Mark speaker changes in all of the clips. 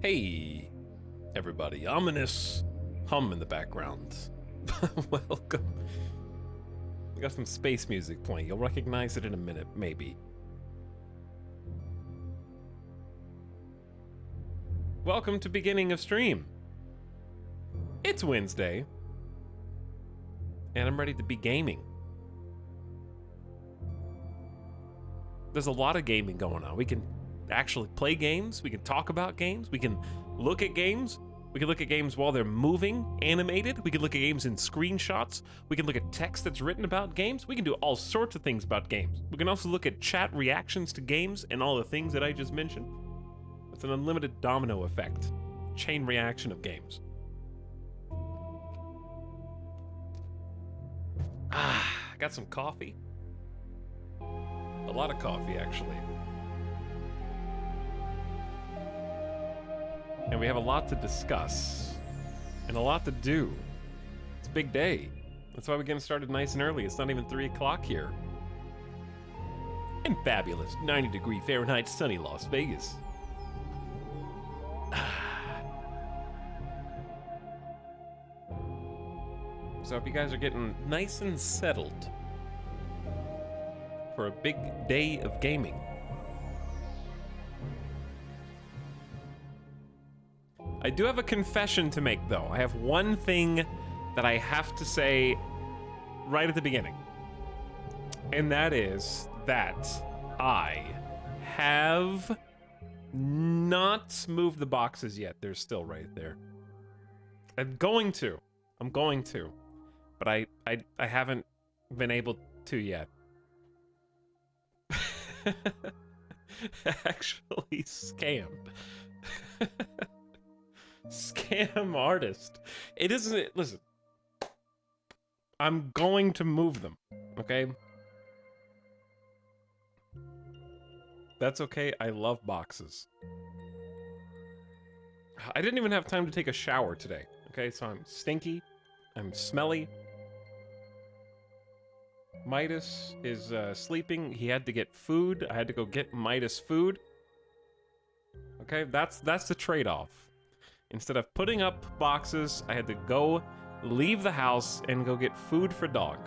Speaker 1: Hey, everybody. Ominous hum in the background. Welcome. We got some space music playing. You'll recognize it in a minute, maybe. Welcome to beginning of stream. It's Wednesday, and I'm ready to be gaming. There's a lot of gaming going on. We can actually play games, we can talk about games, we can look at games, we can look at games while they're moving, animated, we can look at games in screenshots, we can look at text that's written about games, we can do all sorts of things about games. We can also look at chat reactions to games and all the things that I just mentioned. It's an unlimited domino effect, chain reaction of games. I got some coffee. A lot of coffee, actually. And we have a lot to discuss, and a lot to do. It's a big day. That's why we're getting started nice and early. It's not even 3 o'clock here. In fabulous 90-degree Fahrenheit sunny Las Vegas. So I hope you guys are getting nice and settled for a big day of gaming. I do have a confession to make, though. I have one thing that I have to say right at the beginning. And that is that I have not moved the boxes yet. They're still right there. I'm going to. But I haven't been able to yet. Actually scammed. Scam artist. It isn't. Listen, I'm going to move them, okay? That's okay. I love boxes. I didn't even have time to take a shower today, okay? So I'm stinky. I'm smelly. Midas is sleeping. He had to get food. I had to go get Midas food. Okay, that's the trade-off. Instead of putting up boxes, I had to go leave the house and go get food for dog.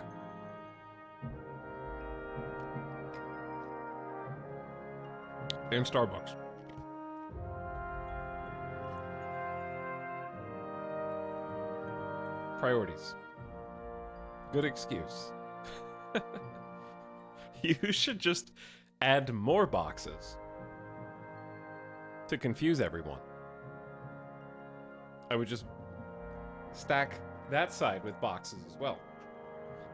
Speaker 1: And Starbucks. Priorities. Good excuse. You should just add more boxes to confuse everyone. I would just stack that side with boxes as well.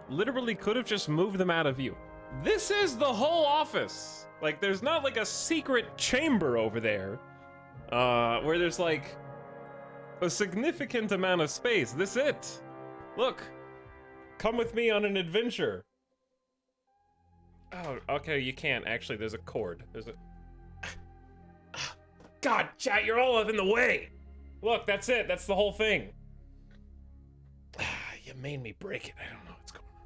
Speaker 1: Literally could have just moved them out of view. This is the whole office. Like, there's not like a secret chamber over there where there's like a significant amount of space. This is it. Look, come with me on an adventure. Oh, okay, you can't. Actually, there's a cord. There's a... God, chat, you're all up in the way. Look, that's it. That's the whole thing. You made me break it. I don't know what's going on.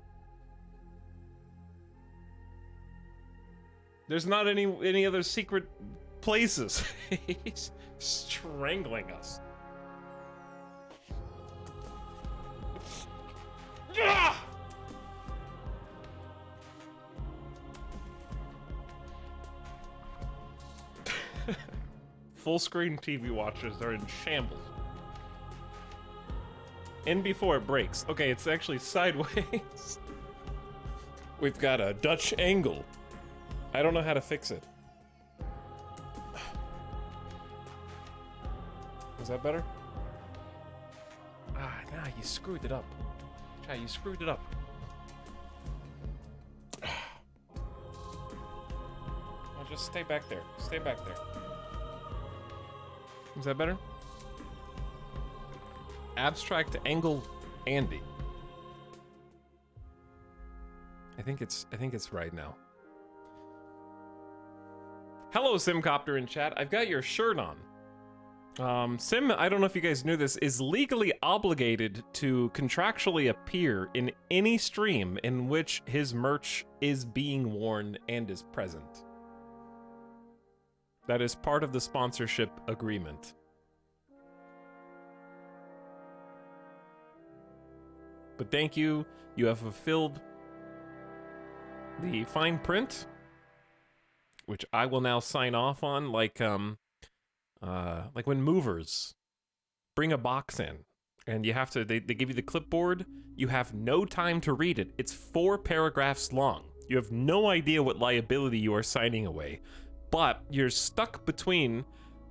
Speaker 1: There's not any other secret places. He's strangling us. Ah! Full screen TV watchers are in shambles. And before it breaks. Okay, it's actually sideways. We've got a Dutch angle. I don't know how to fix it. Is that better? Ah, nah, you screwed it up. Chai, you screwed it up. Now just stay back there. Stay back there. Is that better? Abstract angle Andy. I think it's right now. Hello, Simcopter in chat. I've got your shirt on. Sim, I don't know if you guys knew this, is legally obligated to contractually appear in any stream in which his merch is being worn and is present. That is part of the sponsorship agreement. But thank you. You have fulfilled the fine print, which I will now sign off on, like when movers bring a box in, and you have to, they give you the clipboard, you have no time to read it. It's 4 paragraphs long. You have no idea what liability you are signing away, but you're stuck between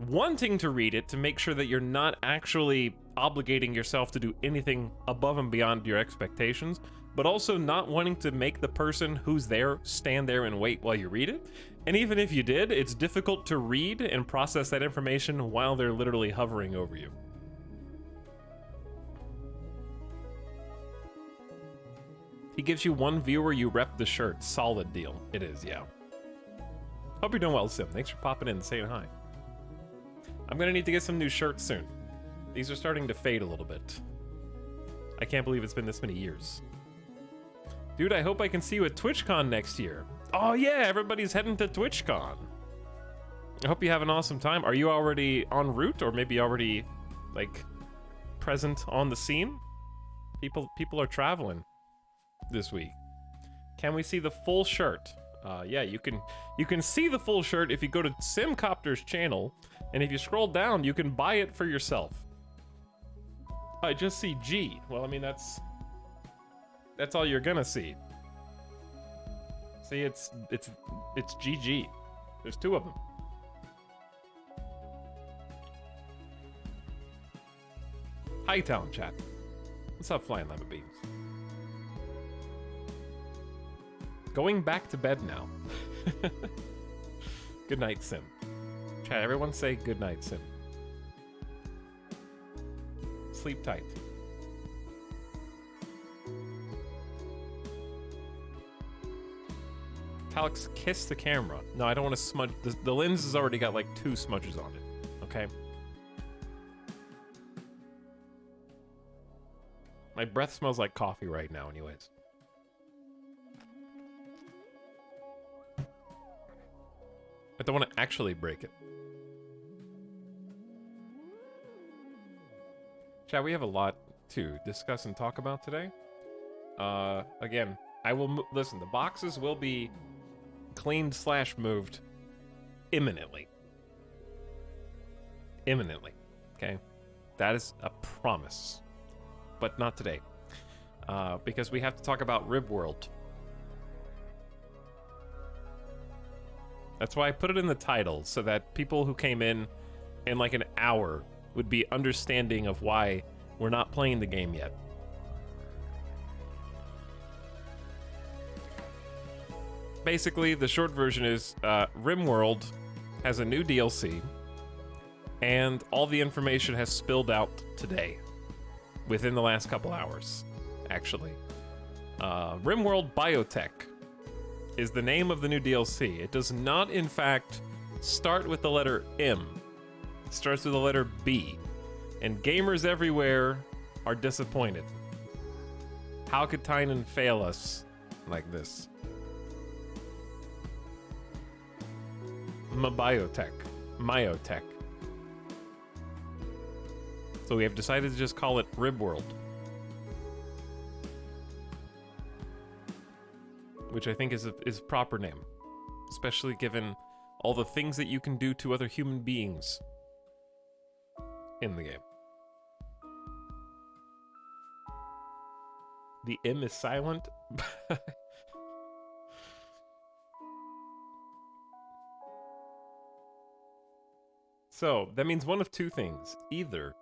Speaker 1: wanting to read it to make sure that you're not actually obligating yourself to do anything above and beyond your expectations, but also not wanting to make the person who's there stand there and wait while you read it. And even if you did, it's difficult to read and process that information while they're literally hovering over you. He gives you 1 viewer, you rep the shirt. Solid deal. It is, yeah. Hope you're doing well, Sim. Thanks for popping in and saying hi. I'm gonna need to get some new shirts soon. These are starting to fade a little bit. I can't believe it's been this many years. Dude, I hope I can see you at TwitchCon next year. Oh yeah, everybody's heading to TwitchCon. I hope you have an awesome time. Are you already en route, or maybe already, like, present on the scene? People are traveling this week. Can we see the full shirt? Yeah, you can see the full shirt if you go to Simcopter's channel, and if you scroll down, you can buy it for yourself. I just see G. Well, I mean, that's all you're gonna see. See, it's GG. There's 2 of them. Hi, Town Chat. What's up, Flying Lava Beans? Going back to bed now. Good night, Sim. Chat, everyone say good night, Sim. Sleep tight. Etalyx, kiss the camera. No, I don't want to smudge. The lens has already got like 2 smudges on it. Okay. My breath smells like coffee right now, anyways. I don't want to actually break it. Chat, we have a lot to discuss and talk about today. Again, I will listen, the boxes will be cleaned / moved imminently. Imminently, okay? That is a promise. But not today. Because we have to talk about rimworld. That's why I put it in the title, so that people who came in like an hour would be understanding of why we're not playing the game yet. Basically, the short version is rimworld has a new DLC, and all the information has spilled out today, within the last couple hours, actually. Rimworld Biotech is the name of the new DLC. It does not, in fact, start with the letter M. It starts with the letter B. And gamers everywhere are disappointed. How could Tynan fail us like this? Biotech. Myotech. So we have decided to just call it Rimworld. Which I think is a proper name. Especially given all the things that you can do to other human beings in the game. The M is silent. So, that means one of 2 things. Either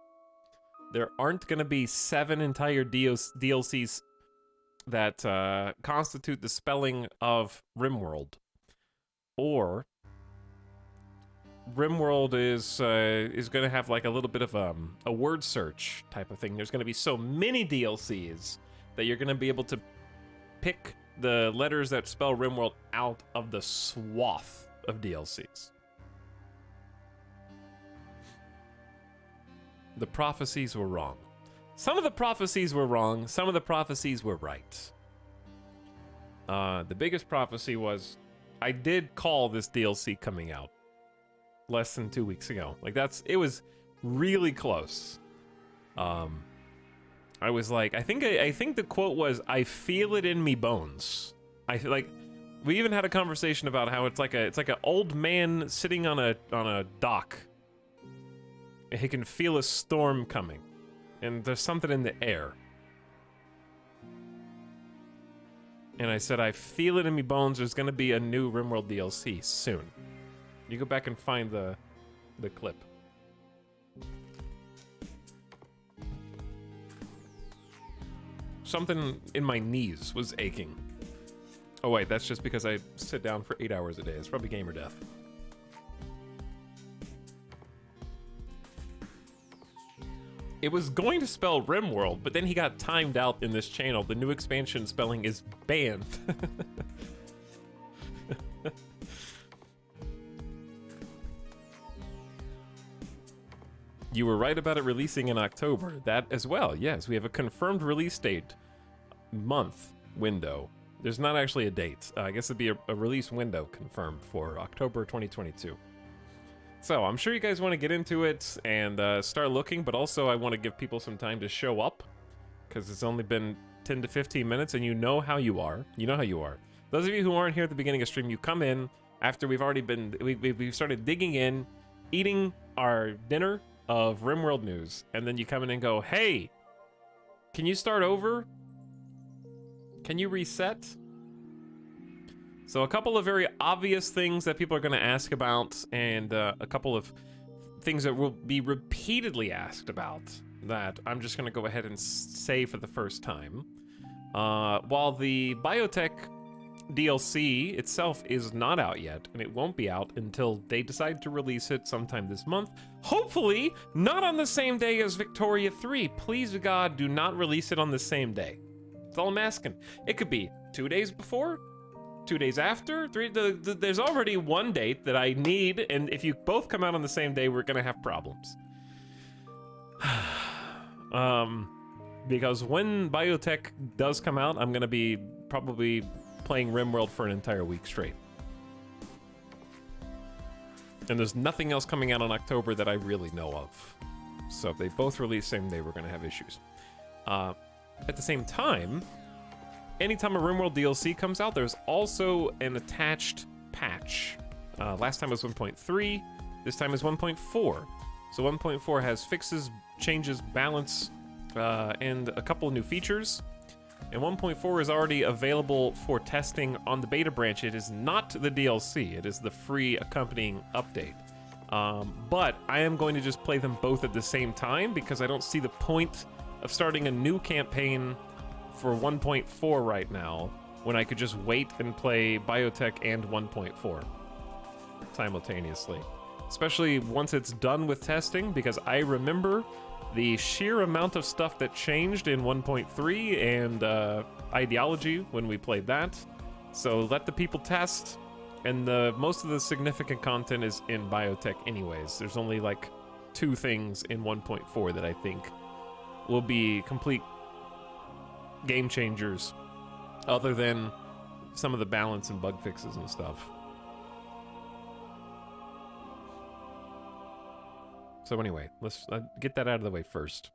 Speaker 1: there aren't going to be 7 entire DLCs that constitute the spelling of Rimworld, or Rimworld is going to have like a little bit of a word search type of thing. There's going to be so many DLCs that you're going to be able to pick the letters that spell Rimworld out of the swath of DLCs. The prophecies were wrong. Some of the prophecies were wrong, some of the prophecies were right. The biggest prophecy was, I did call this DLC coming out less than 2 weeks ago. Like it was really close. I I was like, I think the quote was, "I feel it in me bones." I feel like we even had a conversation about how it's like an old man sitting on a dock. And he can feel a storm coming, and there's something in the air. And I said, I feel it in me bones. There's gonna be a new RimWorld DLC soon. You go back and find the clip. Something in my knees was aching. Oh wait, that's just because I sit down for 8 hours a day. It's probably gamer death. It was going to spell RimWorld, but then he got timed out in this channel. The new expansion spelling is banned. You were right about it releasing in October. That as well, yes. We have a confirmed release date. Month window. There's not actually a date. I guess it'd be a release window confirmed for October 2022. So I'm sure you guys want to get into it and start looking, but also I want to give people some time to show up, because it's only been 10 to 15 minutes, and you know how you are. You know how you are. Those of you who aren't here at the beginning of stream, you come in after we've already been, we've started digging in, eating our dinner of RimWorld news, and then you come in and go, hey, can you start over? Can you reset? So a couple of very obvious things that people are going to ask about, and a couple of things that will be repeatedly asked about that I'm just going to go ahead and say for the first time. While the biotech DLC itself is not out yet, and it won't be out until they decide to release it sometime this month. Hopefully, not on the same day as Victoria 3. Please, God, do not release it on the same day. That's all I'm asking. It could be 2 days before, 2 days after, 3. There's already one date that I need, and if you both come out on the same day, we're gonna have problems. Because when biotech does come out, I'm gonna be probably playing RimWorld for an entire week straight. And there's nothing else coming out in October that I really know of. So if they both release same day, we're gonna have issues. At the same time, anytime a RimWorld DLC comes out, there's also an attached patch. Last time was 1.3, this time is 1.4. So 1.4 has fixes, changes, balance, and a couple of new features. And 1.4 is already available for testing on the beta branch. It is not the DLC, it is the free accompanying update. But I am going to just play them both at the same time, because I don't see the point of starting a new campaign for 1.4 right now, when I could just wait and play Biotech and 1.4 simultaneously. Especially once it's done with testing, because I remember the sheer amount of stuff that changed in 1.3 and ideology when we played that. So let the people test, and most of the significant content is in Biotech anyways. There's only like 2 things in 1.4 that I think will be complete game changers, other than some of the balance and bug fixes and stuff. So anyway, let's get that out of the way first.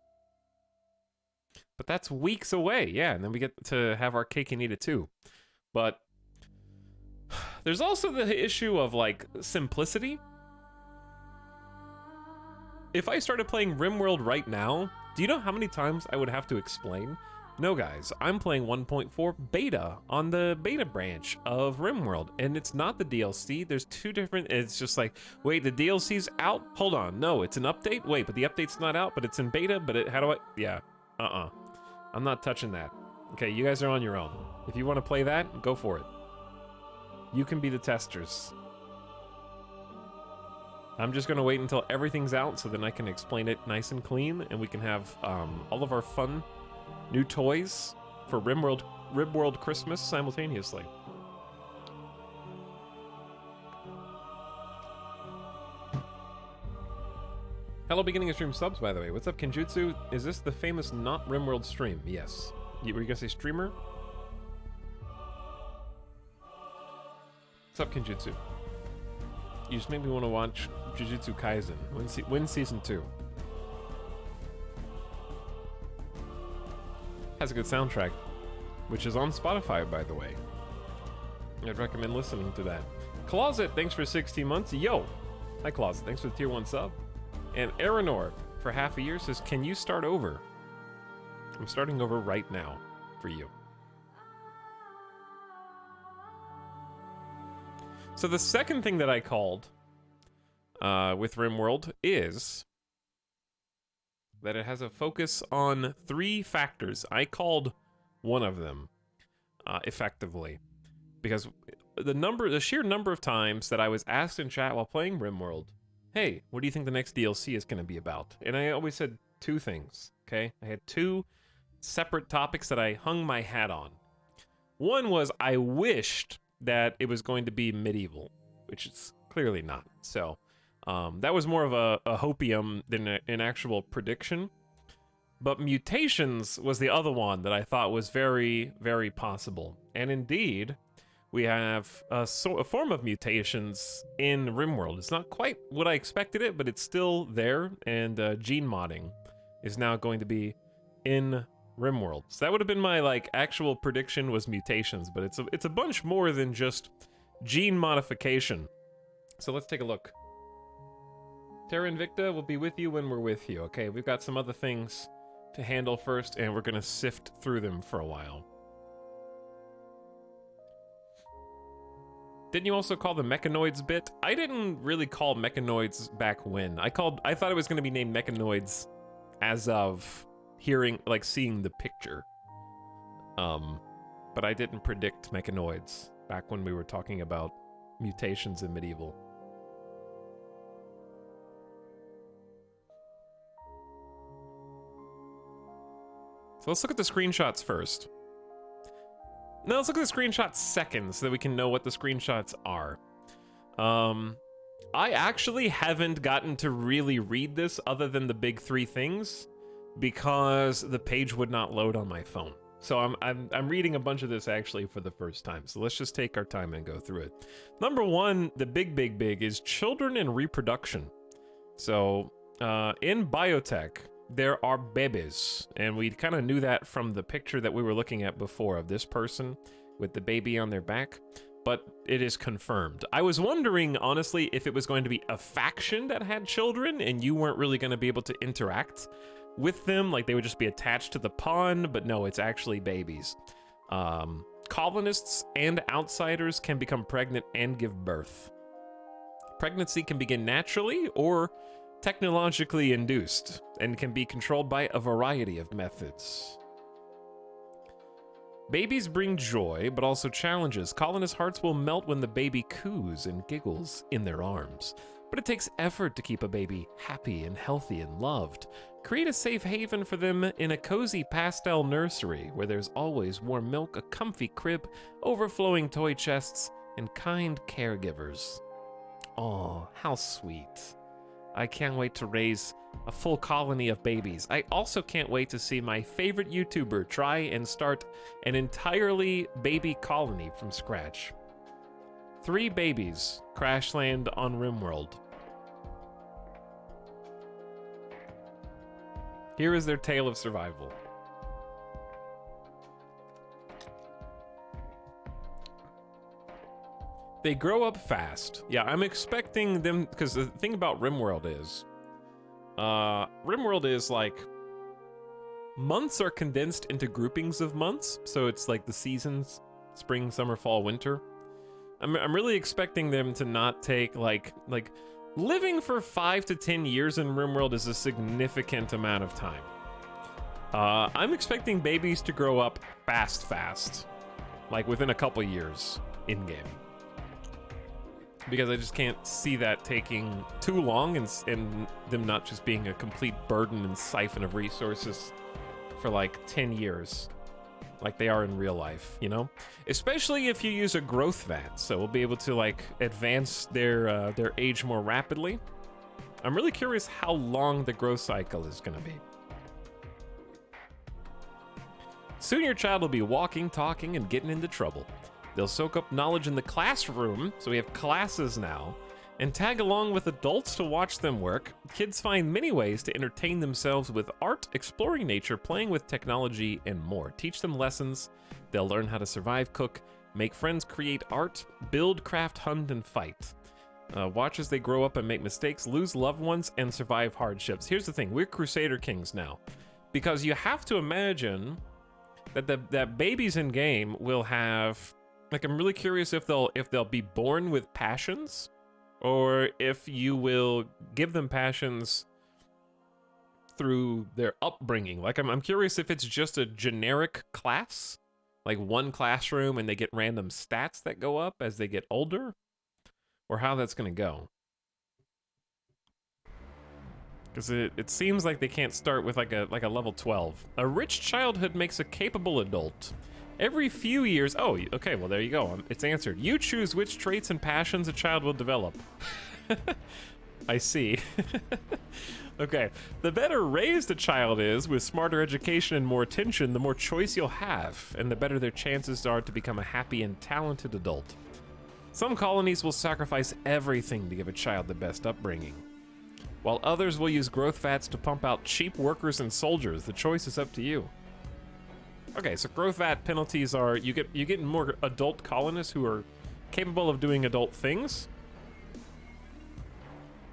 Speaker 1: But that's weeks away, yeah, and then we get to have our cake and eat it too. But there's also the issue of, like, simplicity. If I started playing RimWorld right now, do you know how many times I would have to explain? No, guys, I'm playing 1.4 beta on the beta branch of RimWorld, and it's not the DLC. There's 2 different, it's just like, wait, the DLC's out? Hold on, no, it's an update? Wait, but the update's not out, but it's in beta, but how do I, yeah, I'm not touching that. Okay, you guys are on your own. If you want to play that, go for it. You can be the testers. I'm just gonna wait until everything's out so then I can explain it nice and clean, and we can have all of our fun new toys for RimWorld Christmas simultaneously. Hello, beginning of stream subs, by the way. What's up, Kenjutsu? Is this the famous not RimWorld stream? Yes. Were you gonna say streamer? What's up, Kenjutsu? You just made me want to watch Jujutsu Kaisen. When season 2? Has a good soundtrack, which is on Spotify, by the way. I'd recommend listening to that. Closet, thanks for 16 months. Yo! Hi, Closet. Thanks for the tier 1 sub. And Aranor, for half a year, says, can you start over? I'm starting over right now for you. So the second thing that I called with RimWorld is that it has a focus on 3 factors. I called one of them effectively because the sheer number of times that I was asked in chat while playing RimWorld, hey, what do you think the next DLC is going to be about? And I always said 2 things, okay? I had 2 separate topics that I hung my hat on. One was I wished that it was going to be medieval, which it's clearly not. So that was more of a hopium than an actual prediction. But Mutations was the other one that I thought was very, very possible. And indeed, we have a form of Mutations in RimWorld. It's not quite what I expected it, but it's still there. And gene modding is now going to be in RimWorld. So that would have been my actual prediction was Mutations, but it's a bunch more than just gene modification. So let's take a look. Terra Invicta will be with you when we're with you. Okay, we've got some other things to handle first, and we're gonna sift through them for a while. Didn't you also call the Mechanoids bit? I didn't really call Mechanoids back when. I thought it was gonna be named Mechanoids as of seeing the picture. But I didn't predict Mechanoids back when we were talking about Mutations in medieval. So let's look at the screenshots first. No, let's look at the screenshots second so that we can know what the screenshots are. I actually haven't gotten to really read this other than the big 3 things because the page would not load on my phone. So I'm reading a bunch of this actually for the first time. So let's just take our time and go through it. Number 1, the big is children and reproduction. So in biotech, there are babies, and we kind of knew that from the picture that we were looking at before of this person with the baby on their back, but it is confirmed. I was wondering, honestly, if it was going to be a faction that had children and you weren't really going to be able to interact with them, like they would just be attached to the pawn, but no, it's actually babies. Colonists and outsiders can become pregnant and give birth. Pregnancy can begin naturally or technologically induced and can be controlled by a variety of methods. Babies bring joy, but also challenges. Colonists' hearts will melt when the baby coos and giggles in their arms. But it takes effort to keep a baby happy and healthy and loved. Create a safe haven for them in a cozy pastel nursery where there's always warm milk, a comfy crib, overflowing toy chests, and kind caregivers. Aw, how sweet. I can't wait to raise a full colony of babies. I also can't wait to see my favorite YouTuber try and start an entirely baby colony from scratch. 3 babies crash land on RimWorld. Here is their tale of survival. They grow up fast. Yeah, I'm expecting them, because the thing about RimWorld is like months are condensed into groupings of months, so it's like the seasons, spring, summer, fall, winter. I'm really expecting them to not take like living for 5 to 10 years in RimWorld is a significant amount of time. I'm expecting babies to grow up fast, like within a couple years in game. Because I just can't see that taking too long and them not just being a complete burden and siphon of resources for like 10 years, like they are in real life, you know? Especially if you use a growth vat, so we'll be able to like advance their age more rapidly. I'm really curious how long the growth cycle is gonna be. Soon your child will be walking, talking, and getting into trouble. They'll soak up knowledge in the classroom, so we have classes now, and tag along with adults to watch them work. Kids find many ways to entertain themselves with art, exploring nature, playing with technology, and more. Teach them lessons. They'll learn how to survive, cook, make friends, create art, build, craft, hunt, and fight. Watch as they grow up and make mistakes, lose loved ones, and survive hardships. Here's the thing, we're Crusader Kings now. Because you have to imagine that that babies in game will have, like, I'm really curious if they'll be born with passions, or if you will give them passions through their upbringing. Like, I'm curious if it's just a generic class, like one classroom, and they get random stats that go up as they get older, or how that's gonna go. Because it seems like they can't start with like a level 12. A rich childhood makes a capable adult. Every few years, oh, okay, well there you go, it's answered. You choose which traits and passions a child will develop. I see. Okay, the better raised a child is, with smarter education and more attention, the more choice you'll have, and the better their chances are to become a happy and talented adult. Some colonies will sacrifice everything to give a child the best upbringing, while others will use growth fats to pump out cheap workers and soldiers. The choice is up to you. Okay, so growth fat penalties are you get more adult colonists who are capable of doing adult things.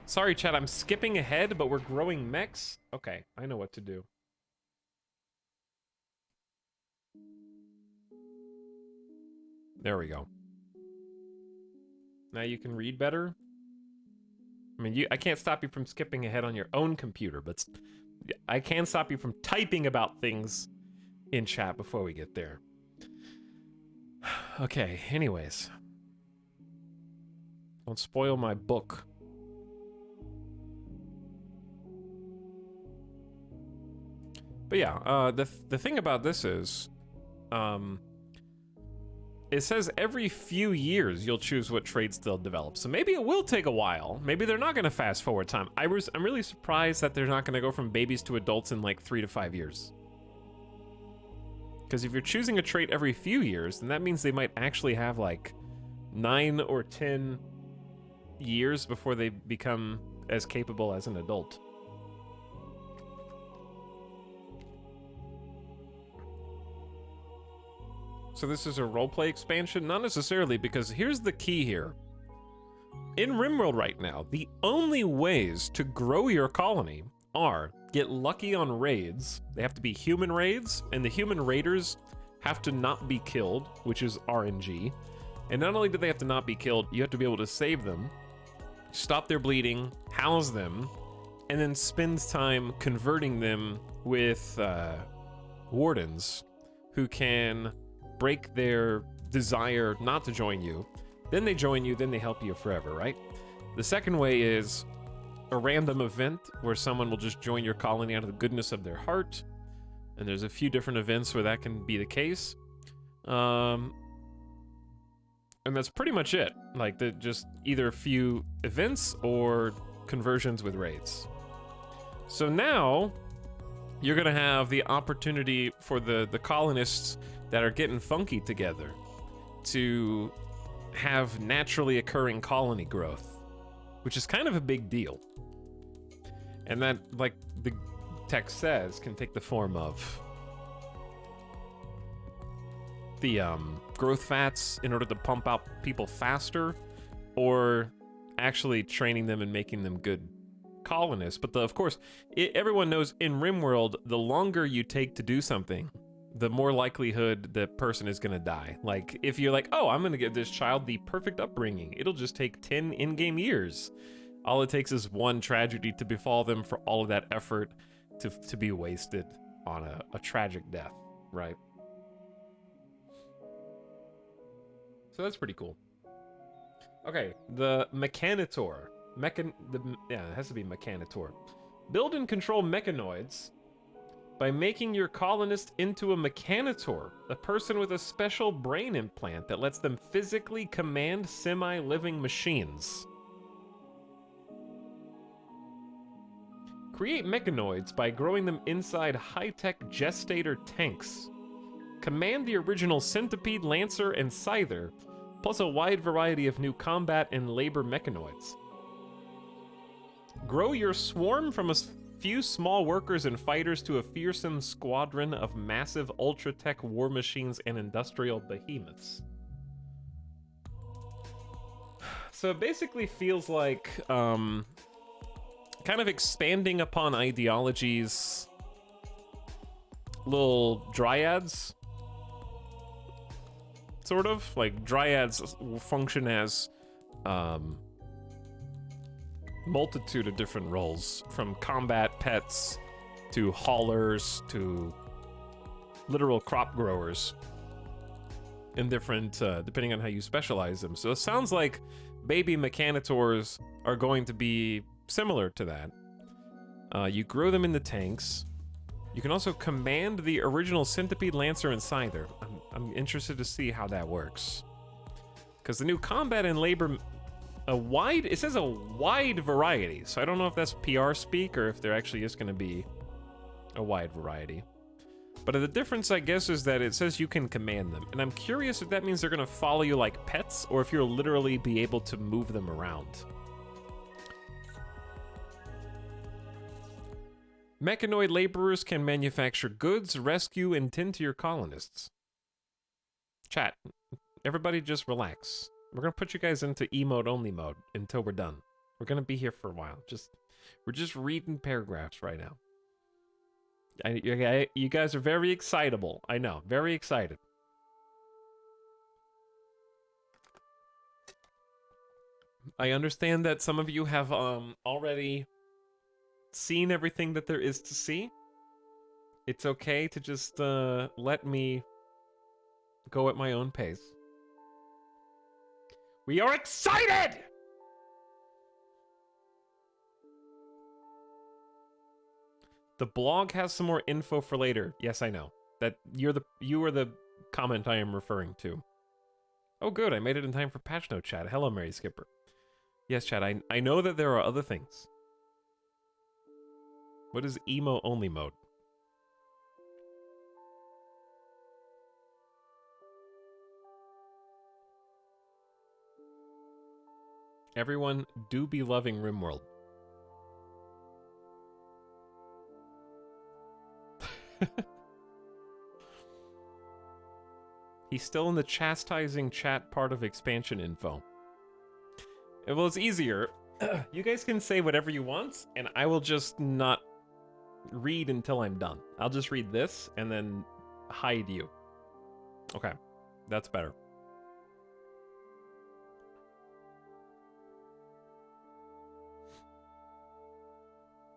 Speaker 1: Sorry, chat, I'm skipping ahead, but we're growing mechs. Okay, I know what to do. There we go. Now you can read better. I mean, I can't stop you from skipping ahead on your own computer, but I can stop you from typing about things in chat before we get there. Okay, anyways. Don't spoil my book. But yeah, the thing about this is, it says every few years you'll choose what traits they'll develop. So maybe it will take a while. Maybe they're not going to fast forward time. I'm really surprised that they're not going to go from babies to adults in like 3 to 5 years. Because if you're choosing a trait every few years, then that means they might actually have like 9 or 10 years before they become as capable as an adult. So this is a roleplay expansion? Not necessarily, because here's the key here. In RimWorld right now, the only ways to grow your colony are get lucky on raids. They have to be human raids, and the human raiders have to not be killed, which is RNG. And not only do they have to not be killed, you have to be able to save them, stop their bleeding, house them, and then spend time converting them with wardens who can break their desire not to join you. Then they join you, then they help you forever, right? The second way is a random event where someone will just join your colony out of the goodness of their heart. And there's a few different events where that can be the case. And that's pretty much it. Like, just either a few events or conversions with raids. So now you're gonna have the opportunity for the colonists that are getting funky together to have naturally occurring colony growth, which is kind of a big deal. And that, like the text says, can take the form of the growth fats in order to pump out people faster, or actually training them and making them good colonists. But of course, everyone knows in RimWorld, the longer you take to do something, the more likelihood the person is gonna die. Like, if you're like, oh, I'm gonna give this child the perfect upbringing, it'll just take 10 in-game years. All it takes is one tragedy to befall them for all of that effort to be wasted on a tragic death, right? So that's pretty cool. Okay, the Mechanitor. Yeah, it has to be Mechanitor. Build and control mechanoids by making your colonist into a Mechanitor, a person with a special brain implant that lets them physically command semi-living machines. Create mechanoids by growing them inside high-tech gestator tanks. Command the original Centipede, Lancer, and Scyther, plus a wide variety of new combat and labor mechanoids. Grow your swarm from a few small workers and fighters to a fearsome squadron of massive ultra-tech war machines and industrial behemoths. So it basically feels like kind of expanding upon ideologies, little dryads, sort of. Like dryads function as multitude of different roles, from combat pets to haulers to literal crop growers, in different, depending on how you specialize them. So it sounds like baby mechanitors are going to be similar to that. You grow them in the tanks. You can also command the original Centipede, Lancer, and Scyther. I'm interested to see how that works. Because the new combat and labor, it says a wide variety. So I don't know if that's PR speak or if there actually is going to be a wide variety. But the difference, I guess, is that it says you can command them. And I'm curious if that means they're going to follow you like pets or if you'll literally be able to move them around. Mechanoid laborers can manufacture goods, rescue, and tend to your colonists. Chat, everybody just relax. We're going to put you guys into Emote Only mode until we're done. We're going to be here for a while. We're just reading paragraphs right now. You guys are very excitable. I know, very excited. I understand that some of you have already seen everything that there is to see. It's okay to just let me go at my own pace. We are excited! The blog has some more info for later. Yes, I know. That you are the comment I am referring to. Oh good, I made it in time for patch note chat. Hello, Mary Skipper. Yes, chat, I know that there are other things. What is Emote Only mode? Everyone do be loving Rimworld. He's still in the chastising chat part of expansion info. Well, it's easier. You guys can say whatever you want, and I will just not read until I'm done. I'll just read this and then hide you. Okay, that's better.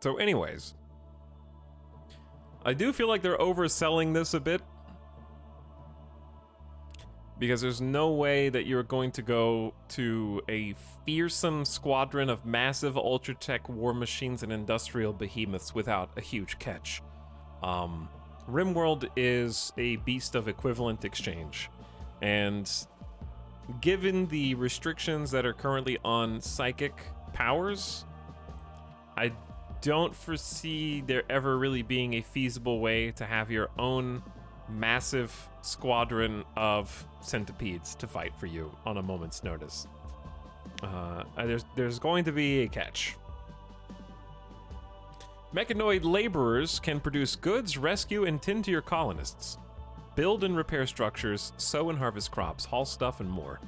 Speaker 1: So anyways, I do feel like they're overselling this a bit, because there's no way that you're going to go to a fearsome squadron of massive ultra-tech war machines and industrial behemoths without a huge catch. Rimworld is a beast of equivalent exchange, and given the restrictions that are currently on psychic powers, I don't foresee there ever really being a feasible way to have your own massive squadron of centipedes to fight for you on a moment's notice. There's going to be a catch. Mechanoid laborers can produce goods, rescue, and tend to your colonists. Build and repair structures, sow and harvest crops, haul stuff, and more.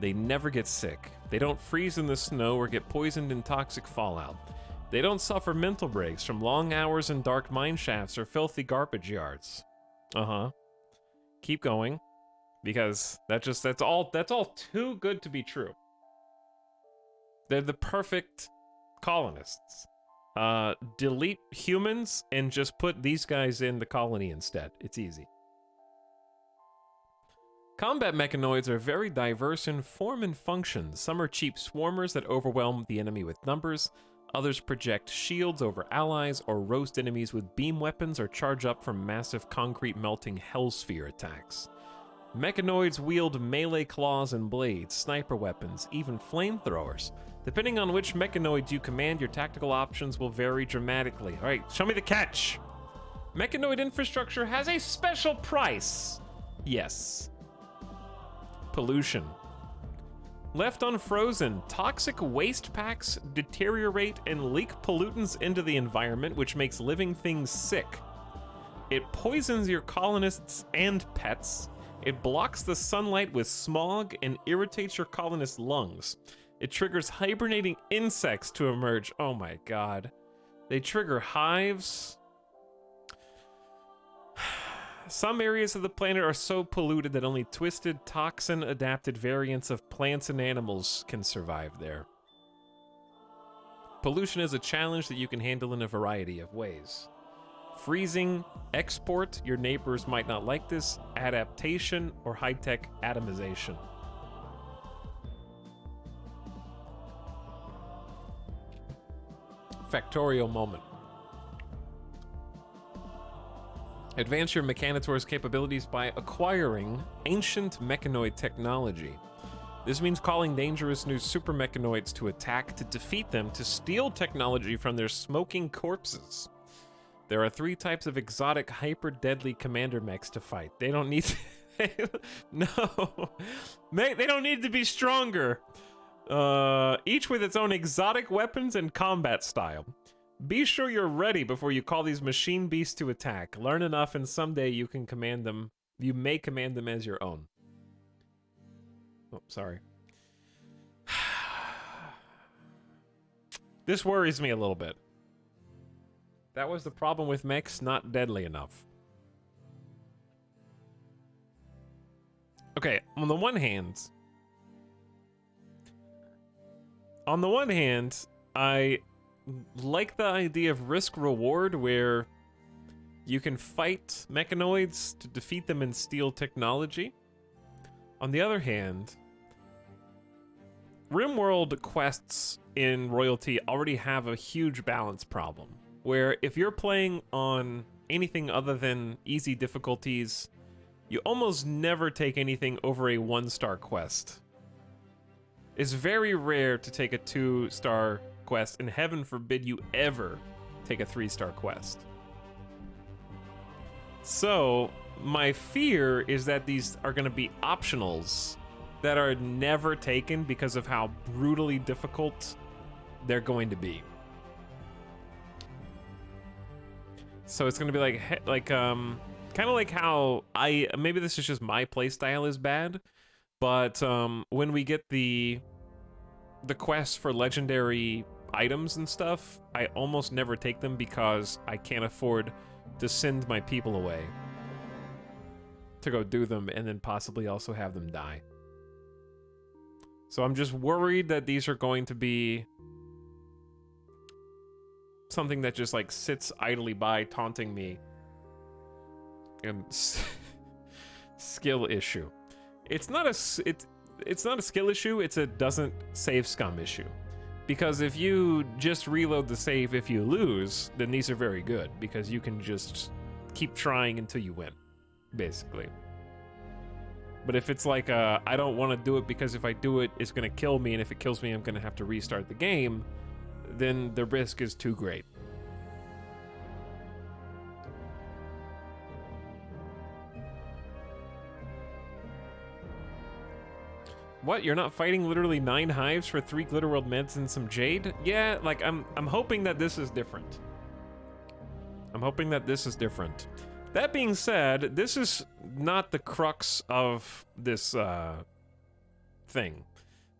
Speaker 1: They never get sick. They don't freeze in the snow or get poisoned in toxic fallout. They don't suffer mental breaks from long hours in dark mine shafts or filthy garbage yards. Keep going, because that's all too good to be true. They're the perfect colonists. Delete humans and just put these guys in the colony instead. It's easy. Combat mechanoids are very diverse in form and function. Some are cheap swarmers that overwhelm the enemy with numbers. Others project shields over allies or roast enemies with beam weapons or charge up from massive concrete melting hellsphere attacks. Mechanoids wield melee claws and blades, sniper weapons, even flamethrowers. Depending on which mechanoids you command, your tactical options will vary dramatically. All right, show me the catch. Mechanoid infrastructure has a special price. Yes. Pollution. Left unfrozen, toxic waste packs deteriorate and leak pollutants into the environment, which makes living things sick. It poisons your colonists and pets. It blocks the sunlight with smog and irritates your colonists' lungs. It triggers hibernating insects to emerge. Oh my god. They trigger hives. Some areas of the planet are so polluted that only twisted, toxin-adapted variants of plants and animals can survive there. Pollution is a challenge that you can handle in a variety of ways. Freezing, export, your neighbors might not like this, adaptation, or high-tech atomization. Factorial moment. Advance your Mechanitor's capabilities by acquiring ancient mechanoid technology. This means calling dangerous new super mechanoids to attack to defeat them, to steal technology from their smoking corpses. There are 3 types of exotic hyper-deadly commander mechs to fight. They don't need to... No. They don't need to be stronger. Each with its own exotic weapons and combat style. Be sure you're ready before you call these machine beasts to attack. Learn enough and someday you can command them. You may command them as your own. Oh, sorry. This worries me a little bit. That was the problem with mechs, not deadly enough. Okay, on the one hand, I like the idea of risk-reward where you can fight mechanoids to defeat them and steal technology. On the other hand, RimWorld quests in Royalty already have a huge balance problem, where if you're playing on anything other than easy difficulties, you almost never take anything over a 1-star quest. It's very rare to take a 2-star quest, and heaven forbid you ever take a 3-star quest. So, my fear is that these are going to be optionals that are never taken because of how brutally difficult they're going to be. So it's going to be kind of like how maybe this is just my playstyle is bad, but when we get the quests for legendary items and stuff, I almost never take them because I can't afford to send my people away to go do them and then possibly also have them die. So I'm just worried that these are going to be something that just like sits idly by taunting me. And skill issue. It's not a skill issue, it's a doesn't save scum issue. Because if you just reload the save if you lose, then these are very good, because you can just keep trying until you win, basically. But if it's like, I don't want to do it because if I do it, it's going to kill me, and if it kills me, I'm going to have to restart the game, then the risk is too great. What, you're not fighting literally 9 hives for 3 Glitterworld meds and some jade? Yeah, like, I'm hoping that this is different. I'm hoping that this is different. That being said, this is not the crux of this, thing.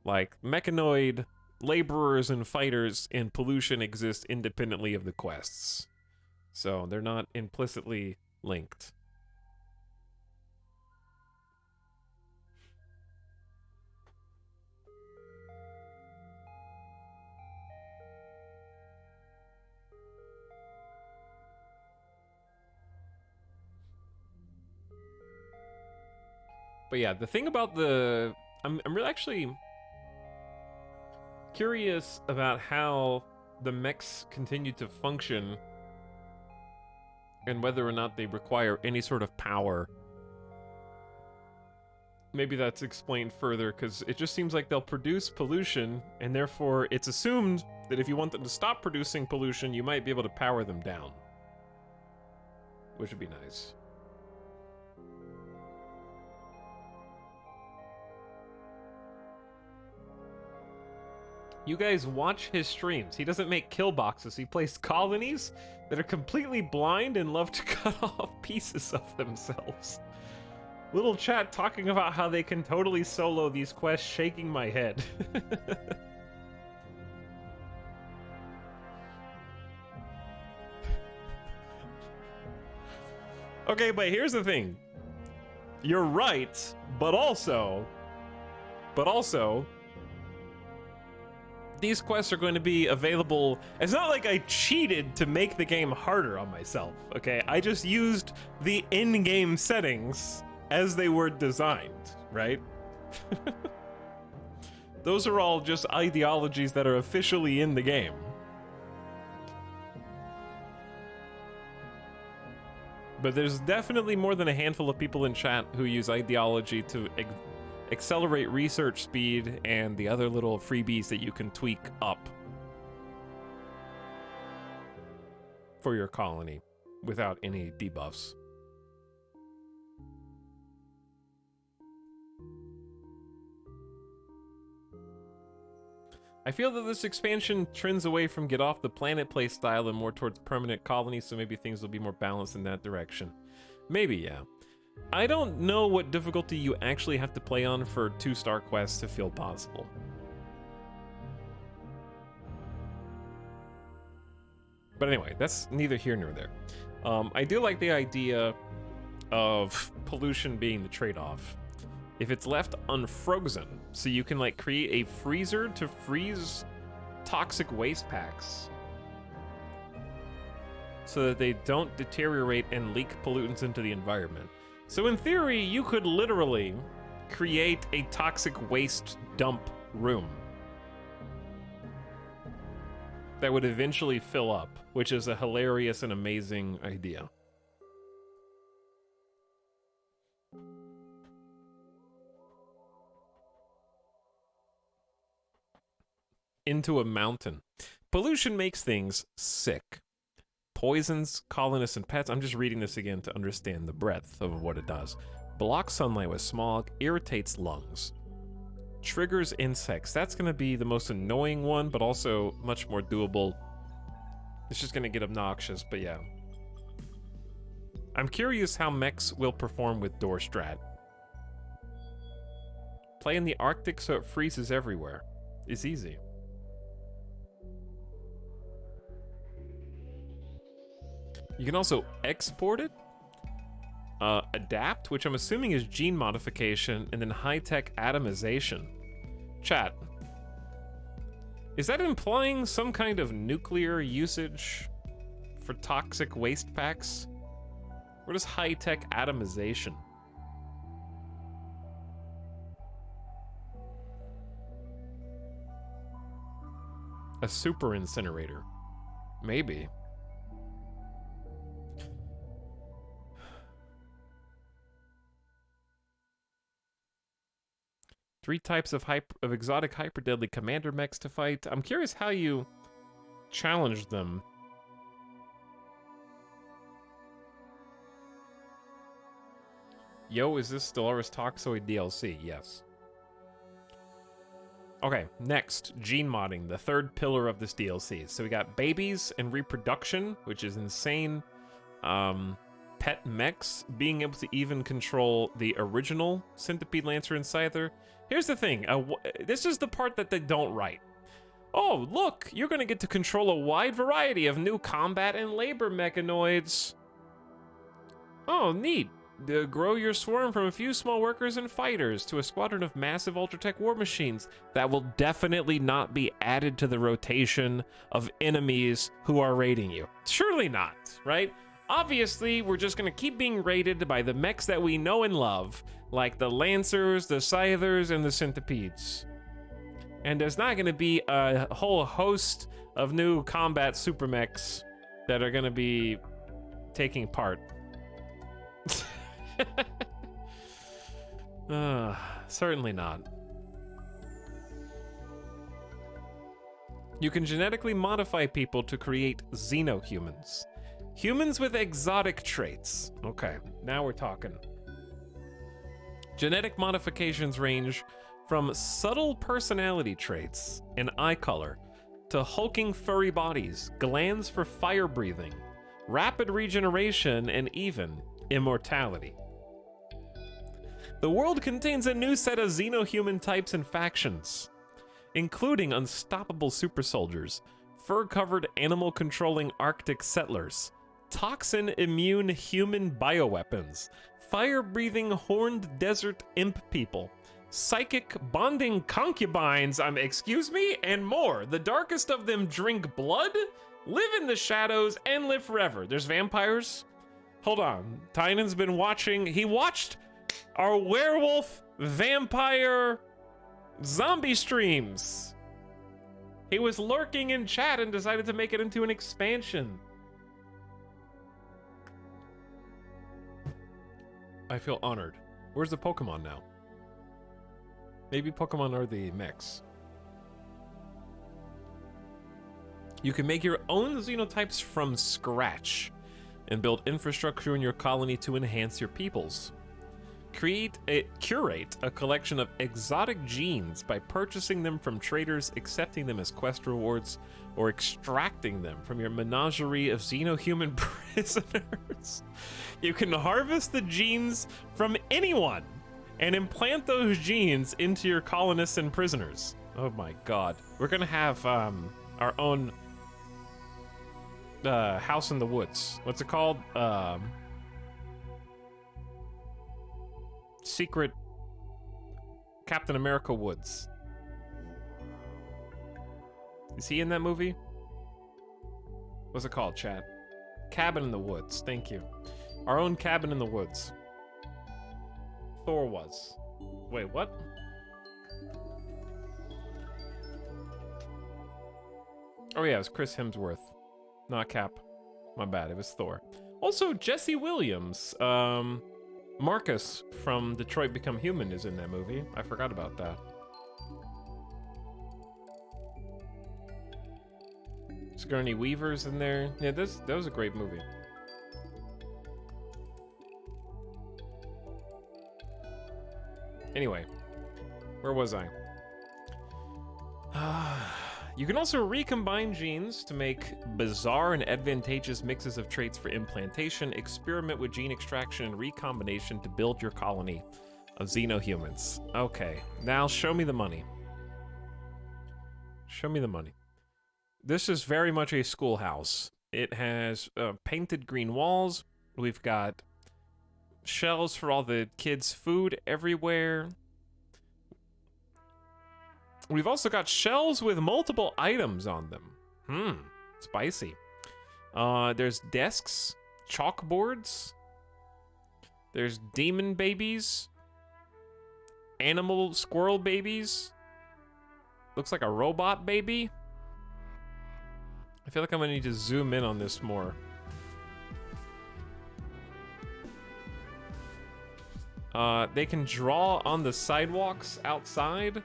Speaker 1: Like, mechanoid laborers and fighters in pollution exist independently of the quests. So, they're not implicitly linked. But yeah, the thing about the... I'm really actually curious about how the mechs continue to function and whether or not they require any sort of power. Maybe that's explained further, because it just seems like they'll produce pollution, and therefore it's assumed that if you want them to stop producing pollution, you might be able to power them down. Which would be nice. You guys watch his streams. He doesn't make kill boxes. He plays colonies that are completely blind and love to cut off pieces of themselves. Little chat talking about how they can totally solo these quests, shaking my head. Okay, but here's the thing. You're right, but also, these quests are going to be available. It's not like I cheated to make the game harder on myself, okay? I just used the in-game settings as they were designed, right? Those are all just ideologies that are officially in the game. But there's definitely more than a handful of people in chat who use ideology to accelerate research speed and the other little freebies that you can tweak up for your colony without any debuffs. I feel that this expansion trends away from get off the planet play style and more towards permanent colonies, so maybe things will be more balanced in that direction. Maybe, yeah. I don't know what difficulty you actually have to play on for 2-star quests to feel possible. But anyway, that's neither here nor there. I do like the idea of pollution being the trade-off. If it's left unfrozen, so you can like create a freezer to freeze toxic waste packs so that they don't deteriorate and leak pollutants into the environment. So in theory, you could literally create a toxic waste dump room that would eventually fill up, which is a hilarious and amazing idea. Into a mountain. Pollution makes things sick. Poisons, colonists, and pets. I'm just reading this again to understand the breadth of what it does. Blocks sunlight with smog, irritates lungs. Triggers insects. That's going to be the most annoying one, but also much more doable. It's just going to get obnoxious, but yeah. I'm curious how mechs will perform with door strat. Play in the Arctic so it freezes everywhere. It's easy. You can also export it, adapt, which I'm assuming is gene modification, and then high-tech atomization. Chat, is that implying some kind of nuclear usage for toxic waste packs? What is high-tech atomization? A super incinerator. Maybe. Three types of exotic hyper-deadly commander mechs to fight. I'm curious how you challenge them. Yo, is this Stellaris Toxoid DLC? Yes. Okay, next, gene modding, the third pillar of this DLC. So we got babies and reproduction, which is insane. Pet mechs, being able to even control the original Centipede, Lancer, and Scyther. Here's the thing, this is the part that they don't write. Oh, look, you're gonna get to control a wide variety of new combat and labor mechanoids. Oh, neat. Grow your swarm from a few small workers and fighters to a squadron of massive ultratech war machines that will definitely not be added to the rotation of enemies who are raiding you. Surely not, right? Obviously, we're just gonna keep being raided by the mechs that we know and love, like the Lancers, the Scythers, and the Centipedes. And there's not gonna be a whole host of new combat super mechs that are gonna be taking part. Certainly not. You can genetically modify people to create xenohumans. Humans with exotic traits. Okay, now we're talking. Genetic modifications range From subtle personality traits and eye color to hulking furry bodies, glands for fire breathing, rapid regeneration, and even immortality. The world contains a new set of xenohuman types and factions, including unstoppable super soldiers, fur-covered animal-controlling Arctic settlers, toxin-immune human bioweapons, fire-breathing horned desert imp people, psychic bonding concubines, excuse me, and more. The darkest of them drink blood, live in the shadows, and live forever. There's vampires? Hold on. Tynan's been watching. He watched our werewolf vampire zombie streams. He was lurking in chat and decided to make it into an expansion. I feel honored. Where's the Pokemon now? Maybe Pokemon are the mechs. You can make your own xenotypes from scratch and build infrastructure in your colony to enhance your peoples. Curate a collection of exotic genes by purchasing them from traders, accepting them as quest rewards, or extracting them from your menagerie of xenohuman prisoners. You can harvest the genes from anyone and implant those genes into your colonists and prisoners. Oh my god. We're gonna have our own house in the woods. What's it called? Secret Captain America Woods. Is he in that movie? What's it called, chat? Cabin in the Woods. Thank you. Our own cabin in the woods. Thor was. Wait, what? Oh yeah, it was Chris Hemsworth. Not Cap. My bad, it was Thor. Also, Jesse Williams. Marcus from Detroit Become Human is in that movie. I forgot about that. Sigourney Weaver's in there. Yeah, that was a great movie. Anyway, where was I? You can also recombine genes to make bizarre and advantageous mixes of traits for implantation, experiment with gene extraction and recombination to build your colony of xenohumans. Okay, now show me the money. Show me the money. This is very much a schoolhouse. It has painted green walls. We've got shelves for all the kids' food everywhere. We've also got shelves with multiple items on them. Spicy. There's desks, chalkboards. There's demon babies. Animal squirrel babies. Looks like a robot baby. I feel like I'm gonna need to zoom in on this more. They can draw on the sidewalks outside.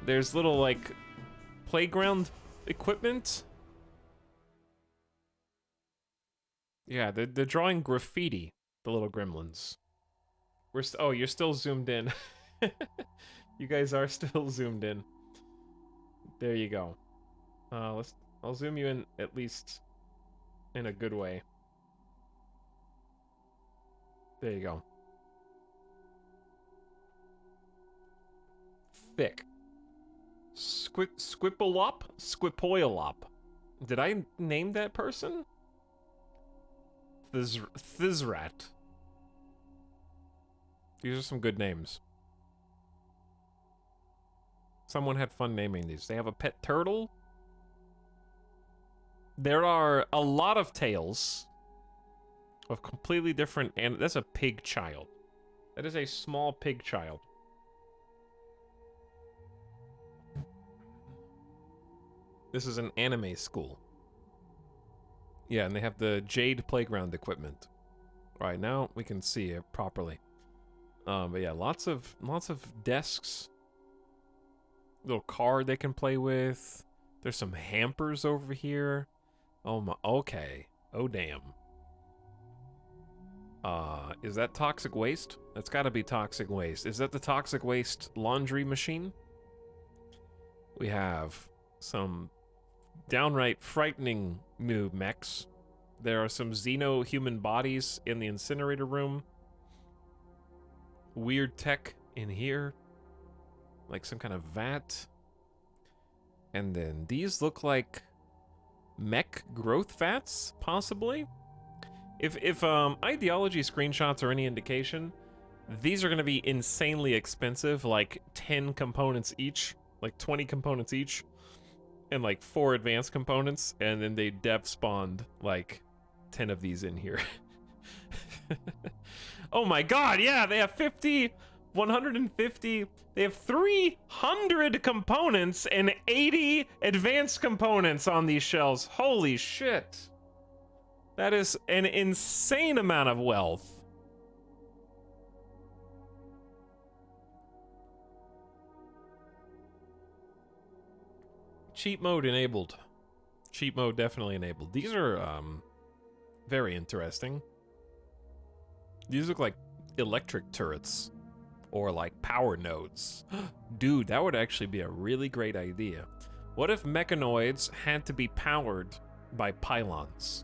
Speaker 1: There's little, like, playground equipment. Yeah, they're drawing graffiti, the little gremlins. Oh, you're still zoomed in. You guys are still zoomed in. There you go. I'll zoom you in at least in a good way. There you go. Thick. Squipolop? Squipoilop. Did I name that person? Thizrat. These are some good names. Someone had fun naming these. They have a pet turtle. There are a lot of tails of completely different, and that's a pig child. That is a small pig child. This is an anime school. Yeah, and they have the Jade playground equipment. All right, now we can see it properly. But yeah, lots of desks. Little car they can play with. There's some hampers over here. Oh my, okay. Oh damn. Is that toxic waste? That's gotta be toxic waste. Is that the toxic waste laundry machine? We have some downright frightening new mechs. There are some xeno-human bodies in the incinerator room. Weird tech in here. Like some kind of vat. And then these look like mech growth vats, possibly? If ideology screenshots are any indication, these are going to be insanely expensive, like 10 components each, like 20 components each, and like 4 advanced components, and then they dev spawned like 10 of these in here. Oh my god, yeah, they have 50, 150, they have 300 components and 80 advanced components on these shelves. Holy shit. That is an insane amount of wealth. Cheat mode enabled. Cheat mode definitely enabled. These are very interesting. These look like electric turrets or like power nodes. Dude, that would actually be a really great idea. What if mechanoids had to be powered by pylons?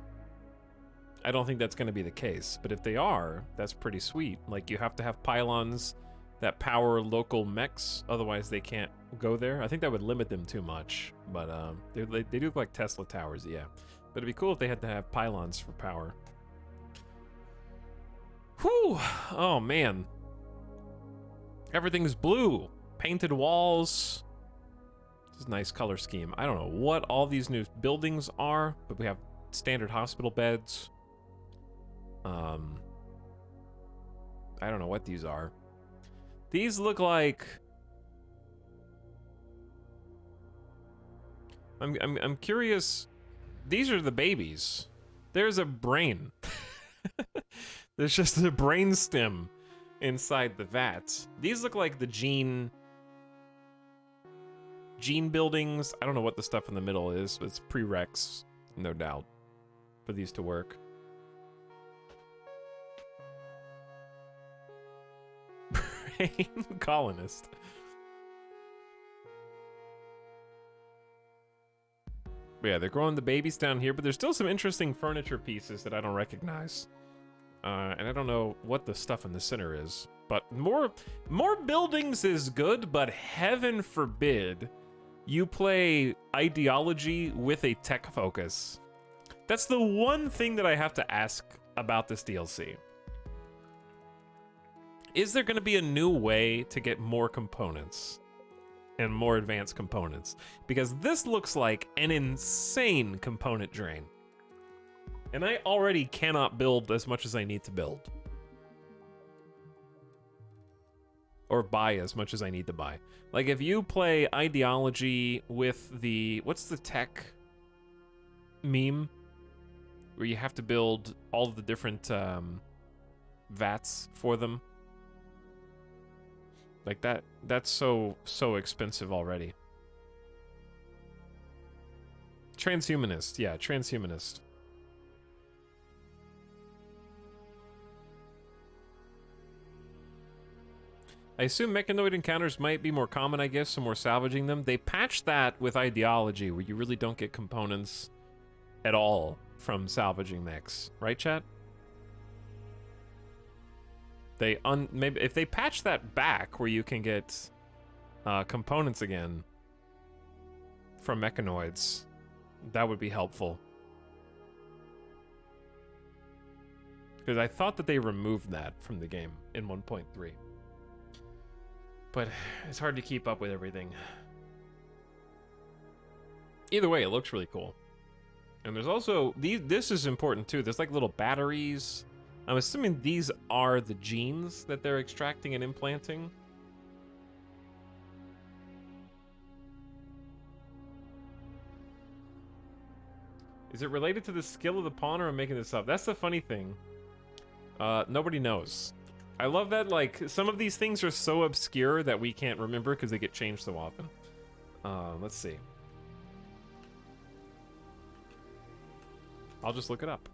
Speaker 1: I don't think that's going to be the case, but if they are, that's pretty sweet. Like, you have to have pylons that power local mechs, otherwise they can't go there. I think that would limit them too much, but they do look like Tesla towers, yeah. But it'd be cool if they had to have pylons for power. Whew! Oh, man. Everything's blue. Painted walls. This is a nice color scheme. I don't know what all these new buildings are, but we have standard hospital beds. I don't know what these are. These look like... I'm curious. These are the babies. There's a brain. There's just a brain stem inside the vats. These look like the gene buildings. I don't know what the stuff in the middle is, but it's prereqs, no doubt, for these to work. Brain colonist. Yeah, they're growing the babies down here, but there's still some interesting furniture pieces that I don't recognize. And I don't know what the stuff in the center is. But more buildings is good, but heaven forbid you play ideology with a tech focus. That's the one thing that I have to ask about this DLC. Is there going to be a new way to get more components and more advanced components? Because this looks like an insane component drain. And I already cannot build as much as I need to build. Or buy as much as I need to buy. Like, if you play ideology with the... What's the tech meme? Where you have to build all of the different vats for them. Like, that's so expensive already. Transhumanist, yeah, transhumanist. I assume mechanoid encounters might be more common, I guess, so more salvaging them. They patched that with ideology, where you really don't get components at all from salvaging mechs. Right, chat? Maybe if they patch that back, where you can get components again from mechanoids, that would be helpful. Because I thought that they removed that from the game in 1.3. But it's hard to keep up with everything. Either way, it looks really cool. And there's also, this is important too, there's like little batteries. I'm assuming these are the genes that they're extracting and implanting. Is it related to the skill of the pawn, or am I making this up? That's the funny thing. Nobody knows. I love that, like, some of these things are so obscure that we can't remember because they get changed so often. Let's see. I'll just look it up.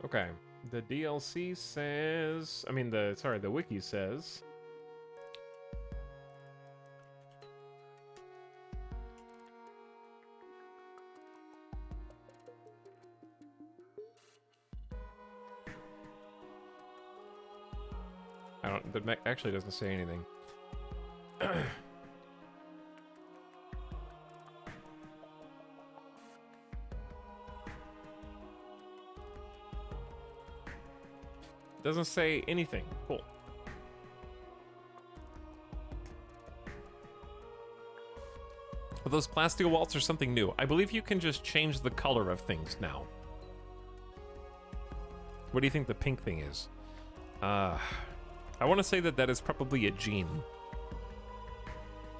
Speaker 1: Okay. The DLC says, I mean the wiki says I don't, that actually doesn't say anything. Doesn't say anything. Cool. Well, those plastic walls are something new. I believe you can just change the color of things now. What do you think the pink thing is? I want to say that that is probably a gene.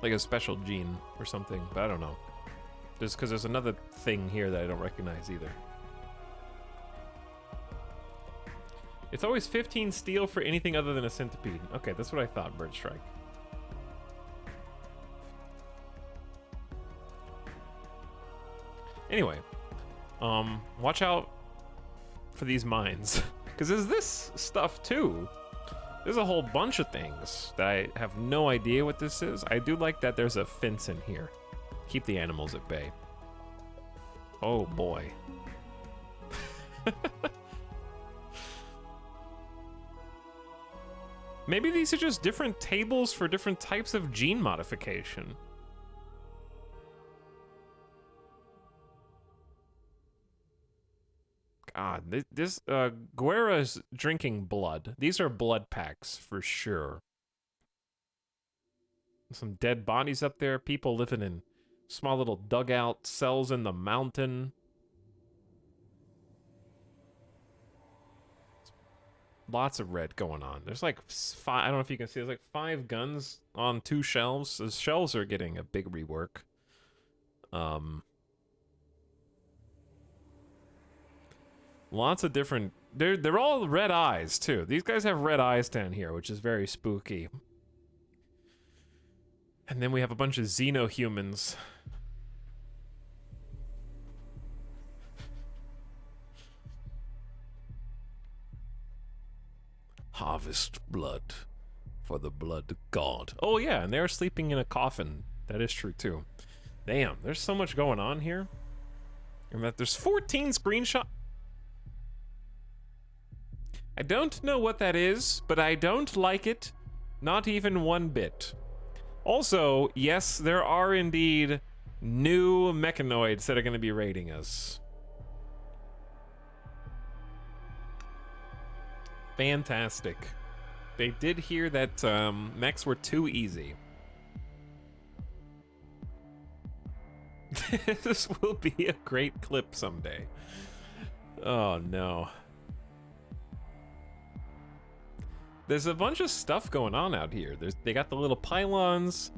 Speaker 1: Like a special gene or something, but I don't know. Just because there's another thing here that I don't recognize either. It's always 15 steel for anything other than a centipede. Okay, that's what I thought, Bird Strike. Anyway, watch out for these mines. Because there's this stuff too. There's a whole bunch of things that I have no idea what this is. I do like that there's a fence in here. Keep the animals at bay. Oh boy. Maybe these are just different tables for different types of gene modification. God, this Guerra's drinking blood. These are blood packs for sure. Some dead bodies up there, people living in small little dugout cells in the mountain. Lots of red going on. There's like five, I don't know if you can see, there's like 5 guns on 2 shelves. The shelves are getting a big rework. Lots of different, they're all red eyes too. These guys have red eyes down here, which is very spooky. And then we have a bunch of xenohumans. Harvest blood for the blood god. Oh yeah, and they're sleeping in a coffin. That is true too. Damn, there's so much going on here. And that there's 14 screenshots. I don't know what that is, but I don't like it. Not even one bit. Also, yes, there are indeed new mechanoids that are going to be raiding us. Fantastic. They did hear that mechs were too easy. This will be a great clip someday. Oh no. There's a bunch of stuff going on out here. They got the little pylons.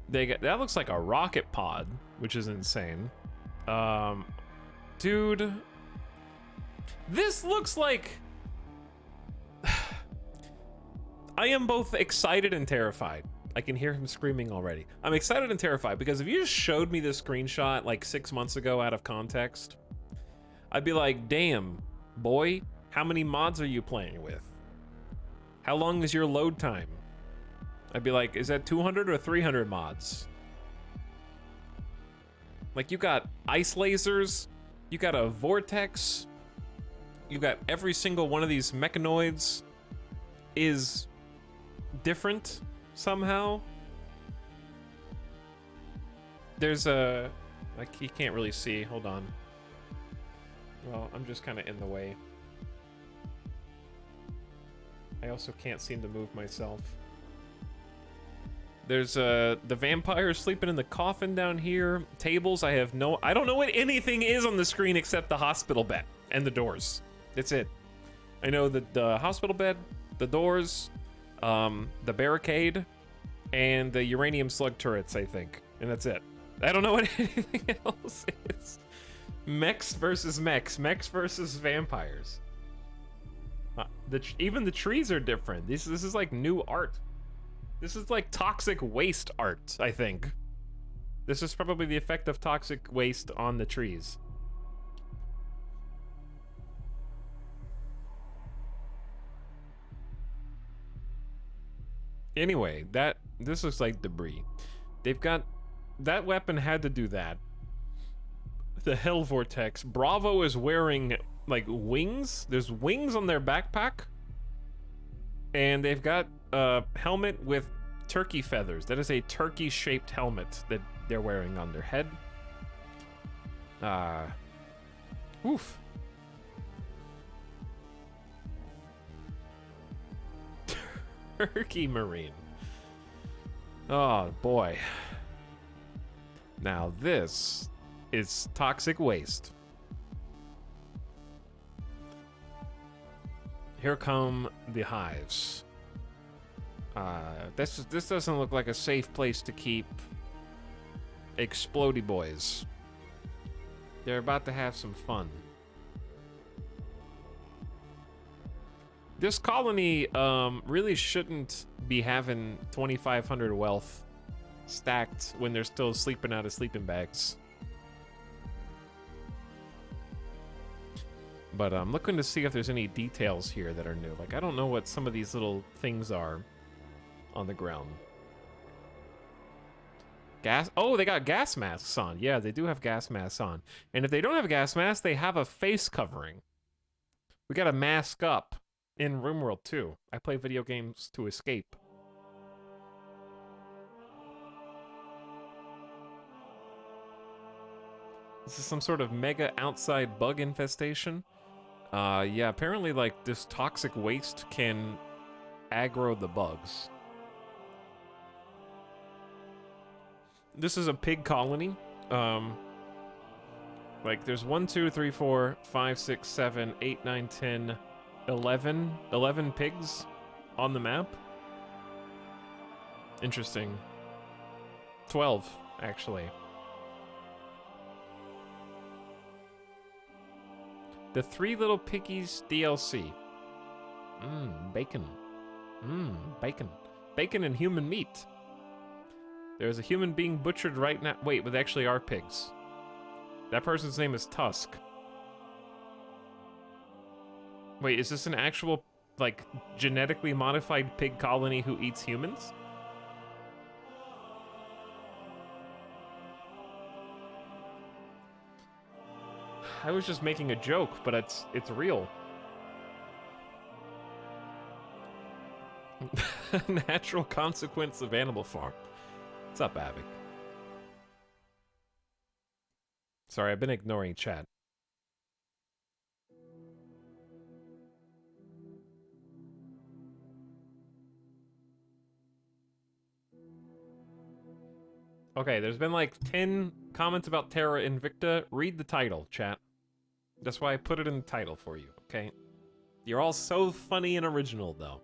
Speaker 1: That looks like a rocket pod, which is insane. Dude, this looks like. I am both excited and terrified. I can hear him screaming already. I'm excited and terrified because if you just showed me this screenshot like 6 months ago out of context, I'd be like, damn, boy, how many mods are you playing with? How long is your load time? I'd be like, is that 200 or 300 mods? Like, you got ice lasers, you got a vortex, you got every single one of these mechanoids is different somehow. There's a, like, you can't really see, hold on. Well, I'm just kind of in the way. I also can't seem to move myself. There's the vampire sleeping in the coffin down here. Tables, I don't know what anything is on the screen except the hospital bed and the doors. That's it. I know that the hospital bed, the doors, the barricade, and the uranium slug turrets, I think. And that's it. I don't know what anything else is. Mechs versus mechs. Mechs versus vampires. Even the trees are different. This is like new art. This is like toxic waste art, I think. This is probably the effect of toxic waste on the trees. Anyway, this looks like debris. They've got that weapon had to do that. The Hell Vortex. Bravo is wearing like wings. There's wings on their backpack, and they've got a helmet with turkey feathers. That is a turkey-shaped helmet that they're wearing on their head. Oof. Turkey Marine. Oh boy. Now this is toxic waste. Here come the hives. This doesn't look like a safe place to keep explodey boys. They're about to have some fun. This colony really shouldn't be having 2,500 wealth stacked when they're still sleeping out of sleeping bags. But I'm looking to see if there's any details here that are new. Like, I don't know what some of these little things are on the ground. Gas. Oh, they got gas masks on. Yeah, they do have gas masks on. And if they don't have a gas mask, they have a face covering. We got to mask up in RimWorld too. I play video games to escape. This is some sort of mega outside bug infestation. Yeah, apparently like this toxic waste can aggro the bugs. This is a pig colony. Like there's 1, 2, 3, 4, 5, 6, 7, 8, 9, 10, 11 pigs on the map. Interesting. 12, actually. The Three Little Piggies DLC. Bacon. Bacon. Bacon and human meat. There's a human being butchered right now. Wait, but they actually are pigs. That person's name is Tusk. Wait, is this an actual, like, genetically modified pig colony who eats humans? I was just making a joke, but it's real. Natural consequence of Animal Farm. What's up, Avic? Sorry, I've been ignoring chat. Okay, there's been like 10 comments about Terra Invicta. Read the title, chat. That's why I put it in the title for you, okay? You're all so funny and original, though.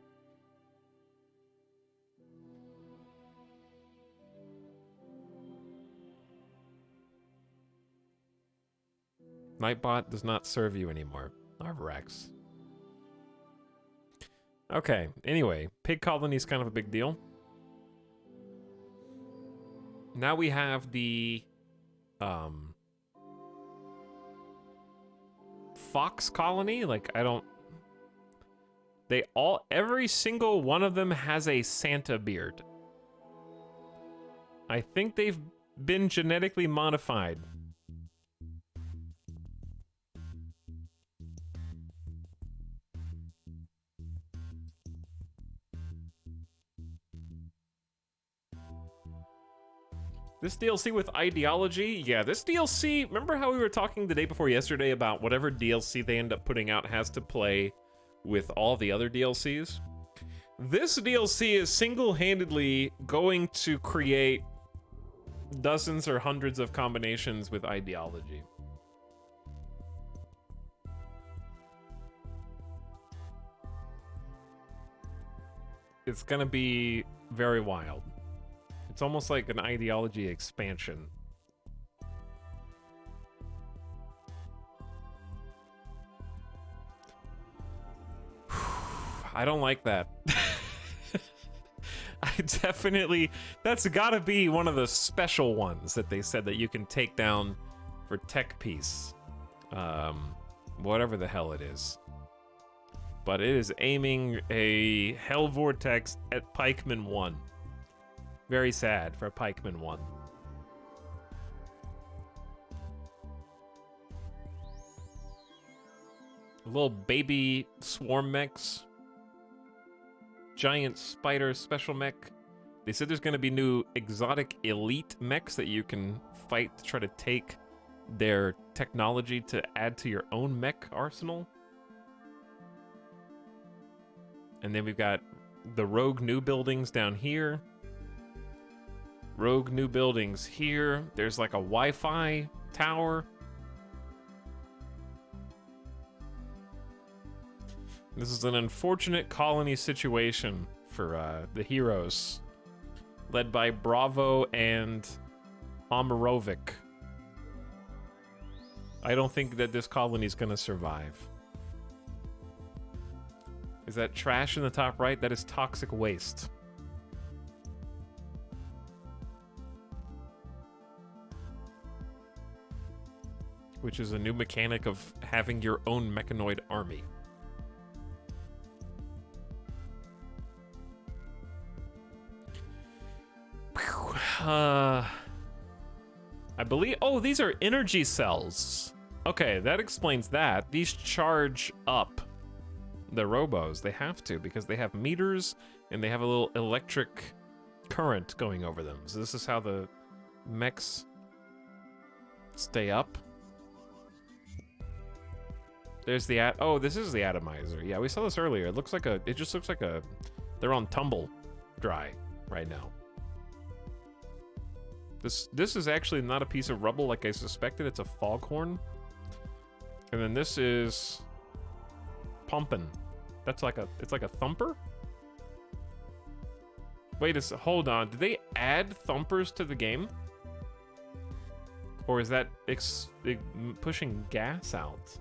Speaker 1: Nightbot does not serve you anymore, Arvarax. Okay, anyway, pig colony is kind of a big deal. Now we have the fox colony. Like, I don't... every single one of them has a Santa beard. I think they've been genetically modified. This DLC with ideology? Yeah, this DLC... Remember how we were talking the day before yesterday about whatever DLC they end up putting out has to play with all the other DLCs? This DLC is single-handedly going to create dozens or hundreds of combinations with ideology. It's gonna be very wild. It's almost like an ideology expansion. I don't like that. I definitely... That's gotta be one of the special ones that they said that you can take down for tech piece. Whatever the hell it is. but it is aiming a hell vortex at Pikeman 1. Very sad for Pikeman 1. Little baby swarm mechs. Giant spider special mech. They said there's going to be new exotic elite mechs that you can fight to try to take their technology to add to your own mech arsenal. And then we've got the rogue new buildings down here. Rogue new buildings here. There's like a Wi-Fi tower. This is an unfortunate colony situation for the heroes, led by Bravo and Omarovic. I don't think that this colony is going to survive. Is that trash in the top right? That is toxic waste. Which is a new mechanic of having your own mechanoid army. I believe... Oh, these are energy cells. Okay, that explains that. These charge up the robos. They have to, because they have meters, and they have a little electric current going over them. So this is how the mechs stay up. There's the oh, this is the atomizer. Yeah, we saw this earlier. It looks like a... It just looks like a... They're on tumble dry right now. This is actually not a piece of rubble like I suspected. It's a foghorn. And then this is pumping. That's like a... It's like a thumper? Wait a hold on. Did they add thumpers to the game? Or is that pushing gas out?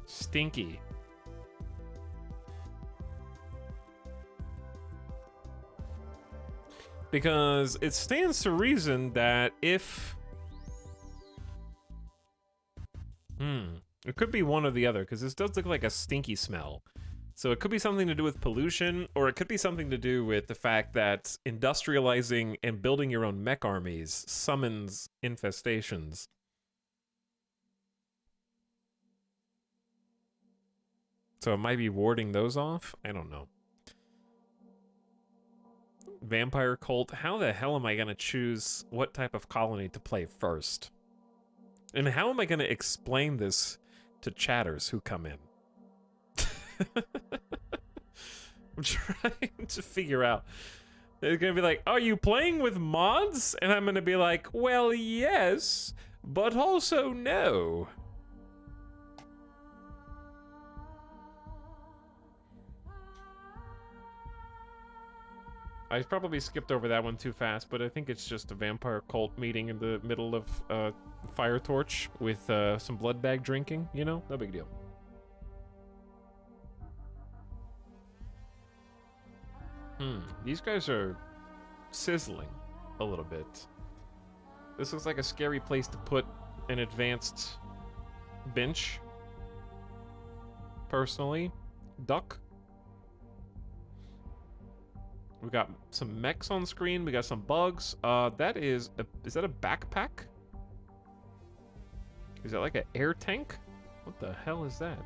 Speaker 1: Stinky. Because it stands to reason that if... It could be one or the other, because this does look like a stinky smell. So it could be something to do with pollution, or it could be something to do with the fact that industrializing and building your own mech armies summons infestations. So it might be warding those off? I don't know. Vampire cult. How the hell am I going to choose what type of colony to play first? And how am I going to explain this to chatters who come in? I'm trying to figure out. They're going to be like, are you playing with mods? And I'm going to be like, well, yes, but also no. I probably skipped over that one too fast, but I think it's just a vampire cult meeting in the middle of Fire Torch with some blood bag drinking, you know? No big deal. These guys are sizzling a little bit. This looks like a scary place to put an advanced bench. Personally. Duck. We got some mechs on screen. We got some bugs. That is that a backpack? Is that like an air tank? What the hell is that?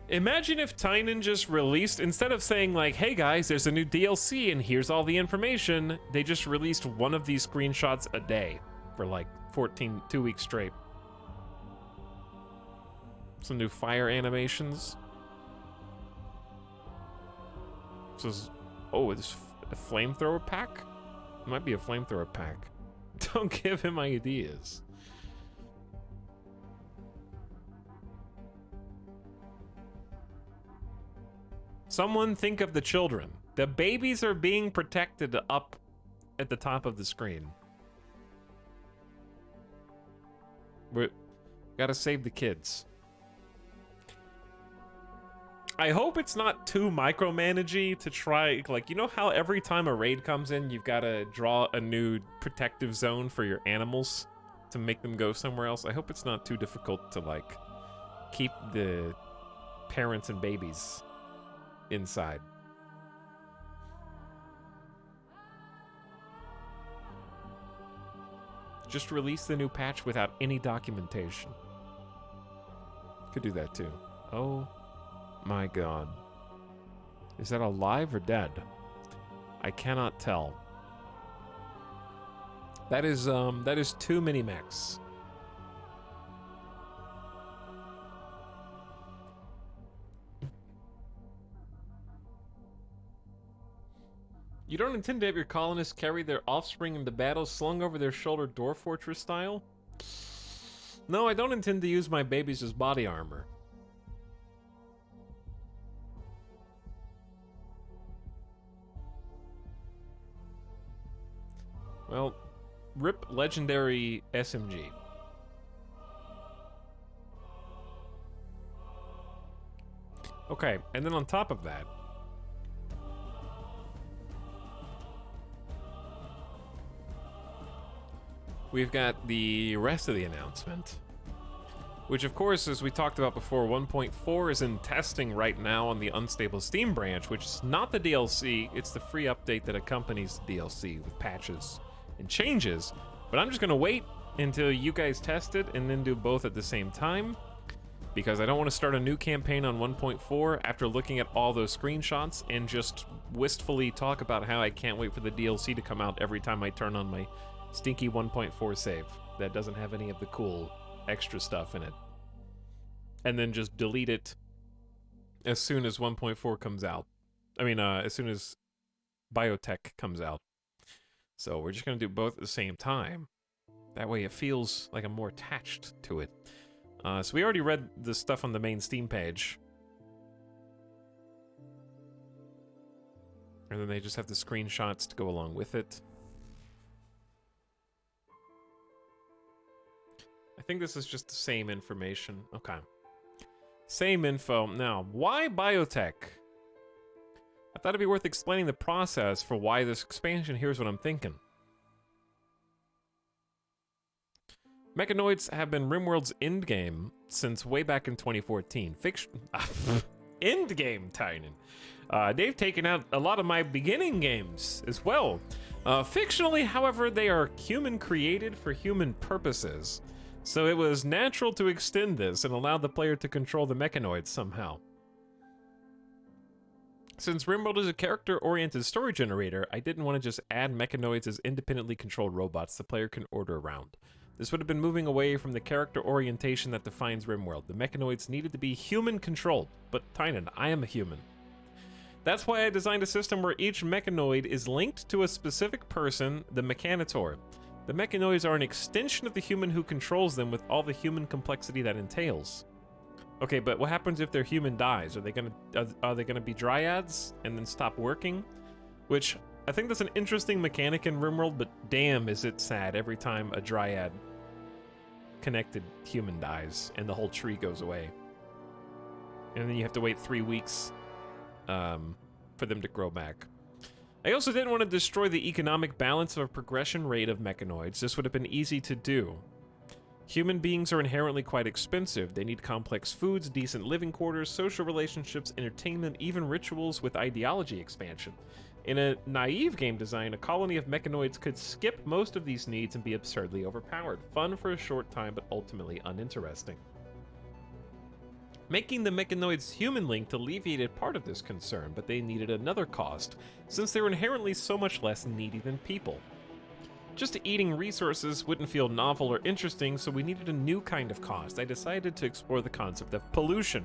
Speaker 1: Imagine if Tynan just released, instead of saying like, hey guys, there's a new DLC and here's all the information, they just released one of these screenshots a day for like 2 weeks straight. Some new fire animations. This is, oh, it's a flamethrower pack? It might be a flamethrower pack. Don't give him ideas. Someone think of the children. The babies are being protected up at the top of the screen. We gotta save the kids. I hope it's not too micromanagey to try, like, you know how every time a raid comes in, you've got to draw a new protective zone for your animals to make them go somewhere else? I hope it's not too difficult to, like, keep the parents and babies inside. Just release the new patch without any documentation. Could do that too. Oh my god. Is that alive or dead? I cannot tell. That is too many mechs. You don't intend to have your colonists carry their offspring into battle slung over their shoulder door fortress style? No, I don't intend to use my babies as body armor. Well, rip legendary SMG. Okay, and then on top of that, we've got the rest of the announcement, which of course, as we talked about before, 1.4 is in testing right now on the Unstable Steam branch, which is not the DLC, it's the free update that accompanies the DLC with patches and changes. But I'm just gonna wait until you guys test it and then do both at the same time, because I don't want to start a new campaign on 1.4 after looking at all those screenshots and just wistfully talk about how I can't wait for the DLC to come out every time I turn on my stinky 1.4 save that doesn't have any of the cool extra stuff in it, and then just delete it as soon as 1.4 comes out. I mean, as soon as Biotech comes out. So we're just gonna do both at the same time. That way it feels like I'm more attached to it. So we already read the stuff on the main Steam page. And then they just have the screenshots to go along with it. I think this is just the same information. Okay. Same info. Now, why biotech? I thought it'd be worth explaining the process for why this expansion. Here's what I'm thinking. Mechanoids have been RimWorld's endgame since way back in 2014. Endgame, Tynan. They've taken out a lot of my beginning games as well. Fictionally, however, they are human created for human purposes. So it was natural to extend this and allow the player to control the mechanoids somehow. Since RimWorld is a character-oriented story generator, I didn't want to just add mechanoids as independently controlled robots the player can order around. This would have been moving away from the character orientation that defines RimWorld. The mechanoids needed to be human-controlled, but Tynan, I am a human. That's why I designed a system where each mechanoid is linked to a specific person, the Mechanitor. The mechanoids are an extension of the human who controls them with all the human complexity that entails. Okay, but what happens if their human dies? Are they gonna be dryads and then stop working? Which, I think that's an interesting mechanic in RimWorld, but damn is it sad every time a dryad connected human dies and the whole tree goes away. And then you have to wait 3 weeks for them to grow back. I also didn't want to destroy the economic balance of a progression rate of mechanoids. This would have been easy to do. Human beings are inherently quite expensive. They need complex foods, decent living quarters, social relationships, entertainment, even rituals with ideology expansion. In a naive game design, a colony of mechanoids could skip most of these needs and be absurdly overpowered. Fun for a short time, but ultimately uninteresting. Making the mechanoids human-linked alleviated part of this concern, but they needed another cost, since they were inherently so much less needy than people. Just eating resources wouldn't feel novel or interesting, so we needed a new kind of cost. I decided to explore the concept of pollution.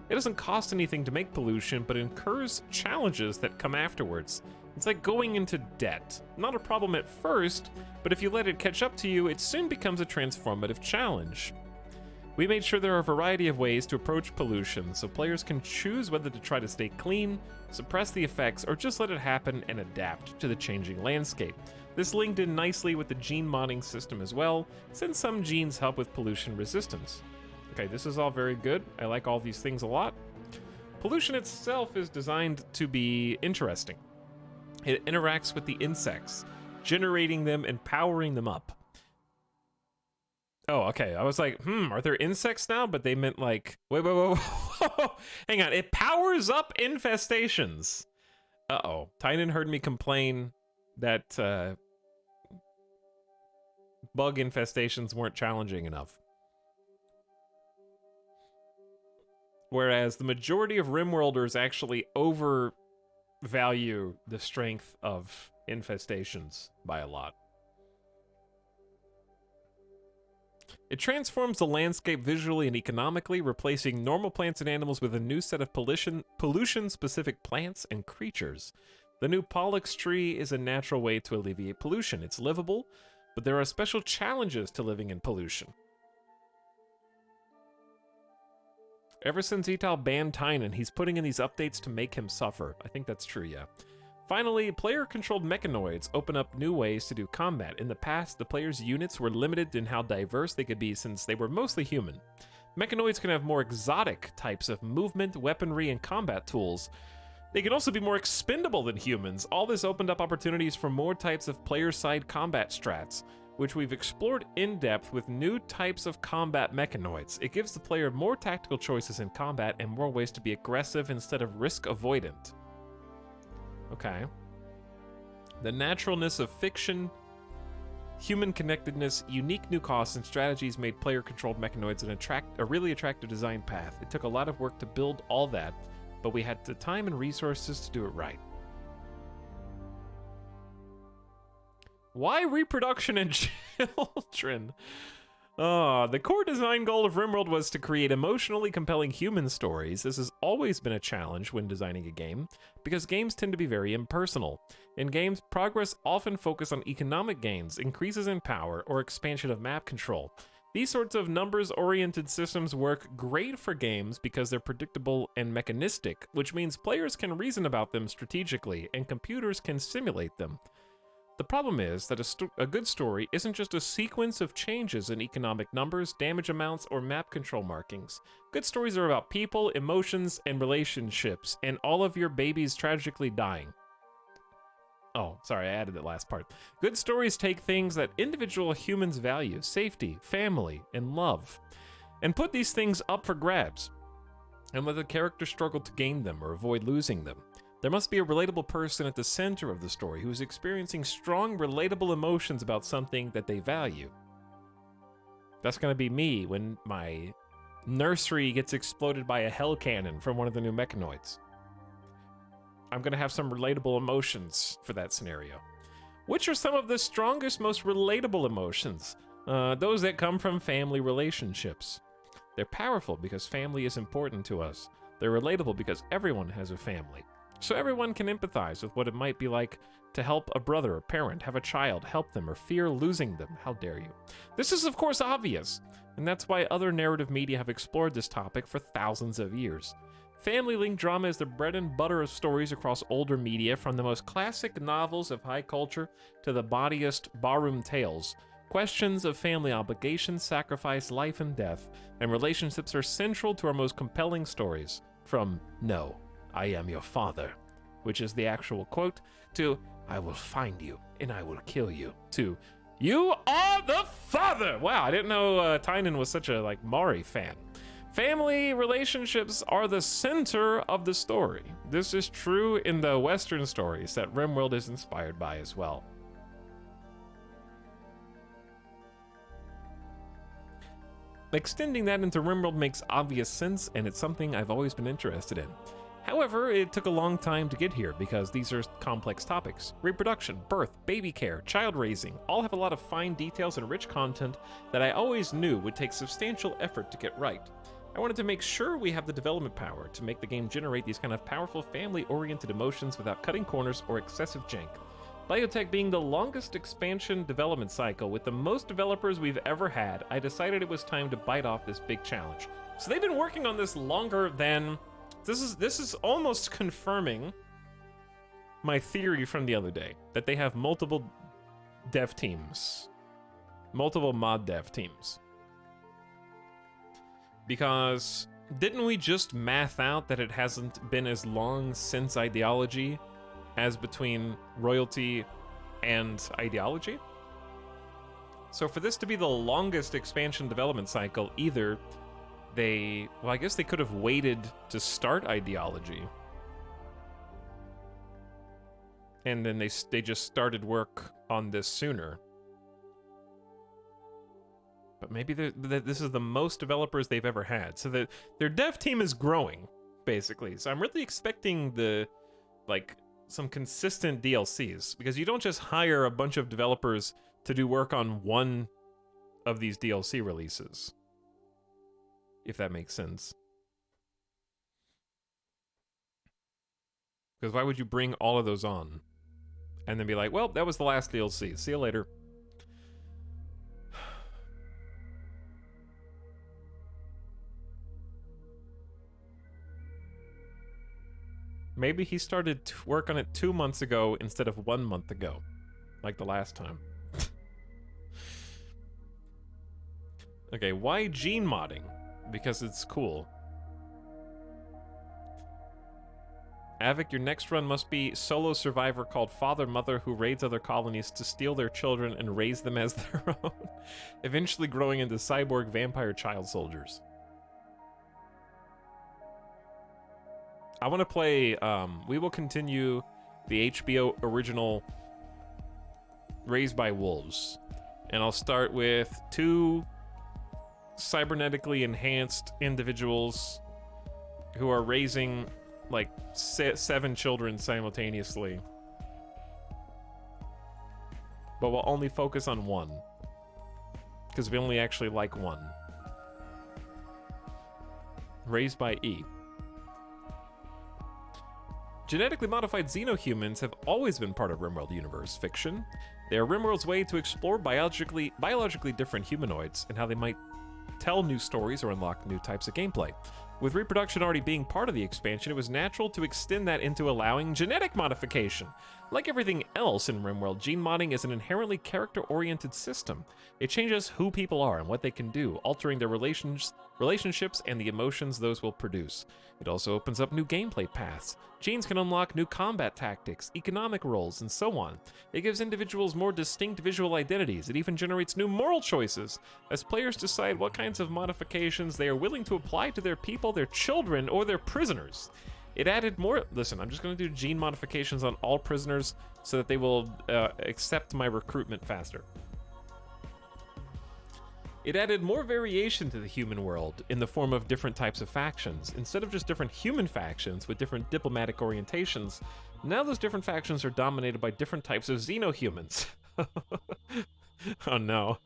Speaker 1: It doesn't cost anything to make pollution, but incurs challenges that come afterwards. It's like going into debt. Not a problem at first, but if you let it catch up to you, it soon becomes a transformative challenge. We made sure there are a variety of ways to approach pollution, so players can choose whether to try to stay clean, suppress the effects, or just let it happen and adapt to the changing landscape. This linked in nicely with the gene modding system as well, since some genes help with pollution resistance. Okay, this is all very good. I like all these things a lot. Pollution itself is designed to be interesting. It interacts with the insects, generating them and powering them up. Oh, okay. I was like, are there insects now? But they meant like, wait. Hang on. It powers up infestations. Uh-oh. Tynan heard me complain that bug infestations weren't challenging enough. Whereas the majority of rimworlders actually overvalue the strength of infestations by a lot. It transforms the landscape visually and economically, replacing normal plants and animals with a new set of pollution-specific plants and creatures. The new Etalyx tree is a natural way to alleviate pollution. It's livable, but there are special challenges to living in pollution. Ever since Etal banned Tynan, he's putting in these updates to make him suffer. I think that's true, yeah. Finally, player-controlled mechanoids open up new ways to do combat. In the past, the player's units were limited in how diverse they could be since they were mostly human. Mechanoids can have more exotic types of movement, weaponry, and combat tools. They can also be more expendable than humans. All this opened up opportunities for more types of player-side combat strats, which we've explored in depth with new types of combat mechanoids. It gives the player more tactical choices in combat and more ways to be aggressive instead of risk-avoidant. Okay. The naturalness of fiction, human connectedness, unique new costs, and strategies made player-controlled mechanoids a really attractive design path. It took a lot of work to build all that, but we had the time and resources to do it right. Why reproduction and children? The core design goal of RimWorld was to create emotionally compelling human stories. This has always been a challenge when designing a game, because games tend to be very impersonal. In games, progress often focuses on economic gains, increases in power, or expansion of map control. These sorts of numbers-oriented systems work great for games because they're predictable and mechanistic, which means players can reason about them strategically, and computers can simulate them. The problem is that a good story isn't just a sequence of changes in economic numbers, damage amounts, or map control markings. Good stories are about people, emotions, and relationships, and all of your babies tragically dying. Oh, sorry, I added that last part. Good stories take things that individual humans value, safety, family, and love, and put these things up for grabs, and let the character struggle to gain them or avoid losing them. There must be a relatable person at the center of the story who is experiencing strong, relatable emotions about something that they value. That's going to be me when my nursery gets exploded by a hell cannon from one of the new mechanoids. I'm going to have some relatable emotions for that scenario. Which are some of the strongest, most relatable emotions? Those that come from family relationships. They're powerful because family is important to us. They're relatable because everyone has a family. So everyone can empathize with what it might be like to help a brother or parent, have a child, help them, or fear losing them. How dare you? This is, of course, obvious, and that's why other narrative media have explored this topic for thousands of years. Family-linked drama is the bread and butter of stories across older media, from the most classic novels of high culture to the bawdiest barroom tales. Questions of family obligations, sacrifice, life and death, and relationships are central to our most compelling stories. From "No, I am your father," which is the actual quote, to "I will find you and I will kill you," to "You are the father!" Wow, I didn't know Tynan was such a Mari fan. Family relationships are the center of the story. This is true in the Western stories that RimWorld is inspired by as well. Extending that into RimWorld makes obvious sense, and it's something I've always been interested in. However, it took a long time to get here because these are complex topics. Reproduction, birth, baby care, child raising, all have a lot of fine details and rich content that I always knew would take substantial effort to get right. I wanted to make sure we have the development power to make the game generate these kind of powerful family-oriented emotions without cutting corners or excessive jank. Biotech being the longest expansion development cycle with the most developers we've ever had, I decided it was time to bite off this big challenge. So they've been working on this longer than... This is almost confirming my theory from the other day, that they have multiple dev teams. Multiple mod dev teams. Because Didn't we just math out that it hasn't been as long since ideology as between royalty and ideology? So for this to be the longest expansion development cycle, either well, I guess they could have waited to start ideology, and then they just started work on this sooner. But maybe this is the most developers they've ever had, so that their dev team is growing, basically. So I'm really expecting some consistent DLCs, because you don't just hire a bunch of developers to do work on one of these DLC releases, if that makes sense. Because why would you bring all of those on and then be like, well, that was the last DLC, see you later. Maybe he started work on it 2 months ago instead of 1 month ago, like the last time. Okay, why gene modding? Because it's cool. Avik, your next run must be solo survivor called Father Mother who raids other colonies to steal their children and raise them as their own, eventually growing into cyborg vampire child soldiers. I want to play, we will continue the HBO original Raised by Wolves. And I'll start with 2 cybernetically enhanced individuals who are raising, like, 7 children simultaneously. But we'll only focus on one, because we only actually like one. Raised by E. Genetically modified xenohumans have always been part of Rimworld universe fiction. They are Rimworld's way to explore biologically different humanoids and how they might tell new stories or unlock new types of gameplay. With reproduction already being part of the expansion, it was natural to extend that into allowing genetic modification. Like everything else in Rimworld, gene modding is an inherently character-oriented system. It changes who people are and what they can do, altering their relationships and the emotions those will produce. It also opens up new gameplay paths. Genes can unlock new combat tactics, economic roles, and so on. It gives individuals more distinct visual identities. It even generates new moral choices, as players decide what kinds of modifications they are willing to apply to their people, their children, or their prisoners. It added more... Listen, I'm just going to do gene modifications on all prisoners so that they will accept my recruitment faster. It added more variation to the human world in the form of different types of factions. Instead of just different human factions with different diplomatic orientations, now those different factions are dominated by different types of xenohumans. Oh no.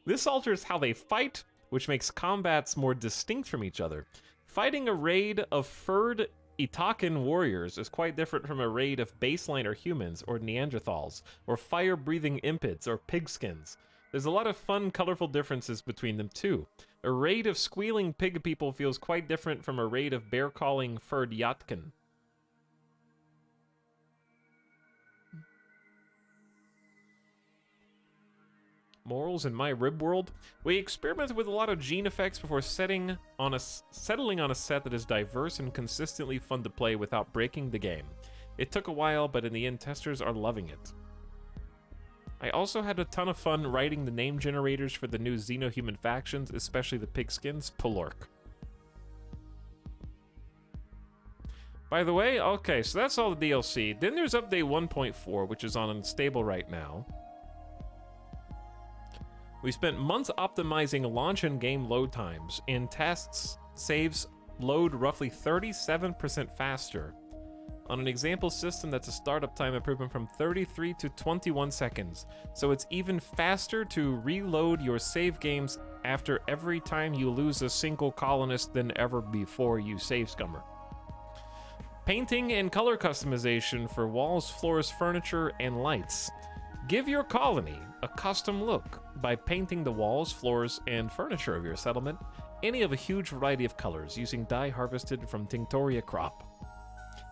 Speaker 1: This alters how they fight, which makes combats more distinct from each other. Fighting a raid of furred Etalyx warriors is quite different from a raid of baseliner humans or Neanderthals, or fire-breathing impids or pigskins. There's a lot of fun, colorful differences between them too. A raid of squealing pig people feels quite different from a raid of bear-calling furred Yatkin. Morals in my rimworld? We experimented with a lot of gene effects before settling on a set that is diverse and consistently fun to play without breaking the game. It took a while, but in the end, testers are loving it. I also had a ton of fun writing the name generators for the new xenohuman factions, especially the pigskins, Polork. By the way, okay, so that's all the DLC. Then there's update 1.4, which is on unstable right now. We spent months optimizing launch and game load times. In tests, saves load roughly 37% faster. On an example system, that's a startup time improvement from 33 to 21 seconds. So it's even faster to reload your save games after every time you lose a single colonist than ever before, you save scummer. Painting and color customization for walls, floors, furniture, and lights. Give your colony a custom look by painting the walls, floors, and furniture of your settlement any of a huge variety of colors using dye harvested from Tinctoria crop.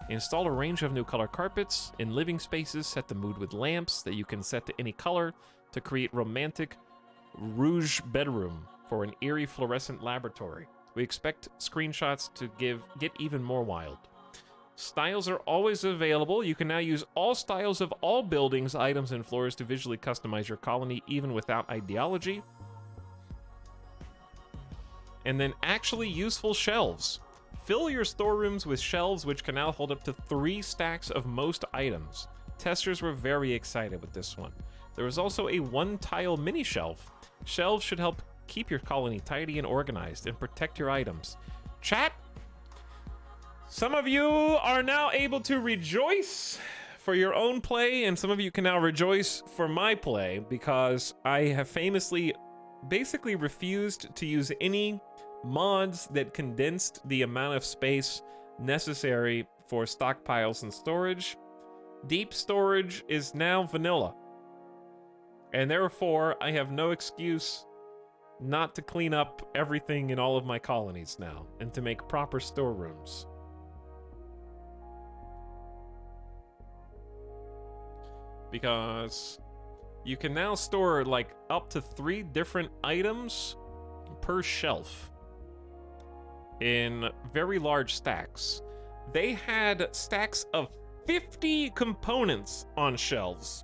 Speaker 1: Install a range of new color carpets. In living spaces, set the mood with lamps that you can set to any color to create romantic rouge bedroom for an eerie fluorescent laboratory. We expect screenshots to get even more wild. Styles are always available. You can now use all styles of all buildings, items, and floors to visually customize your colony, even without ideology. And then actually useful shelves. Fill your storerooms with shelves, which can now hold up to 3 stacks of most items. Testers were very excited with this one. There was also a 1-tile mini shelf. Shelves should help keep your colony tidy and organized and protect your items. Chat, some of you are now able to rejoice for your own play, and some of you can now rejoice for my play, because I have famously basically refused to use any mods that condensed the amount of space necessary for stockpiles and storage. Deep storage is now vanilla, and therefore I have no excuse not to clean up everything in all of my colonies now and to make proper storerooms. Because you can now store like up to 3 different items per shelf in very large stacks. They had stacks of 50 components on shelves.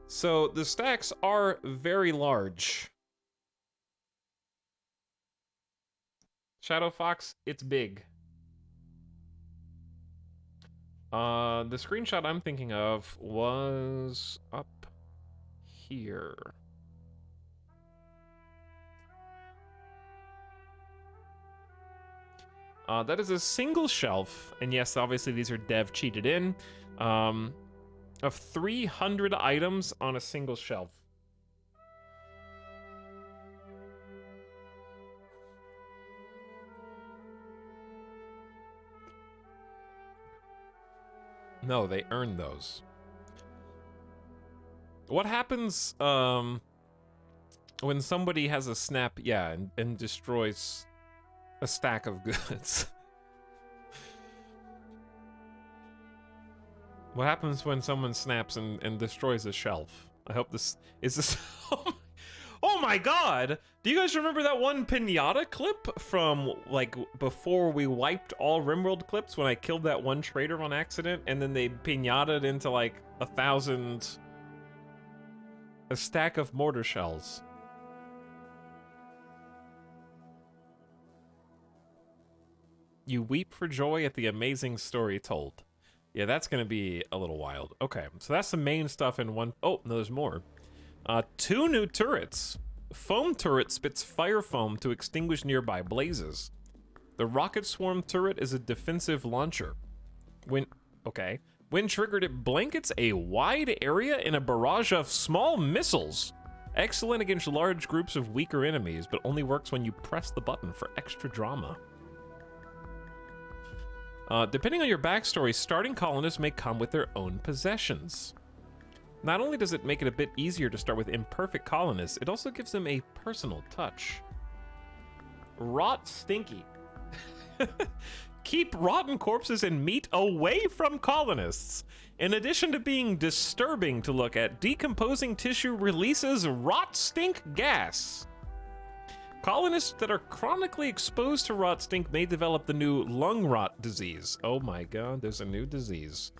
Speaker 1: So the stacks are very large. Shadow Fox, it's big. The screenshot I'm thinking of was up here. That is a single shelf, and yes, obviously these are dev cheated in, of 300 items on a single shelf. No, they earned those. What happens when somebody has a snap, yeah, and destroys a stack of goods? What happens when someone snaps and destroys a shelf? I hope this is this. Oh my god! Do you guys remember that one pinata clip from, like, before we wiped all Rimworld clips when I killed that one trader on accident and then they pinataed into, like, 1,000... a stack of mortar shells? You weep for joy at the amazing story told. Yeah, that's gonna be a little wild. Okay, so that's the main stuff in one... Oh, no, there's more. 2 new turrets. Foam turret spits fire foam to extinguish nearby blazes. The rocket swarm turret is a defensive launcher. When triggered, it blankets a wide area in a barrage of small missiles. Excellent against large groups of weaker enemies, but only works when you press the button for extra drama. Depending on your backstory, starting colonists may come with their own possessions. Not only does it make it a bit easier to start with imperfect colonists, it also gives them a personal touch. Rot Stinky. Keep rotten corpses and meat away from colonists. In addition to being disturbing to look at, decomposing tissue releases rot stink gas. Colonists that are chronically exposed to rot stink may develop the new lung rot disease. Oh my god, there's a new disease.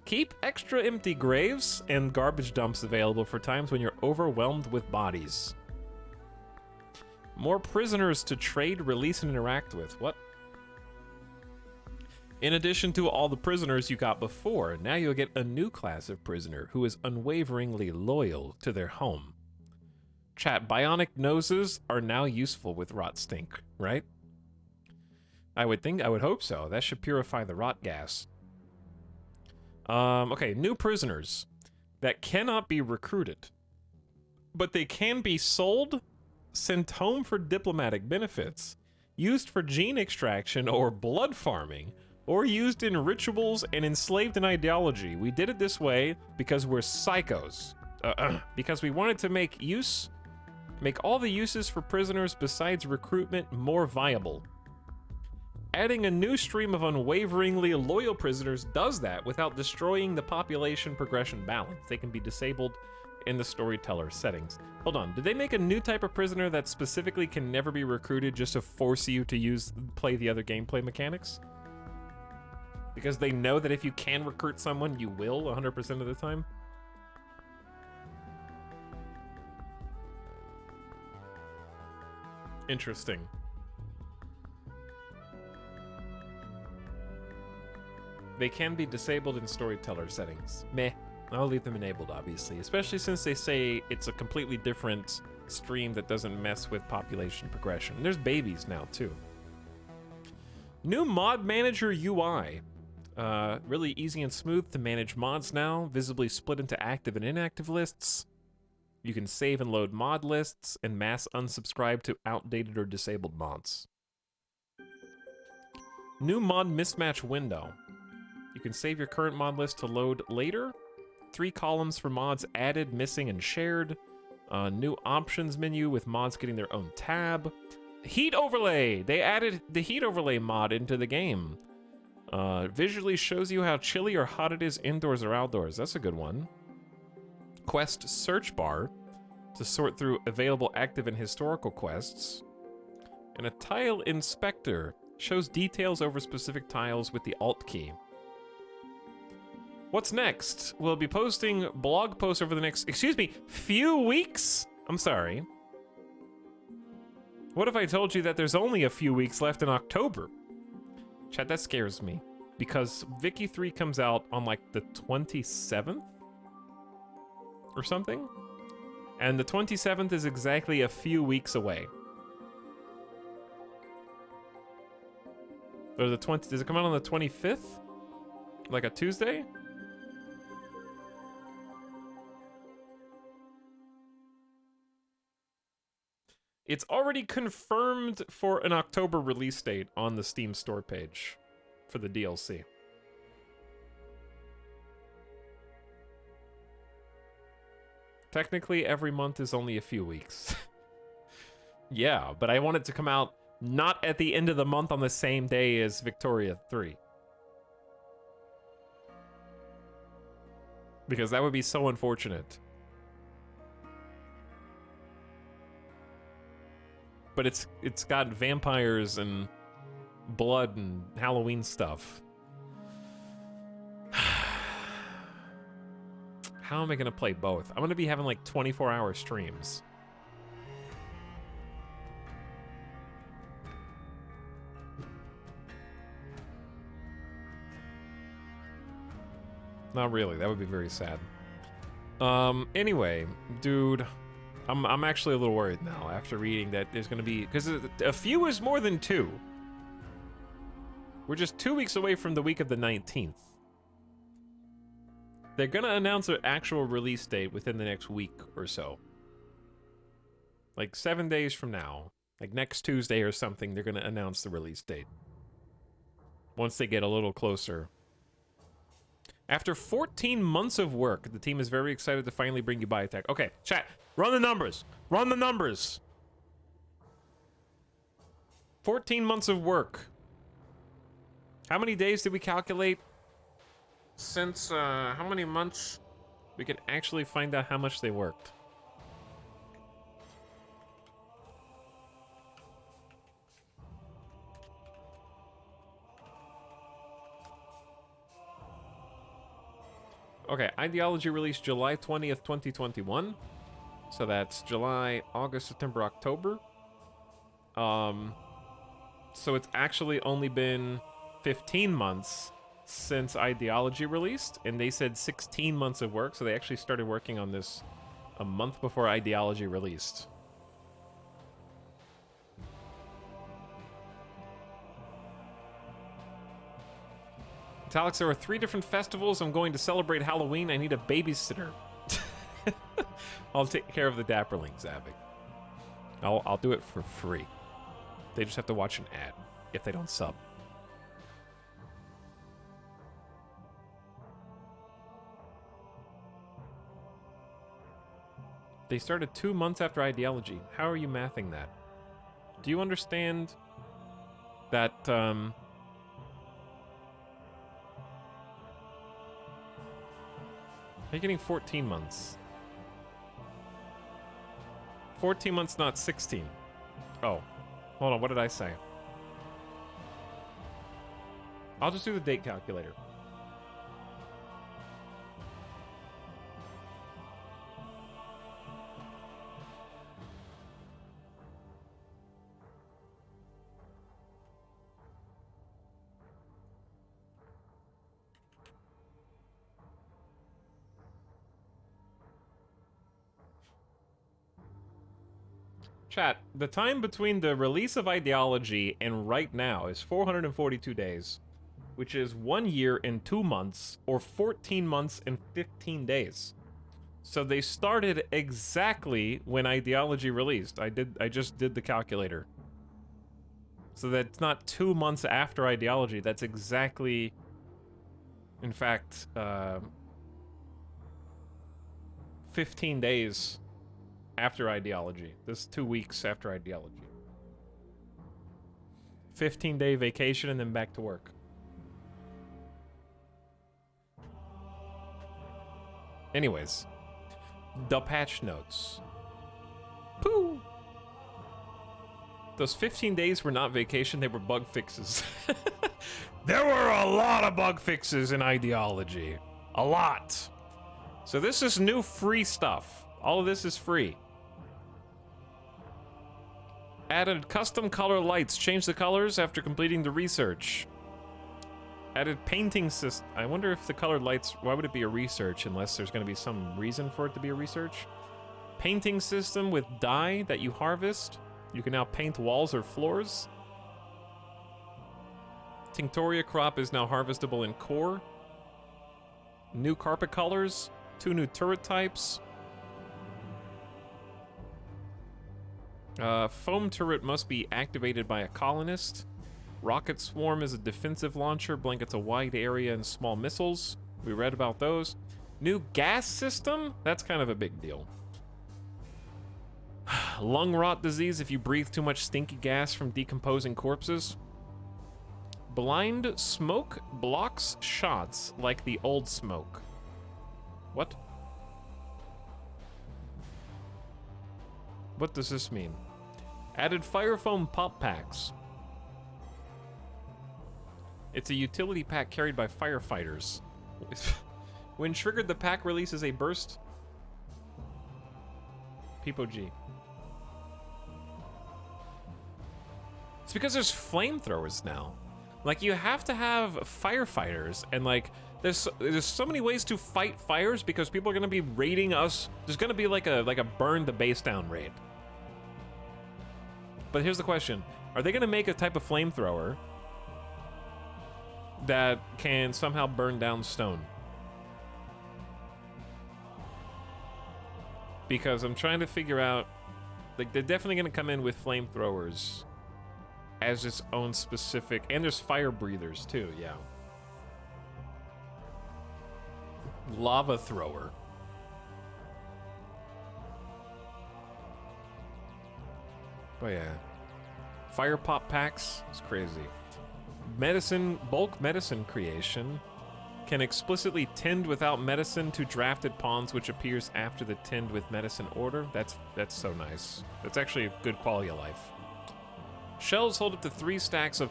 Speaker 1: Keep extra empty graves and garbage dumps available for times when you're overwhelmed with bodies. More prisoners to trade, release, and interact with. What? In addition to all the prisoners you got before, now you'll get a new class of prisoner who is unwaveringly loyal to their home. Chat, bionic noses are now useful with rot stink, right? I would hope so. That should purify the rot gas. Okay, new prisoners that cannot be recruited, but they can be sold, sent home for diplomatic benefits, used for gene extraction or blood farming, or used in rituals and enslaved in ideology. We did it this way because we're psychos. Because we wanted to make all the uses for prisoners besides recruitment more viable. Adding a new stream of unwaveringly loyal prisoners does that without destroying the population progression balance. They can be disabled in the storyteller settings. Hold on, did they make a new type of prisoner that specifically can never be recruited just to force you to play the other gameplay mechanics? Because they know that if you can recruit someone, you will 100% of the time? Interesting. They can be disabled in storyteller settings. Meh. I'll leave them enabled, obviously, especially since they say it's a completely different stream that doesn't mess with population progression. There's babies now, too. New mod manager UI. Really easy and smooth to manage mods now, visibly split into active and inactive lists. You can save and load mod lists and mass unsubscribe to outdated or disabled mods. New mod mismatch window. You can save your current mod list to load later. 3 columns for mods added, missing, and shared. New options menu with mods getting their own tab. Heat overlay! They added the heat overlay mod into the game. Visually shows you how chilly or hot it is indoors or outdoors. That's a good one. Quest search bar to sort through available active and historical quests. And a tile inspector shows details over specific tiles with the Alt key. What's next? We'll be posting blog posts over the next, few weeks? I'm sorry. What if I told you that there's only a few weeks left in October? Chat, that scares me. Because Vicky 3 comes out on like the 27th? Or something? And the 27th is exactly a few weeks away. Or the 20, does it come out on the 25th? Like a Tuesday? It's already confirmed for an October release date on the Steam store page for the DLC. Technically, every month is only a few weeks. Yeah, but I want it to come out not at the end of the month on the same day as Victoria 3. Because that would be so unfortunate. But it's got vampires and blood and Halloween stuff. How am I gonna play both? I'm gonna be having like 24-hour streams. Not really, that would be very sad. Anyway, dude, I'm actually a little worried now after reading that there's gonna be, because a few is more than 2. We're just 2 weeks away from the week of the 19th. They're gonna announce an actual release date within the next week or so. Like 7 days from now, like next Tuesday or something, they're gonna announce the release date. Once they get a little closer. After 14 months of work, the team is very excited to finally bring you Biotech. Okay, chat, run the numbers. Run the numbers. 14 months of work. How many days did we calculate? Since, how many months? We can actually find out how much they worked. Okay, Ideology released July 20th, 2021. So that's July, August, September, October. So it's actually only been 15 months since Ideology released, and they said 16 months of work, so they actually started working on this a month before Ideology released. Etalyx, there are 3 different festivals. I'm going to celebrate Halloween. I need a babysitter. I'll take care of the Dapperlings, Avic. I'll do it for free. They just have to watch an ad if they don't sub. They started 2 months after Ideology. How are you mathing that? Do you understand that, how are you getting 14 months? 14 months, not 16. Oh, hold on, what did I say? I'll just do the date calculator. Chat, the time between the release of Ideology and right now is 442 days, which is 1 year and 2 months, or 14 months and 15 days. So they started exactly when Ideology released. I just did the calculator. So that's not 2 months after Ideology, that's exactly, in fact, 15 days after Ideology. This is 2 weeks after Ideology. 15-day vacation and then back to work. Anyways, the patch notes. Pooh! Those 15 days were not vacation, they were bug fixes. There were a lot of bug fixes in Ideology. A lot. So this is new free stuff. All of this is free. Added custom color lights. Change the colors after completing the research. Added painting system. I wonder if the colored lights, why would it be a research unless there's going to be some reason for it to be a research? Painting system with dye that you harvest. You can now paint walls or floors. Tinctoria crop is now harvestable in core. New carpet colors. 2 new turret types. Foam turret must be activated by a colonist. Rocket swarm is a defensive launcher, blankets a wide area and small missiles. We read about those. New gas system? That's kind of a big deal. Lung rot disease if you breathe too much stinky gas from decomposing corpses. Blind smoke blocks shots like the old smoke. What? What does this mean? Added fire foam pop packs. It's a utility pack carried by firefighters. When triggered, the pack releases a burst. Peepo G. It's because there's flamethrowers now. Like, you have to have firefighters, and like, there's so many ways to fight fires because people are gonna be raiding us. There's gonna be like a burn the base down raid. But here's the question: are they gonna make a type of flamethrower that can somehow burn down stone? Because I'm trying to figure out, like, they're definitely gonna come in with flamethrowers as its own specific, and there's fire breathers too, yeah. Lava thrower. Oh yeah. Fire pop packs, it's crazy. Medicine, bulk medicine creation. Can explicitly tend without medicine to drafted pawns, which appears after the tend with medicine order. That's so nice. That's actually a good quality of life. Shelves hold up to 3 stacks of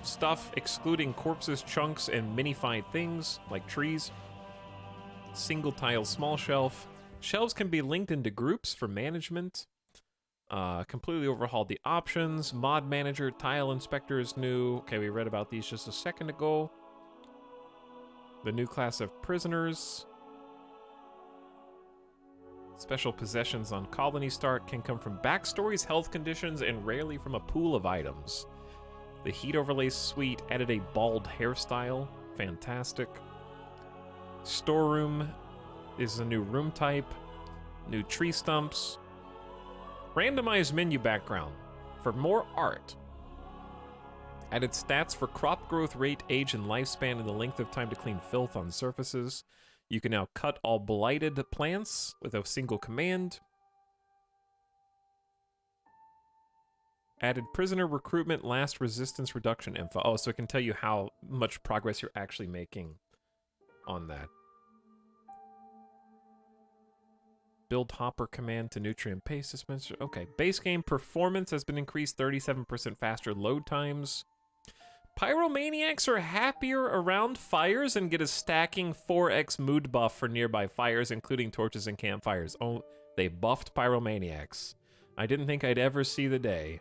Speaker 1: stuff, excluding corpses, chunks, and minified things, like trees. Single tile small shelf. Shelves can be linked into groups for management. Completely overhauled the options. Mod manager, tile inspector is new. Okay, we read about these just a second ago. The new class of prisoners. Special possessions on colony start can come from backstories, health conditions, and rarely from a pool of items. The heat overlay suite added a bald hairstyle. Fantastic. Storeroom is a new room type. New tree stumps. Randomized menu background for more art. Added stats for crop growth rate, age, and lifespan, and the length of time to clean filth on surfaces. You can now cut all blighted plants with a single command. Added prisoner recruitment, last resistance reduction info. Oh, so it can tell you how much progress you're actually making on that. Build hopper command to nutrient paste dispenser. Okay, base game performance has been increased 37% faster load times. Pyromaniacs are happier around fires and get a stacking 4x mood buff for nearby fires, including torches and campfires. Oh, they buffed Pyromaniacs. I didn't think I'd ever see the day.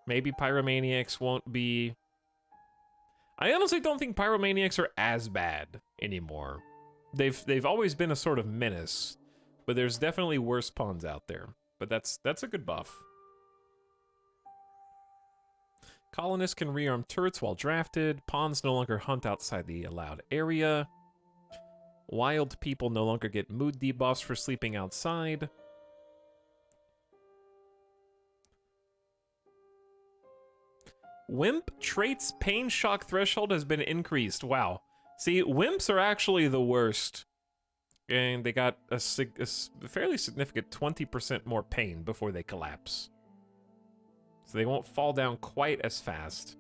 Speaker 1: Maybe Pyromaniacs won't be... I honestly don't think Pyromaniacs are as bad anymore. They've always been a sort of menace, but there's definitely worse pawns out there. But that's a good buff. Colonists can rearm turrets while drafted. Pawns no longer hunt outside the allowed area. Wild people no longer get mood debuffs for sleeping outside. Wimp traits pain shock threshold has been increased. Wow. See, wimps are actually the worst. And they got a fairly significant 20% more pain before they collapse. So they won't fall down quite as fast.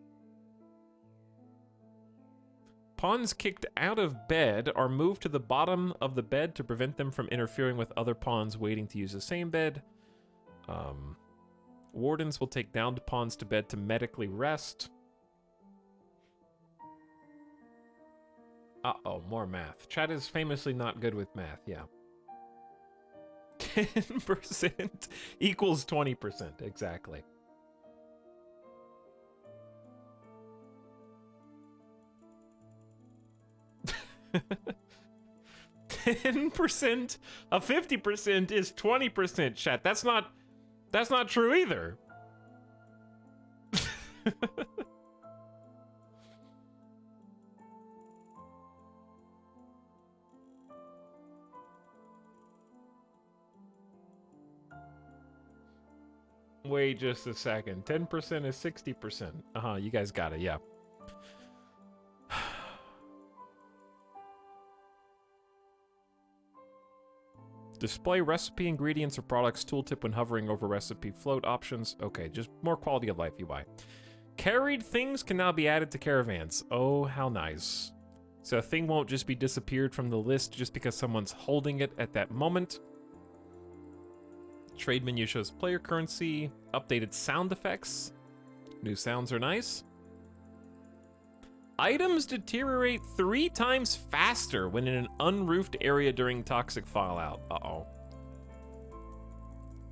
Speaker 1: Pawns kicked out of bed are moved to the bottom of the bed to prevent them from interfering with other pawns waiting to use the same bed. Wardens will take downed pawns to bed to medically rest. Uh-oh, more math. Chat is famously not good with math, yeah. 10% equals 20%, exactly. %, of 50% is 20%, chat. That's not true either. Wait just a second. 10% is 60%. Uh-huh, you guys got it, yeah. Display recipe, ingredients, or products tooltip when hovering over recipe float options. Okay, just more quality of life UI. Carried things can now be added to caravans. Oh, how nice. So a thing won't just be disappeared from the list just because someone's holding it at that moment. Trade menu shows player currency, updated sound effects. New sounds are nice. Items deteriorate 3 times faster when in an unroofed area during toxic fallout. Uh-oh.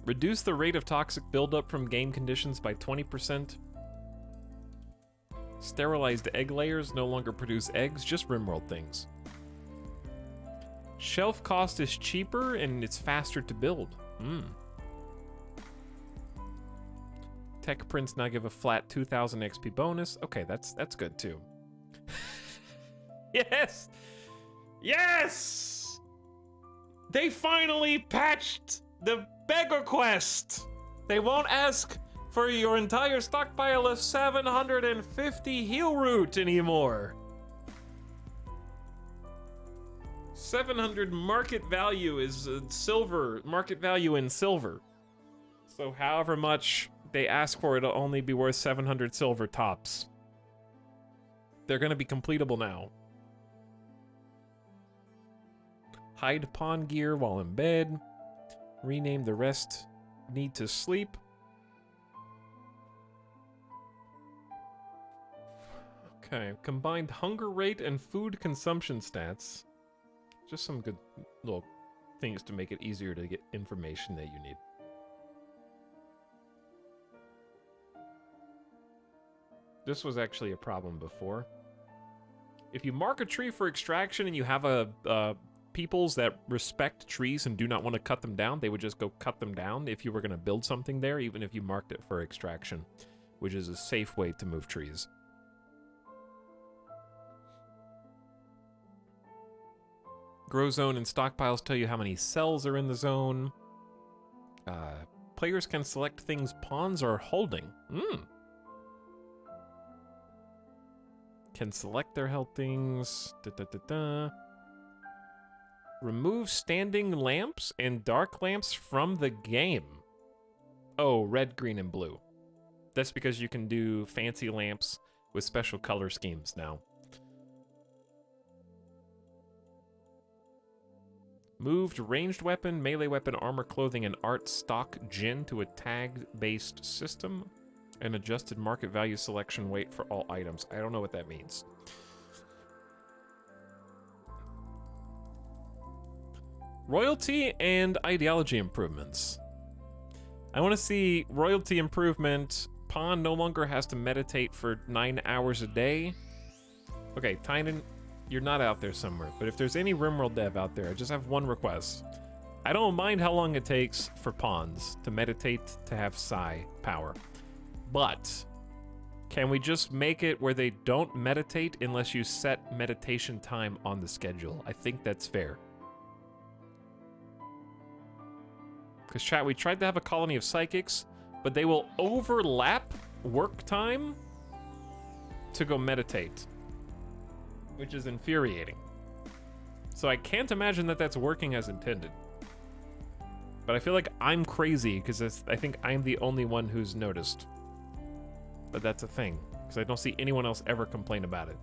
Speaker 1: Reduce the rate of toxic buildup from game conditions by 20%. Sterilized egg layers no longer produce eggs, just rimworld things. Shelf cost is cheaper and it's faster to build. Tech prints now give a flat 2000 XP bonus. Okay, that's good too. Yes! Yes! They finally patched the beggar quest! They won't ask for your entire stockpile of 750 heal root anymore. 700 market value is silver, market value in silver. So however much they ask for, it'll only be worth 700 silver tops. They're gonna be completable now. Hide pawn gear while in bed. Rename the rest need to sleep. Okay, combined hunger rate and food consumption stats. Just some good little things to make it easier to get information that you need. This was actually a problem before. If you mark a tree for extraction and you have peoples that respect trees and do not want to cut them down, they would just go cut them down if you were going to build something there, even if you marked it for extraction, which is a safe way to move trees. Grow zone and stockpiles tell you how many cells are in the zone. Players can select things pawns are holding. Can select their held things. Remove standing lamps and dark lamps from the game. Oh, red, green, and blue. That's because you can do fancy lamps with special color schemes now. Moved ranged weapon, melee weapon, armor, clothing, and art stock gin to a tag-based system. And adjusted market value selection weight for all items. I don't know what that means. Royalty and ideology improvements. I want to see royalty improvement. Pawn no longer has to meditate for 9 hours a day. Okay, Tynan, you're not out there somewhere, but if there's any rimworld dev out there, I just have one request. I don't mind how long it takes for pawns to meditate to have psi power, but can we just make it where they don't meditate unless you set meditation time on the schedule? I think that's fair. Because chat, we tried to have a colony of psychics, but they will overlap work time to go meditate, which is infuriating. So I can't imagine that that's working as intended. But I feel like I'm crazy because I think I'm the only one who's noticed. But that's a thing, because I don't see anyone else ever complain about it.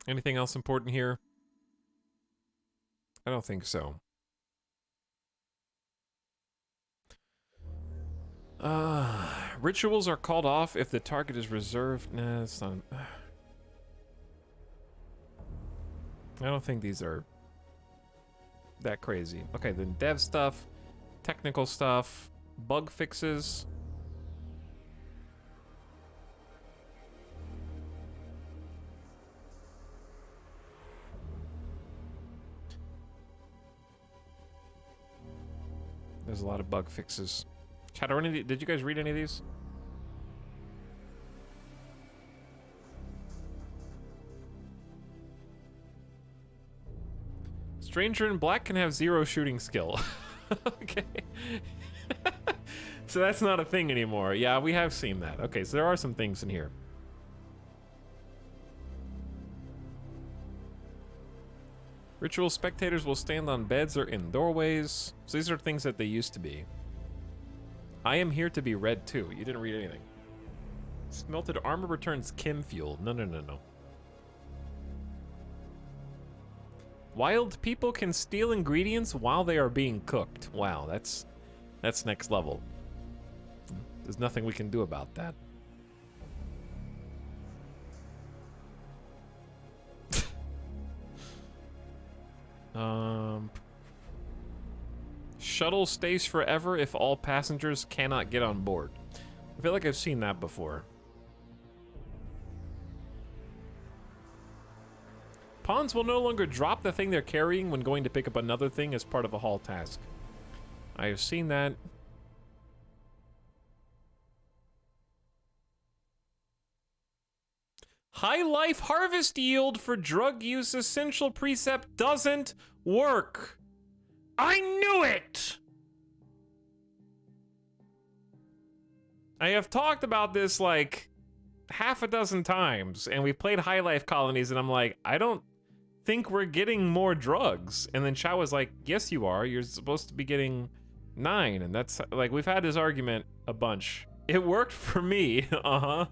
Speaker 1: Anything else important here? I don't think so. Rituals are called off if the target is reserved. Nah, it's not. I don't think these are that crazy. Okay, then dev stuff, technical stuff, bug fixes. There's a lot of bug fixes. Chat, did you guys read any of these? Stranger in Black can have 0 shooting skill. Okay. So that's not a thing anymore. Yeah, we have seen that. Okay, so there are some things in here. Ritual spectators will stand on beds or in doorways. So these are things that they used to be. I am here to be read too. You didn't read anything. Smelted armor returns chem fuel. No. Wild people can steal ingredients while they are being cooked. Wow, that's next level. There's nothing we can do about that. Shuttle stays forever if all passengers cannot get on board. I feel like I've seen that before. Pawns will no longer drop the thing they're carrying when going to pick up another thing as part of a haul task. I have seen that. High life harvest yield for drug use essential precept doesn't work. I knew it! I have talked about this like half a dozen times, and we've played high life colonies, and I'm like, I don't think we're getting more drugs. And then Chow was like, yes, you are. You're supposed to be getting 9. And that's like, we've had this argument a bunch. It worked for me. Uh-huh.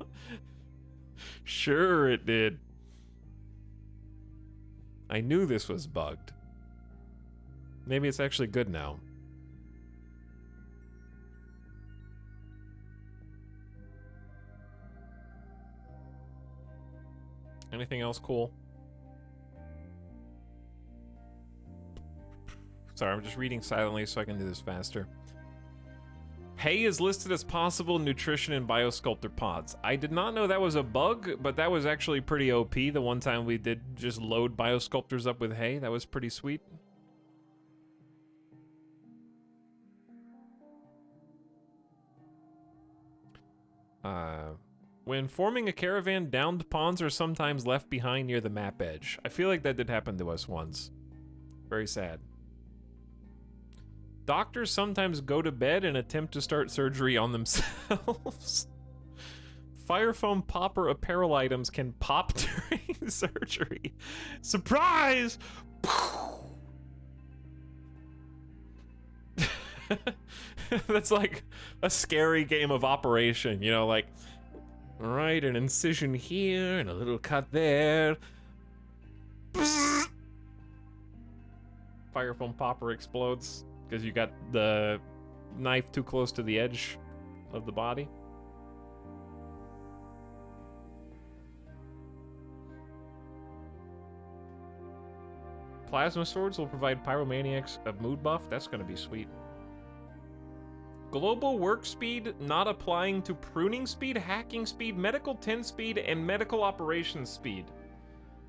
Speaker 1: Sure it did. I knew this was bugged. Maybe it's actually good now. Anything else cool? Sorry, I'm just reading silently so I can do this faster. Hay is listed as possible nutrition in biosculptor pods. I did not know that was a bug, but that was actually pretty OP. The one time we did just load biosculptors up with hay, that was pretty sweet. When forming a caravan, downed pawns are sometimes left behind near the map edge. I feel like that did happen to us once. Very sad. Doctors sometimes go to bed and attempt to start surgery on themselves. Fire foam popper apparel items can pop during surgery. Surprise! That's like a scary game of Operation, you know, like, all right, an incision here and a little cut there. Fire foam popper explodes because you got the knife too close to the edge of the body. Plasma swords will provide pyromaniacs a mood buff. That's going to be sweet. Global work speed not applying to pruning speed, hacking speed, medical 10 speed, and medical operations speed.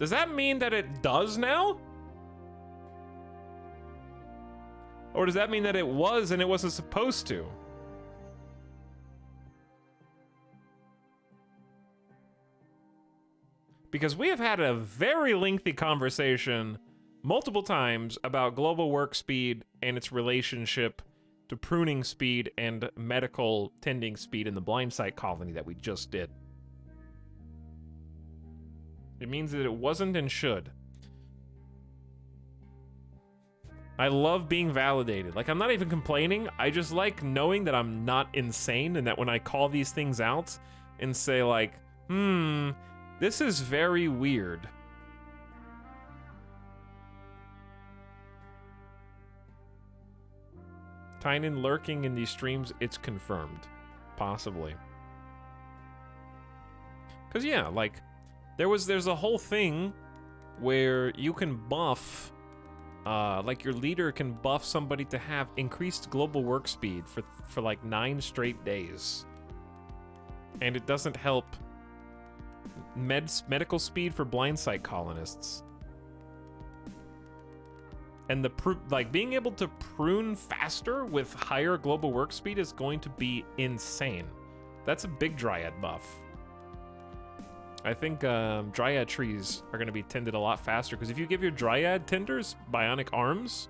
Speaker 1: Does that mean that it does now? Or does that mean that it was and it wasn't supposed to? Because we have had a very lengthy conversation multiple times about global work speed and its relationship to pruning speed and medical tending speed in the blind site colony that we just did. It means that it wasn't and should. I love being validated. Like, I'm not even complaining. I just like knowing that I'm not insane and that when I call these things out and say like, this is very weird. Tynan lurking in these streams, it's confirmed. Possibly. Because, yeah, like, there's a whole thing where you can buff, like, your leader can buff somebody to have increased global work speed for like 9 straight days. And it doesn't help medical speed for blind site colonists. And like being able to prune faster with higher global work speed is going to be insane. That's a big dryad buff. I think dryad trees are going to be tended a lot faster because if you give your dryad tenders bionic arms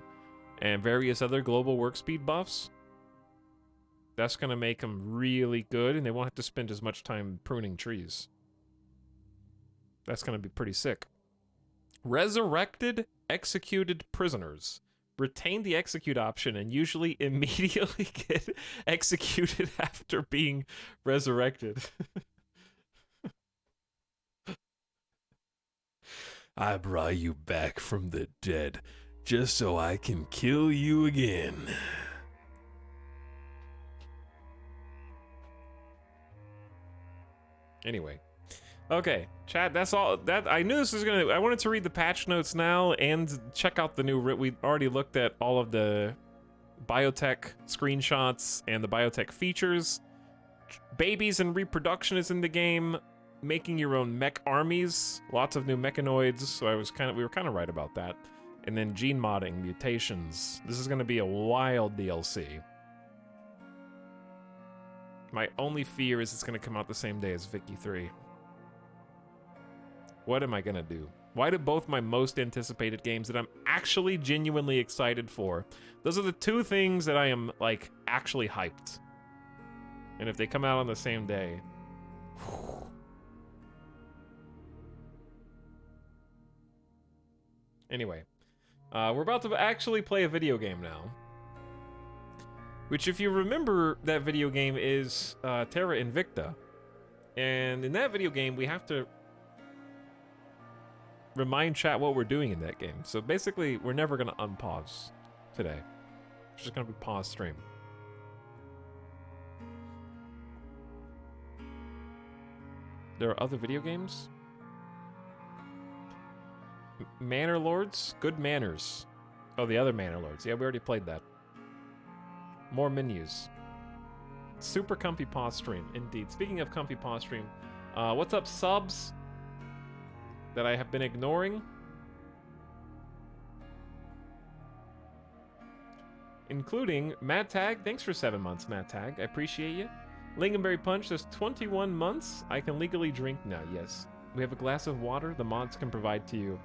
Speaker 1: and various other global work speed buffs, that's going to make them really good and they won't have to spend as much time pruning trees. That's going to be pretty sick. Resurrected executed prisoners retain the execute option and usually immediately get executed after being resurrected. I brought you back from the dead just so I can kill you again. Anyway. Okay, chat, that's all. That I knew this was gonna. I wanted to read the patch notes now and check out the new. We already looked at all of the biotech screenshots and the biotech features. Babies and reproduction is in the game. Making your own mech armies, lots of new mechanoids. So we were kind of right about that. And then gene modding, mutations. This is gonna be a wild DLC. My only fear is it's gonna come out the same day as Vicky 3. What am I gonna do? Why do both my most anticipated games that I'm actually genuinely excited for, those are the two things that I am, like, actually hyped. And if they come out on the same day... Anyway, we're about to actually play a video game now. Which, if you remember, that video game is Terra Invicta. And in that video game, we have to remind chat what we're doing in that game. So basically, we're never going to unpause today. It's just going to be pause stream. There are other video games? Manor Lords? Good Manners. Oh, the other Manor Lords. Yeah, we already played that. More menus. Super comfy pause stream, indeed. Speaking of comfy pause stream, what's up, subs? That I have been ignoring. Including Mad Tag. Thanks for 7 months, Mad Tag. I appreciate you. Lingonberry Punch says 21 months. I can legally drink now. Yes. We have a glass of water the mods can provide to you.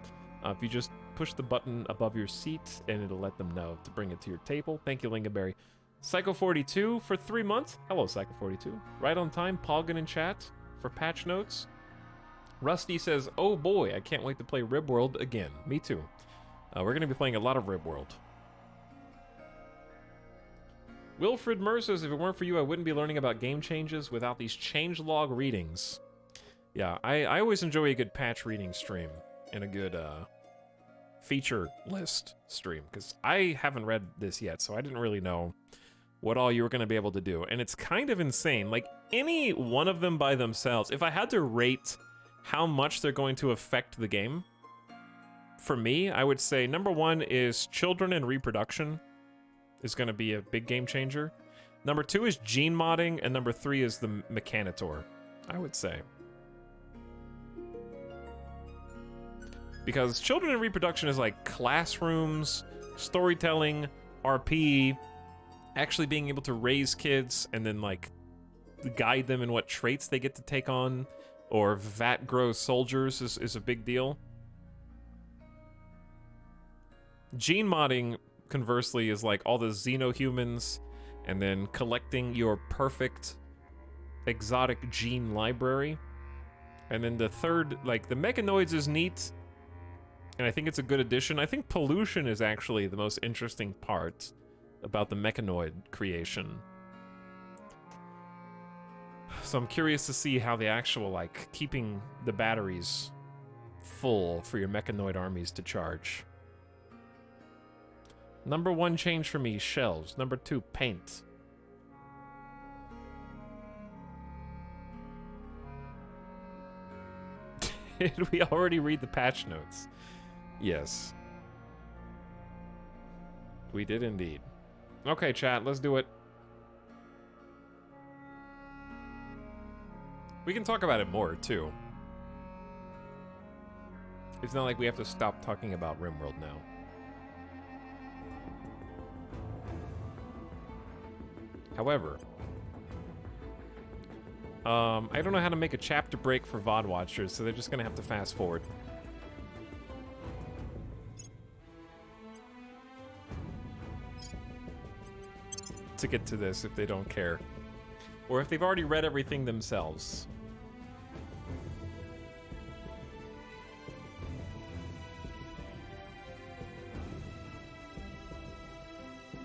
Speaker 1: If you just push the button above your seat and it'll let them know to bring it to your table. Thank you, Lingonberry. Psycho42 for 3 months. Hello, Psycho42. Right on time. Poggin in chat for patch notes. Rusty says, oh boy, I can't wait to play RimWorld again. Me too. We're going to be playing a lot of RimWorld. Wilfred Murr says, if it weren't for you, I wouldn't be learning about game changes without these changelog readings. Yeah, I always enjoy a good patch reading stream and a good feature list stream, because I haven't read this yet, so I didn't really know what all you were going to be able to do. And it's kind of insane. Like, any one of them by themselves, if I had to rate how much they're going to affect the game, for me, I would say number 1 is children and reproduction is going to be a big game changer. Number 2 is gene modding, and number 3 is the Mechanitor, I would say. Because children and reproduction is like classrooms, storytelling, RP, actually being able to raise kids and then like guide them in what traits they get to take on, or vat grow soldiers is a big deal. Gene modding, conversely, is like all the xenohumans and then collecting your perfect exotic gene library. And then the third, like the mechanoids is neat, and I think it's a good addition. I think pollution is actually the most interesting part about the mechanoid creation. So I'm curious to see how the actual, like, keeping the batteries full for your mechanoid armies to charge. Number 1 change for me, shelves. Number 2, paint. Did we already read the patch notes? Yes. We did indeed. Okay, chat, let's do it. We can talk about it more, too. It's not like we have to stop talking about RimWorld now. However, I don't know how to make a chapter break for VOD watchers, so they're just gonna have to fast forward. To get to this if they don't care. Or if they've already read everything themselves.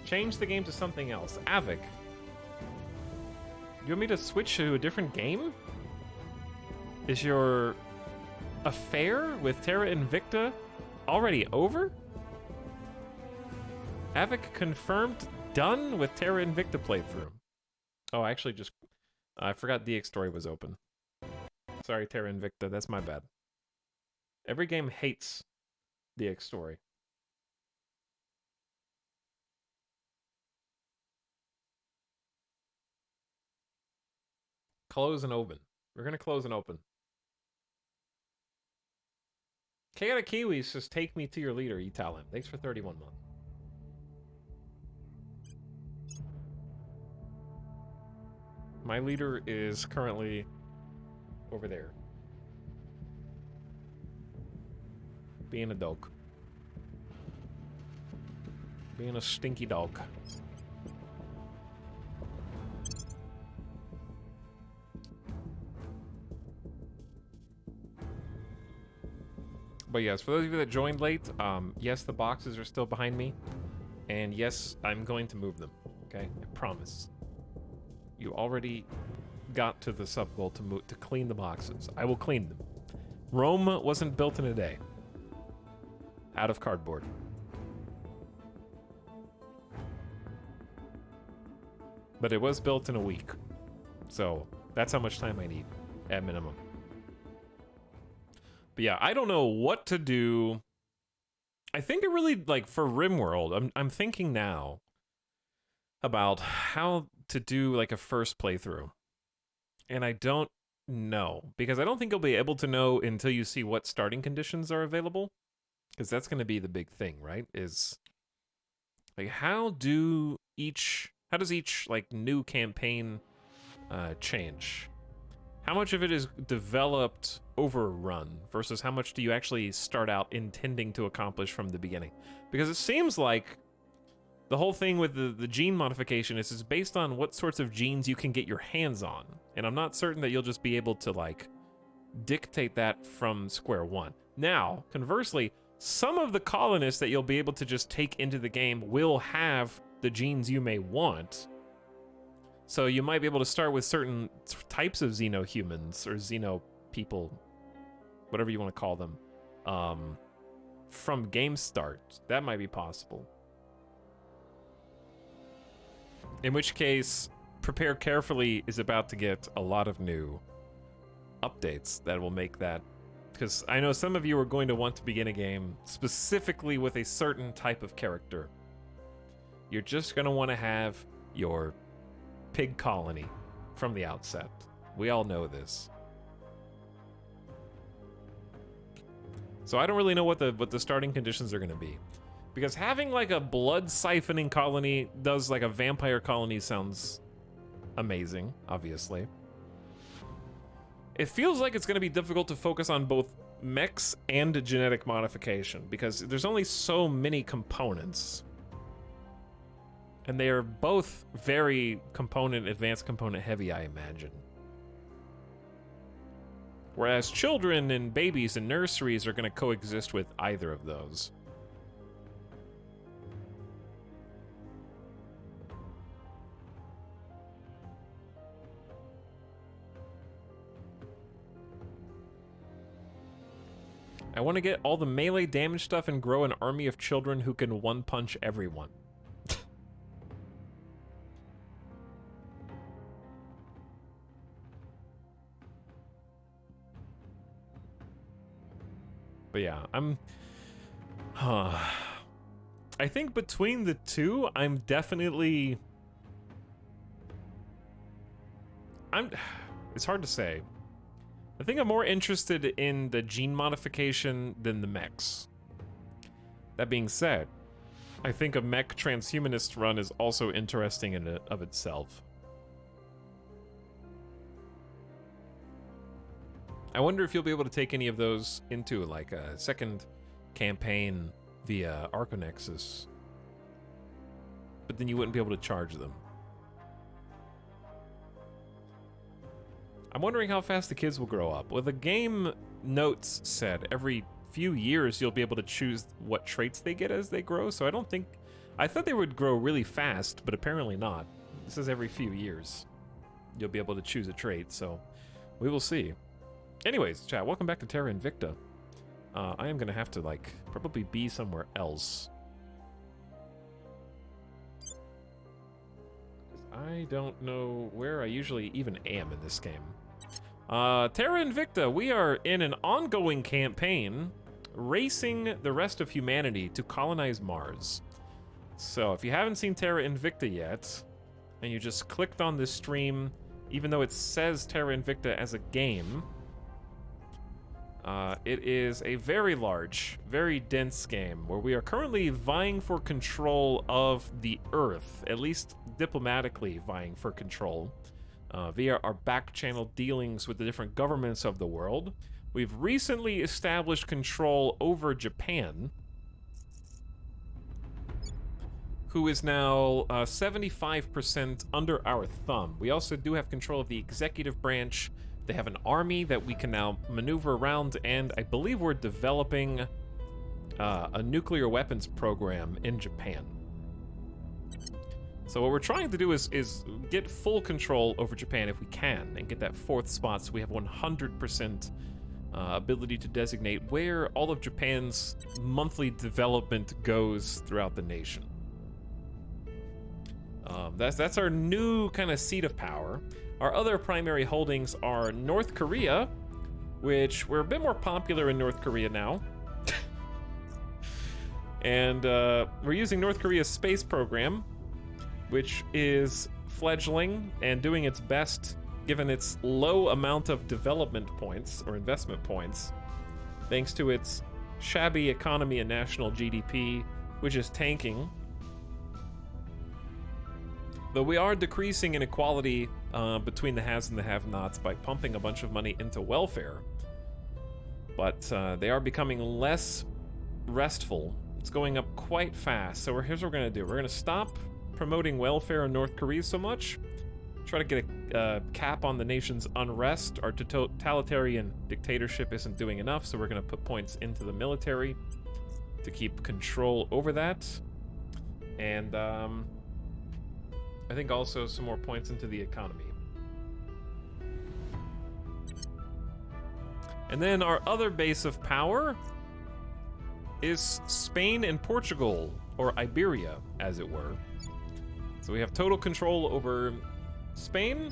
Speaker 1: Change the game to something else. Avic. You want me to switch to a different game? Is your affair with Terra Invicta already over? Avic confirmed done with Terra Invicta playthrough. Oh, I actually just... I forgot DX Story was open. Sorry, Terra Invicta, that's my bad. Every game hates DX Story. Close and open. We're gonna close and open. Chaotic Kiwi says, take me to your leader, Etalyx. Thanks for 31 months. My leader is currently over there. Being a dog. Being a stinky dog. But yes, for those of you that joined late, yes, the boxes are still behind me. And yes, I'm going to move them, okay? I promise. You already got to the sub goal to clean the boxes. I will clean them. Rome wasn't built in a day. Out of cardboard. But it was built in a week. So that's how much time I need, at minimum. But yeah, I don't know what to do. I think it really, like, for RimWorld, I'm thinking now about how to do, like, a first playthrough. And I don't know, because I don't think you'll be able to know until you see what starting conditions are available. Because that's going to be the big thing, right? Is, like, how does each, like, new campaign change? How much of it is developed overrun versus how much do you actually start out intending to accomplish from the beginning? Because it seems like the whole thing with the gene modification is based on what sorts of genes you can get your hands on. And I'm not certain that you'll just be able to, like, dictate that from square one. Now, conversely, some of the colonists that you'll be able to just take into the game will have the genes you may want. So you might be able to start with certain types of xenohumans or xeno people, whatever you want to call them, from game start. That might be possible. In which case, Prepare Carefully is about to get a lot of new updates that will make that, because I know some of you are going to want to begin a game specifically with a certain type of character. You're just going to want to have your pig colony from the outset. We all know this. So I don't really know what the starting conditions are going to be, because having like a blood siphoning colony does like a vampire colony sounds amazing, obviously. It feels like it's going to be difficult to focus on both mechs and genetic modification, because there's only so many components. And they are both very advanced component heavy, I imagine. Whereas children and babies and nurseries are going to coexist with either of those. I want to get all the melee damage stuff and grow an army of children who can one-punch everyone. But yeah, I think between the two, I'm definitely... It's hard to say. I think I'm more interested in the gene modification than the mechs. That being said, I think a mech transhumanist run is also interesting in and of itself. I wonder if you'll be able to take any of those into like a second campaign via Arconexus, but then you wouldn't be able to charge them. I'm wondering how fast the kids will grow up. Well, the game notes said every few years you'll be able to choose what traits they get as they grow, so I thought they would grow really fast, but apparently not. This is every few years you'll be able to choose a trait, so we will see. Anyways, chat, welcome back to Terra Invicta. I am gonna have to, like, probably be somewhere else. I don't know where I usually even am in this game. Terra Invicta, we are in an ongoing campaign racing the rest of humanity to colonize Mars. So if you haven't seen Terra Invicta yet, and you just clicked on this stream, even though it says Terra Invicta as a game, it is a very large, very dense game where we are currently vying for control of the Earth, at least diplomatically vying for control, via our back-channel dealings with the different governments of the world. We've recently established control over Japan, who is now 75% under our thumb. We also do have control of the executive branch. They have an army that we can now maneuver around, and I believe we're developing a nuclear weapons program in Japan. So what we're trying to do is get full control over Japan if we can, and get that 4th spot so we have 100% ability to designate where all of Japan's monthly development goes throughout the nation. That's our new kind of seat of power. Our other primary holdings are North Korea, which we're a bit more popular in North Korea now. And we're using North Korea's space program, which is fledgling and doing its best given its low amount of development points or investment points, thanks to its shabby economy and national GDP, which is tanking. Though we are decreasing inequality between the haves and the have-nots by pumping a bunch of money into welfare, but they are becoming less restful. It's going up quite fast. So here's what we're going to do. We're going to stop promoting welfare in North Korea so much, try to get a cap on the nation's unrest. Our totalitarian dictatorship isn't doing enough, so we're going to put points into the military to keep control over that. And I think also some more points into the economy. And then our other base of power is Spain and Portugal, or Iberia, as it were. So we have total control over Spain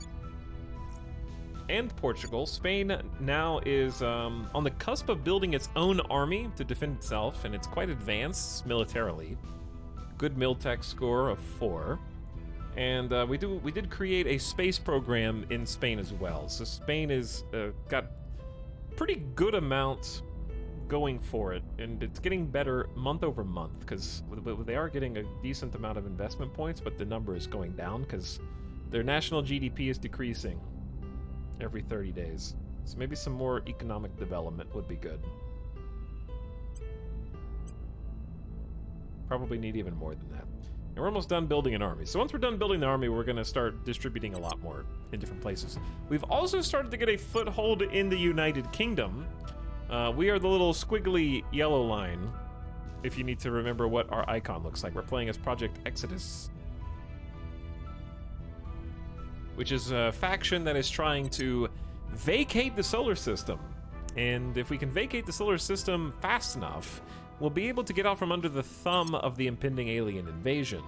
Speaker 1: and Portugal. Spain now is on the cusp of building its own army to defend itself, and it's quite advanced militarily. Good Miltech score of 4. And we did create a space program in Spain as well. So Spain is got pretty good amount going for it, and it's getting better month over month because they are getting a decent amount of investment points, but the number is going down because their national GDP is decreasing every 30 days. So maybe some more economic development would be good. Probably need even more than that. And we're almost done building an army. So once we're done building the army, we're going to start distributing a lot more in different places. We've also started to get a foothold in the United Kingdom. We are the little squiggly yellow line, if you need to remember what our icon looks like. We're playing as Project Exodus, which is a faction that is trying to vacate the solar system. And if we can vacate the solar system fast enough, we'll be able to get out from under the thumb of the impending alien invasion,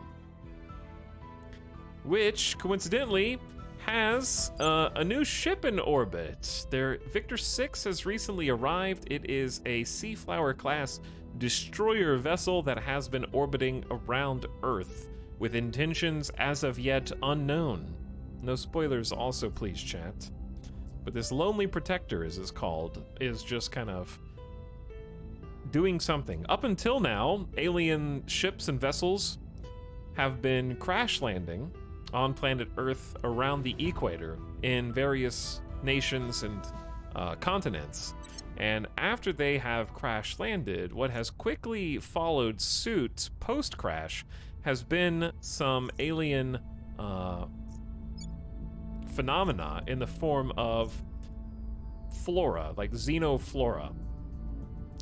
Speaker 1: which coincidentally has a new ship in orbit. Their Victor 6 has recently arrived. It is a Seaflower class destroyer vessel that has been orbiting around Earth with intentions as of yet unknown. No spoilers also, please, chat. But this Lonely Protector, as it's called, is just kind of doing something. Up until now, alien ships and vessels have been crash landing on planet Earth around the equator in various nations and continents. And after they have crash landed, what has quickly followed suit post-crash has been some alien phenomena in the form of flora, like xenoflora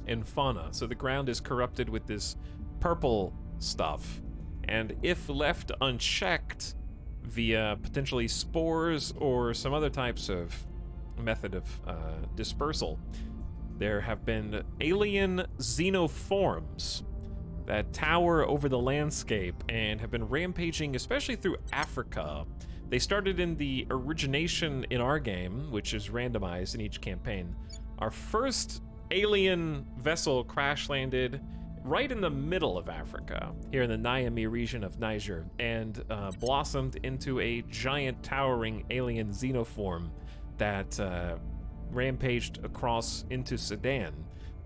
Speaker 1: and fauna. So the ground is corrupted with this purple stuff, and if left unchecked via potentially spores or some other types of method of dispersal, there have been alien xenoforms that tower over the landscape and have been rampaging, especially through Africa. They started in the origination in our game, which is randomized in each campaign. Our first alien vessel crash landed right in the middle of Africa, here in the Niamey region of Niger, and blossomed into a giant towering alien xenoform that rampaged across into Sudan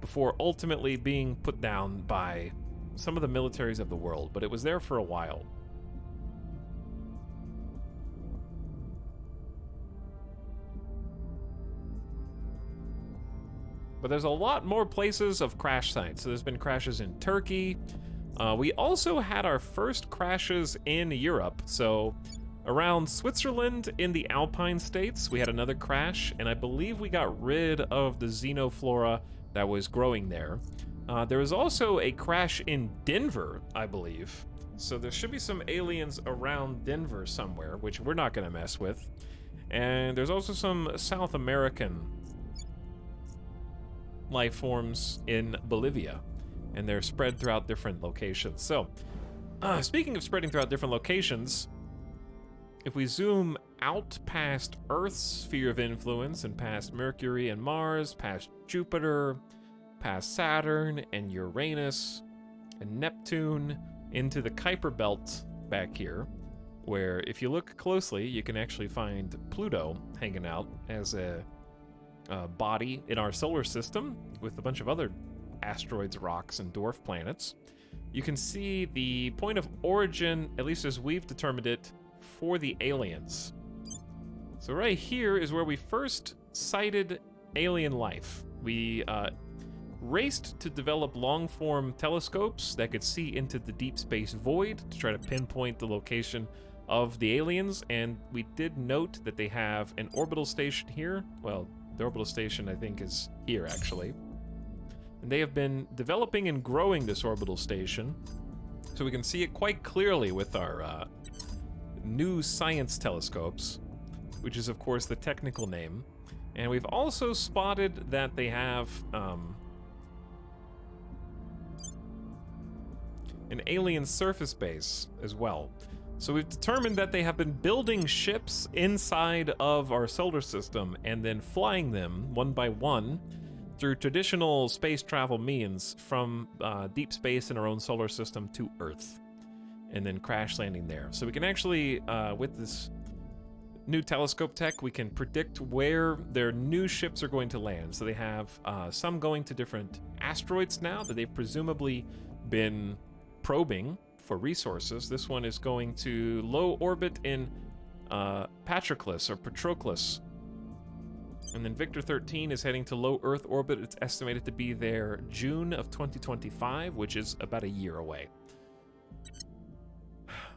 Speaker 1: before ultimately being put down by some of the militaries of the world, but it was there for a while. But there's a lot more places of crash sites. So there's been crashes in Turkey. We also had our first crashes in Europe. So around Switzerland in the Alpine states, we had another crash, and I believe we got rid of the xenoflora that was growing there. There was also a crash in Denver, I believe. So there should be some aliens around Denver somewhere, which we're not gonna mess with. And there's also some South American life forms in Bolivia, and they're spread throughout different locations. So, speaking of spreading throughout different locations, if we zoom out past Earth's sphere of influence and past Mercury and Mars, past Jupiter, past Saturn and Uranus and Neptune, into the Kuiper Belt back here, where if you look closely, you can actually find Pluto hanging out as a body in our solar system with a bunch of other asteroids, rocks, and dwarf planets. You can see the point of origin, at least as we've determined it, for the aliens. So right here is where we first sighted alien life. We raced to develop long-form telescopes that could see into the deep space void to try to pinpoint the location of the aliens, and we did note that they have an orbital station here. Well, the orbital station, I think, is here, actually. And they have been developing and growing this orbital station, so we can see it quite clearly with our new science telescopes, which is, of course, the technical name. And we've also spotted that they have an alien surface base as well. So we've determined that they have been building ships inside of our solar system and then flying them one by one through traditional space travel means from deep space in our own solar system to Earth, and then crash landing there. So we can actually, with this new telescope tech, we can predict where their new ships are going to land. So they have some going to different asteroids now that they've presumably been probing for resources. This one is going to low orbit in Patroclus or Patroclus. And then Victor 13 is heading to low Earth orbit. It's estimated to be there June of 2025, which is about a year away.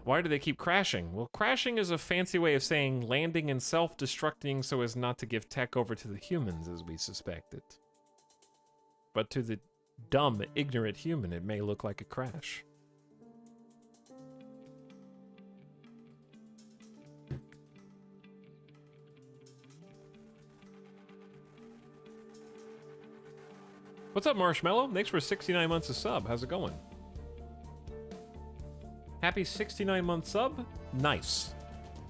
Speaker 1: Why do they keep crashing? Well, crashing is a fancy way of saying landing and self-destructing so as not to give tech over to the humans as we suspected. But to the dumb, ignorant human, it may look like a crash. What's up, Marshmallow? Thanks for 69 months of sub. How's it going? Happy 69-month sub? Nice.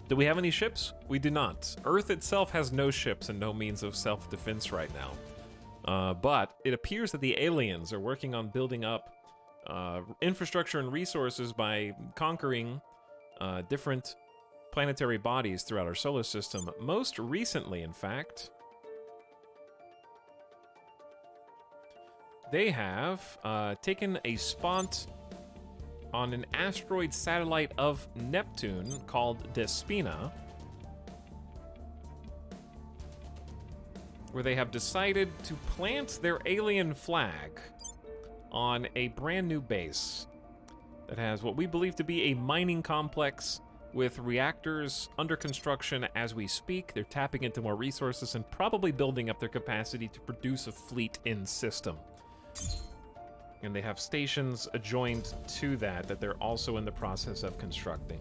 Speaker 1: Do we have any ships? We do not. Earth itself has no ships and no means of self-defense right now. But it appears that the aliens are working on building up infrastructure and resources by conquering different planetary bodies throughout our solar system. Most recently, in fact, they have taken a spot on an asteroid satellite of Neptune called Despina, where they have decided to plant their alien flag on a brand new base that has what we believe to be a mining complex with reactors under construction as we speak. They're tapping into more resources and probably building up their capacity to produce a fleet in system. And they have stations adjoined to that they're also in the process of constructing.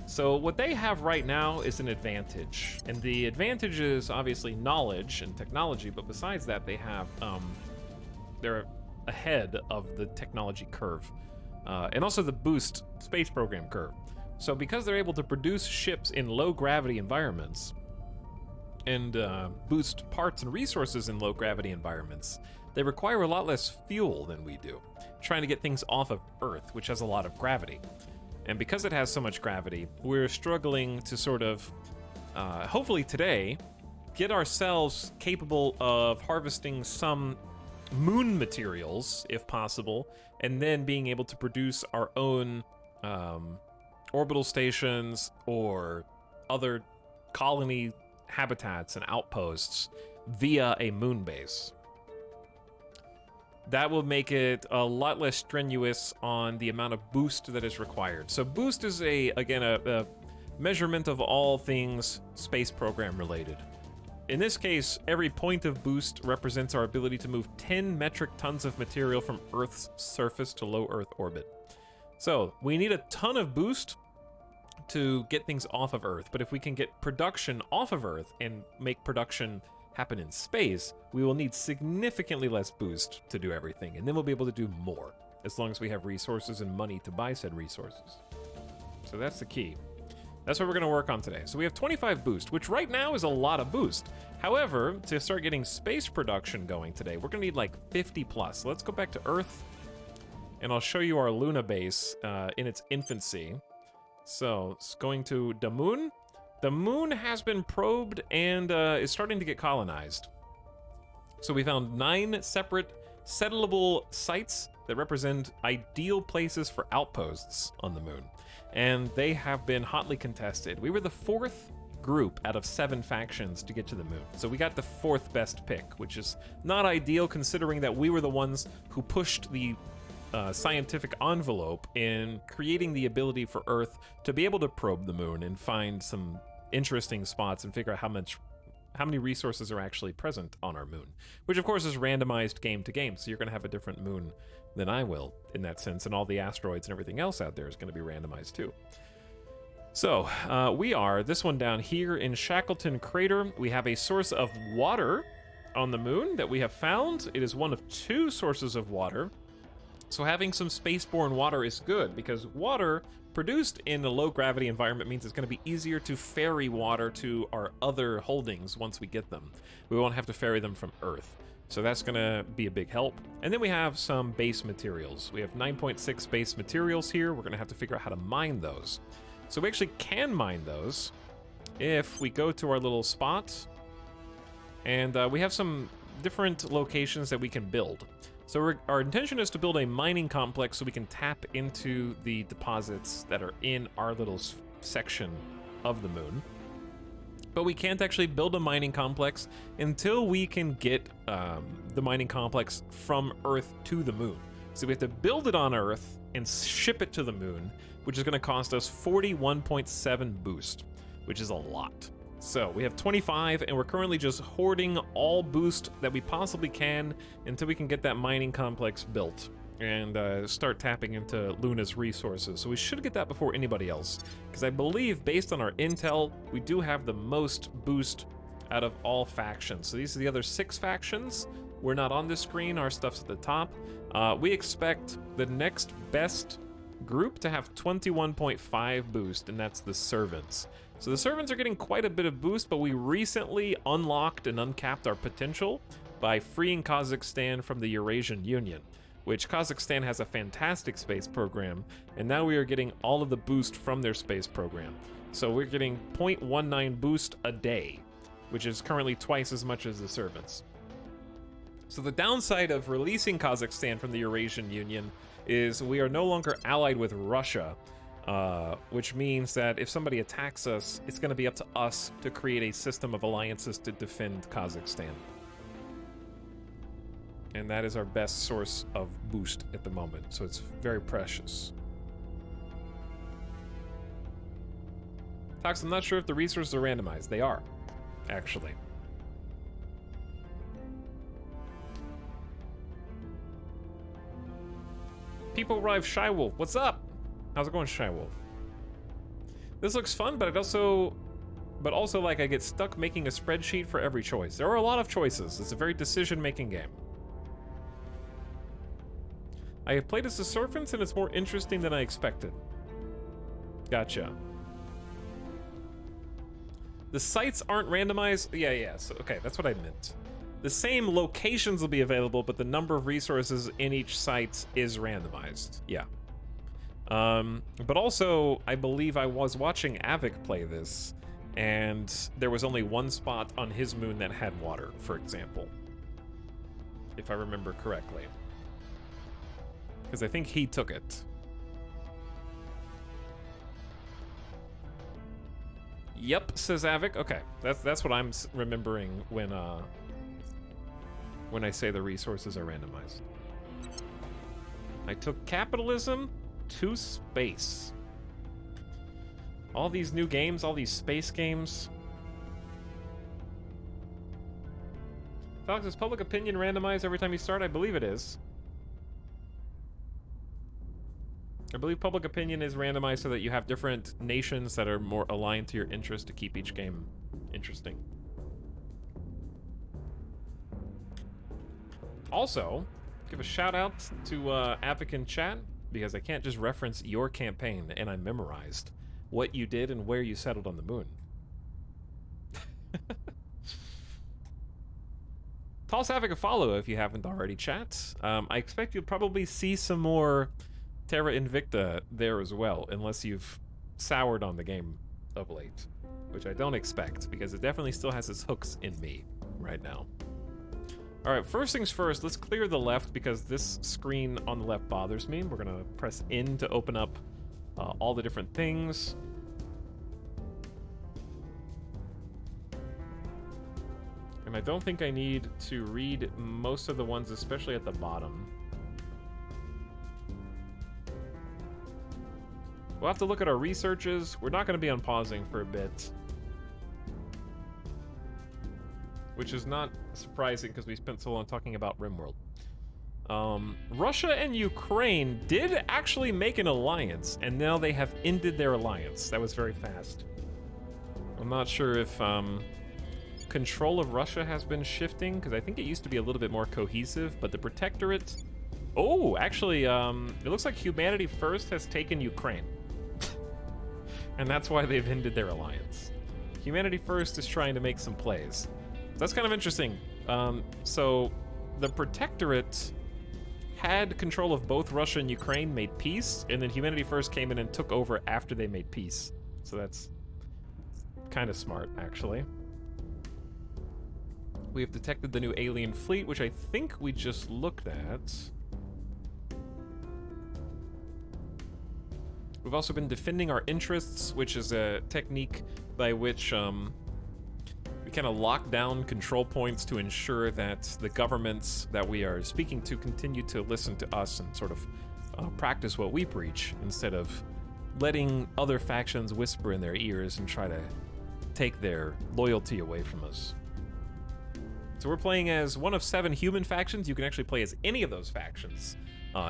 Speaker 1: So what they have right now is an advantage. And the advantage is obviously knowledge and technology, but besides that, they have, they're ahead of the technology curve. And also the boost space program curve. So because they're able to produce ships in low gravity environments and boost parts and resources in low gravity environments, they require a lot less fuel than we do, trying to get things off of Earth, which has a lot of gravity. And because it has so much gravity, we're struggling to sort of, hopefully today, get ourselves capable of harvesting some moon materials, if possible, and then being able to produce our own orbital stations or other colony habitats and outposts via a moon base. That will make it a lot less strenuous on the amount of boost that is required. So boost is again a measurement of all things space program related. In this case, every point of boost represents our ability to move 10 metric tons of material from Earth's surface to low Earth orbit. So we need a ton of boost to get things off of Earth, but if we can get production off of Earth and make production happen in space, we will need significantly less boost to do everything, and then we'll be able to do more, as long as we have resources and money to buy said resources. So that's the key. That's what we're gonna work on today. So we have 25 boost, which right now is a lot of boost. However, to start getting space production going today, we're gonna need like 50 plus. So let's go back to Earth, and I'll show you our Luna base in its infancy. So it's going to the moon. The moon has been probed and is starting to get colonized. So we found 9 separate settleable sites that represent ideal places for outposts on the moon. And they have been hotly contested. We were the 4th group out of 7 factions to get to the moon. So we got the 4th best pick, which is not ideal considering that we were the ones who pushed the scientific envelope in creating the ability for Earth to be able to probe the moon and find some interesting spots and figure out how many resources are actually present on our moon, which of course is randomized game to game. So you're going to have a different moon than I will in that sense, and all the asteroids and everything else out there is going to be randomized too. So, we are this one down here in Shackleton Crater. We have a source of water on the moon that we have found. It is one of 2 sources of water. So having some spaceborne water is good, because water produced in a low-gravity environment means it's going to be easier to ferry water to our other holdings once we get them. We won't have to ferry them from Earth. So that's going to be a big help. And then we have some base materials. We have 9.6 base materials here. We're going to have to figure out how to mine those. So we actually can mine those if we go to our little spot, and we have some different locations that we can build. So our intention is to build a mining complex so we can tap into the deposits that are in our little section of the moon. But we can't actually build a mining complex until we can get the mining complex from Earth to the moon. So we have to build it on Earth and ship it to the moon, which is going to cost us 41.7 boost, which is a lot. So we have 25, and we're currently just hoarding all boost that we possibly can until we can get that mining complex built and start tapping into Luna's resources. So we should get that before anybody else, because I believe, based on our intel, we do have the most boost out of all factions. So these are the other 6 factions. We're not on this screen, our stuff's at the top. We expect the next best group to have 21.5 boost, and that's the Servants. So the Servants are getting quite a bit of boost, but we recently unlocked and uncapped our potential by freeing Kazakhstan from the Eurasian Union, which Kazakhstan has a fantastic space program, and now we are getting all of the boost from their space program. So we're getting 0.19 boost a day, which is currently twice as much as the Servants. So the downside of releasing Kazakhstan from the Eurasian Union is we are no longer allied with Russia, which means that if somebody attacks us, it's going to be up to us to create a system of alliances to defend Kazakhstan. And that is our best source of boost at the moment, so it's very precious. Tox, I'm not sure if the resources are randomized. They are, actually. People arrive, Shy Wolf. What's up? How's it going, Shy Wolf? This looks fun, but also like I get stuck making a spreadsheet for every choice. There are a lot of choices. It's a very decision-making game. I have played as the Servants, and it's more interesting than I expected. Gotcha. The sites aren't randomized? Yeah, so, okay, that's what I meant. The same locations will be available, but the number of resources in each site is randomized. Yeah. But also, I believe I was watching Avik play this, and there was only one spot on his moon that had water, for example. If I remember correctly. Because I think he took it. Yep, says Avik. Okay, that's what I'm remembering when I say the resources are randomized. I took capitalism to space. All these new games, all these space games. Fox, is public opinion randomized every time you start? I believe it is. I believe public opinion is randomized so that you have different nations that are more aligned to your interest to keep each game interesting. Also, give a shout out to African chat, because I can't just reference your campaign and I memorized what you did and where you settled on the moon. Toss Havoc a follow if you haven't already, chat. I expect you'll probably see some more Terra Invicta there as well, unless you've soured on the game of late, which I don't expect, because it definitely still has its hooks in me right now. All right, first things first, let's clear the left, because this screen on the left bothers me. We're gonna press N to open up all the different things. And I don't think I need to read most of the ones, especially at the bottom. We'll have to look at our researches. We're not going to be unpausing for a bit, which is not surprising because we spent so long talking about RimWorld. Russia and Ukraine did actually make an alliance, and now they have ended their alliance. That was very fast. I'm not sure if control of Russia has been shifting, because I think it used to be a little bit more cohesive, but the Protectorate... Oh, actually, it looks like Humanity First has taken Ukraine. And that's why they've ended their alliance. Humanity First is trying to make some plays. That's kind of interesting. So the Protectorate had control of both Russia and Ukraine, made peace, and then Humanity First came in and took over after they made peace. So that's kind of smart, actually. We have detected the new alien fleet, which I think we just looked at. We've also been defending our interests, which is a technique by which we kind of lock down control points to ensure that the governments that we are speaking to continue to listen to us and sort of practice what we preach, instead of letting other factions whisper in their ears and try to take their loyalty away from us. So we're playing as one of 7 human factions. You can actually play as any of those factions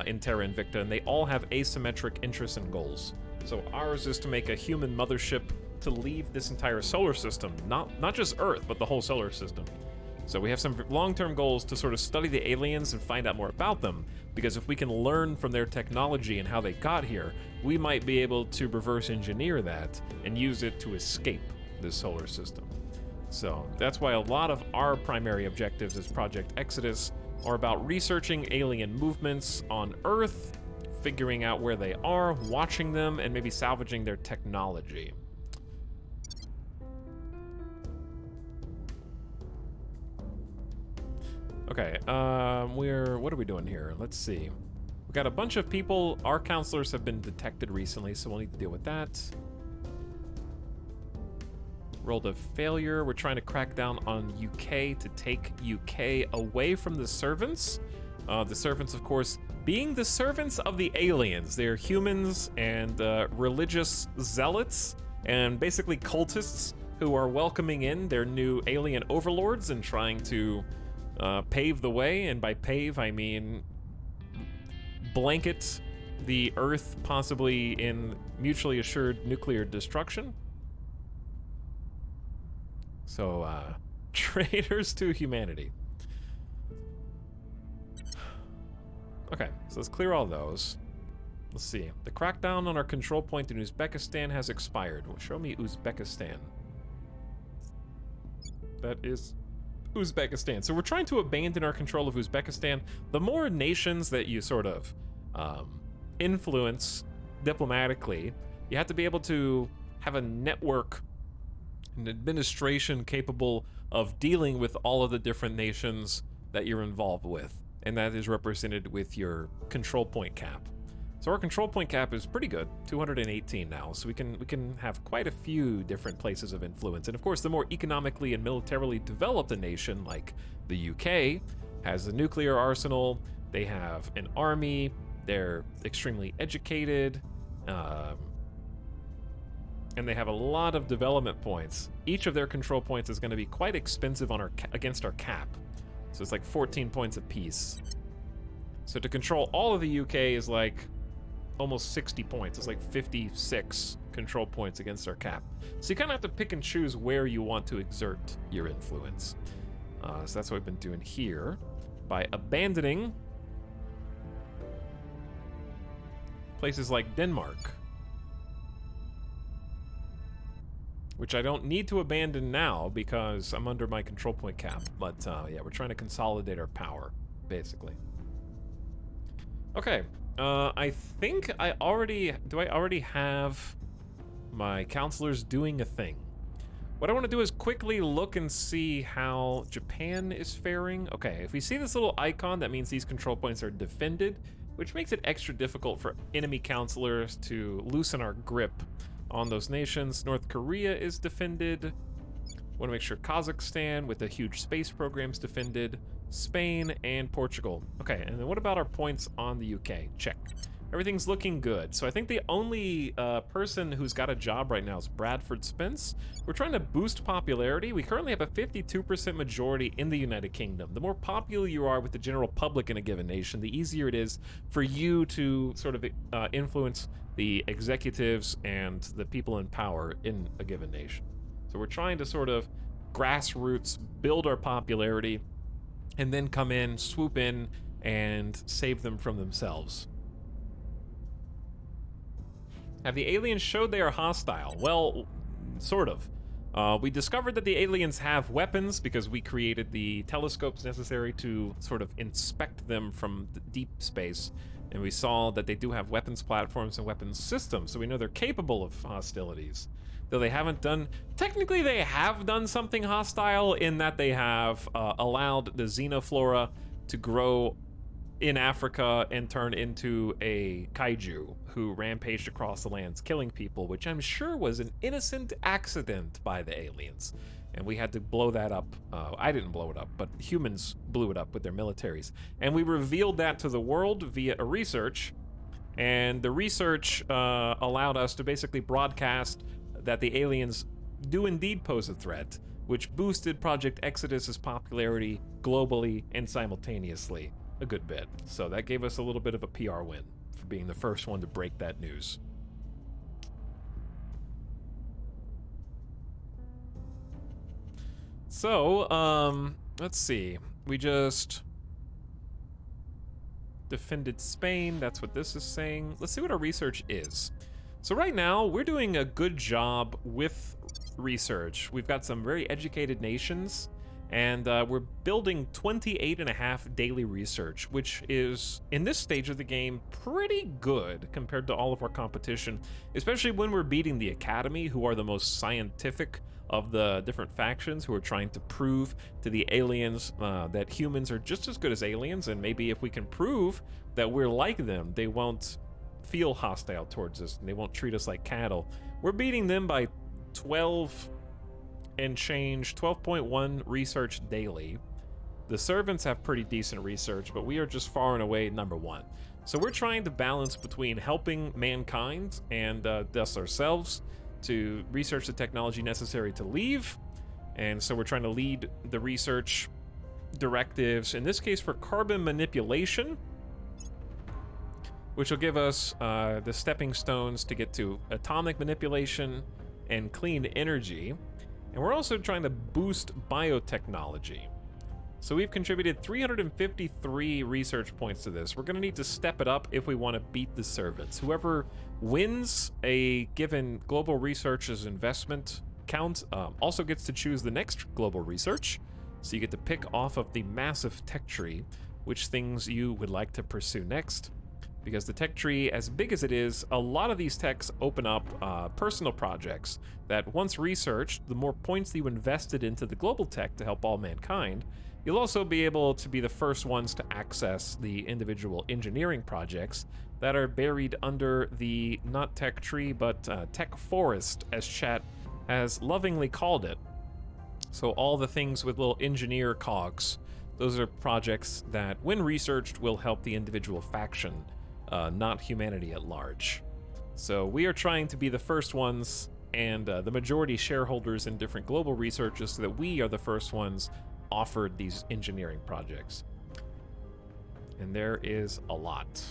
Speaker 1: in Terra Invicta, and they all have asymmetric interests and goals. So ours is to make a human mothership to leave this entire solar system, not just Earth, but the whole solar system. So we have some long-term goals to sort of study the aliens and find out more about them, because if we can learn from their technology and how they got here, we might be able to reverse engineer that and use it to escape this solar system. So that's why a lot of our primary objectives as Project Exodus are about researching alien movements on Earth, figuring out where they are, watching them, and maybe salvaging their technology. Okay, what are we doing here? Let's see. We've got a bunch of people. Our counselors have been detected recently, so we'll need to deal with that. Rolled a failure. We're trying to crack down on UK to take UK away from the servants. The servants, of course, being the servants of the aliens. They're humans and religious zealots and basically cultists who are welcoming in their new alien overlords and trying to pave the way. And by pave, I mean blanket the Earth possibly in mutually assured nuclear destruction. So, traitors to humanity. Okay, so let's clear all those. Let's see. The crackdown on our control point in Uzbekistan has expired. Well, show me Uzbekistan. That is Uzbekistan. So we're trying to abandon our control of Uzbekistan. The more nations that you sort of influence diplomatically, you have to be able to have a network, an administration capable of dealing with all of the different nations that you're involved with. And that is represented with your control point cap. So our control point cap is pretty good, 218 now, so we can have quite a few different places of influence. And of course, the more economically and militarily developed a nation, like the UK, has a nuclear arsenal, they have an army, they're extremely educated, and they have a lot of development points. Each of their control points is going to be quite expensive on against our cap. So it's like 14 points apiece. So to control all of the UK is like almost 60 points. It's like 56 control points against our cap. So you kind of have to pick and choose where you want to exert your influence. So that's what we've been doing here by abandoning places like Denmark, which I don't need to abandon now because I'm under my control point cap. But yeah, we're trying to consolidate our power, basically. Okay, I think I already have my counselors doing a thing. What I want to do is quickly look and see how Japan is faring. Okay, if we see this little icon, that means these control points are defended, which makes it extra difficult for enemy counselors to loosen our grip on those nations. North Korea is defended. Want to make sure Kazakhstan with a huge space program's defended. Spain and Portugal. Okay, and then what about our points on the UK? Check. Everything's looking good. So I think the only person who's got a job right now is Bradford Spence. We're trying to boost popularity. We currently have a 52% majority in the United Kingdom. The more popular you are with the general public in a given nation, the easier it is for you to sort of influence the executives and the people in power in a given nation. So we're trying to sort of grassroots build our popularity and then come in, swoop in, and save them from themselves. Have the aliens showed they are hostile? Well, sort of. We discovered that the aliens have weapons because we created the telescopes necessary to sort of inspect them from the deep space. And we saw that they do have weapons platforms and weapons systems, so we know they're capable of hostilities. Though they haven't done... Technically, they have done something hostile in that they have allowed the xenoflora to grow in Africa and turn into a kaiju who rampaged across the lands killing people, which I'm sure was an innocent accident by the aliens. And we had to blow that up. I didn't blow it up, but humans blew it up with their militaries. And we revealed that to the world via a research, and the research allowed us to basically broadcast that the aliens do indeed pose a threat, which boosted Project Exodus's popularity globally and simultaneously a good bit. So that gave us a little bit of a PR win for being the first one to break that news. So, let's see. We just defended Spain. That's what this is saying. Let's see what our research is. So right now, we're doing a good job with research. We've got some very educated nations, and we're building 28.5 daily research, which is, in this stage of the game, pretty good compared to all of our competition, especially when we're beating the Academy, who are the most scientific of the different factions, who are trying to prove to the aliens that humans are just as good as aliens, and maybe if we can prove that we're like them, they won't feel hostile towards us, and they won't treat us like cattle. We're beating them by 12 and change, 12.1 research daily. The servants have pretty decent research, but we are just far and away number one. So we're trying to balance between helping mankind and thus ourselves to research the technology necessary to leave. And so we're trying to lead the research directives, in this case for carbon manipulation, which will give us the stepping stones to get to atomic manipulation and clean energy. And we're also trying to boost biotechnology. So we've contributed 353 research points to this. We're going to need to step it up if we want to beat the servants. Whoever wins a given global research's investment count also gets to choose the next global research. So you get to pick off of the massive tech tree which things you would like to pursue next. Because the tech tree, as big as it is, a lot of these techs open up personal projects that once researched, the more points that you invested into the global tech to help all mankind, you'll also be able to be the first ones to access the individual engineering projects that are buried under the, not tech tree, but tech forest, as chat has lovingly called it. So all the things with little engineer cogs, those are projects that, when researched, will help the individual faction, not humanity at large. So we are trying to be the first ones and the majority shareholders in different global researches so that we are the first ones offered these engineering projects. And there is a lot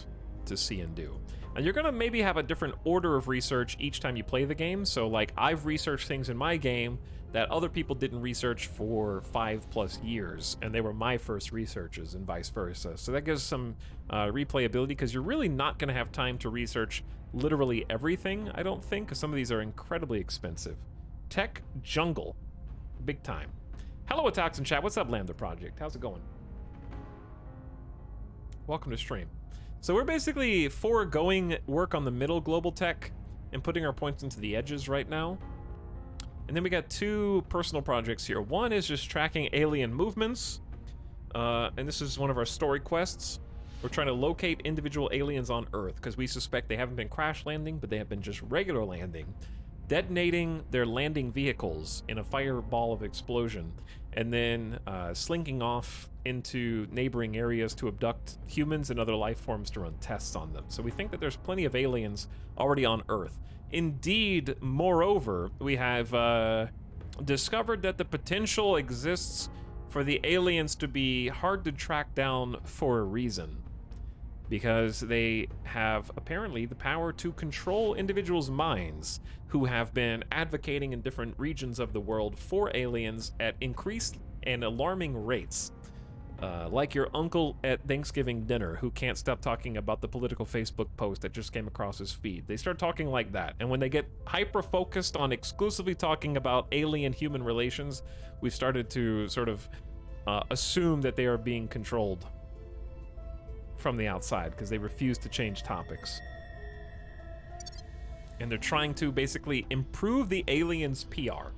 Speaker 1: to see and do. And you're gonna maybe have a different order of research each time you play the game. So like, I've researched things in my game that other people didn't research for 5+ years, and they were my first researches, and vice versa. So that gives some replayability, because you're really not gonna have time to research literally everything, I don't think, because some of these are incredibly expensive. Tech jungle, big time. Hello, Etalyx in chat. What's up, Lambda Project? How's it going? Welcome to stream. So we're basically foregoing work on the middle global tech and putting our points into the edges right now. And then we got two personal projects here. One is just tracking alien movements, and this is one of our story quests. We're trying to locate individual aliens on Earth, because we suspect they haven't been crash landing, but they have been just regular landing, detonating their landing vehicles in a fireball of explosion, and then slinking off into neighboring areas to abduct humans and other life forms to run tests on them. So we think that there's plenty of aliens already on Earth. Indeed, moreover, we have discovered that the potential exists for the aliens to be hard to track down for a reason. Because they have apparently the power to control individuals' minds who have been advocating in different regions of the world for aliens at increased and alarming rates. Like your uncle at Thanksgiving dinner who can't stop talking about the political Facebook post that just came across his feed. They start talking like that, and when they get hyper-focused on exclusively talking about alien-human relations, we've started to sort of assume that they are being controlled from the outside because they refuse to change topics. And they're trying to basically improve the aliens' PR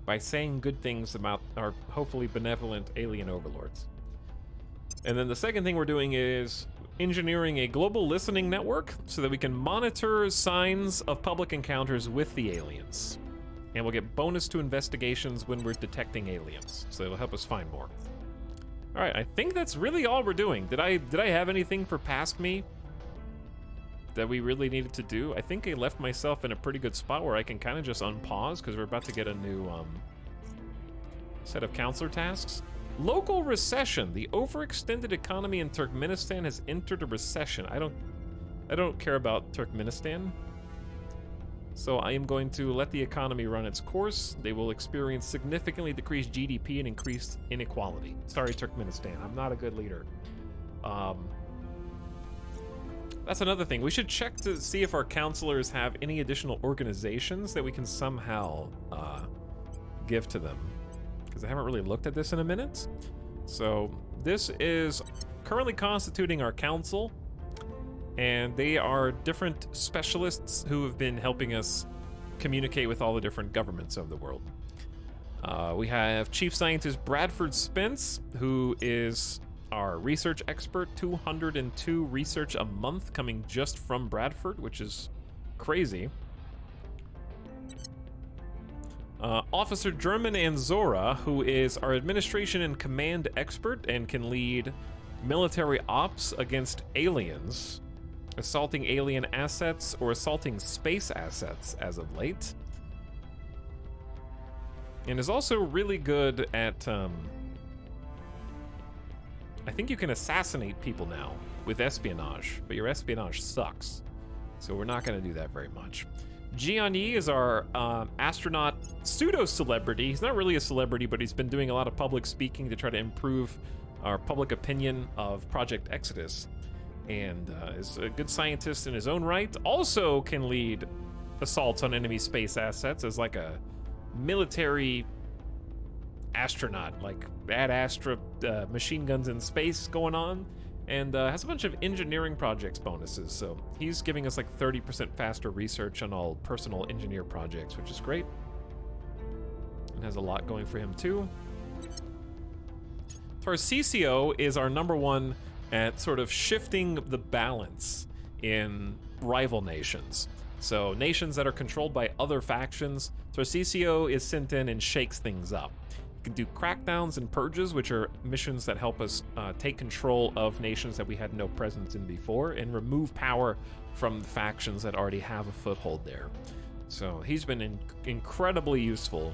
Speaker 1: by saying good things about our hopefully benevolent alien overlords. And then the second thing we're doing is engineering a global listening network so that we can monitor signs of public encounters with the aliens. And we'll get bonus to investigations when we're detecting aliens, so it'll help us find more. All right, I think that's really all we're doing. Did I have anything for past me that we really needed to do? I think I left myself in a pretty good spot where I can kind of just unpause because we're about to get a new set of counselor tasks. Local recession. The overextended economy in Turkmenistan has entered a recession. I don't care about Turkmenistan. So I am going to let the economy run its course. They will experience significantly decreased GDP and increased inequality. Sorry, Turkmenistan. I'm not a good leader. That's another thing. We should check to see if our counselors have any additional organizations that we can somehow give to them, because I haven't really looked at this in a minute. So this is currently constituting our council, and they are different specialists who have been helping us communicate with all the different governments of the world. We have Chief Scientist Bradford Spence, who is our research expert. 202 research a month coming just from Bradford, which is crazy. Officer German Anzora, who is our administration and command expert and can lead military ops against aliens, assaulting alien assets or assaulting space assets as of late. And is also really good at, I think you can assassinate people now with espionage, but your espionage sucks. So we're not gonna do that very much. Jian Yi is our astronaut pseudo-celebrity. He's not really a celebrity, but he's been doing a lot of public speaking to try to improve our public opinion of Project Exodus. And is a good scientist in his own right. Also can lead assaults on enemy space assets as like a military astronaut, like Ad Astra machine guns in space going on, and has a bunch of engineering projects bonuses. So he's giving us like 30% faster research on all personal engineer projects, which is great. And has a lot going for him too. So our CCO is our number one at sort of shifting the balance in rival nations. So nations that are controlled by other factions. So our CCO is sent in and shakes things up. You can do crackdowns and purges, which are missions that help us take control of nations that we had no presence in before and remove power from the factions that already have a foothold there. So he's been incredibly useful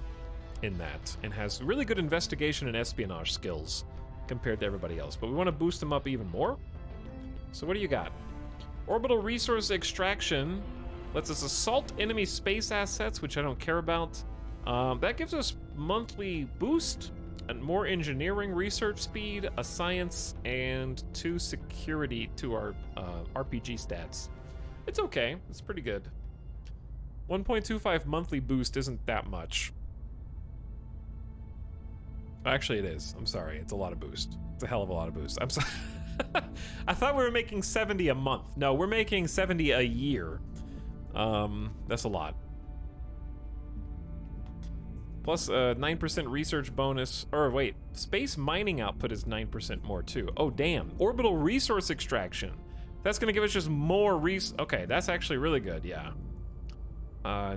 Speaker 1: in that and has really good investigation and espionage skills compared to everybody else, but we want to boost them up even more. So what do you got? Orbital resource extraction lets us assault enemy space assets, which I don't care about. That gives us monthly boost and more engineering research speed, a science, and 2 security to our RPG stats. It's okay, it's pretty good. 1.25 monthly boost isn't that much. Actually, it is. I'm sorry. It's a lot of boost. It's a hell of a lot of boost. I'm sorry. I thought we were making 70 a month. No, we're making 70 a year. That's a lot. Plus a 9% research bonus. Or wait, space mining output is 9% more too. Oh, damn. Orbital resource extraction. That's going to give us just more okay, that's actually really good, yeah.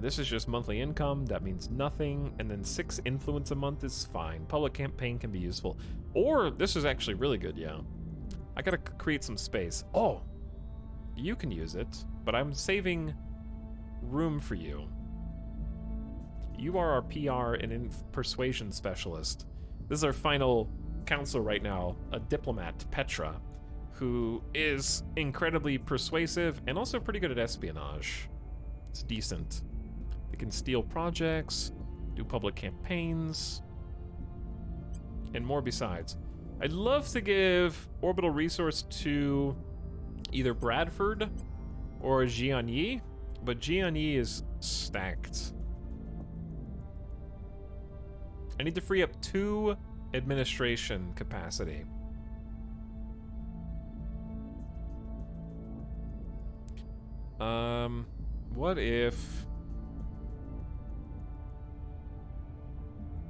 Speaker 1: This is just monthly income. That means nothing. And then 6 influence a month is fine. Public campaign can be useful. Or, this is actually really good, yeah. I gotta create some space. Oh! You can use it, but I'm saving room for you. You are our PR and persuasion specialist. This is our final council right now, a diplomat, Petra, who is incredibly persuasive and also pretty good at espionage. It's decent. They can steal projects, do public campaigns, and more besides. I'd love to give orbital resource to either Bradford or Jianyi, but Jianyi is stacked. I need to free up 2 administration capacity. What if...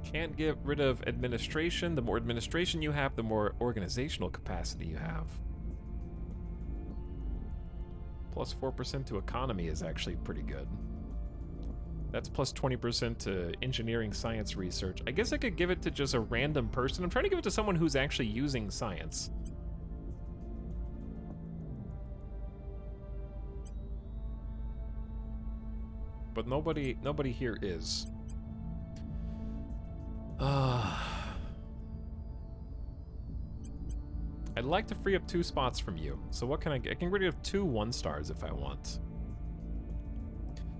Speaker 1: Can't get rid of administration. The more administration you have, the more organizational capacity you have. Plus 4% to economy is actually pretty good. That's plus 20% to engineering science research. I guess I could give it to just a random person. I'm trying to give it to someone who's actually using science. But nobody here is. I'd like to free up 2 spots from you. So what can I get? I can get rid of 2 1-stars if I want.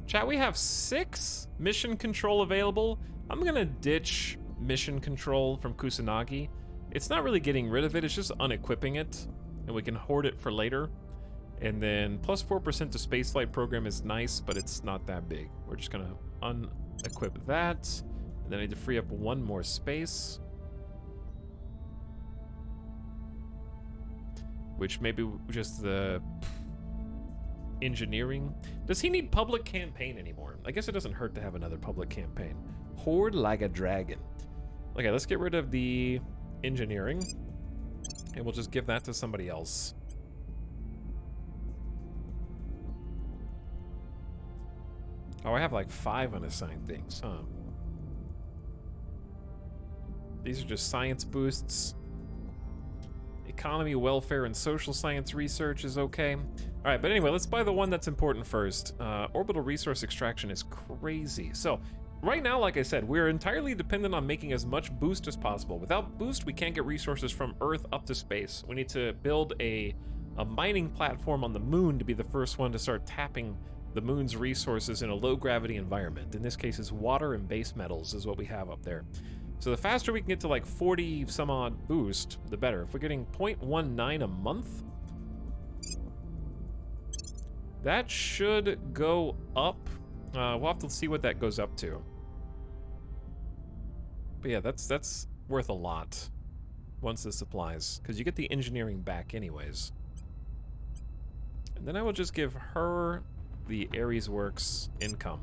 Speaker 1: Chat, we have 6 mission control available. I'm gonna ditch mission control from Kusanagi. It's not really getting rid of it, it's just unequipping it. And we can hoard it for later. And then plus 4% to spaceflight program is nice, but it's not that big. We're just gonna unequip that. And then I need to free up 1 more space. Which maybe just the engineering. Does he need public campaign anymore? I guess it doesn't hurt to have another public campaign. Hoard like a dragon. Okay, let's get rid of the engineering. And we'll just give that to somebody else. Oh, I have like 5 unassigned things, huh? These are just science boosts. Economy, welfare, and social science research is okay. All right, but anyway, let's buy the one that's important first. Orbital resource extraction is crazy. So, right now, like I said, we're entirely dependent on making as much boost as possible. Without boost, we can't get resources from Earth up to space. We need to build a mining platform on the moon to be the first one to start tapping the moon's resources in a low-gravity environment. In this case, it's water and base metals is what we have up there. So the faster we can get to like 40 some odd boost, the better. If we're getting 0.19 a month, that should go up. We'll have to see what that goes up to. But yeah, that's worth a lot once this applies, because you get the engineering back anyways. And then I will just give her the Ares Works income.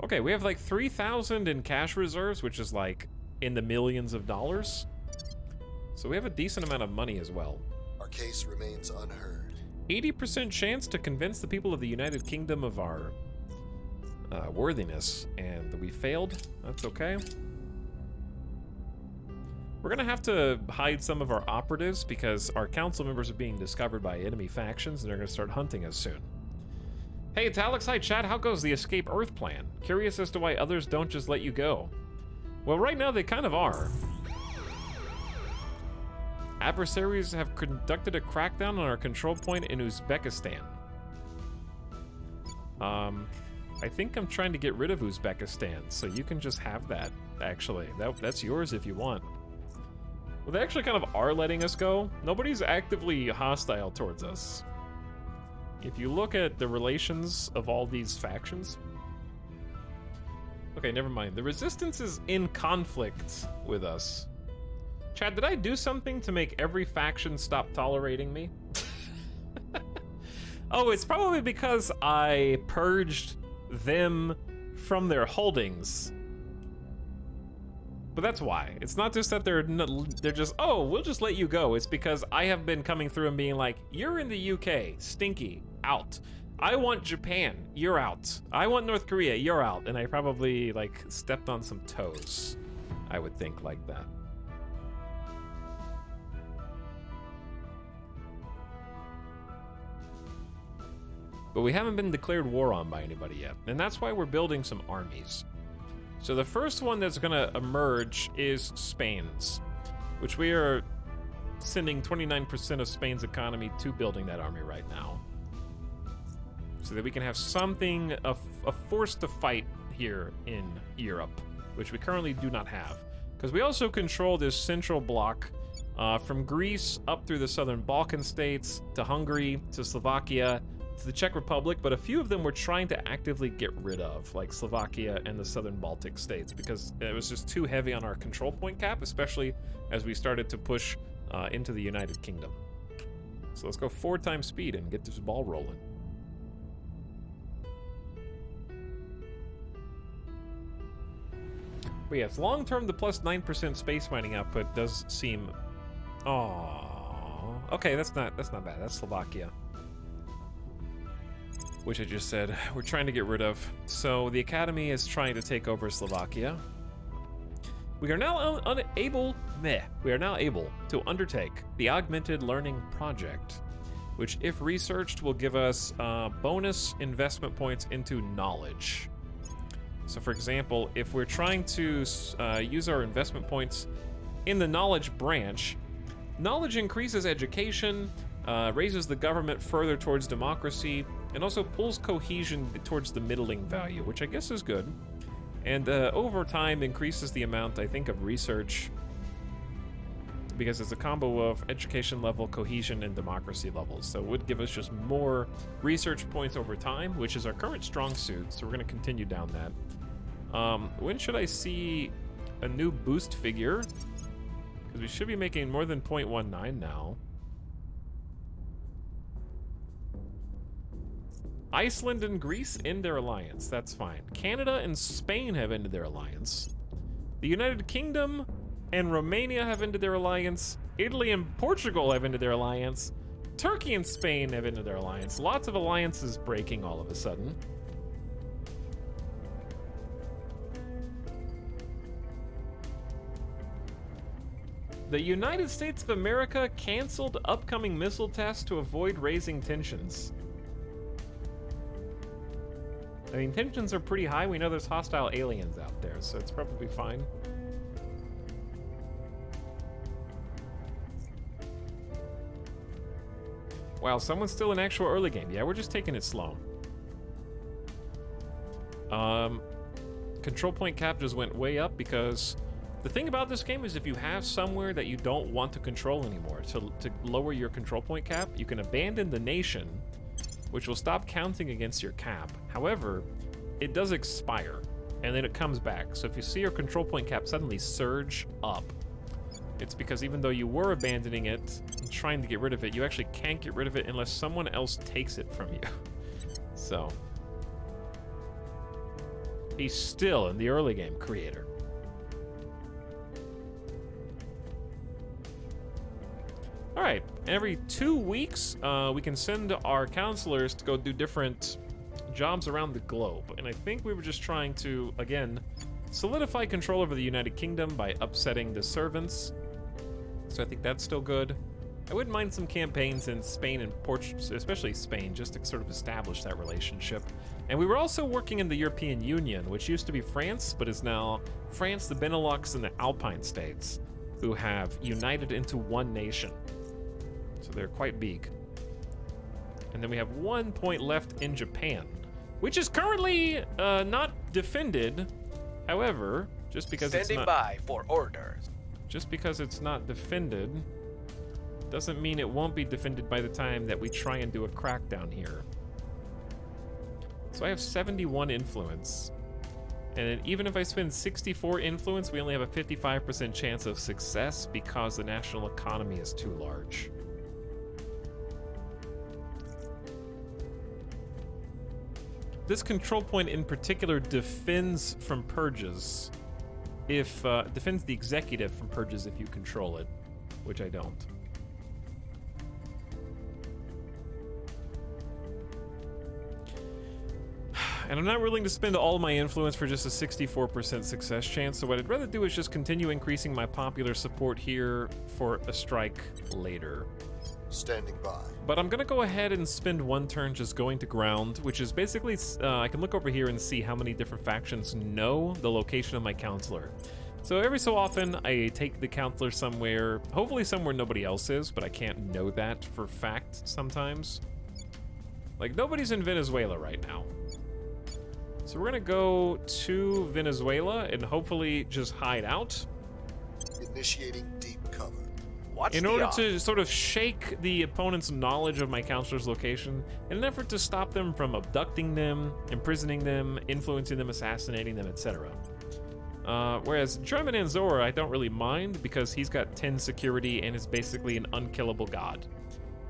Speaker 1: Okay, we have like 3,000 in cash reserves, which is like in the millions of dollars. So we have a decent amount of money as well.
Speaker 2: Our case remains unheard.
Speaker 1: 80% chance to convince the people of the United Kingdom of our worthiness, and we failed. That's okay. We're gonna have to hide some of our operatives because our council members are being discovered by enemy factions and they're gonna start hunting us soon. Hey, Etalyx, hi chat, how goes the Escape Earth plan? Curious as to why others don't just let you go. Well, right now they kind of are. Adversaries have conducted a crackdown on our control point in Uzbekistan. I think I'm trying to get rid of Uzbekistan, so you can just have that, actually. That's yours if you want. Well, they actually kind of are letting us go. Nobody's actively hostile towards us. If you look at the relations of all these factions... Okay, never mind. The resistance is in conflict with us. Chad, did I do something to make every faction stop tolerating me? Oh, it's probably because I purged them from their holdings. But that's why. It's not just that they're just, oh, we'll just let you go. It's because I have been coming through and being like, you're in the UK, stinky, out. I want Japan, you're out. I want North Korea, you're out. And I probably, like, stepped on some toes. I would think like that. But we haven't been declared war on by anybody yet. And that's why we're building some armies. So the first one that's gonna emerge is Spain's, which we are sending 29% of Spain's economy to building that army right now. So that we can have something, a force to fight here in Europe, which we currently do not have. Because we also control this central block from Greece up through the southern Balkan states, to Hungary, to Slovakia, to the Czech Republic, but a few of them we're trying to actively get rid of, like Slovakia and the southern Baltic states, because it was just too heavy on our control point cap, especially as we started to push into the United Kingdom. So let's go 4 times speed and get this ball rolling. But yes, long term, the plus 9% space mining output does seem. Oh, okay, that's not bad. That's Slovakia, which I just said we're trying to get rid of. So the Academy is trying to take over Slovakia. We are now able to undertake the Augmented Learning Project, which, if researched, will give us bonus investment points into knowledge. So, for example, if we're trying to use our investment points in the knowledge branch, knowledge increases education, raises the government further towards democracy, and also pulls cohesion towards the middling value, which I guess is good. And over time increases the amount, I think, of research, because it's a combo of education level, cohesion, and democracy levels. So it would give us just more research points over time, which is our current strong suit, so we're going to continue down that. When should I see a new boost figure? Because we should be making more than 0.19 now. Iceland and Greece end their alliance. That's fine. Canada and Spain have ended their alliance. The United Kingdom and Romania have ended their alliance. Italy and Portugal have ended their alliance. Turkey and Spain have ended their alliance. Lots of alliances breaking all of a sudden. The United States of America canceled upcoming missile tests to avoid raising tensions. I mean, tensions are pretty high. We know there's hostile aliens out there, so it's probably fine. Wow, someone's still in actual early game. Yeah, we're just taking it slow. Control point cap just went way up because the thing about this game is if you have somewhere that you don't want to control anymore, to lower your control point cap, you can abandon the nation, which will stop counting against your cap. However, it does expire, and then it comes back. So if you see your control point cap suddenly surge up, it's because even though you were abandoning it and trying to get rid of it, you actually can't get rid of it unless someone else takes it from you. So he's still in the early game, creator. All right, every 2 weeks, we can send our counselors to go do different jobs around the globe. And I think we were just trying to, again, solidify control over the United Kingdom by upsetting the servants. So I think that's still good. I wouldn't mind some campaigns in Spain and Portugal, especially Spain, just to sort of establish that relationship. And we were also working in the European Union, which used to be France, but is now France, the Benelux, and the Alpine states, who have united into one nation. So they're quite big. And then we have 1 point left in Japan, which is currently not defended. However, just because
Speaker 3: Standing
Speaker 1: it's not
Speaker 3: by for orders.
Speaker 1: Just because it's not defended doesn't mean it won't be defended by the time that we try and do a crackdown here. So I have 71 influence. And then even if I spend 64 influence, we only have a 55% chance of success because the national economy is too large. This control point in particular defends from purges. If defends the executive from purges if you control it, which I don't. And I'm not willing to spend all my influence for just a 64% success chance, so what I'd rather do is just continue increasing my popular support here for a strike later.
Speaker 2: Standing by.
Speaker 1: But I'm gonna go ahead and spend one turn just going to ground, which is basically, I can look over here and see how many different factions know the location of my counselor. So every so often, I take the counselor somewhere, hopefully somewhere nobody else is, but I can't know that for fact sometimes. Like, nobody's in Venezuela right now. So we're gonna go to Venezuela and hopefully just hide out.
Speaker 2: Initiating deep cover.
Speaker 1: In order to sort of shake the opponent's knowledge of my counselor's location in an effort to stop them from abducting them, imprisoning them, influencing them, assassinating them, etc. Whereas German Anzor, I don't really mind because he's got 10 security and is basically an unkillable god.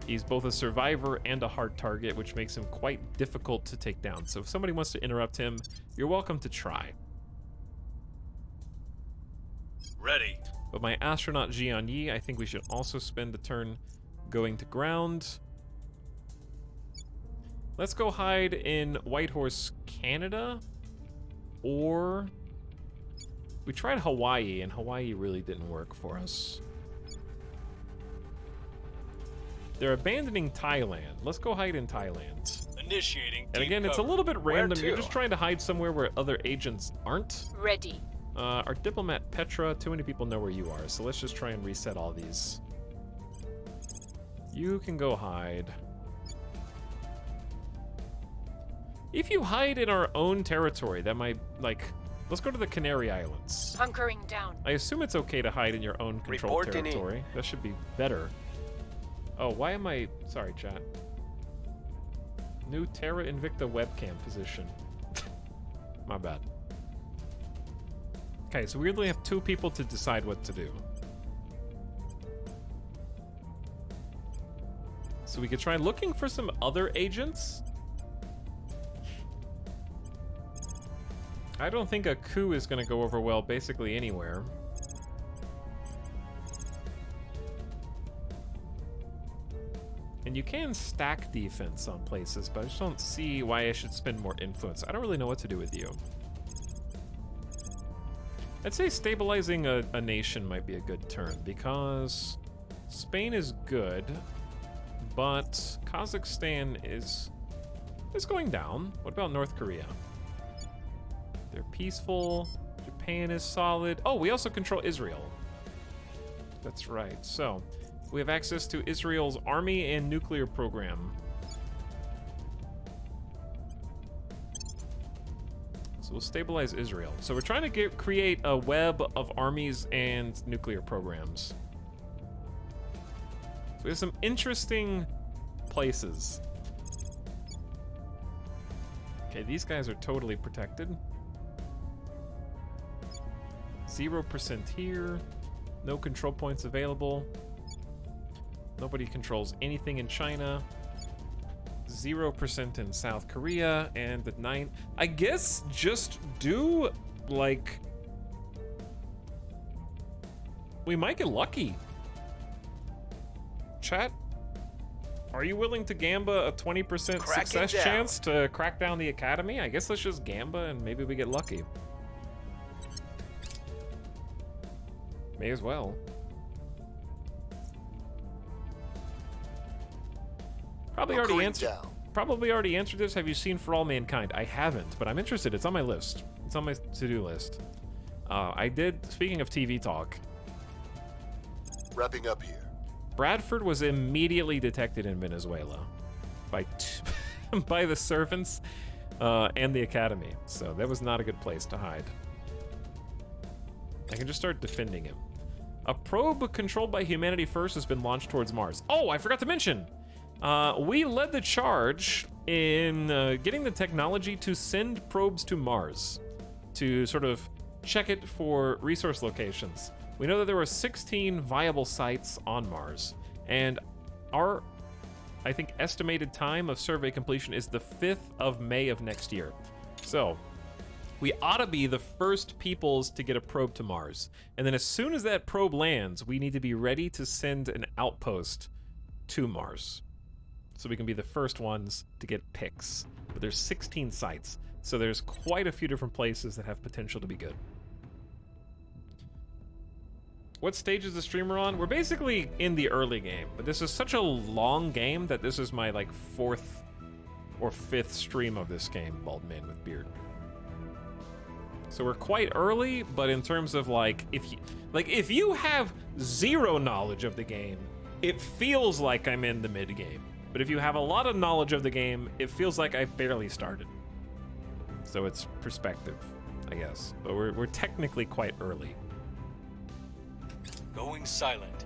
Speaker 1: He's both a survivor and a hard target, which makes him quite difficult to take down. So if somebody wants to interrupt him, you're welcome to try.
Speaker 3: Ready.
Speaker 1: But my astronaut Jian Yi, I think we should also spend a turn going to ground. Let's go hide in Whitehorse, Canada. Or we tried Hawaii, and Hawaii really didn't work for us. They're abandoning Thailand. Let's go hide in Thailand.
Speaker 3: Initiating.
Speaker 1: And again, it's a little bit random. You're just trying to hide somewhere where other agents aren't.
Speaker 4: Ready.
Speaker 1: Our diplomat Petra, too many people know where you are, so let's just try and reset all these. You can go hide. If you hide in our own territory, that might, like, let's go to the Canary Islands.
Speaker 4: Hunkering down.
Speaker 1: I assume it's okay to hide in your own controlled territory. That should be better. Oh, why am I... Sorry, chat. New Terra Invicta webcam position. My bad. Okay, so we only have 2 people to decide what to do. So we could try looking for some other agents. I don't think a coup is going to go over well basically anywhere. And you can stack defense on places, but I just don't see why I should spend more influence. I don't really know what to do with you. I'd say stabilizing a nation might be a good turn, because Spain is good, but Kazakhstan is going down. What about North Korea? They're peaceful. Japan is solid. Oh, we also control Israel. That's right. So we have access to Israel's army and nuclear program. So we'll stabilize Israel. So we're trying to create a web of armies and nuclear programs. So we have some interesting places. Okay, these guys are totally protected. 0% here. No control points available. Nobody controls anything in China. 0% in South Korea, and at 9. I guess just do, like... We might get lucky. Chat, are you willing to gamba a 20% success chance to crack down the academy? I guess let's just gamba and maybe we get lucky. May as well. Probably already answered this. Have you seen For All Mankind? I haven't, but I'm interested. It's on my list. It's on my to-do list. I did, speaking of TV talk.
Speaker 2: Wrapping up here.
Speaker 1: Bradford was immediately detected in Venezuela by by the servants and the academy. So that was not a good place to hide. I can just start defending him. A probe controlled by Humanity First has been launched towards Mars. Oh, I forgot to mention. We led the charge in getting the technology to send probes to Mars to sort of check it for resource locations. We know that there were 16 viable sites on Mars, and our, I think, estimated time of survey completion is the 5th of May of next year. So we ought to be the first peoples to get a probe to Mars. And then as soon as that probe lands, we need to be ready to send an outpost to Mars. So we can be the first ones to get pics. But there's 16 sites. So there's quite a few different places that have potential to be good. What stage is the streamer on? We're basically in the early game, but this is such a long game that this is my like 4th or 5th stream of this game, Bald Man with Beard. So we're quite early, but in terms of like if you have zero knowledge of the game, it feels like I'm in the mid game. But if you have a lot of knowledge of the game, it feels like I've barely started. So it's perspective, I guess. But we're technically quite early.
Speaker 3: Going silent.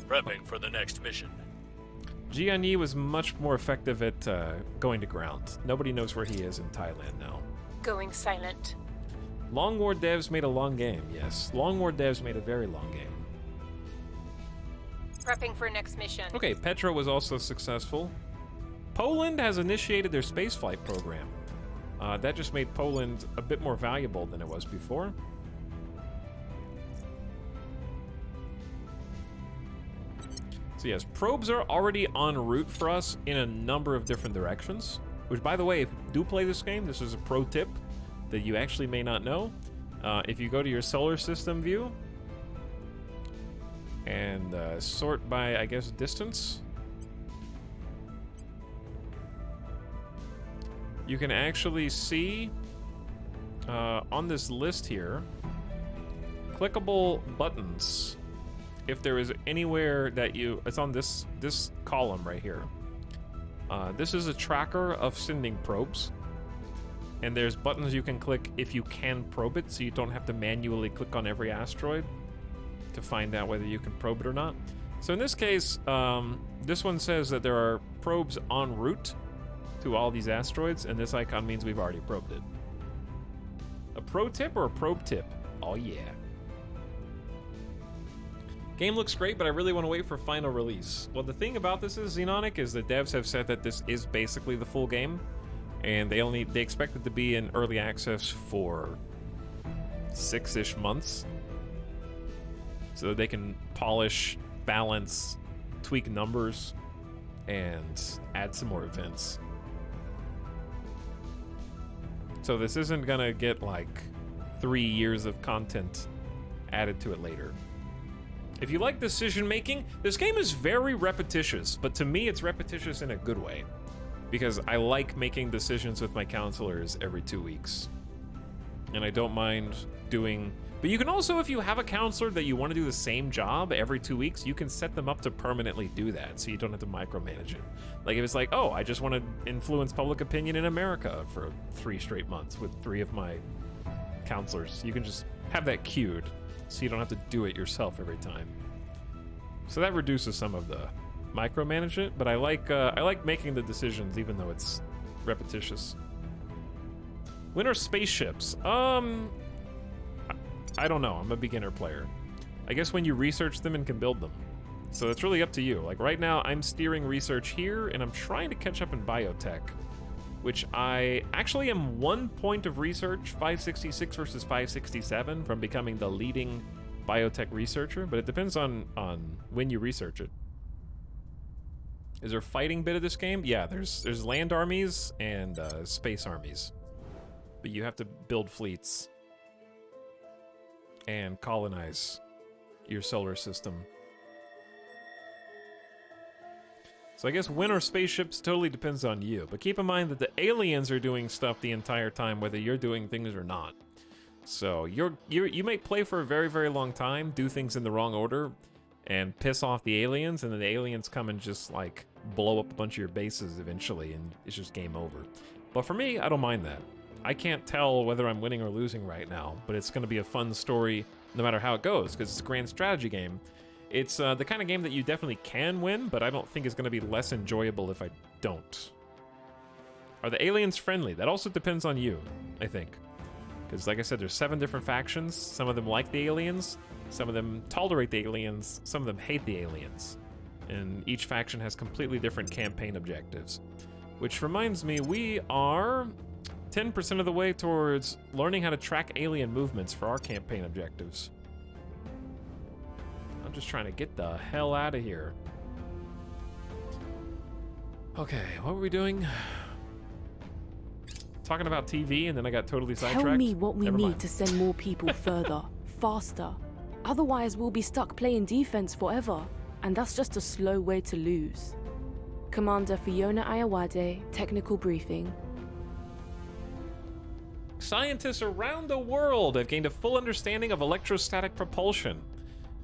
Speaker 3: Prepping for the next mission.
Speaker 1: Jian was much more effective at going to ground. Nobody knows where he is in Thailand now.
Speaker 4: Going silent.
Speaker 1: Long War devs made a long game, yes. Long War devs made a very long game.
Speaker 4: Prepping for next mission.
Speaker 1: Okay, Petra was also successful. Poland has initiated their spaceflight program. That just made Poland a bit more valuable than it was before. So yes, probes are already en route for us in a number of different directions. Which, by the way, if you do play this game, this is a pro tip that you actually may not know. If you go to your solar system view and sort by, I guess, distance, you can actually see on this list here clickable buttons. If there is anywhere that it's on this column right here. This is a tracker of sending probes, and there's buttons you can click if you can probe it, so you don't have to manually click on every asteroid to find out whether you can probe it or not. So in this case, this one says that there are probes en route to all these asteroids, and this icon means we've already probed it. A pro tip or a probe tip? Oh yeah. Game looks great, but I really want to wait for final release. Well, the thing about this is, Xenonic, is the devs have said that this is basically the full game, and they expect it to be in early access for 6-ish months, so that they can polish, balance, tweak numbers, and add some more events. So this isn't gonna get like 3 years of content added to it later. If you like decision making, this game is very repetitious, but to me it's repetitious in a good way, because I like making decisions with my counselors every 2 weeks. And I don't mind doing, but you can also, if you have a counselor that you want to do the same job every 2 weeks, you can set them up to permanently do that, so you don't have to micromanage it. Like if it's like, oh, I just want to influence public opinion in America for 3 straight months with 3 of my counselors, you can just have that queued, so you don't have to do it yourself every time. So that reduces some of the micromanagement, but I like making the decisions even though it's repetitious. When are spaceships? I don't know. I'm a beginner player. I guess when you research them and can build them. So it's really up to you. Like right now, I'm steering research here, and I'm trying to catch up in biotech, which I actually am 1 point of research, 566 versus 567, from becoming the leading biotech researcher, but it depends on when you research it. Is there a fighting bit of this game? Yeah, there's land armies and space armies. But you have to build fleets and colonize your solar system. So I guess when are spaceships totally depends on you. But keep in mind that the aliens are doing stuff the entire time, whether you're doing things or not. So you may play for a very, very long time, do things in the wrong order, and piss off the aliens, and then the aliens come and just like blow up a bunch of your bases eventually, and it's just game over. But for me, I don't mind that. I can't tell whether I'm winning or losing right now, but it's going to be a fun story no matter how it goes, because it's a grand strategy game. It's the kind of game that you definitely can win, but I don't think it's going to be less enjoyable if I don't. Are the aliens friendly? That also depends on you, I think. Because like I said, there's 7 different factions. Some of them like the aliens, some of them tolerate the aliens, some of them hate the aliens. And each faction has completely different campaign objectives. Which reminds me, we are 10% of the way towards learning how to track alien movements for our campaign objectives. I'm just trying to get the hell out of here. Okay, what were we doing? talking about TV and then I got totally sidetracked?
Speaker 5: Tell me what we
Speaker 1: Never
Speaker 5: need
Speaker 1: mind.
Speaker 5: to send more people further, faster. Otherwise, we'll be stuck playing defense forever, and that's just a slow way to lose. Commander Fiona Ayawade, technical briefing.
Speaker 1: Scientists around the world have gained a full understanding of electrostatic propulsion.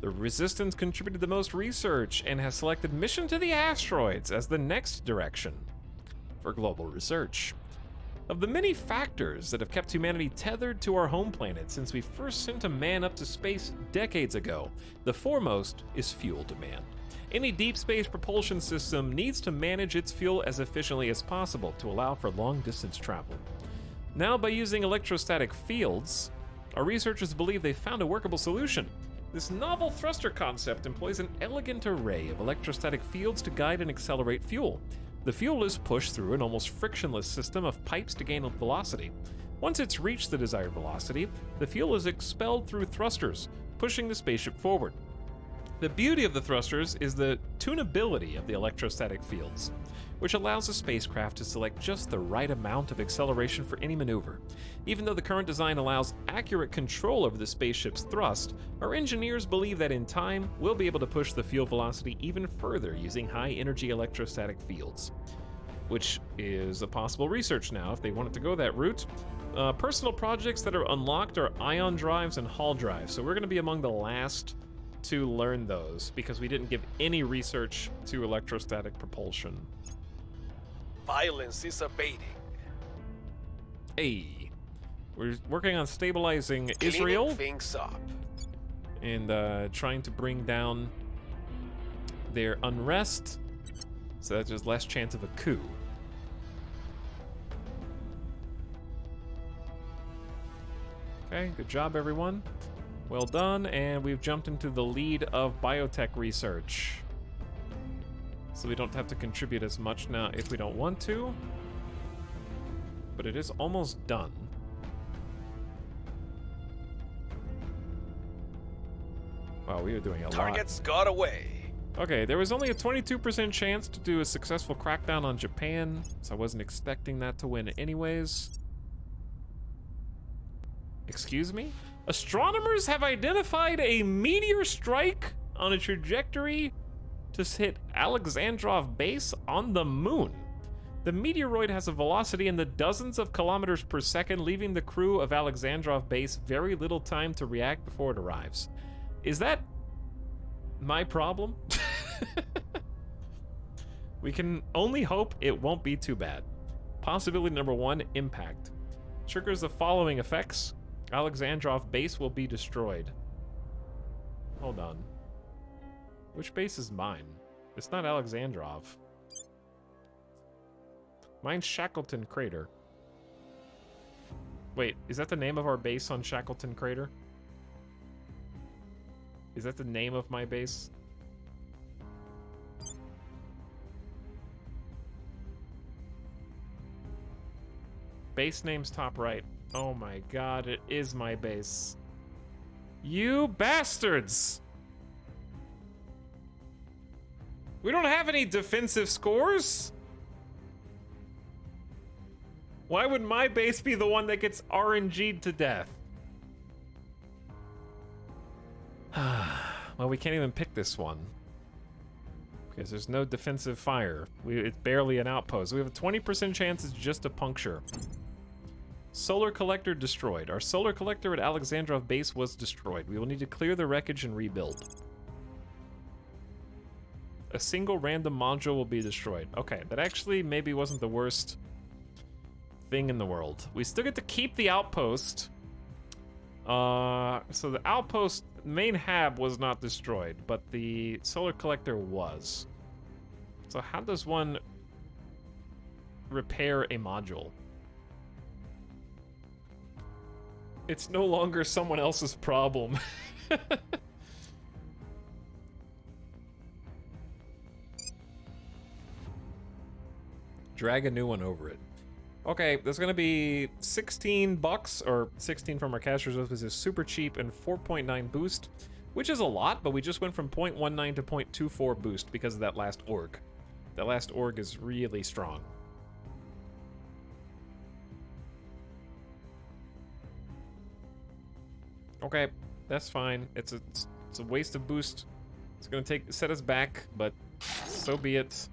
Speaker 1: The Resistance contributed the most research and has selected mission to the asteroids as the next direction for global research. Of the many factors that have kept humanity tethered to our home planet since we first sent a man up to space decades ago, the foremost is fuel demand. Any deep space propulsion system needs to manage its fuel as efficiently as possible to allow for long-distance travel. Now, by using electrostatic fields, our researchers believe they found a workable solution. This novel thruster concept employs an elegant array of electrostatic fields to guide and accelerate fuel. The fuel is pushed through an almost frictionless system of pipes to gain velocity. Once it's reached the desired velocity, the fuel is expelled through thrusters, pushing the spaceship forward. The beauty of the thrusters is the tunability of the electrostatic fields, which allows a spacecraft to select just the right amount of acceleration for any maneuver. Even though the current design allows accurate control over the spaceship's thrust, our engineers believe that in time, we'll be able to push the fuel velocity even further using high-energy electrostatic fields, which is a possible research now if they wanted to go that route. Personal projects that are unlocked are ion drives and Hall drives, so we're going to be among the last to learn those because we didn't give any research to electrostatic propulsion.
Speaker 6: Violence is abating.
Speaker 1: Hey, we're working on stabilizing
Speaker 6: Cleaning
Speaker 1: Israel
Speaker 6: things up.
Speaker 1: and trying to bring down their unrest so that there's less chance of a coup. Okay, good job, everyone. Well done, and we've jumped into the lead of biotech research. So we don't have to contribute as much now if we don't want to. But it is almost done. Wow, we are doing a lot.
Speaker 6: Targets got away.
Speaker 1: Okay, there was only a 22% chance to do a successful crackdown on Japan, so I wasn't expecting that to win anyways. Excuse me? Astronomers have identified a meteor strike on a trajectory to hit Alexandrov base on the moon. The meteoroid has a velocity in the dozens of kilometers per second, leaving the crew of Alexandrov base very little time to react before it arrives. Is that my problem? We can only hope it won't be too bad. Possibility number 1, impact. Triggers the following effects. Alexandrov base will be destroyed. Hold on. Which base is mine? It's not Alexandrov. Mine's Shackleton Crater. Wait, is that the name of our base on Shackleton Crater? Is that the name of my base? Base name's top right. Oh my god, it is my base. You bastards! We don't have any defensive scores? Why would my base be the one that gets RNG'd to death? Well, we can't even pick this one. Because there's no defensive fire. It's barely an outpost. We have a 20% chance it's just a puncture. Solar collector destroyed. Our solar collector at Alexandrov base was destroyed. We will need to clear the wreckage and rebuild. A single random module will be destroyed. Okay, that actually maybe wasn't the worst thing in the world. We still get to keep the outpost. So the outpost main hab was not destroyed, but the solar collector was. So how does one repair a module? It's no longer someone else's problem. Drag a new one over it. Okay, there's gonna be 16 bucks, or 16 from our cash reserves, which is super cheap, and 4.9 boost, which is a lot, but we just went from 0.19 to 0.24 boost because of that last org. That last org is really strong. Okay, that's fine. It's a waste of boost. It's gonna set us back, but so be it.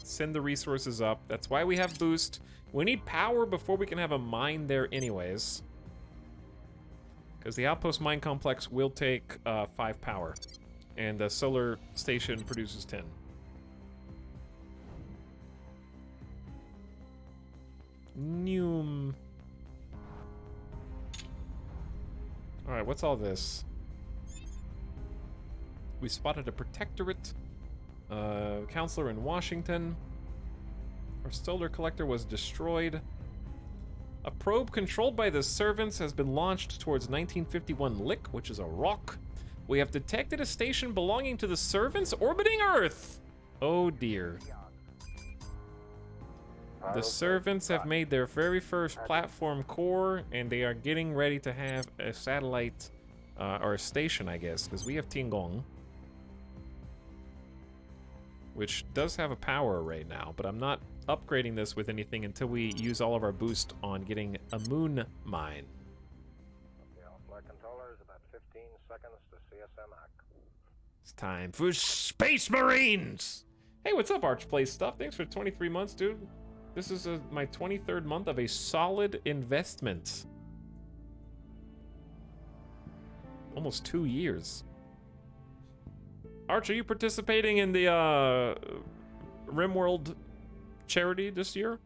Speaker 1: Send the resources up. That's why we have boost. We need power before we can have a mine there anyways. Because the outpost mine complex will take 5 power. And the solar station produces 10. Noom. Alright, what's all this? We spotted a protectorate. Counselor in Washington. Our solar collector was destroyed. A probe controlled by the servants has been launched towards 1951 Lick, which is a rock. We have detected a station belonging to the servants orbiting Earth. Oh dear. The servants have made their very first platform core, and they are getting ready to have a satellite, or a station, I guess, because we have Tiangong, which does have a power right now, but I'm not upgrading this with anything until we use all of our boost on getting a moon mine.
Speaker 6: Flight controllers, about 15 seconds to CSM act.
Speaker 1: It's time for Space Marines! Hey, what's up, Archplay Stuff? Thanks for 23 months, dude. This is my 23rd month of a solid investment. Almost 2 years. Arch, are you participating in the RimWorld charity this year?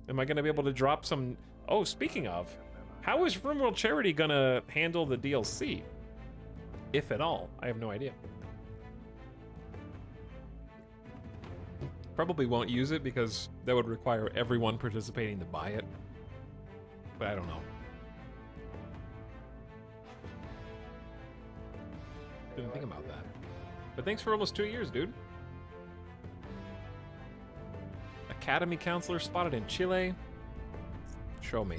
Speaker 1: Am I going to be able to drop some... Oh, speaking of, how is RimWorld charity going to handle the DLC? If at all. I have no idea. Probably won't use it because that would require everyone participating to buy it. But I don't know. Didn't think about that. But thanks for almost 2 years, dude. Academy counselor spotted in Chile. Show me.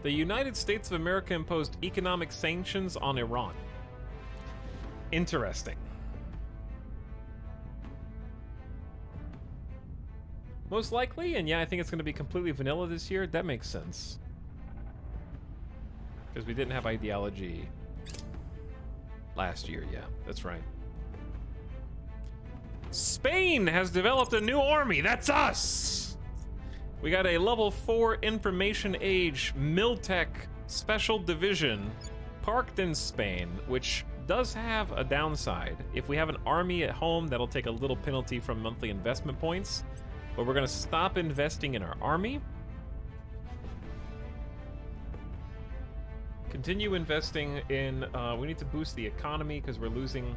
Speaker 1: The United States of America imposed economic sanctions on Iran. Interesting. Most likely, and yeah, I think it's going to be completely vanilla this year. That makes sense. Because we didn't have ideology last year, yeah, that's right. Spain has developed a new army. That's us! We got a level 4 information age Miltech special division parked in Spain, which does have a downside. If we have an army at home, that'll take a little penalty from monthly investment points, but we're gonna stop investing in our army. Continue investing in, we need to boost the economy because we're losing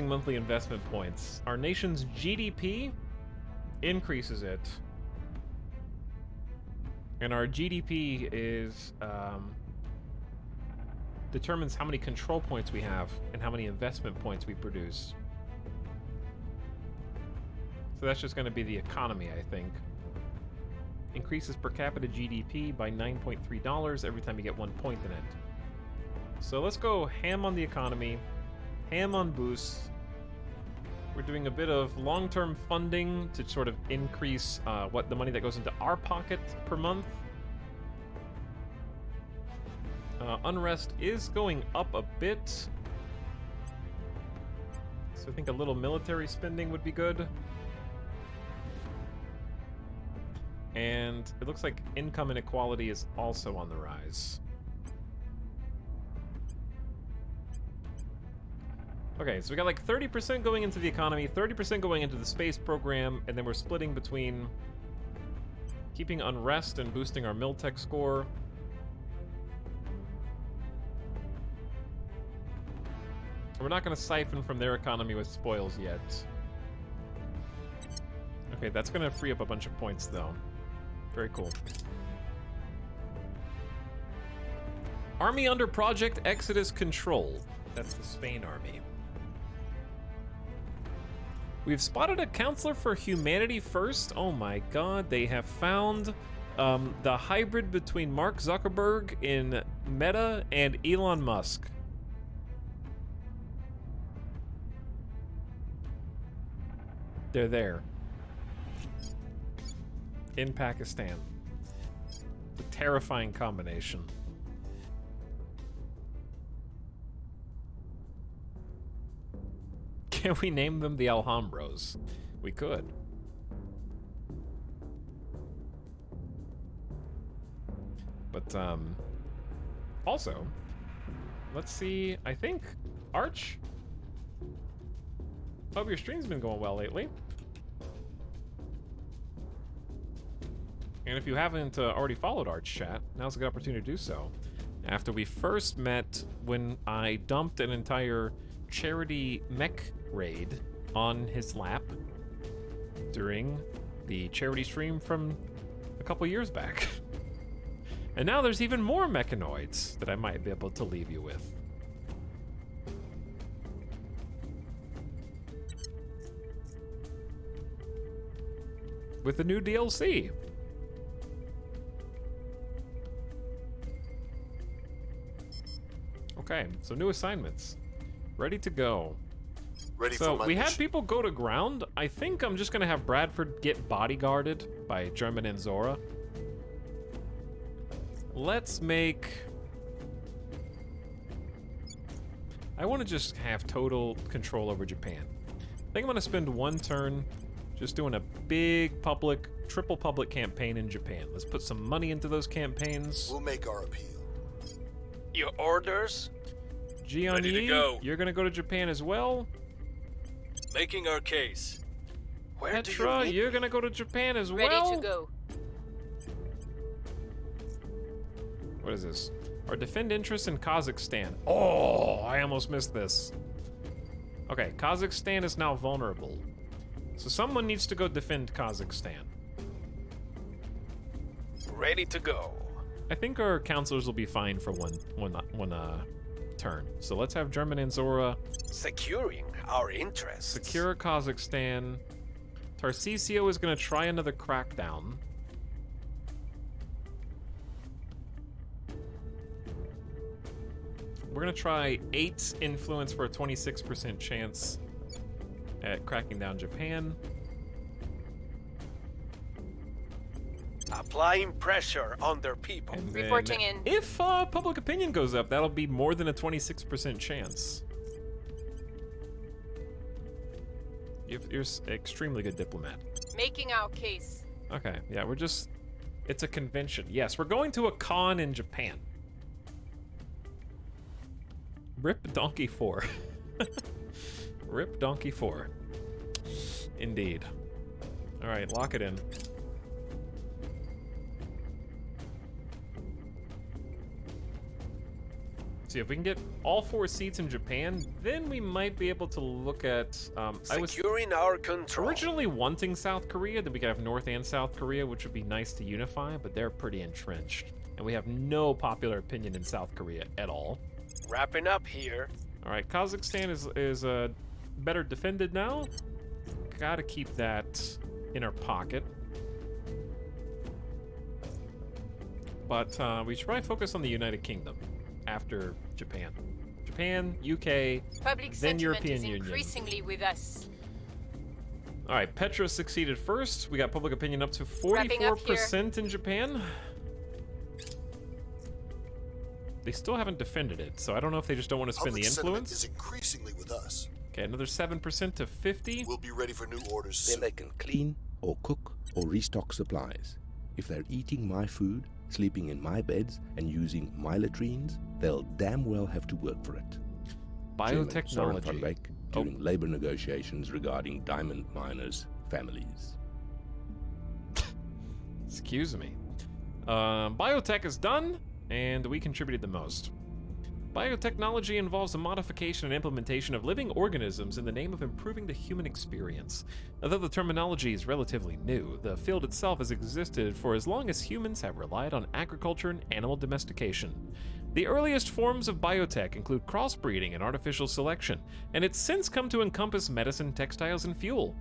Speaker 1: monthly investment points. Our nation's GDP increases it. And our GDP is, determines how many control points we have and how many investment points we produce. So that's just going to be the economy, I think. Increases per capita GDP by $9.3 every time you get 1 point in it. So let's go ham on the economy, ham on boosts. We're doing a bit of long-term funding to sort of increase what the money that goes into our pocket per month. Unrest is going up a bit. So I think a little military spending would be good. And it looks like income inequality is also on the rise. Okay, so we got like 30% going into the economy, 30% going into the space program, and then we're splitting between keeping unrest and boosting our Miltech score. We're not going to siphon from their economy with spoils yet. Okay, that's going to free up a bunch of points, though. Very cool. Army under Project Exodus control. That's the Spain army. We've spotted a counselor for humanity first. Oh my god, they have found the hybrid between Mark Zuckerberg in Meta and Elon Musk. They're there. in Pakistan. The terrifying combination. Can we name them the Alhambros? We could. But, also, let's see, I think, Arch? Hope your stream's been going well lately. And if you haven't already followed Arch Chat, now's a good opportunity to do so. After we first met, when I dumped an entire charity mech raid on his lap during the charity stream from a couple years back. And now there's even more mechanoids that I might be able to leave you with. With the new DLC. Okay, so new assignments. Ready to go.
Speaker 2: Ready for
Speaker 1: So
Speaker 2: my
Speaker 1: we had
Speaker 2: mission.
Speaker 1: people go to ground. I think I'm just gonna have Bradford get bodyguarded by German and Zora. Let's make... I want to just have total control over Japan. I think I'm gonna spend one turn just doing a big public, triple public campaign in Japan. Let's put some money into those campaigns.
Speaker 2: We'll make our appeal.
Speaker 3: Your orders?
Speaker 1: Jian
Speaker 3: Ready to
Speaker 1: Yi,
Speaker 3: go.
Speaker 1: you're gonna go to Japan as well.
Speaker 3: Making our case.
Speaker 2: Where do you
Speaker 1: Petra,
Speaker 2: need
Speaker 1: you're
Speaker 2: me?
Speaker 1: gonna go to Japan as
Speaker 4: Ready
Speaker 1: well.
Speaker 4: to go.
Speaker 1: What is this? Our defend interests in Kazakhstan. Oh, I almost missed this. Okay, Kazakhstan is now vulnerable. So someone needs to go defend Kazakhstan.
Speaker 3: Ready to go.
Speaker 1: I think our counselors will be fine for one turn. So let's have German and Zora
Speaker 3: Securing our interests.
Speaker 1: secure Kazakhstan. Tarcisio is going to try another crackdown. We're going to try 8 influence for a 26% chance at cracking down Japan.
Speaker 3: Applying pressure on their people.
Speaker 1: And then
Speaker 4: Reporting in.
Speaker 1: If public opinion goes up, that'll be more than a 26% chance. You're extremely good diplomat.
Speaker 4: Making our case.
Speaker 1: Okay, yeah, we're just... It's a convention. Yes, we're going to a con in Japan. Rip Donkey 4. Rip Donkey 4. Indeed. Alright, lock it in. See, if we can get all 4 seats in Japan, then we might be able to look at... I was
Speaker 3: Securing our control.
Speaker 1: originally wanting South Korea, that we could have North and South Korea, which would be nice to unify, but they're pretty entrenched. And we have no popular opinion in South Korea at all.
Speaker 3: Wrapping up here.
Speaker 1: All right, Kazakhstan is better defended now. Gotta keep that in our pocket. But we should probably focus on the United Kingdom after Japan. Japan, UK,
Speaker 4: Public
Speaker 1: then
Speaker 4: sentiment
Speaker 1: European
Speaker 4: is
Speaker 1: Union.
Speaker 4: increasingly with us.
Speaker 1: All right, Petra succeeded first. We got public opinion up to
Speaker 4: Wrapping up here.
Speaker 1: 44% in Japan. They still haven't defended it, so I don't know if they just don't want to spend
Speaker 2: Public
Speaker 1: the
Speaker 2: sentiment is
Speaker 1: influence.
Speaker 2: increasingly with us.
Speaker 1: Okay, another 7% to 50.
Speaker 2: We'll be ready for new orders
Speaker 7: Then
Speaker 2: soon.
Speaker 7: they can clean or cook or restock supplies. If they're eating my food, sleeping in my beds, and using my latrines, they'll damn well have to work for it. Chairman Soren van
Speaker 1: Biotechnology.
Speaker 7: Beek during labor negotiations regarding diamond miners' families.
Speaker 1: Excuse me. Biotech is done, and we contributed the most. Biotechnology involves the modification and implementation of living organisms in the name of improving the human experience. Although the terminology is relatively new, the field itself has existed for as long as humans have relied on agriculture and animal domestication. The earliest forms of biotech include crossbreeding and artificial selection, and it's since come to encompass medicine, textiles, and fuel.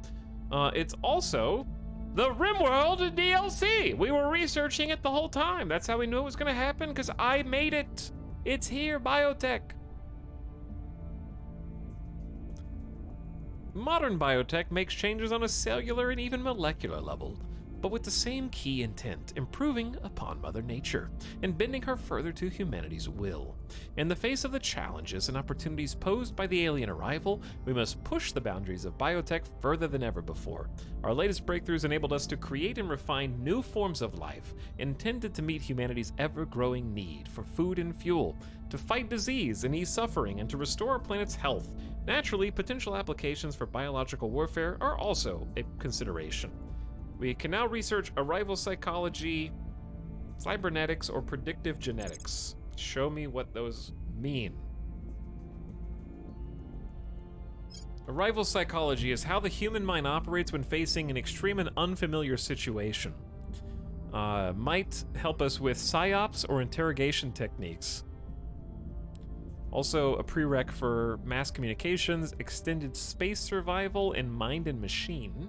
Speaker 1: It's also the Rimworld DLC. We were researching it the whole time. That's how we knew it was going to happen, because I made it. It's here, biotech. Modern biotech makes changes on a cellular and even molecular level. but with the same key intent, improving upon Mother Nature and bending her further to humanity's will. In the face of the challenges and opportunities posed by the alien arrival, we must push the boundaries of biotech further than ever before. Our latest breakthroughs enabled us to create and refine new forms of life intended to meet humanity's ever-growing need for food and fuel, to fight disease and ease suffering, and to restore our planet's health. Naturally, potential applications for biological warfare are also a consideration. We can now research arrival psychology, cybernetics, or predictive genetics. Show me what those mean. Arrival psychology is how the human mind operates when facing an extreme and unfamiliar situation. Might help us with psyops or interrogation techniques. Also a prereq for mass communications, extended space survival, and mind and machine.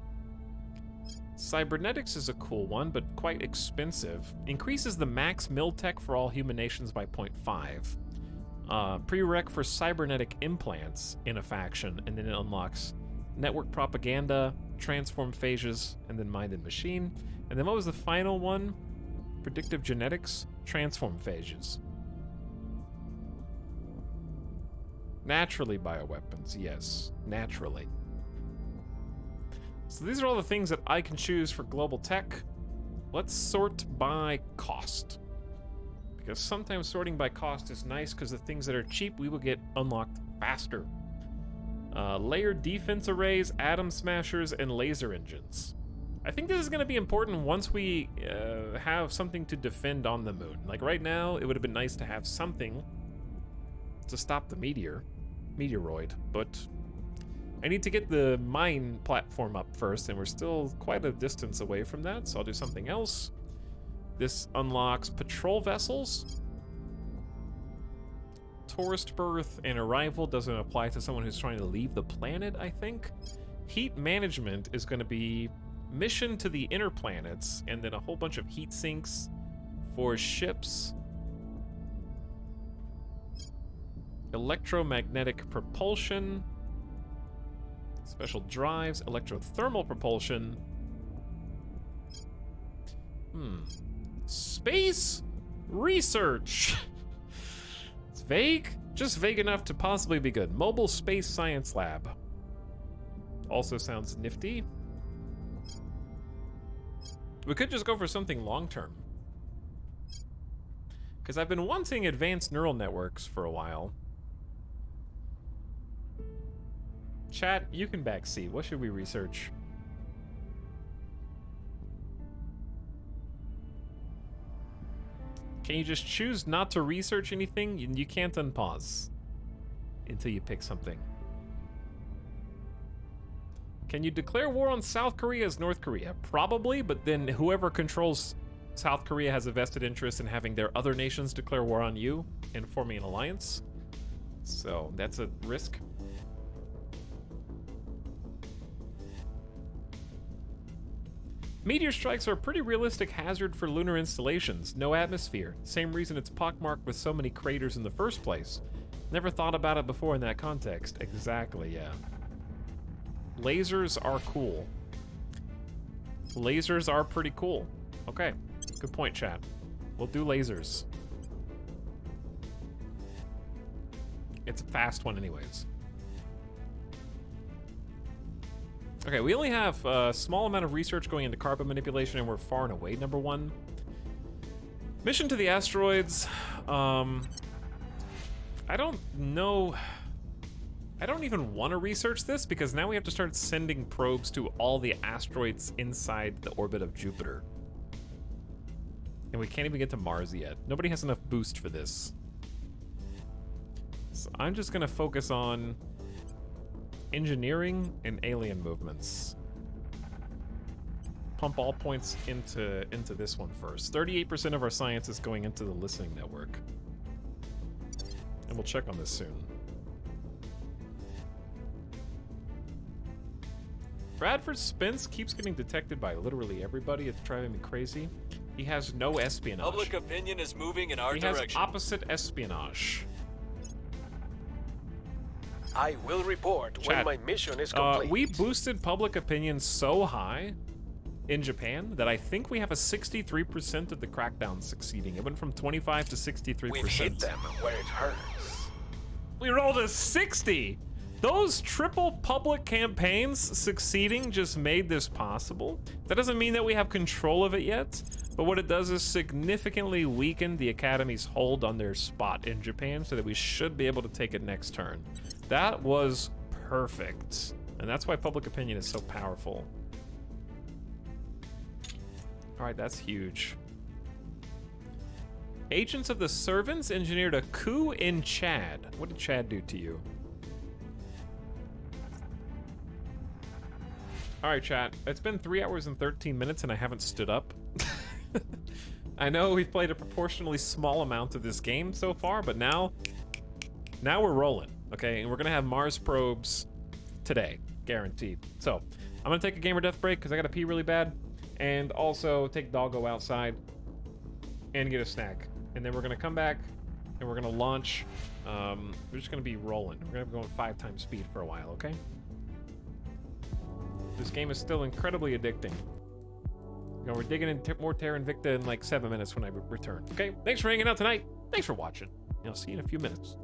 Speaker 1: Cybernetics is a cool one, but quite expensive. Increases the max mil tech for all human nations by 0.5. Prereq for cybernetic implants in a faction, and then it unlocks network propaganda, transform phages, and then mind and machine. And then what was the final one? Predictive genetics, transform phages. Naturally bioweapons, yes, naturally. So these are all the things that I can choose for global tech. Let's sort by cost. Because sometimes sorting by cost is nice because the things that are cheap we will get unlocked faster. Layered defense arrays, atom smashers, and laser engines. I think this is going to be important once we have something to defend on the moon. Like right now, it would have been nice to have something to stop the meteoroid, but I need to get the mine platform up first, and we're still quite a distance away from that, so I'll do something else. This unlocks patrol vessels. Tourist berth and arrival doesn't apply to someone who's trying to leave the planet, I think. Heat management is going to be mission to the inner planets, and then a whole bunch of heat sinks for ships. Electromagnetic propulsion. Special drives, electrothermal propulsion. Space research. It's vague, just vague enough to possibly be good. Mobile Space Science Lab. Also sounds nifty. We could just go for something long-term. Because I've been wanting advanced neural networks for a while. Chat, you can backseat. What should we research? Can you just choose not to research anything? You can't unpause until you pick something. Can you declare war on South Korea as North Korea? Probably, but then whoever controls South Korea has a vested interest in having their other nations declare war on you and forming an alliance. So that's a risk. Meteor strikes are a pretty realistic hazard for lunar installations. No atmosphere. Same reason it's pockmarked with so many craters in the first place. Never thought about it before in that context. Exactly, yeah. Lasers are cool. Lasers are pretty cool. Okay, good point, chat. We'll do lasers. It's a fast one anyways. Okay, we only have a small amount of research going into carbon manipulation, and we're far and away number one. Mission to the asteroids. I don't know. I don't even want to research this because now we have to start sending probes to all the asteroids inside the orbit of Jupiter. And we can't even get to Mars yet. Nobody has enough boost for this. So I'm just gonna focus on engineering and alien movements. Pump all points into this one first. 38% of our science is going into the listening network. And we'll check on this soon. Bradford Spence keeps getting detected by literally everybody. It's driving me crazy. He has no espionage.
Speaker 8: Public opinion is moving in our direction.
Speaker 1: He has opposite espionage.
Speaker 3: I will report
Speaker 1: Chat,
Speaker 3: when my mission is complete.
Speaker 1: we boosted public opinion so high, in Japan that I think we have a 63% of the crackdown succeeding. It went from 25 to 63%.
Speaker 3: We've hit them where it hurts.
Speaker 1: We rolled a 60! Those triple public campaigns succeeding just made this possible. That doesn't mean that we have control of it yet, but what it does is significantly weaken the Academy's hold on their spot in Japan so that we should be able to take it next turn. That was perfect. And that's why public opinion is so powerful. All right, that's huge. Agents of the Servants engineered a coup in Chad. What did Chad do to you? All right, chat. It's been 3 hours and 13 minutes and I haven't stood up. I know we've played a proportionally small amount of this game so far, but now we're rolling, okay? And we're gonna have Mars probes today, guaranteed. So I'm gonna take a gamer death break because I gotta pee really bad, and also take Doggo outside and get a snack. And then we're gonna come back and we're gonna launch. We're just gonna be rolling. We're gonna be going 5 times speed for a while, okay? This game is still incredibly addicting. You know, we're digging into more Terra Invicta in like 7 minutes when I return. Okay, thanks for hanging out tonight. Thanks for watching. I'll see you in a few minutes.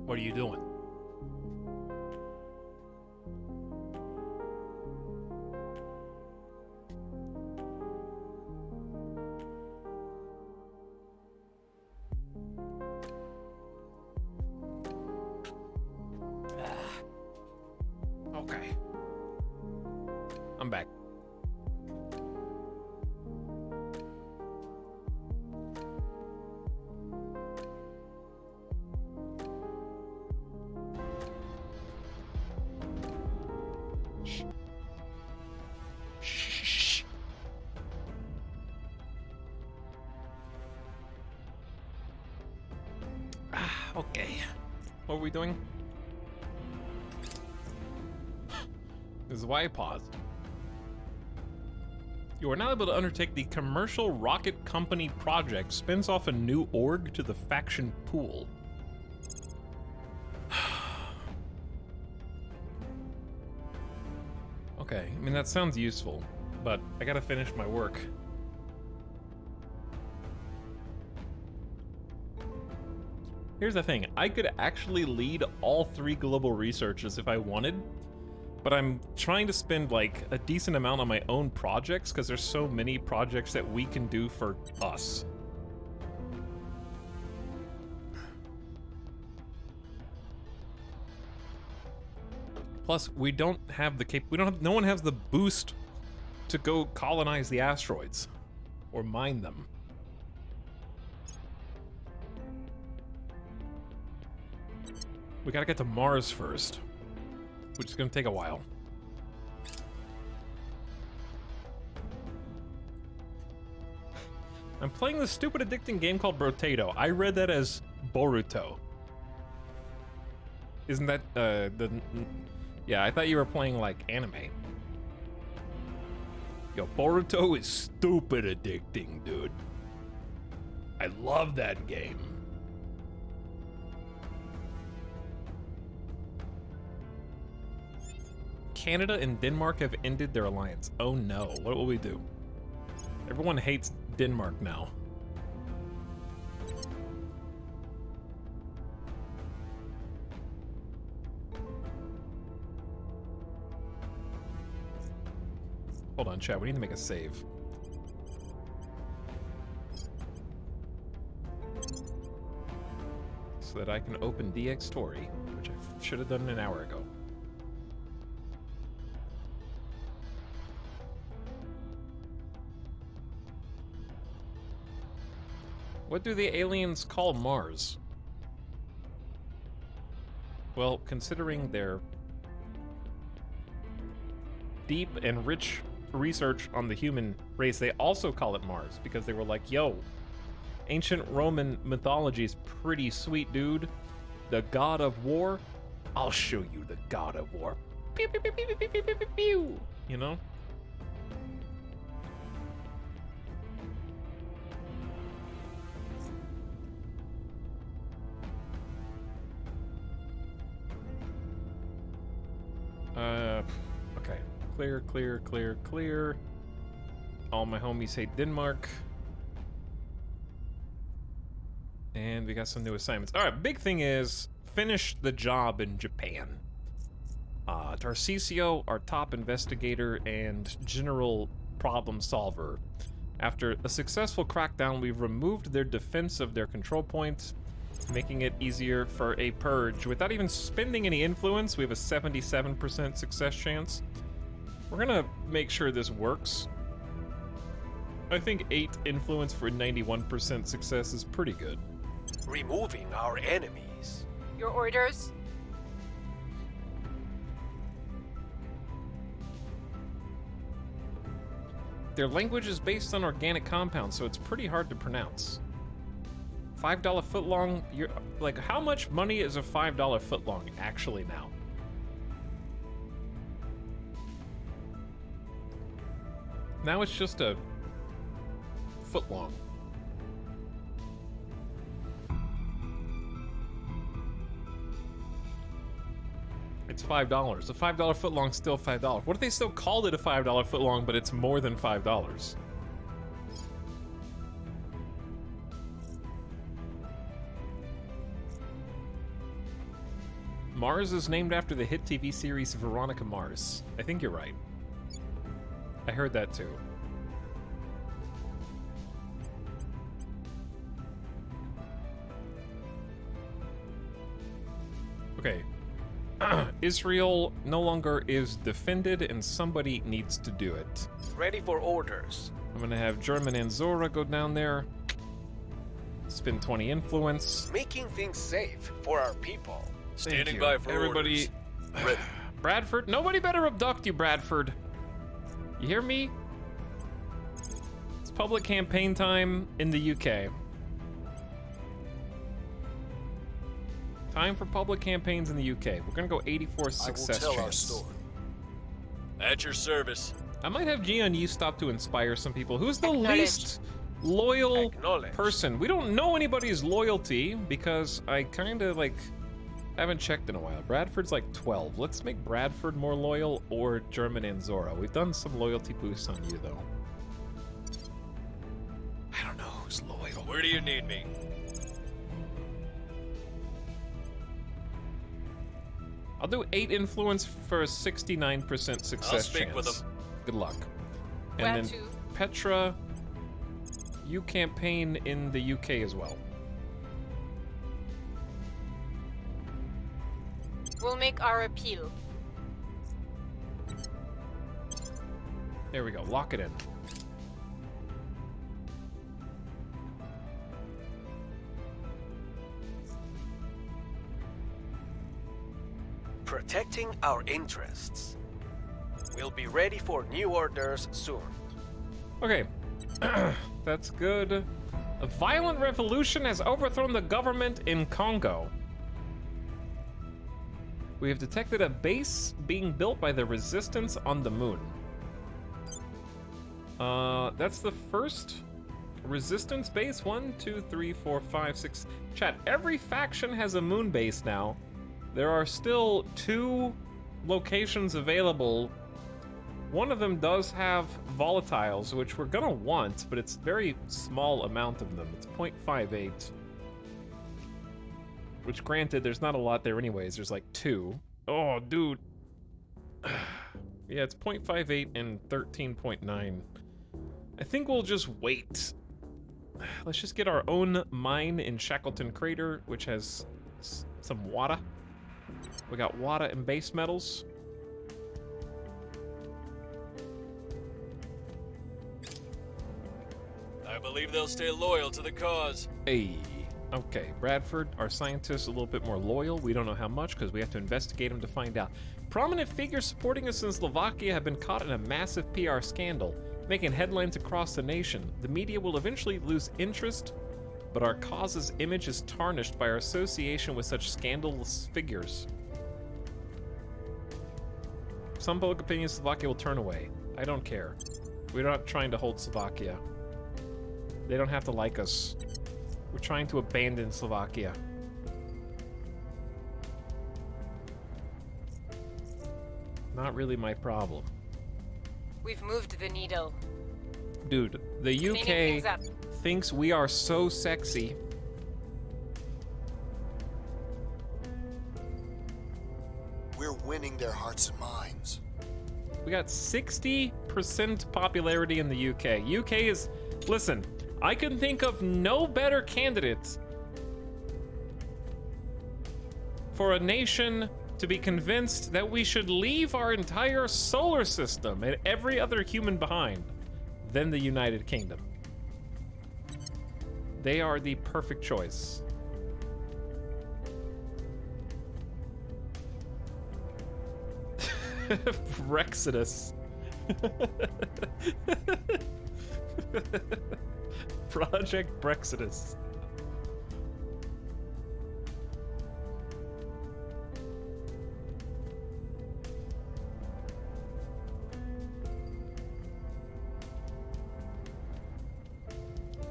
Speaker 1: What are you doing? Okay. I'm back. Shh. Okay. What are we doing? This is why I paused. You are now able to undertake the Commercial Rocket Company project. Spins off a new org to the faction pool. Okay, I mean, that sounds useful, but I gotta finish my work. Here's the thing, I could actually lead all 3 global researches if I wanted, but I'm trying to spend like a decent amount on my own projects because there's so many projects that we can do for us. Plus, we don't have the no one has the boost to go colonize the asteroids or mine them. We gotta get to Mars first, which is gonna take a while. I'm playing this stupid addicting game called Brotato. I read that as Boruto. Isn't that, yeah, I thought you were playing, like, anime. Yo, Boruto is stupid addicting, dude. I love that game. Canada and Denmark have ended their alliance. Oh no, what will we do? Everyone hates Denmark now. Hold on, chat, we need to make a save. So that I can open DX Story, which I should have done an hour ago. What do the aliens call Mars? Well, considering their deep and rich research on the human race, they also call it Mars because they were like, yo, ancient Roman mythology is pretty sweet, dude. The god of war? I'll show you the god of war. Pew, pew, pew, pew, pew, pew, pew, pew, pew. You know? Okay. Clear, clear, clear, clear. All my homies hate Denmark. And we got some new assignments. Alright, big thing is, finish the job in Japan. Tarcisio, our top investigator and general problem solver. After a successful crackdown, we've removed their defense of their control points, making it easier for a purge. Without even spending any influence, we have a 77% success chance. We're gonna make sure this works. I think 8 influence for 91% success is pretty good.
Speaker 3: Removing our enemies.
Speaker 4: Your orders?
Speaker 1: Their language is based on organic compounds, so it's pretty hard to pronounce. $5 footlong, you're like, how much money is a $5 footlong actually now? Now it's just a footlong. It's $5. A $5 footlong's still $5. What if they still called it a $5 footlong, but it's more than $5? Mars is named after the hit TV series Veronica Mars. I think you're right. I heard that too. Okay. Israel no longer is defended and somebody needs to do it.
Speaker 3: Ready for orders.
Speaker 1: I'm gonna have German and Zora go down there. Spend 20 influence.
Speaker 3: Making things safe for our people.
Speaker 8: Standing by for
Speaker 1: everybody.
Speaker 8: orders.
Speaker 1: Bradford, nobody better abduct you, Bradford. You hear me? It's public campaign time in the UK. Time for public campaigns in the UK. We're gonna go 84 success
Speaker 2: I will tell our
Speaker 1: chance.
Speaker 2: story.
Speaker 8: At your service.
Speaker 1: I might have Gian Yi stop to inspire some people. Who's the
Speaker 4: Acknowledge.
Speaker 1: least loyal
Speaker 3: Acknowledge.
Speaker 1: person? We don't know anybody's loyalty because I kind of like haven't checked in a while. Bradford's like 12. Let's make Bradford more loyal or German and Zora. We've done some loyalty boosts on you though. I don't know who's loyal.
Speaker 8: Where do you need me?
Speaker 1: I'll do 8 influence for a 69% success
Speaker 8: I'll speak
Speaker 1: chance.
Speaker 8: with them.
Speaker 1: Good luck.
Speaker 4: Where
Speaker 1: And then
Speaker 4: to?
Speaker 1: Petra, you campaign in the UK as well.
Speaker 4: We'll make our appeal.
Speaker 1: There we go. Lock it in.
Speaker 3: Protecting our interests. We'll be ready for new orders soon.
Speaker 1: Okay. That's good. A violent revolution has overthrown the government in Congo. We have detected a base being built by the resistance on the moon. That's the first resistance base. 1, 2, 3, 4, 5, 6. Chat, every faction has a moon base now. There are still 2 locations available. One of them does have volatiles, which we're gonna want, but it's very small amount of them. It's 0.58. Which, granted, there's not a lot there anyways. There's like 2. Oh, dude. Yeah, it's 0.58 and 13.9. I think we'll just wait. Let's just get our own mine in Shackleton Crater, which has some water. We got water and base metals.
Speaker 8: I believe they'll stay loyal to the cause.
Speaker 1: Hey. Okay, Bradford, our scientist, a little bit more loyal. We don't know how much because we have to investigate him to find out. Prominent figures supporting us in Slovakia have been caught in a massive PR scandal, making headlines across the nation. The media will eventually lose interest, but our cause's image is tarnished by our association with such scandalous figures. Some public opinion Slovakia will turn away. I don't care. We're not trying to hold Slovakia. They don't have to like us. We're trying to abandon Slovakia. Not really my problem.
Speaker 4: We've moved the needle.
Speaker 1: Dude, the
Speaker 4: Cleaning things
Speaker 1: UK
Speaker 4: up.
Speaker 1: thinks we are so sexy.
Speaker 2: We're winning their hearts and minds.
Speaker 1: We got 60% popularity in the UK. UK is... Listen, I can think of no better candidate for a nation to be convinced that we should leave our entire solar system and every other human behind than the United Kingdom. They are the perfect choice. Brexodus. Project Brexodus.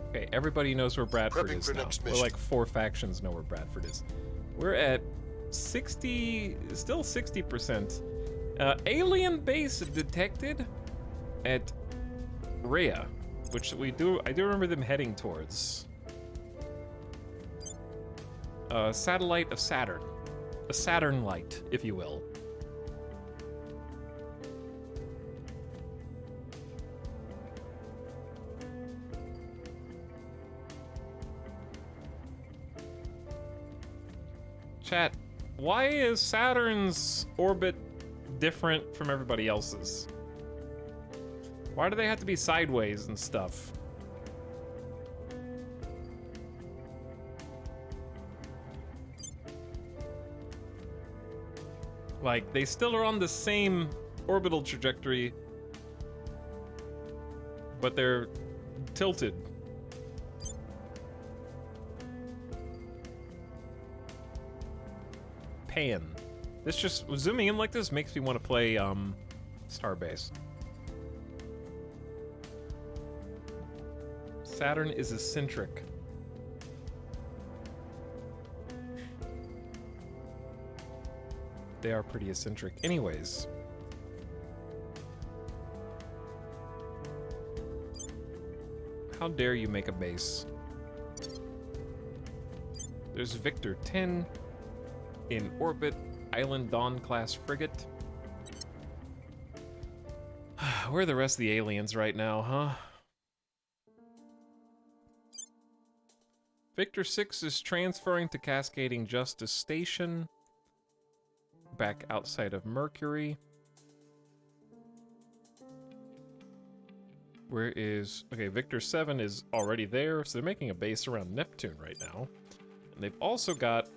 Speaker 1: Okay, everybody knows where Bradford
Speaker 2: Prepping
Speaker 1: is
Speaker 2: for
Speaker 1: now.
Speaker 2: next
Speaker 1: Well,
Speaker 2: mission.
Speaker 1: like 4 factions know where Bradford is. We're at still 60%. Alien base detected at Rhea, which I do remember them heading towards. Satellite of Saturn. A Saturn light, if you will. Chat, why is Saturn's orbit different from everybody else's? Why do they have to be sideways and stuff? Like, they still are on the same orbital trajectory, but they're tilted. Pan. This just, zooming in like this makes me want to play, Starbase. Saturn is eccentric. They are pretty eccentric. Anyways. How dare you make a base? There's Victor 10 in orbit, Island Dawn class frigate. Where are the rest of the aliens right now, huh? Victor 6 is transferring to Cascading Justice Station, back outside of Mercury. Where is... Okay, Victor 7 is already there, so they're making a base around Neptune right now. And they've also got...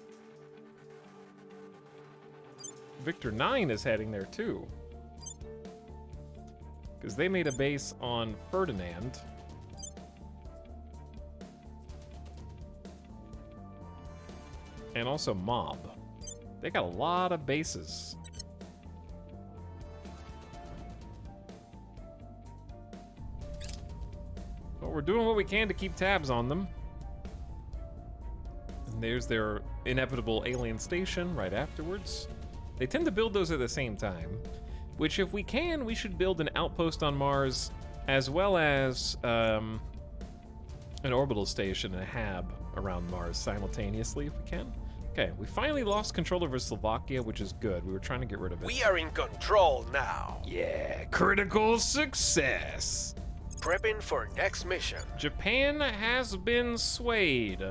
Speaker 1: Victor 9 is heading there too. Because they made a base on Ferdinand. And also Mob. They got a lot of bases. But we're doing what we can to keep tabs on them. And there's their inevitable alien station right afterwards. They tend to build those at the same time, which if we can, we should build an outpost on Mars as well as an orbital station and a hab around Mars simultaneously if we can. Okay, we finally lost control over Slovakia, which is good. We were trying to get rid of it.
Speaker 3: We are in control now.
Speaker 1: Yeah, critical success.
Speaker 3: Prepping for next mission.
Speaker 1: Japan has been swayed.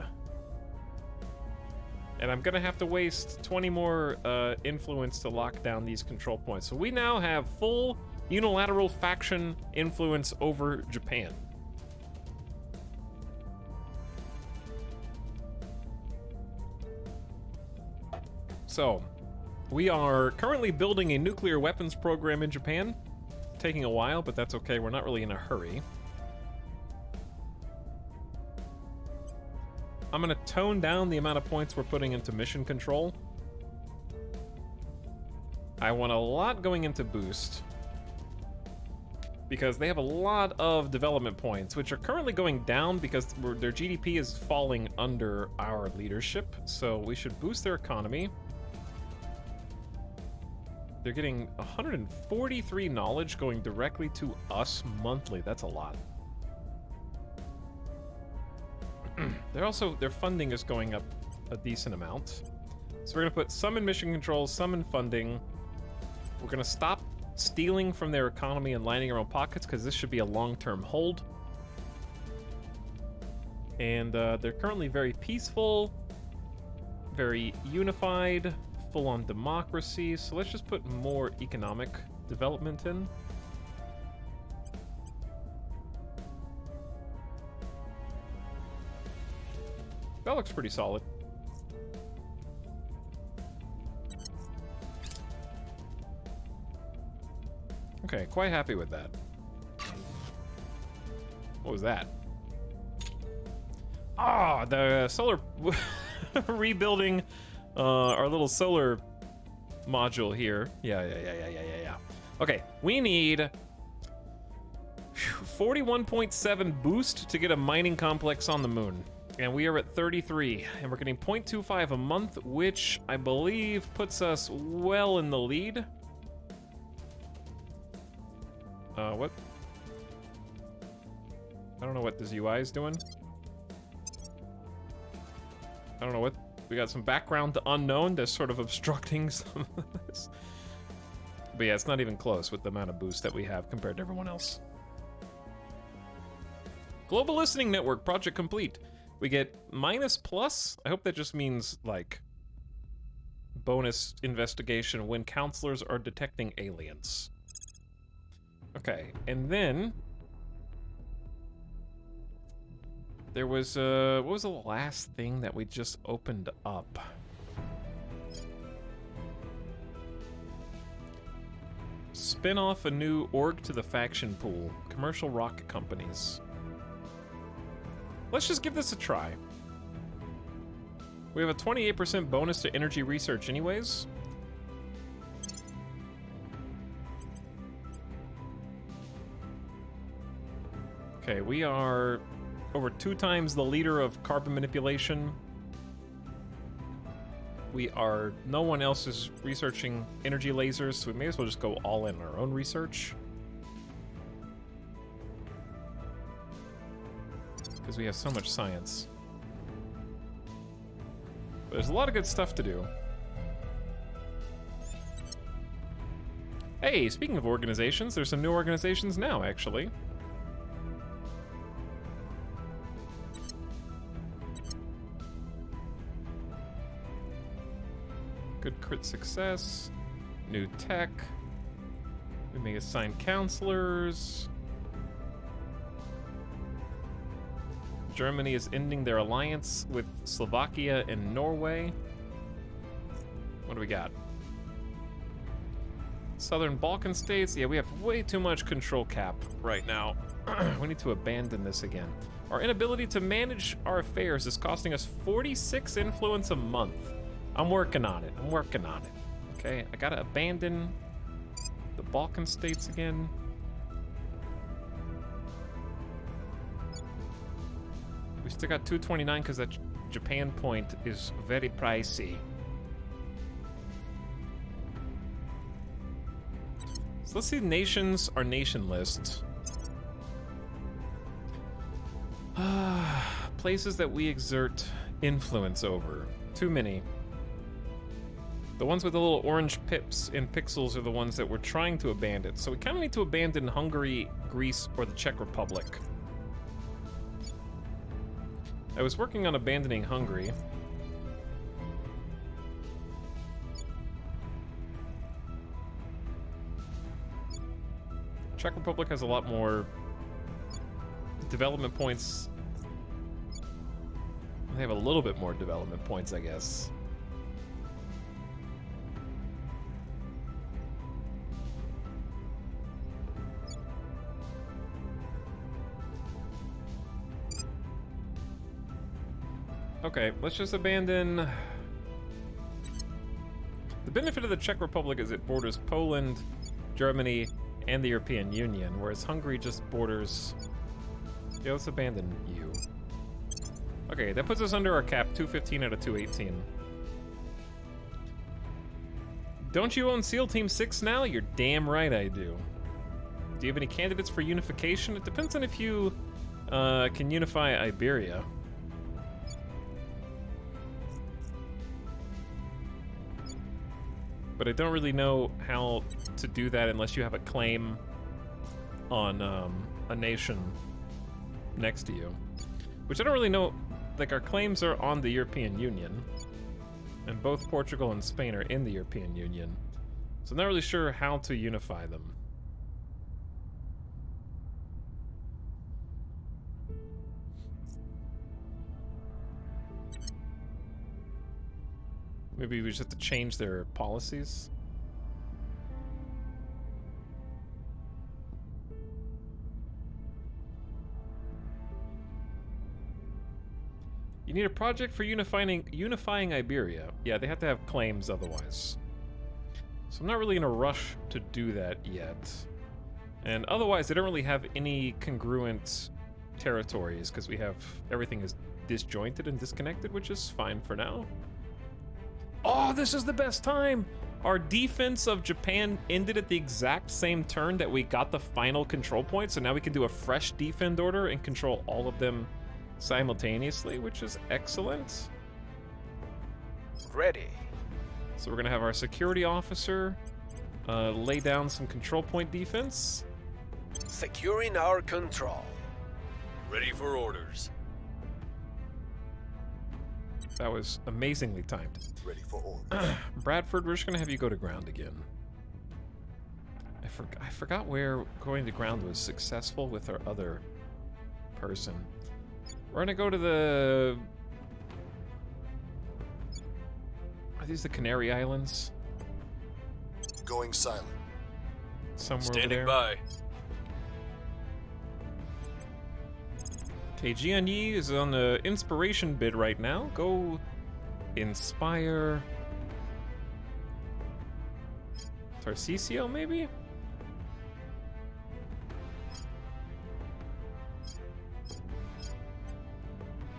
Speaker 1: And I'm gonna have to waste 20 more influence to lock down these control points. So we now have full unilateral faction influence over Japan. So, we are currently building a nuclear weapons program in Japan. Taking a while, but that's okay. We're not really in a hurry. I'm gonna tone down the amount of points we're putting into mission control. I want a lot going into boost. Because they have a lot of development points, which are currently going down because their GDP is falling under our leadership. So we should boost their economy. They're getting 143 knowledge going directly to us monthly. That's a lot. Their funding is going up a decent amount. So we're gonna put some in mission control, some in funding. We're gonna stop stealing from their economy and lining our own pockets because this should be a long-term hold. And they're currently very peaceful, very unified, full-on democracy. So let's just put more economic development in. That looks pretty solid. Okay, quite happy with that. What was that? Ah, the solar... rebuilding our little solar module here. Yeah. Okay, we need 41.7 boost to get a mining complex on the moon. And we are at 33, and we're getting 0.25 a month, which I believe puts us well in the lead. What? I don't know what this UI is doing. I don't know what. We got some background unknown that's sort of obstructing some of this. But yeah, it's not even close with the amount of boost that we have compared to everyone else. Global Listening Network, project complete. We get minus plus. I hope that just means, like, bonus investigation when counselors are detecting aliens. Okay, and then there was, what was the last thing that we just opened up? Spin off a new org to the faction pool. Commercial rocket companies. Let's just give this a try. We have a 28% bonus to energy research anyways. Okay, we are over 2 times the leader of carbon manipulation. No one else is researching energy lasers, so we may as well just go all in our own research. Because we have so much science. But there's a lot of good stuff to do. Hey, speaking of organizations, there's some new organizations now, actually. Good crit success. New tech. We may assign counselors. Germany is ending their alliance with Slovakia and Norway. What do we got? Southern Balkan states. Yeah, we have way too much control cap right now. We need to abandon this again. Our inability to manage our affairs is costing us 46 influence a month. I'm working on it. I'm working on it. Okay, I gotta abandon the Balkan states again. We still got 229 because that Japan point is very pricey. So let's see nations, our nation list. Places that we exert influence over. Too many. The ones with the little orange pips and pixels are the ones that we're trying to abandon. So we kind of need to abandon Hungary, Greece, or the Czech Republic. I was working on abandoning Hungary. Czech Republic has a lot more development points. They have a little bit more development points, I guess. Okay, let's just abandon... The benefit of the Czech Republic is it borders Poland, Germany, and the European Union, whereas Hungary just borders... Yeah, let's abandon you. Okay, that puts us under our cap, 215 out of 218. Don't you own SEAL Team 6 now? You're damn right I do. Do you have any candidates for unification? It depends on if you can unify Iberia. But I don't really know how to do that unless you have a claim on a nation next to you. Which I don't really know. Like, our claims are on the European Union. And both Portugal and Spain are in the European Union. So I'm not really sure how to unify them. Maybe we just have to change their policies. You need a project for unifying Iberia. Yeah, they have to have claims otherwise. So I'm not really in a rush to do that yet. And otherwise, they don't really have any congruent territories because we have everything is disjointed and disconnected, which is fine for now. Oh, this is the best time! Our defense of Japan ended at the exact same turn that we got the final control point, so now we can do a fresh defend order and control all of them simultaneously, which is excellent.
Speaker 3: Ready.
Speaker 1: So we're gonna have our security officer lay down some control point defense.
Speaker 3: Securing our control.
Speaker 8: Ready for orders.
Speaker 1: That was amazingly timed.
Speaker 2: Ready for orders.
Speaker 1: Bradford, we're just gonna have you go to ground again. I forgot where going to ground was successful with our other person. We're gonna go to the... Are these the Canary Islands?
Speaker 2: Going silent.
Speaker 1: Somewhere
Speaker 8: Standing
Speaker 1: over there.
Speaker 8: by.
Speaker 1: Okay, Jianyi is on the inspiration bid right now. Go inspire Tarcisio, maybe?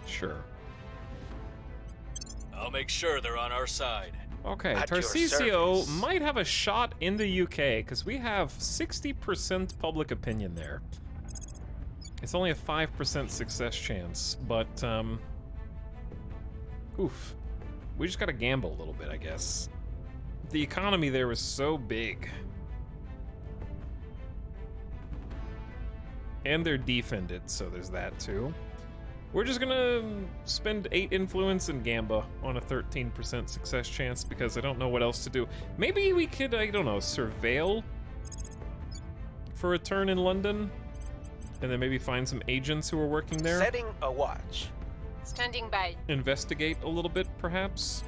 Speaker 1: Sure.
Speaker 8: I'll make sure they're on our side.
Speaker 1: Okay,
Speaker 3: At your
Speaker 1: Tarcisio
Speaker 3: service.
Speaker 1: might have a shot in the UK because we have 60% public opinion there. It's only a 5% success chance, but oof. We just gotta gamble a little bit, I guess. The economy there is so big. And they're defended, so there's that too. We're just gonna spend 8 influence and gamba on a 13% success chance because I don't know what else to do. Maybe we could, I don't know, surveil for a turn in London, and then maybe find some agents who are working there.
Speaker 3: Setting a watch.
Speaker 4: Standing by.
Speaker 1: Investigate a little bit, perhaps.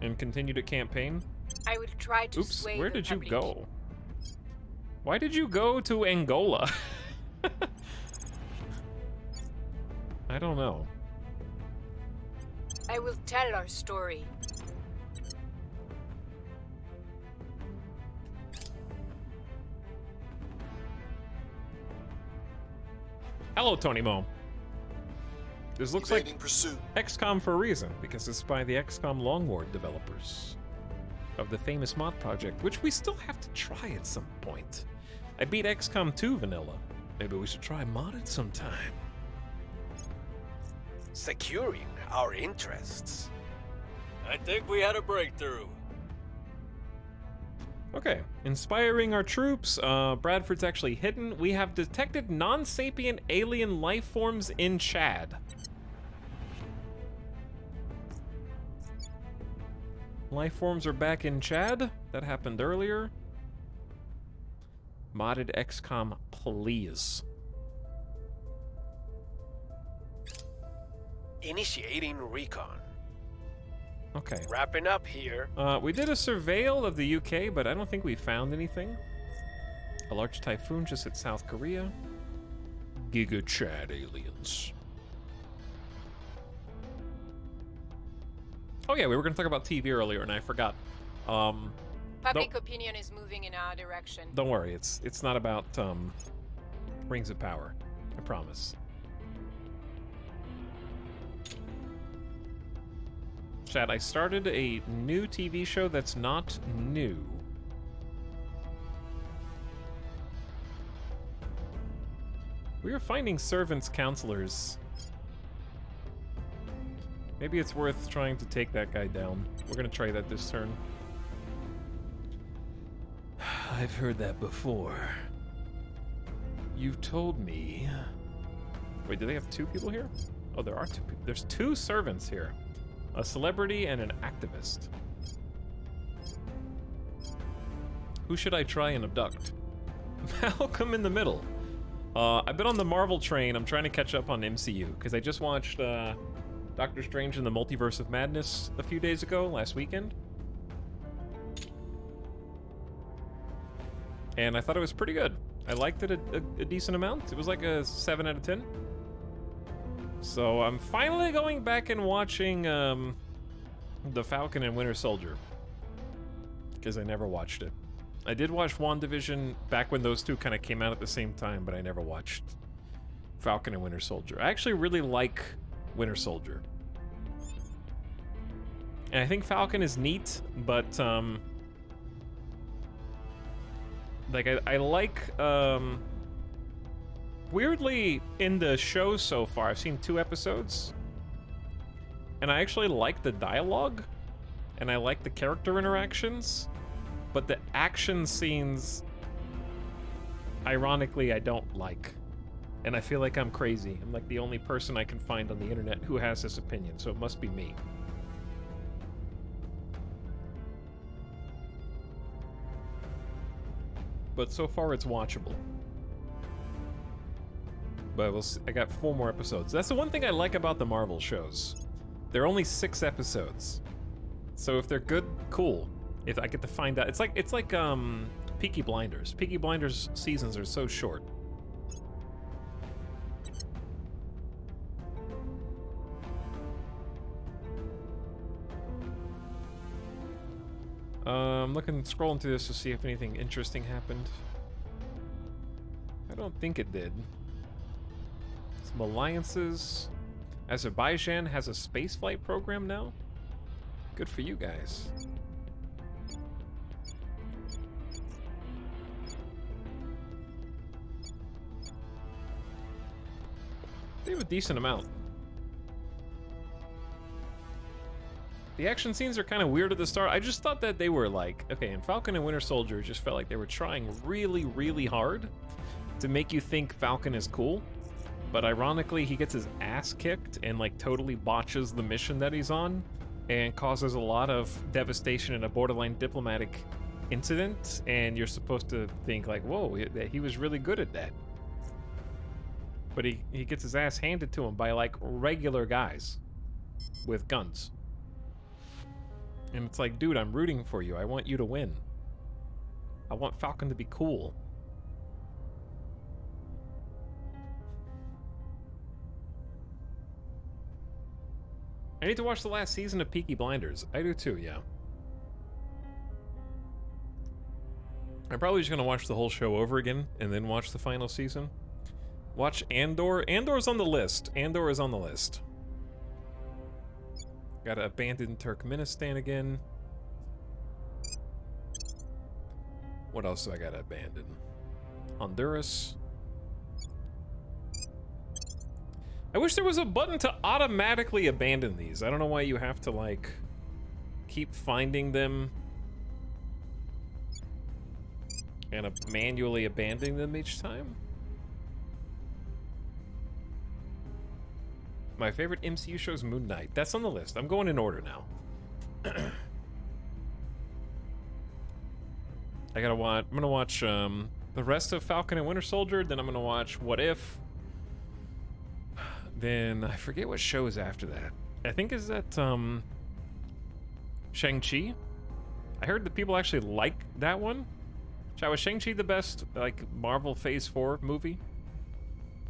Speaker 1: And continue to campaign.
Speaker 4: I will try to
Speaker 1: Oops,
Speaker 4: sway
Speaker 1: where
Speaker 4: the
Speaker 1: did you
Speaker 4: public.
Speaker 1: go? Why did you go to Angola? I don't know.
Speaker 4: I will tell our story.
Speaker 1: Hello, Tony Mo. This looks like
Speaker 2: Evading pursuit.
Speaker 1: XCOM for a reason, because it's by the XCOM Longward developers of the famous mod project, which we still have to try at some point. I beat XCOM 2 vanilla. Maybe we should try modded sometime.
Speaker 3: Securing our interests.
Speaker 8: I think we had a breakthrough.
Speaker 1: Okay, inspiring our troops. Bradford's actually hidden. We have detected non-sapient alien life forms in Chad. Life forms are back in Chad. That happened earlier. Modded XCOM, please.
Speaker 3: Initiating recon.
Speaker 1: Okay.
Speaker 3: Wrapping up here.
Speaker 1: We did a surveil of the UK, but I don't think we found anything. A large typhoon just hit South Korea. Giga Chad aliens. Oh yeah, we were gonna talk about TV earlier, and I forgot.
Speaker 4: Public opinion is moving in our direction.
Speaker 1: Don't worry, it's not about Rings of Power. I promise. Chad, I started a new TV show that's not new. We are finding servants counselors. Maybe it's worth trying to take that guy down. We're gonna try that this turn. I've heard that before. You've told me. Wait, do they have 2 people here? Oh, there are 2 people. There's 2 servants here. A celebrity and an activist. Who should I try and abduct? Malcolm in the middle. I've been on the Marvel train. I'm trying to catch up on MCU because I just watched Doctor Strange in the Multiverse of Madness a few days ago, last weekend. And I thought it was pretty good. I liked it a decent amount. It was like a 7 out of 10. So I'm finally going back and watching The Falcon and Winter Soldier. Because I never watched it. I did watch WandaVision back when those two kind of came out at the same time, but I never watched Falcon and Winter Soldier. I actually really like Winter Soldier. And I think Falcon is neat, but like I like weirdly in the show so far, I've seen 2 episodes, and I actually like the dialogue and I like the character interactions, but the action scenes, ironically, I don't like. And I feel like I'm crazy. I'm like the only person I can find on the internet who has this opinion, so it must be me. But so far it's watchable. But we'll see. I got 4 more episodes. That's the one thing I like about the Marvel shows. They're only 6 episodes. So if they're good, cool. If I get to find out, it's like Peaky Blinders. Peaky Blinders seasons are so short. I'm scrolling through this to see if anything interesting happened. I don't think it did. Some alliances. Azerbaijan has a spaceflight program now. Good for you guys. They have a decent amount. The action scenes are kind of weird at the start. I just thought that they were like, okay, in Falcon and Winter Soldier, it just felt like they were trying really, really hard to make you think Falcon is cool. But ironically, he gets his ass kicked and like totally botches the mission that he's on and causes a lot of devastation in a borderline diplomatic incident. And you're supposed to think like, whoa, he was really good at that. But he gets his ass handed to him by like regular guys with guns. And it's like, dude, I'm rooting for you. I want you to win. I want Falcon to be cool. I need to watch the last season of Peaky Blinders. I do too, yeah. I'm probably just gonna watch the whole show over again and then watch the final season. Watch Andor. Andor's on the list. Andor is on the list. Gotta abandon Turkmenistan again. What else do I gotta abandon? Honduras. I wish there was a button to automatically abandon these. I don't know why you have to, like, keep finding them and manually abandoning them each time. My favorite MCU show is Moon Knight. That's on the list. I'm going in order now. I'm gonna watch the rest of Falcon and Winter Soldier, then I'm gonna watch What If. Then I forget what show is after that. I think is that Shang-Chi. I heard that people actually like that one. Was Shang-Chi the best like Marvel Phase 4 movie?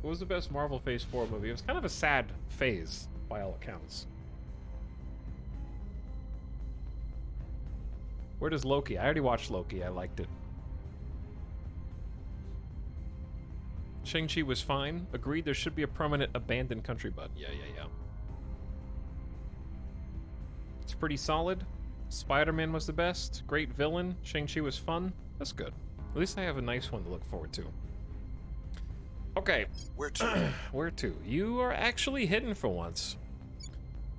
Speaker 1: What was the best Marvel Phase 4 movie? It was kind of a sad phase by all accounts. Where does Loki? I already watched Loki. I liked it. Shang-Chi was fine. Agreed, there should be a permanent abandoned country button. Yeah. It's pretty solid. Spider-Man was the best. Great villain. Shang-Chi was fun. That's good. At least I have a nice one to look forward to. Okay.
Speaker 2: Where to?
Speaker 1: Where to? You are actually hidden for once.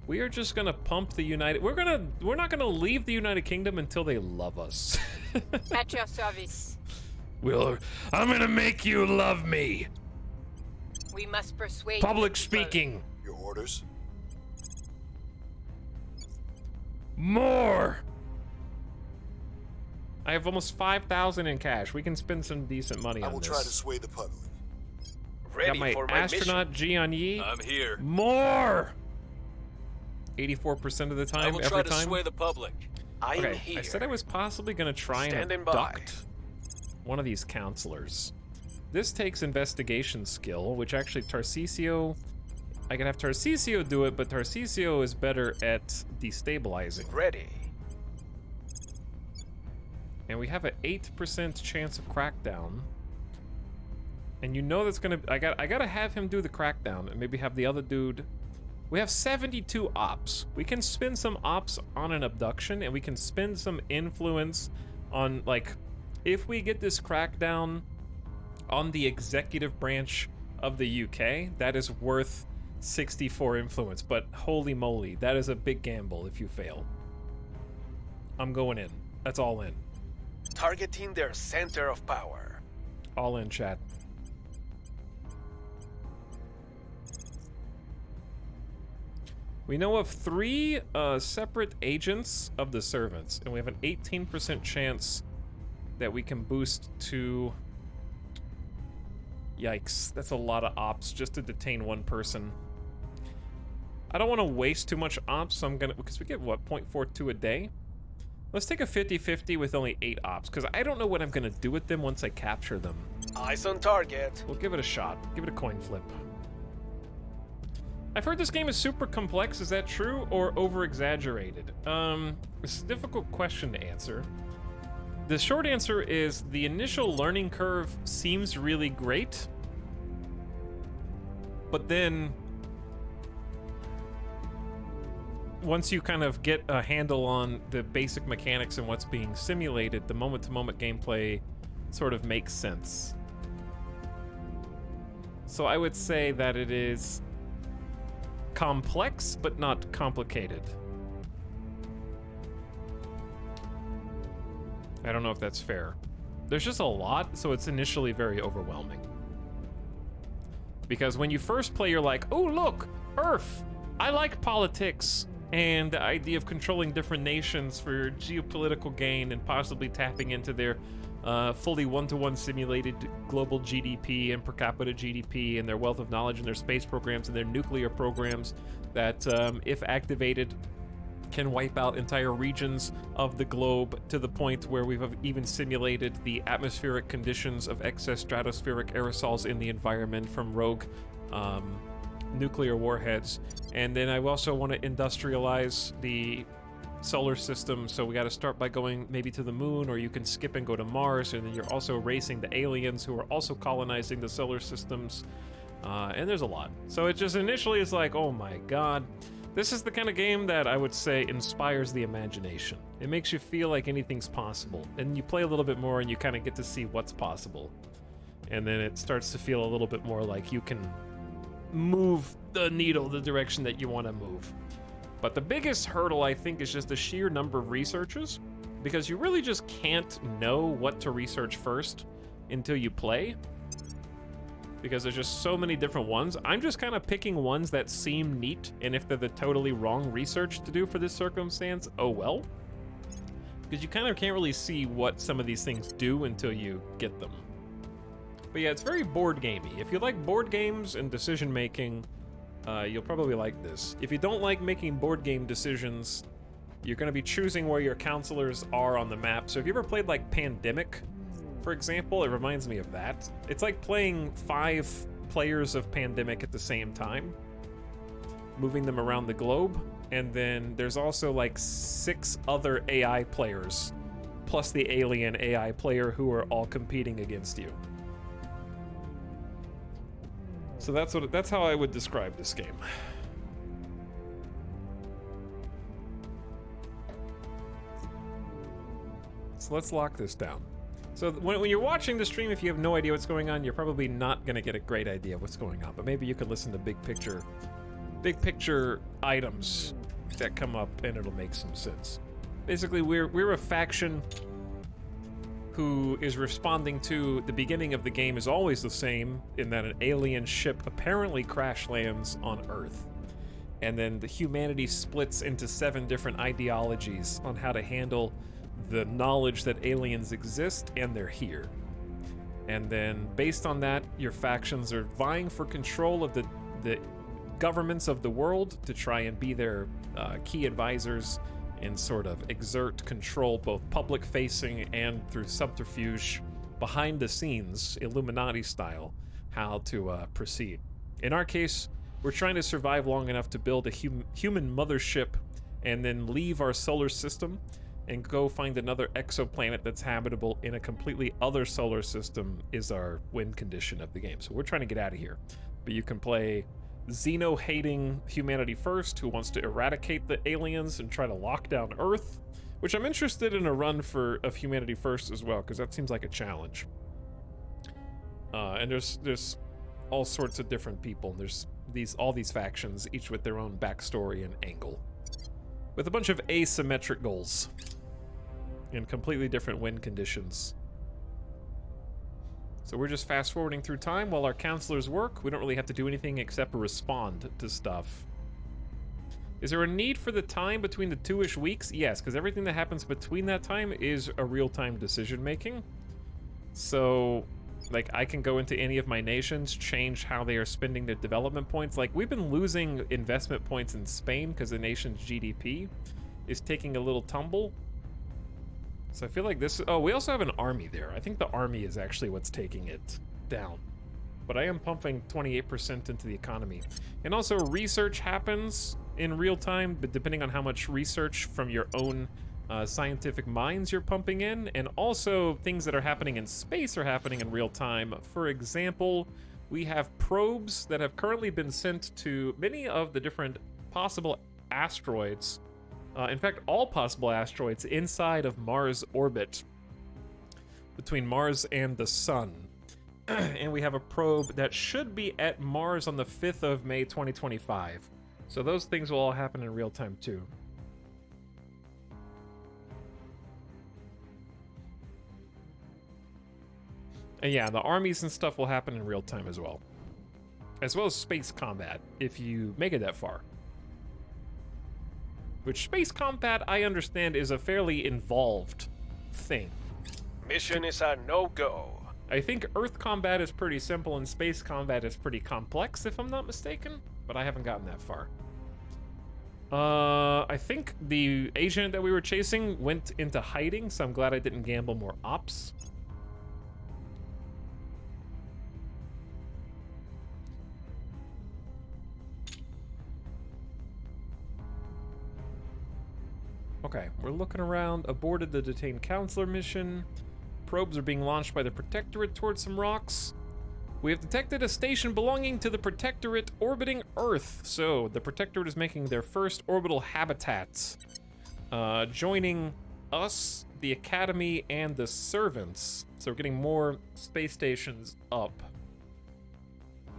Speaker 1: We are just gonna pump the United... We're not gonna leave the United Kingdom until they love us.
Speaker 4: At your service.
Speaker 1: I'm gonna make you love me.
Speaker 4: We must persuade
Speaker 1: Public
Speaker 4: the people.
Speaker 1: speaking.
Speaker 2: Your orders?
Speaker 1: More. I have almost 5,000 in cash. We can spend some decent money on this.
Speaker 2: I will try to sway the public.
Speaker 3: Ready
Speaker 1: Got my
Speaker 3: for my
Speaker 1: astronaut
Speaker 3: mission.
Speaker 1: G on Yi.
Speaker 8: I'm here.
Speaker 1: More. 84% of the
Speaker 8: I
Speaker 1: time,
Speaker 8: will
Speaker 1: every
Speaker 8: try to
Speaker 1: time.
Speaker 8: sway the public.
Speaker 3: I am
Speaker 1: Okay,
Speaker 3: here.
Speaker 1: I said I was possibly gonna try and
Speaker 3: Standing by.
Speaker 1: abduct one of these counselors. This takes investigation skill, which actually Tarcisio... I can have Tarcisio do it, but Tarcisio is better at destabilizing.
Speaker 3: Ready.
Speaker 1: And we have an 8% chance of crackdown. And you know that's gonna... I gotta have him do the crackdown and maybe have the other dude... We have 72 ops. We can spend some ops on an abduction, and we can spend some influence on, like... If we get this crackdown on the executive branch of the UK, that is worth 64 influence. But holy moly, that is a big gamble if you fail. I'm going in. That's all in.
Speaker 3: Targeting their center of power.
Speaker 1: All in, chat. We know of 3 separate agents of the servants, and we have an 18% chance that we can boost to... Yikes, that's a lot of ops just to detain one person. I don't want to waste too much ops, so I'm gonna... Because we get, what, 0.42 a day? Let's take a 50-50 with only 8 ops, because I don't know what I'm gonna do with them once I capture them.
Speaker 3: Eyes on target.
Speaker 1: We'll give it a shot. Give it a coin flip. I've heard this game is super complex. Is that true or over-exaggerated? It's a difficult question to answer. The short answer is the initial learning curve seems really great, but then once you kind of get a handle on the basic mechanics and what's being simulated, the moment-to-moment gameplay sort of makes sense. So I would say that it is complex, but not complicated. I don't know if that's fair. There's just a lot, so it's initially very overwhelming. Because when you first play, you're like, oh, look, Earth! I like politics and the idea of controlling different nations for geopolitical gain and possibly tapping into their fully one-to-one simulated global GDP and per capita GDP and their wealth of knowledge and their space programs and their nuclear programs that, if activated, can wipe out entire regions of the globe to the point where we've even simulated the atmospheric conditions of excess stratospheric aerosols in the environment from rogue nuclear warheads. And then I also want to industrialize the solar system, so we got to start by going maybe to the moon, or you can skip and go to Mars, and then you're also racing the aliens who are also colonizing the solar systems, and there's a lot. So it just initially is like, oh my god, this is the kind of game that I would say inspires the imagination. It makes you feel like anything's possible, and you play a little bit more and you kind of get to see what's possible, and then it starts to feel a little bit more like you can move the needle the direction that you want to move. But the biggest hurdle, I think, is just the sheer number of researchers, because you really just can't know what to research first until you play, because there's just so many different ones. I'm just kind of picking ones that seem neat, and if they're the totally wrong research to do for this circumstance, oh well. Because you kind of can't really see what some of these things do until you get them. But yeah, it's very board gamey. If you like board games and decision making, you'll probably like this. If you don't like making board game decisions, you're going to be choosing where your counselors are on the map. So if you ever played like Pandemic, for example, it reminds me of that. It's like playing 5 players of Pandemic at the same time, moving them around the globe, and then there's also like 6 other AI players, plus the alien AI player who are all competing against you. So that's how I would describe this game. So let's lock this down. So when you're watching the stream, if you have no idea what's going on, you're probably not going to get a great idea of what's going on. But maybe you could listen to big picture items that come up, and it'll make some sense. Basically, we're a faction who is responding to the beginning of the game is always the same, in that an alien ship apparently crash lands on Earth. And then the humanity splits into 7 different ideologies on how to handle the knowledge that aliens exist and they're here. And then based on that, your factions are vying for control of the governments of the world to try and be their key advisors and sort of exert control, both public-facing and through subterfuge, behind the scenes, Illuminati style, how to proceed. In our case, we're trying to survive long enough to build a human mothership and then leave our solar system and go find another exoplanet that's habitable in a completely other solar system is our win condition of the game. So we're trying to get out of here. But you can play Xeno-hating humanity first, who wants to eradicate the aliens and try to lock down Earth, which I'm interested in a run of humanity first as well, because that seems like a challenge. And there's all sorts of different people. There's all these factions, each with their own backstory and angle, with a bunch of asymmetric goals and completely different win conditions. So we're just fast forwarding through time while our counselors work. We don't really have to do anything except respond to stuff. Is there a need for the time between the 2-ish weeks? Yes, because everything that happens between that time is a real-time decision making. So, like, I can go into any of my nations, change how they are spending their development points. Like, we've been losing investment points in Spain because the nation's GDP is taking a little tumble. So I feel like this... Oh, we also have an army there. I think the army is actually what's taking it down. But I am pumping 28% into the economy. And also, research happens in real time, but depending on how much research from your own scientific minds you're pumping in. And also, things that are happening in space are happening in real time. For example, we have probes that have currently been sent to many of the different possible asteroids. In fact, all possible asteroids inside of Mars' orbit, between Mars and the Sun. And we have a probe that should be at Mars on the 5th of May 2025. So those things will all happen in real time too. And yeah, the armies and stuff will happen in real time as well. As well as space combat, if you make it that far. Which space combat, I understand, is a fairly involved thing.
Speaker 3: Mission is a no-go.
Speaker 1: I think Earth combat is pretty simple and space combat is pretty complex, if I'm not mistaken. But I haven't gotten that far. I think the agent that we were chasing went into hiding, so I'm glad I didn't gamble more ops. Okay, we're looking around. Aborted the detained counselor mission. Probes are being launched by the Protectorate towards some rocks. We have detected a station belonging to the Protectorate orbiting Earth. So, the Protectorate is making their first orbital habitats. Joining us, the Academy, and the Servants. So we're getting more space stations up.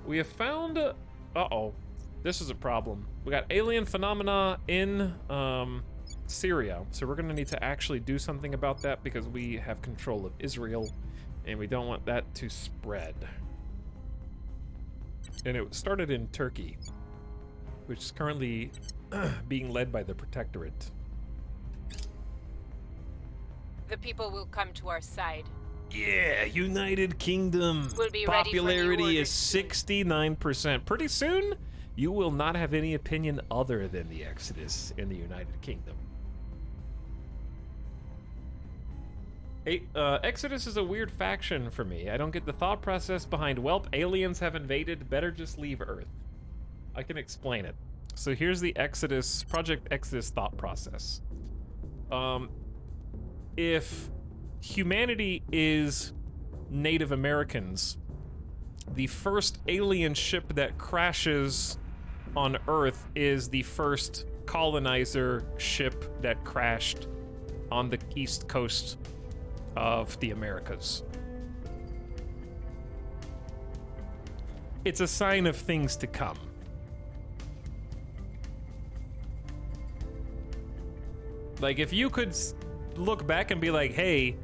Speaker 1: We have found... Uh-oh. This is a problem. We got alien phenomena in... Syria, so we're gonna need to actually do something about that because we have control of Israel and we don't want that to spread. And it started in Turkey, which is currently being led by the Protectorate.
Speaker 4: The people will come to our side.
Speaker 1: Yeah, United Kingdom.
Speaker 4: We'll be ready for new
Speaker 1: Popularity is
Speaker 4: orders.
Speaker 1: 69%. Pretty soon, you will not have any opinion other than the Exodus in the United Kingdom. Exodus is a weird faction for me. I don't get the thought process behind, welp, aliens have invaded, better just leave Earth. I can explain it. So here's the Exodus, Project Exodus thought process. If humanity is Native Americans, the first alien ship that crashes on Earth is the first colonizer ship that crashed on the east coast of the Americas. It's a sign of things to come. Like, if you could look back and be like, hey,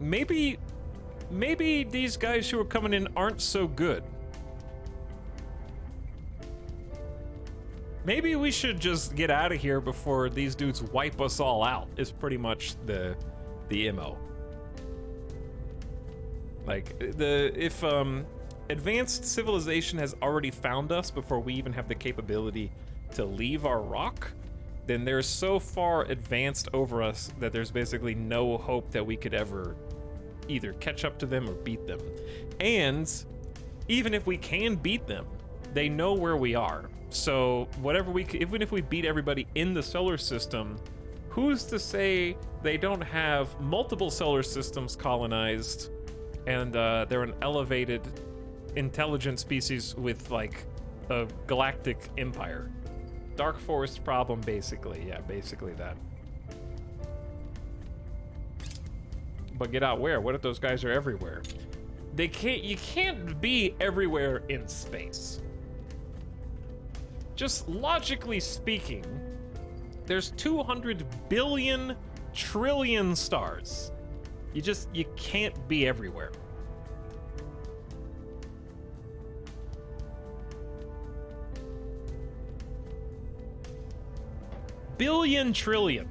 Speaker 1: maybe these guys who are coming in aren't so good. Maybe we should just get out of here before these dudes wipe us all out, is pretty much the MO. Like, if advanced civilization has already found us before we even have the capability to leave our rock, then they're so far advanced over us that there's basically no hope that we could ever either catch up to them or beat them. And even if we can beat them, they know where we are. So whatever even if we beat everybody in the solar system, who's to say they don't have multiple solar systems colonized and they're an elevated intelligent species with like a galactic empire? Dark forest problem, basically. Yeah, basically that. But get out where? What if those guys are everywhere? You can't be everywhere in space. Just logically speaking, there's 200 billion trillion stars. You can't be everywhere. Billion trillion.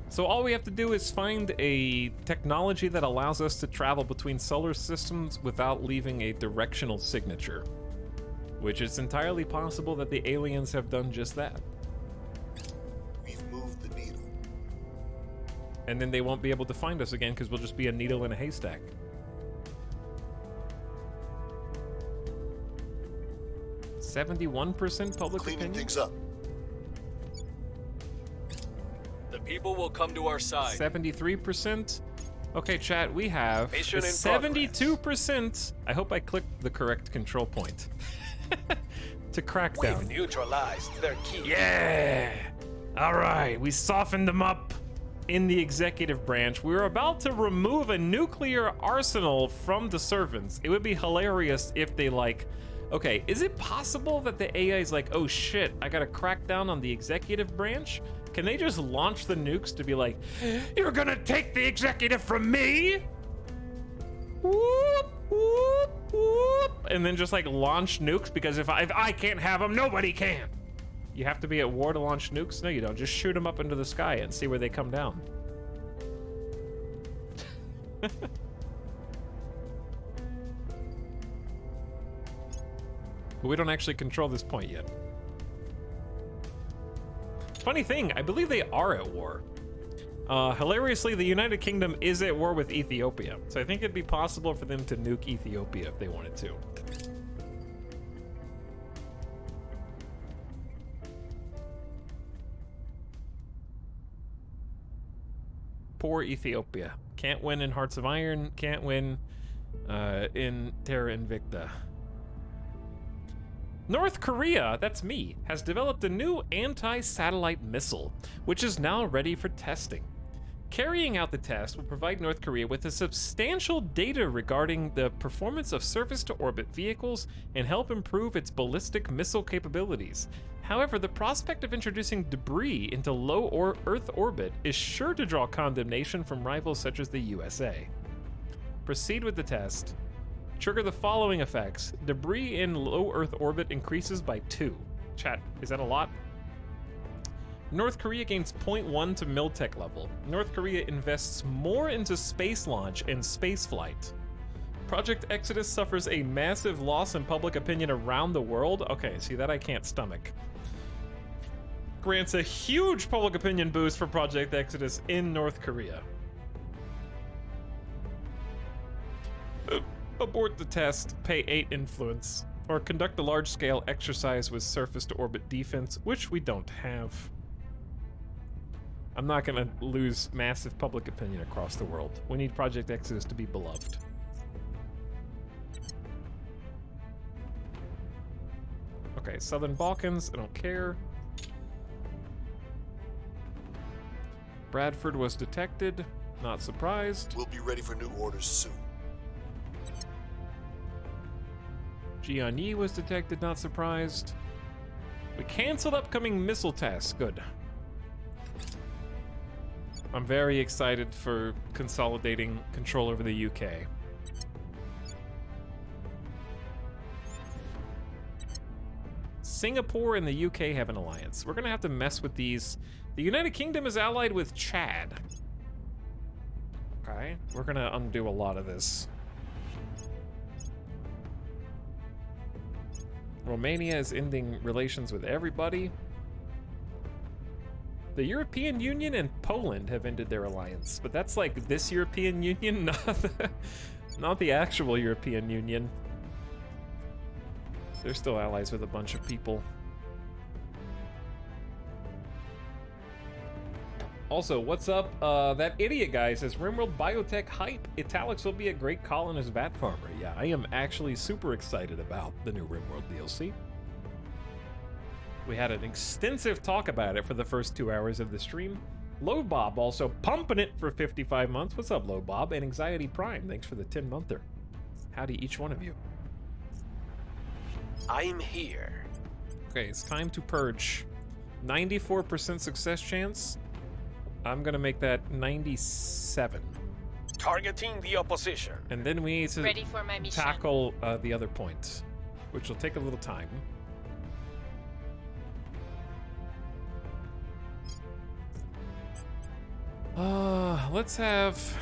Speaker 1: So all we have to do is find a technology that allows us to travel between solar systems without leaving a directional signature. Which it's entirely possible that the aliens have done just that.
Speaker 2: We've moved the needle.
Speaker 1: And then they won't be able to find us again because we'll just be a needle in a haystack. .71% public
Speaker 2: Cleaning
Speaker 1: opinion?
Speaker 2: things up.
Speaker 8: The people will come to our side.
Speaker 1: 73%? Okay, chat, we have
Speaker 3: Mission in
Speaker 1: 72%. I hope I clicked the correct control point. To crack
Speaker 3: We've
Speaker 1: down.
Speaker 3: neutralized their key.
Speaker 1: Yeah! Alright, we softened them up in the executive branch. We were about to remove a nuclear arsenal from the servants. It would be hilarious if they like, okay, is it possible that the AI is like, oh shit, I gotta crack down on the executive branch? Can they just launch the nukes to be like, you're gonna take the executive from me? Whoop, whoop, whoop. And then just like launch nukes, because if I can't have them, nobody can. You have to be at war to launch nukes? No, you don't. Just shoot them up into the sky and see where they come down. But we don't actually control this point yet. Funny thing, I believe they are at war. Hilariously, the United Kingdom is at war with Ethiopia, so I think it'd be possible for them to nuke Ethiopia if they wanted to. Poor Ethiopia. Can't win in Hearts of Iron, can't win in Terra Invicta. North Korea, that's me, has developed a new anti-satellite missile, which is now ready for testing. Carrying out the test will provide North Korea with a substantial data regarding the performance of surface-to-orbit vehicles and help improve its ballistic missile capabilities. However, the prospect of introducing debris into low Earth orbit is sure to draw condemnation from rivals such as the USA. Proceed with the test. Trigger the following effects. Debris in low Earth orbit increases by 2. Chat, is that a lot? North Korea gains 0.1 to Miltech level. North Korea invests more into space launch and space flight. Project Exodus suffers a massive loss in public opinion around the world. Okay, see that I can't stomach. Grants a huge public opinion boost for Project Exodus in North Korea. Abort the test, pay 8 influence, or conduct a large-scale exercise with surface-to-orbit defense, which we don't have. I'm not gonna lose massive public opinion across the world. We need Project Exodus to be beloved. Okay, Southern Balkans, I don't care. Bradford was detected, not surprised.
Speaker 2: We'll be ready for new orders soon.
Speaker 1: Jiangyi was detected, not surprised. We canceled upcoming missile tests, good. I'm very excited for consolidating control over the UK. Singapore and the UK have an alliance. We're gonna have to mess with these. The United Kingdom is allied with Chad. Okay, we're gonna undo a lot of this. Romania is ending relations with everybody. The European Union and Poland have ended their alliance, but that's like this European Union, not the actual European Union. They're still allies with a bunch of people. Also, what's up? That idiot guy says, Rimworld biotech hype. Etalyx will be a great colonist vat farmer. Yeah, I am actually super excited about the new Rimworld DLC. We had an extensive talk about it for the first 2 hours of the stream. Low Bob also pumping it for 55 months. What's up, Low Bob? And Anxiety Prime, thanks for the 10-monther. Howdy, each one of you.
Speaker 3: I'm here.
Speaker 1: Okay, it's time to purge. 94% success chance. I'm gonna make that 97.
Speaker 3: Targeting the opposition.
Speaker 1: And then we need to
Speaker 4: Ready for my mission.
Speaker 1: tackle the other point, which will take a little time. Let's have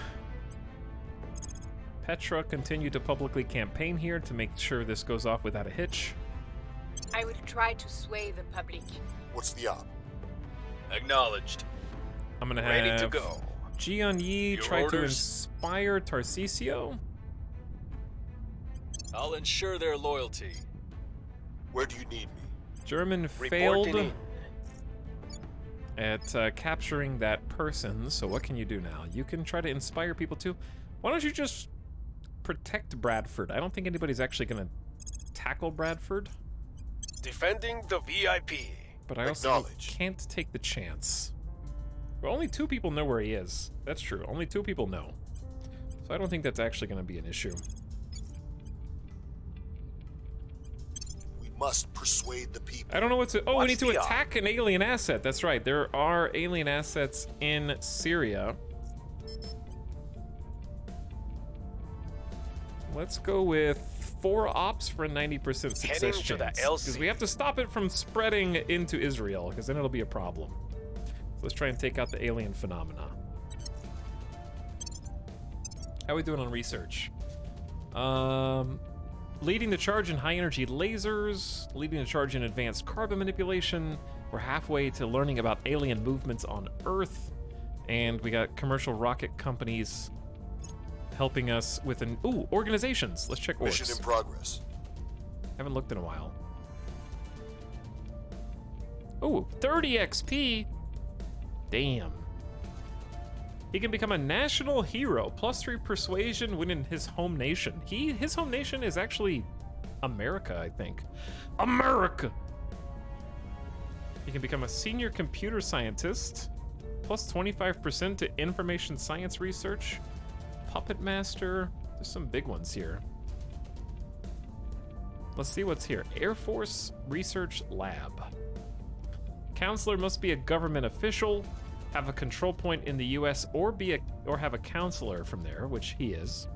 Speaker 1: Petra continue to publicly campaign here to make sure this goes off without a hitch.
Speaker 4: I will try to sway the public.
Speaker 2: What's the op?
Speaker 8: Acknowledged.
Speaker 1: I'm gonna have
Speaker 3: Ready to go.
Speaker 1: Jian Yi
Speaker 8: Your
Speaker 1: try to
Speaker 8: orders?
Speaker 1: inspire Tarcisio.
Speaker 8: I'll ensure their loyalty.
Speaker 2: Where do you need me?
Speaker 1: German
Speaker 3: Reporting
Speaker 1: failed
Speaker 3: in.
Speaker 1: at capturing that person, so what can you do now? You can try to inspire people too. Why don't you just protect Bradford? I don't think anybody's actually gonna tackle Bradford,
Speaker 3: Defending the VIP.
Speaker 1: but I also
Speaker 2: Acknowledged.
Speaker 1: can't take the chance. Well, only 2 people know where he is. That's true. Only 2 people know. So I don't think that's actually gonna be an issue.
Speaker 2: We must persuade the people.
Speaker 1: I don't know what to... Oh, we
Speaker 3: What's
Speaker 1: need to
Speaker 3: the
Speaker 1: attack an alien asset. That's right. There are alien assets in Syria. Let's go with 4 ops for a 90% success
Speaker 3: Heading
Speaker 1: chance.
Speaker 3: to the
Speaker 1: Because
Speaker 3: LC.
Speaker 1: we have to stop it from spreading into Israel, because then it'll be a problem. So let's try and take out the alien phenomena. How are we doing on research? Leading the charge in high-energy lasers, leading the charge in advanced carbon manipulation. We're halfway to learning about alien movements on Earth, and we got commercial rocket companies helping us with an... Ooh, organizations. Let's check
Speaker 2: Mission
Speaker 1: orgs.
Speaker 2: in progress.
Speaker 1: Haven't looked in a while. Ooh, 30 XP. Damn. He can become a national hero. +3 persuasion when in his home nation. His home nation is actually America, I think. America! He can become a senior computer scientist. +25% to information science research. Puppet master. There's some big ones here. Let's see what's here. Air Force Research Lab. Counselor must be a government official, have a control point in the US, or have a counselor from there, which he is.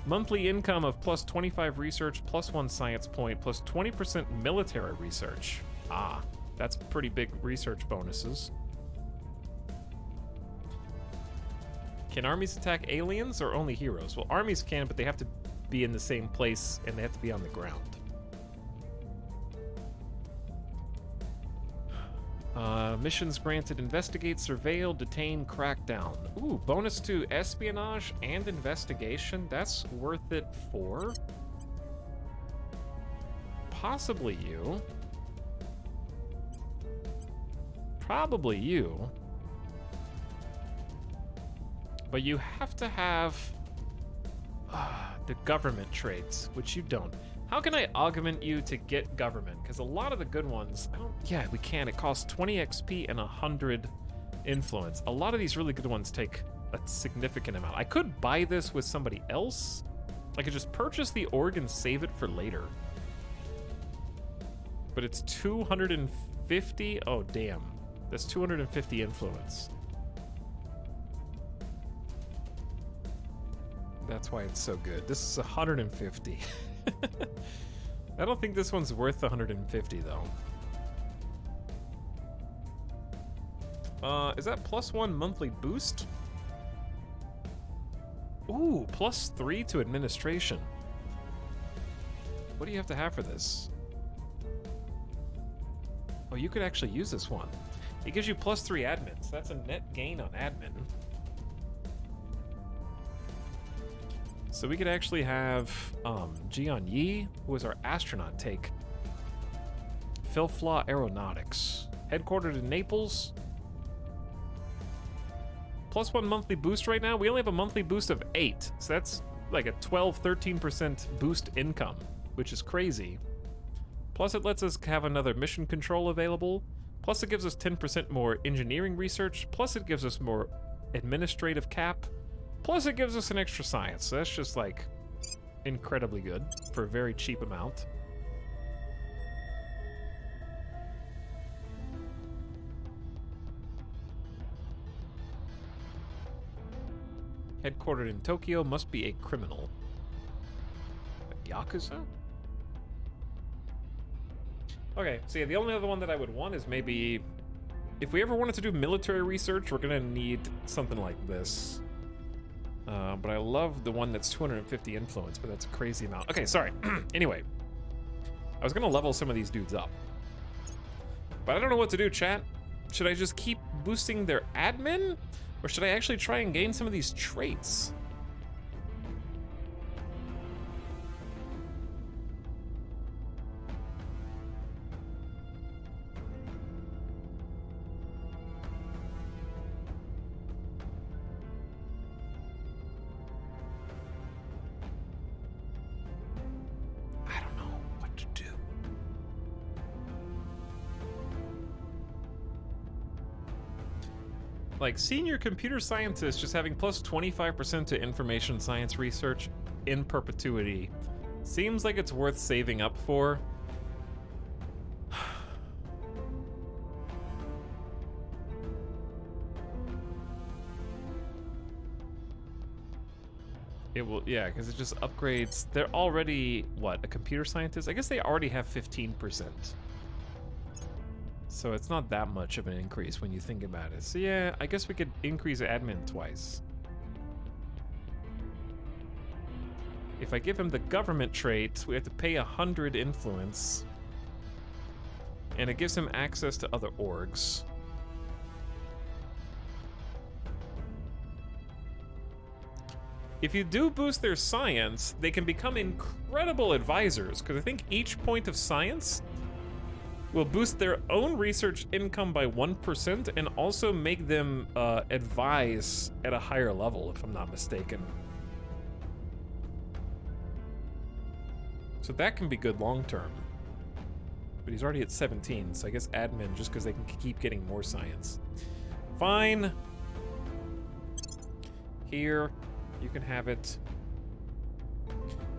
Speaker 1: Monthly income of +25 research, +1 science point, +20% military research. Ah, that's pretty big research bonuses. Can armies attack aliens or only heroes? Well, armies can, but they have to be in the same place and they have to be on the ground. Missions granted: investigate, surveil, detain, crack down. Ooh, bonus to espionage and investigation. That's worth it for possibly you. Probably you. But you have to have the government traits, which you don't. How can I augment you to get government? Because a lot of the good ones, yeah, we can. It costs 20 XP and 100 influence. A lot of these really good ones take a significant amount. I could buy this with somebody else. I could just purchase the org and save it for later. But it's 250. Oh, damn. That's 250 influence. That's why it's so good. This is 150. I don't think this one's worth 150 though. Is that +1 monthly boost? Ooh, +3 to administration. What do you have to have for this? Oh, you could actually use this one. It gives you +3 admins. That's a net gain on admin. So we could actually have Jian Yi, who is our astronaut, take Philflaw Aeronautics. Headquartered in Naples. +1 monthly boost right now? We only have a monthly boost of 8, so that's like a 12-13% boost income, which is crazy. Plus it lets us have another mission control available. Plus it gives us 10% more engineering research. Plus it gives us more administrative cap. Plus it gives us an extra science. So that's just like incredibly good for a very cheap amount. Headquartered in Tokyo, must be a criminal. A Yakuza? Okay, so yeah, the only other one that I would want is maybe... If we ever wanted to do military research, we're gonna need something like this. But I love the one that's 250 influence, but that's a crazy amount. Okay, sorry. Anyway. I was gonna level some of these dudes up. But I don't know what to do, chat. Should I just keep boosting their admin? Or should I actually try and gain some of these traits? I don't know what to do. Like, senior computer scientist just having plus 25% to information science research in perpetuity seems like it's worth saving up for. It will, yeah, because it just upgrades. They're already, what, a computer scientist? I guess they already have 15%. So it's not that much of an increase when you think about it. So yeah, I guess we could increase admin twice. If I give him the government trait, we have to pay 100 influence. And it gives him access to other orgs. If you do boost their science, they can become incredible advisors, because I think each point of science will boost their own research income by 1% and also make them advise at a higher level, if I'm not mistaken. So that can be good long term. But he's already at 17, so I guess admin just because they can keep getting more science. Fine. Here, you can have it.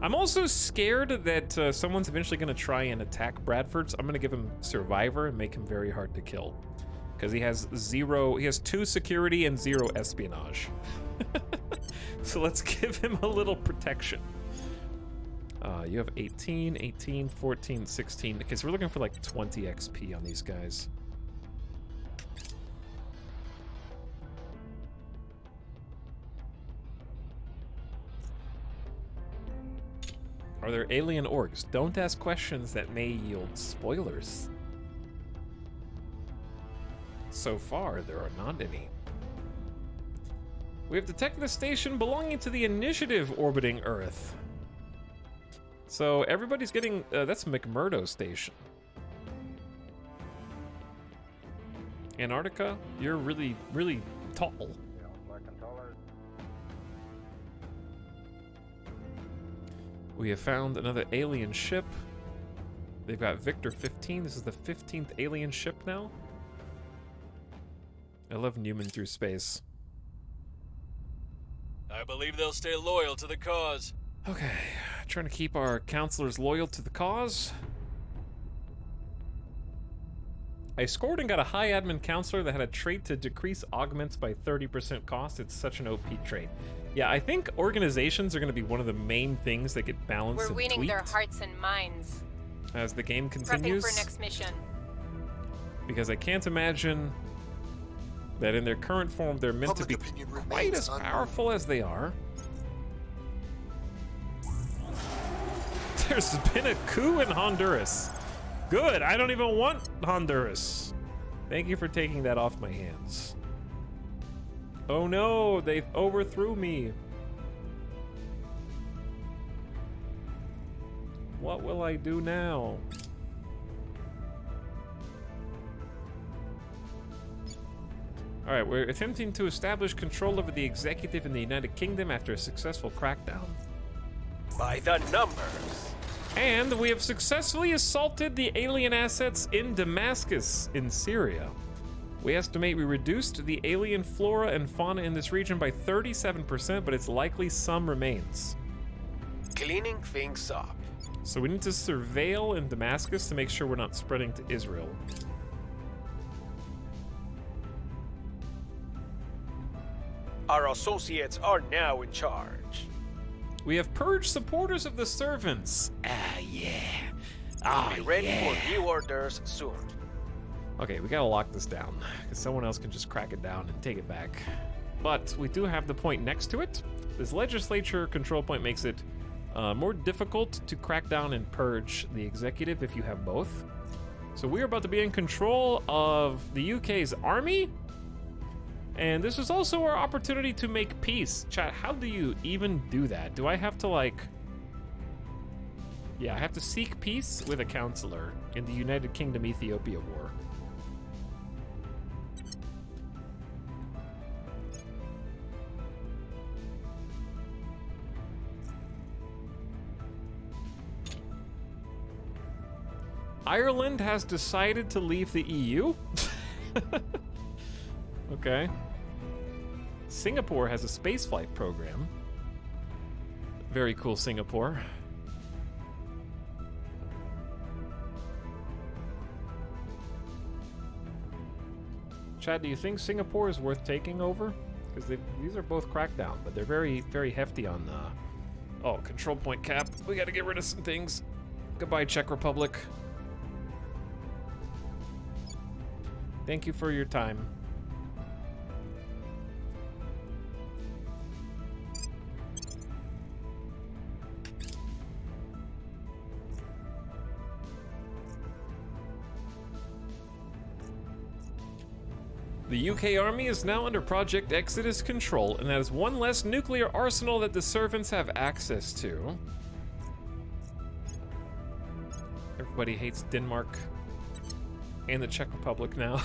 Speaker 1: I'm also scared that someone's eventually going to try and attack Bradford, so I'm going to give him Survivor and make him very hard to kill. Because he has 2 security and 0 espionage. So let's give him a little protection. You have 18, 18, 14, 16. Okay, so we're looking for like 20 XP on these guys. Are there alien orgs? Don't ask questions that may yield spoilers. So far, there are not any. We have detected a station belonging to the Initiative orbiting Earth. So everybody's getting... that's McMurdo Station. Antarctica, you're really, really tall. We have found another alien ship. They've got Victor 15. This is the 15th alien ship now. I love Newman through space.
Speaker 8: I believe they'll stay loyal to the cause.
Speaker 1: Okay, trying to keep our counselors loyal to the cause. I scored and got a high admin counselor that had a trait to decrease augments by 30% cost. It's such an OP trait. Yeah, I think organizations are going to be one of the main things that get balanced and
Speaker 4: We're winning
Speaker 1: tweaked
Speaker 4: their hearts and minds.
Speaker 1: as the game
Speaker 4: Prepping
Speaker 1: continues.
Speaker 4: for next mission.
Speaker 1: Because I can't imagine that in their current form they're meant
Speaker 2: Public
Speaker 1: to be
Speaker 2: opinion
Speaker 1: quite
Speaker 2: remains
Speaker 1: as
Speaker 2: unknown.
Speaker 1: powerful as they are. There's been a coup in Honduras. Good, I don't even want Honduras. Thank you for taking that off my hands. Oh no, they overthrew me. What will I do now? All right, we're attempting to establish control over the executive in the United Kingdom after a successful crackdown.
Speaker 3: By the numbers.
Speaker 1: And we have successfully assaulted the alien assets in Damascus in Syria. We estimate we reduced the alien flora and fauna in this region by 37%, but it's likely some remains.
Speaker 3: Cleaning things up.
Speaker 1: So we need to surveil in Damascus to make sure we're not spreading to Israel.
Speaker 3: Our associates are now in charge.
Speaker 1: We have purged supporters of the servants. Ah, yeah.
Speaker 3: Be ready for new orders soon.
Speaker 1: Okay, we gotta lock this down, because someone else can just crack it down and take it back. But we do have the point next to it. This legislature control point makes it more difficult to crack down and purge the executive if you have both. So we're about to be in control of the UK's army. And this is also our opportunity to make peace. Chat, how do you even do that? Do I have to like... Yeah, I have to seek peace with a counselor in the United Kingdom-Ethiopia war. Ireland has decided to leave the EU? Okay. Singapore has a spaceflight program. Very cool, Singapore. Chad, do you think Singapore is worth taking over? Because these are both crackdown, but they're very, very hefty on oh, control point cap. We gotta get rid of some things. Goodbye, Czech Republic. Thank you for your time. The UK Army is now under Project Exodus control, and that is one less nuclear arsenal that the servants have access to. Everybody hates Denmark and the Czech Republic now.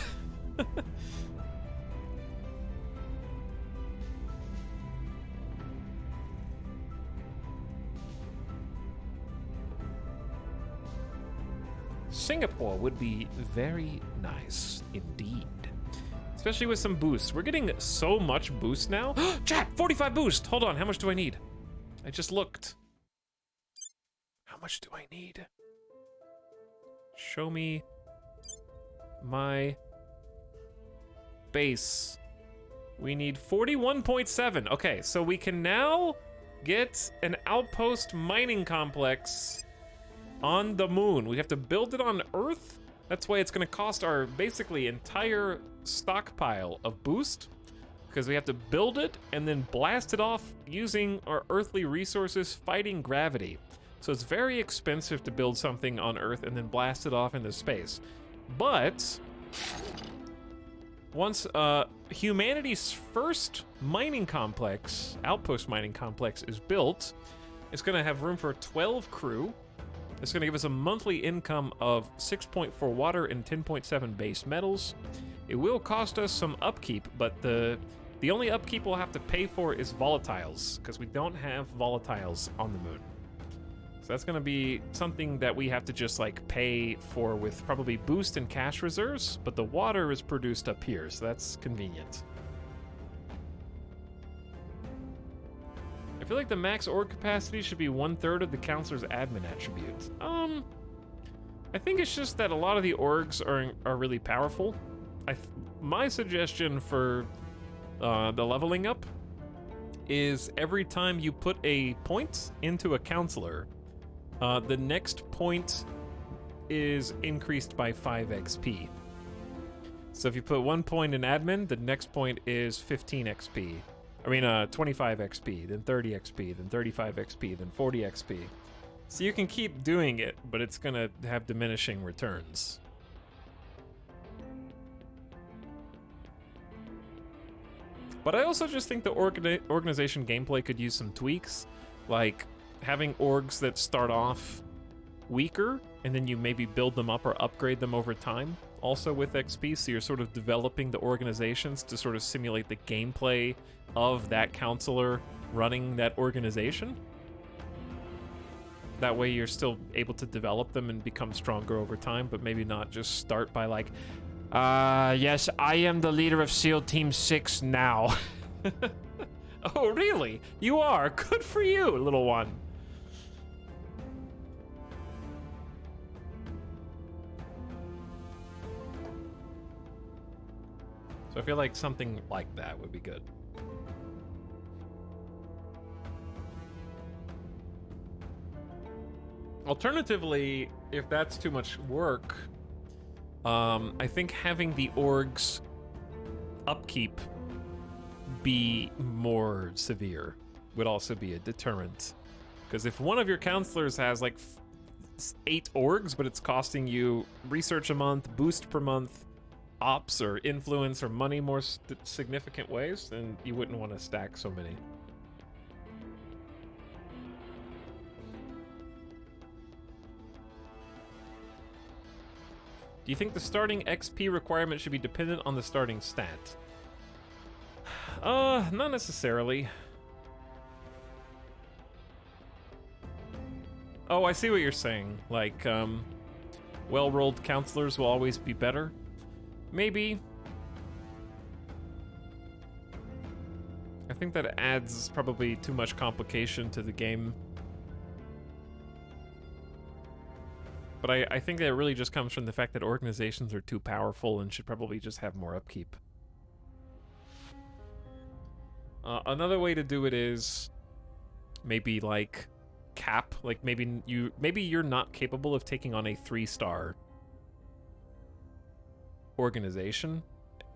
Speaker 1: Singapore would be very nice indeed. Especially with some boosts. We're getting so much boost now. Chat, 45 boost. Hold on, how much do I need? I just looked. How much do I need? Show me my base. We need 41.7. Okay, so we can now get an outpost mining complex on the moon. We have to build it on Earth. That's why it's going to cost our basically entire stockpile of boost, because we have to build it and then blast it off using our earthly resources fighting gravity. So it's very expensive to build something on Earth and then blast it off into space. But once humanity's first mining complex, outpost mining complex, is built, it's going to have room for 12 crew. It's going to give us a monthly income of 6.4 water and 10.7 base metals. It will cost us some upkeep, but the only upkeep we'll have to pay for is volatiles, because we don't have volatiles on the moon. So that's going to be something that we have to just like pay for with probably boost and cash reserves, but the water is produced up here, so that's convenient. I feel like the max org capacity should be 1/3 of the counselor's admin attribute. I think it's just that a lot of the orgs are really powerful. My suggestion for the leveling up is every time you put a point into a counselor, the next point is increased by 5 XP. So if you put 1 point in admin, the next point is 15 XP. I mean, 25 XP, then 30 XP, then 35 XP, then 40 XP. So you can keep doing it, but it's gonna have diminishing returns. But I also just think the organization gameplay could use some tweaks, like having orgs that start off weaker, and then you maybe build them up or upgrade them over time. also with XP, so you're sort of developing the organizations to sort of simulate the gameplay of that counselor running that organization. That way you're still able to develop them and become stronger over time, but maybe not just start by like, yes, I am the leader of SEAL Team 6 now. Oh, really? You are? Good for you, little one. So I feel like something like that would be good. Alternatively, if that's too much work, I think having the orgs upkeep be more severe would also be a deterrent. Because if one of your counselors has like 8 orgs, but it's costing you research a month, boost per month, ops or influence or money more significant ways, then you wouldn't want to stack so many. Do you think the starting XP requirement should be dependent on the starting stat? Not necessarily. Oh, I see what you're saying. Like, well-rolled counselors will always be better. Maybe. I think that adds probably too much complication to the game. But I think that it really just comes from the fact that organizations are too powerful and should probably just have more upkeep. Another way to do it is maybe like cap, like maybe you're not capable of taking on a 3-star organization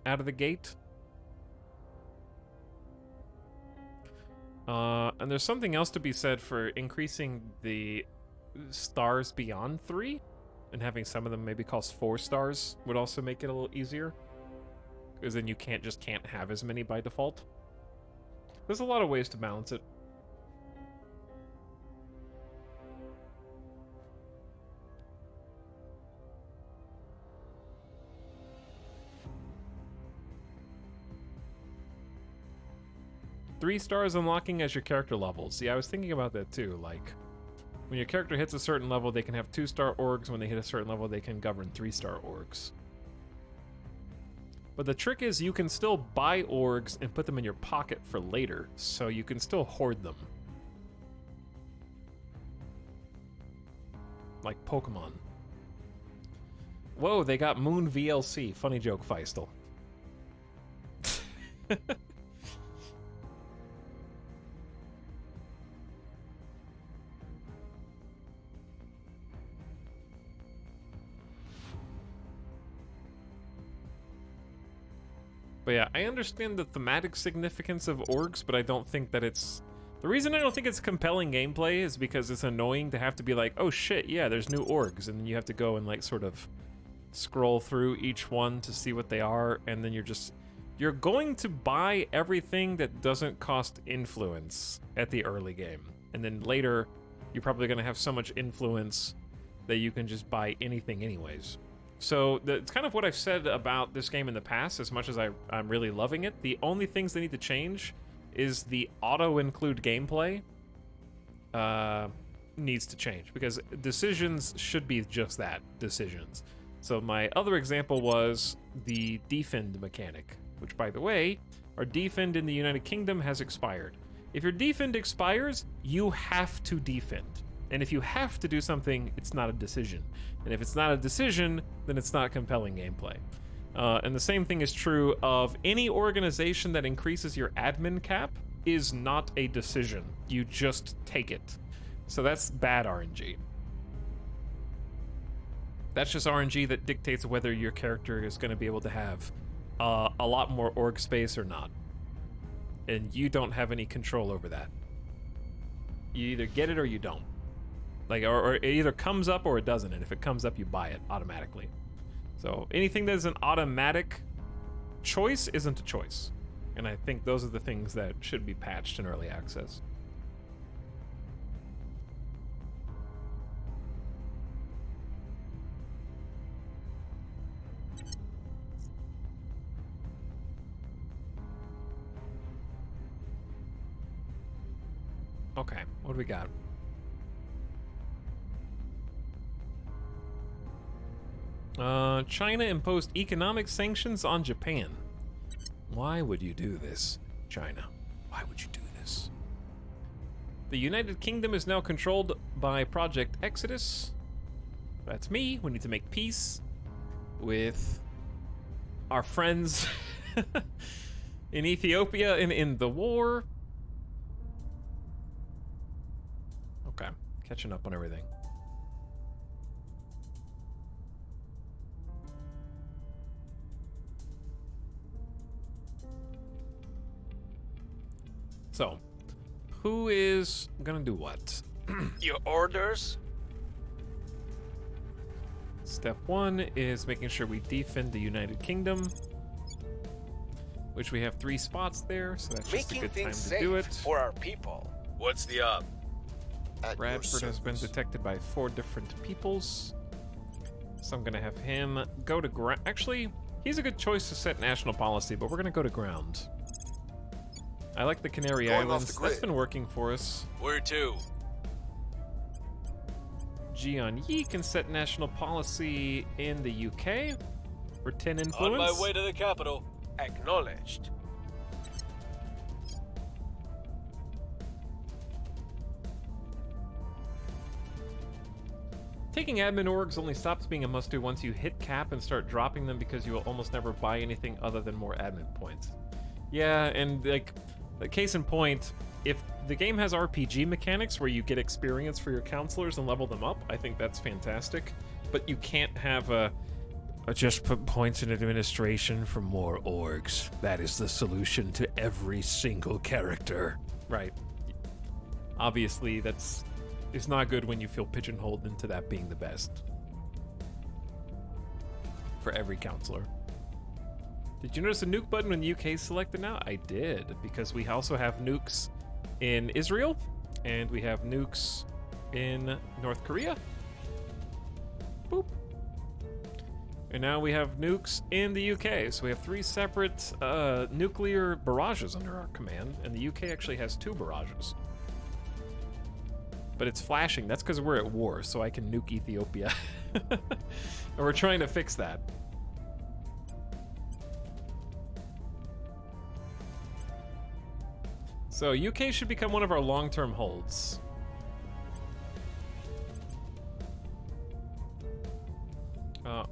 Speaker 1: out of the gate. And there's something else to be said for increasing the stars beyond 3, and having some of them maybe cost 4 stars would also make it a little easier, because then you can't have as many by default. There's a lot of ways to balance it. Three stars unlocking as your character levels. Yeah, I was thinking about that too. Like, when your character hits a certain level, they can have 2-star orgs. When they hit a certain level, they can govern 3-star orgs. But the trick is you can still buy orgs and put them in your pocket for later, so you can still hoard them. Like Pokemon. Whoa, they got Moon VLC. Funny joke, Feistel. But yeah, I understand the thematic significance of orgs, but I don't think that it's... The reason I don't think it's compelling gameplay is because it's annoying to have to be like, oh shit, yeah, there's new orgs, and then you have to go and like sort of scroll through each one to see what they are, and then you're going to buy everything that doesn't cost influence at the early game. And then later, you're probably going to have so much influence that you can just buy anything anyways. So it's kind of what I've said about this game in the past, as much as I'm really loving it. The only things they need to change is the auto-include gameplay needs to change, because decisions should be just that, decisions. So my other example was the defend mechanic, which, by the way, our defend in the United Kingdom has expired. If your defend expires, you have to defend. And if you have to do something, it's not a decision. And if it's not a decision, then it's not compelling gameplay. And the same thing is true of any organization that increases your admin cap is not a decision. You just take it. So that's bad RNG. That's just RNG that dictates whether your character is going to be able to have a lot more org space or not. And you don't have any control over that. You either get it or you don't. Like, or it either comes up or it doesn't, and if it comes up, you buy it automatically. So anything that is an automatic choice isn't a choice. And I think those are the things that should be patched in early access. Okay, what do we got? China imposed economic sanctions on Japan. Why would you do this, China? Why would you do this? The United Kingdom is now controlled by Project Exodus. That's me. We need to make peace with our friends in Ethiopia and in the war. Okay, catching up on everything. So, who is gonna do what?
Speaker 3: Your orders?
Speaker 1: Step 1 is making sure we defend the United Kingdom, which we have 3 spots there, so that's just a
Speaker 3: Making
Speaker 1: good time
Speaker 3: things
Speaker 1: to
Speaker 3: safe
Speaker 1: do it.
Speaker 3: for our people.
Speaker 8: What's the up?
Speaker 2: At your
Speaker 1: Bradford has been
Speaker 2: service.
Speaker 1: detected by 4 different peoples, so I'm gonna have him go to ground. Actually, he's a good choice to set national policy, but we're gonna go to ground. I like the Canary
Speaker 2: Going off
Speaker 1: Islands.
Speaker 2: the
Speaker 1: That's
Speaker 2: grid.
Speaker 1: been working for us.
Speaker 8: Where to?
Speaker 1: Jian Yi can set national policy in the UK for 10
Speaker 8: On
Speaker 1: influence.
Speaker 8: my way to the capital.
Speaker 3: Acknowledged.
Speaker 1: Taking admin orgs only stops being a must-do once you hit cap and start dropping them because you will almost never buy anything other than more admin points. Yeah, and like, case in point, if the game has RPG mechanics where you get experience for your counselors and level them up, I think that's fantastic. But you can't have a just put points in administration for more orgs. That is the solution to every single character. Right. Obviously, it's not good when you feel pigeonholed into that being the best for every counselor. Did you notice a nuke button when the UK is selected now? I did, because we also have nukes in Israel, and we have nukes in North Korea. Boop. And now we have nukes in the UK, so we have 3 separate nuclear barrages under our command, and the UK actually has 2 barrages. But it's flashing. That's because we're at war, so I can nuke Ethiopia. And we're trying to fix that. So UK should become one of our long-term holds.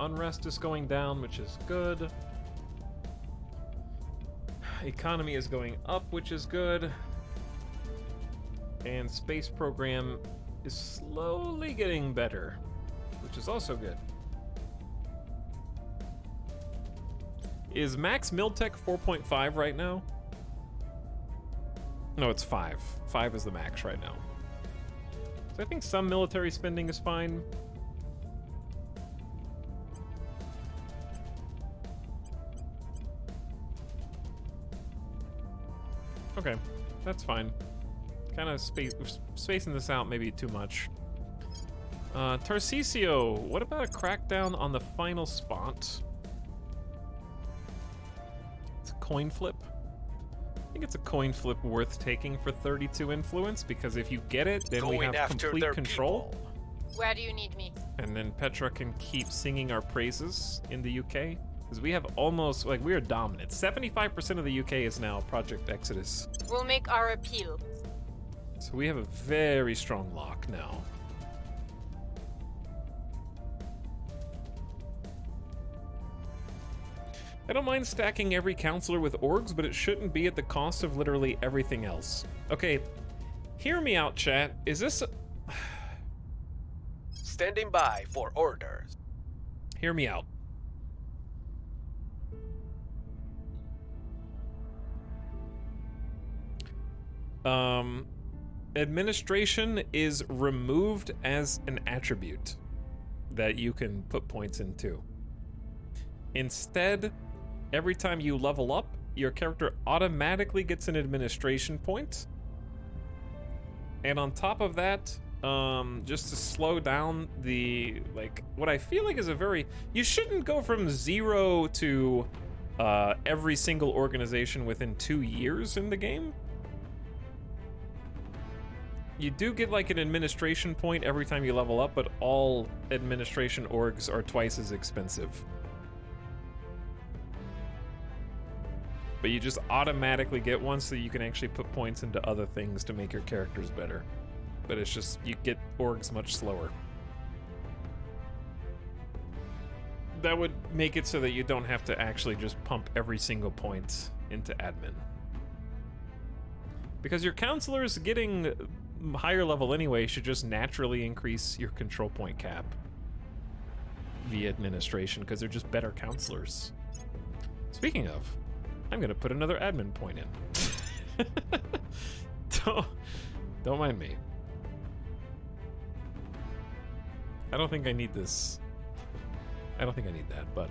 Speaker 1: Unrest is going down, which is good. Economy is going up, which is good. And space program is slowly getting better, which is also good. Is max Miltech 4.5 right now? No, it's 5. 5 is the max right now. So I think some military spending is fine. Okay, that's fine. Kind of spacing this out maybe too much. Tarcisio, what about a crackdown on the final spot? It's a coin flip. I think it's a coin flip worth taking for 32 influence, because if you get it, then we
Speaker 3: Going
Speaker 1: have
Speaker 3: after
Speaker 1: complete
Speaker 3: their
Speaker 1: control.
Speaker 3: people.
Speaker 4: Where do you need me?
Speaker 1: And then Petra can keep singing our praises in the UK. Because we have almost, like, we are dominant. 75% of the UK is now Project Exodus.
Speaker 4: We'll make our appeal.
Speaker 1: So we have a very strong lock now. I don't mind stacking every counselor with orgs, but it shouldn't be at the cost of literally everything else. Okay, hear me out, chat. Is this...
Speaker 3: Standing by for orders.
Speaker 1: Hear me out. Administration is removed as an attribute that you can put points into. Instead, every time you level up, your character automatically gets an administration point. And on top of that, just to slow down the, like, what I feel like is a very... You shouldn't go from 0 to every single organization within 2 years in the game. You do get like an administration point every time you level up, but all administration orgs are twice as expensive. But you just automatically get one so you can actually put points into other things to make your characters better. But it's just, you get orgs much slower. That would make it so that you don't have to actually just pump every single point into admin. Because your counselors getting higher level anyway should just naturally increase your control point cap via administration, because they're just better counselors. Speaking of, I'm gonna put another admin point in. Don't mind me. I don't think I need this. I don't think I need that, but...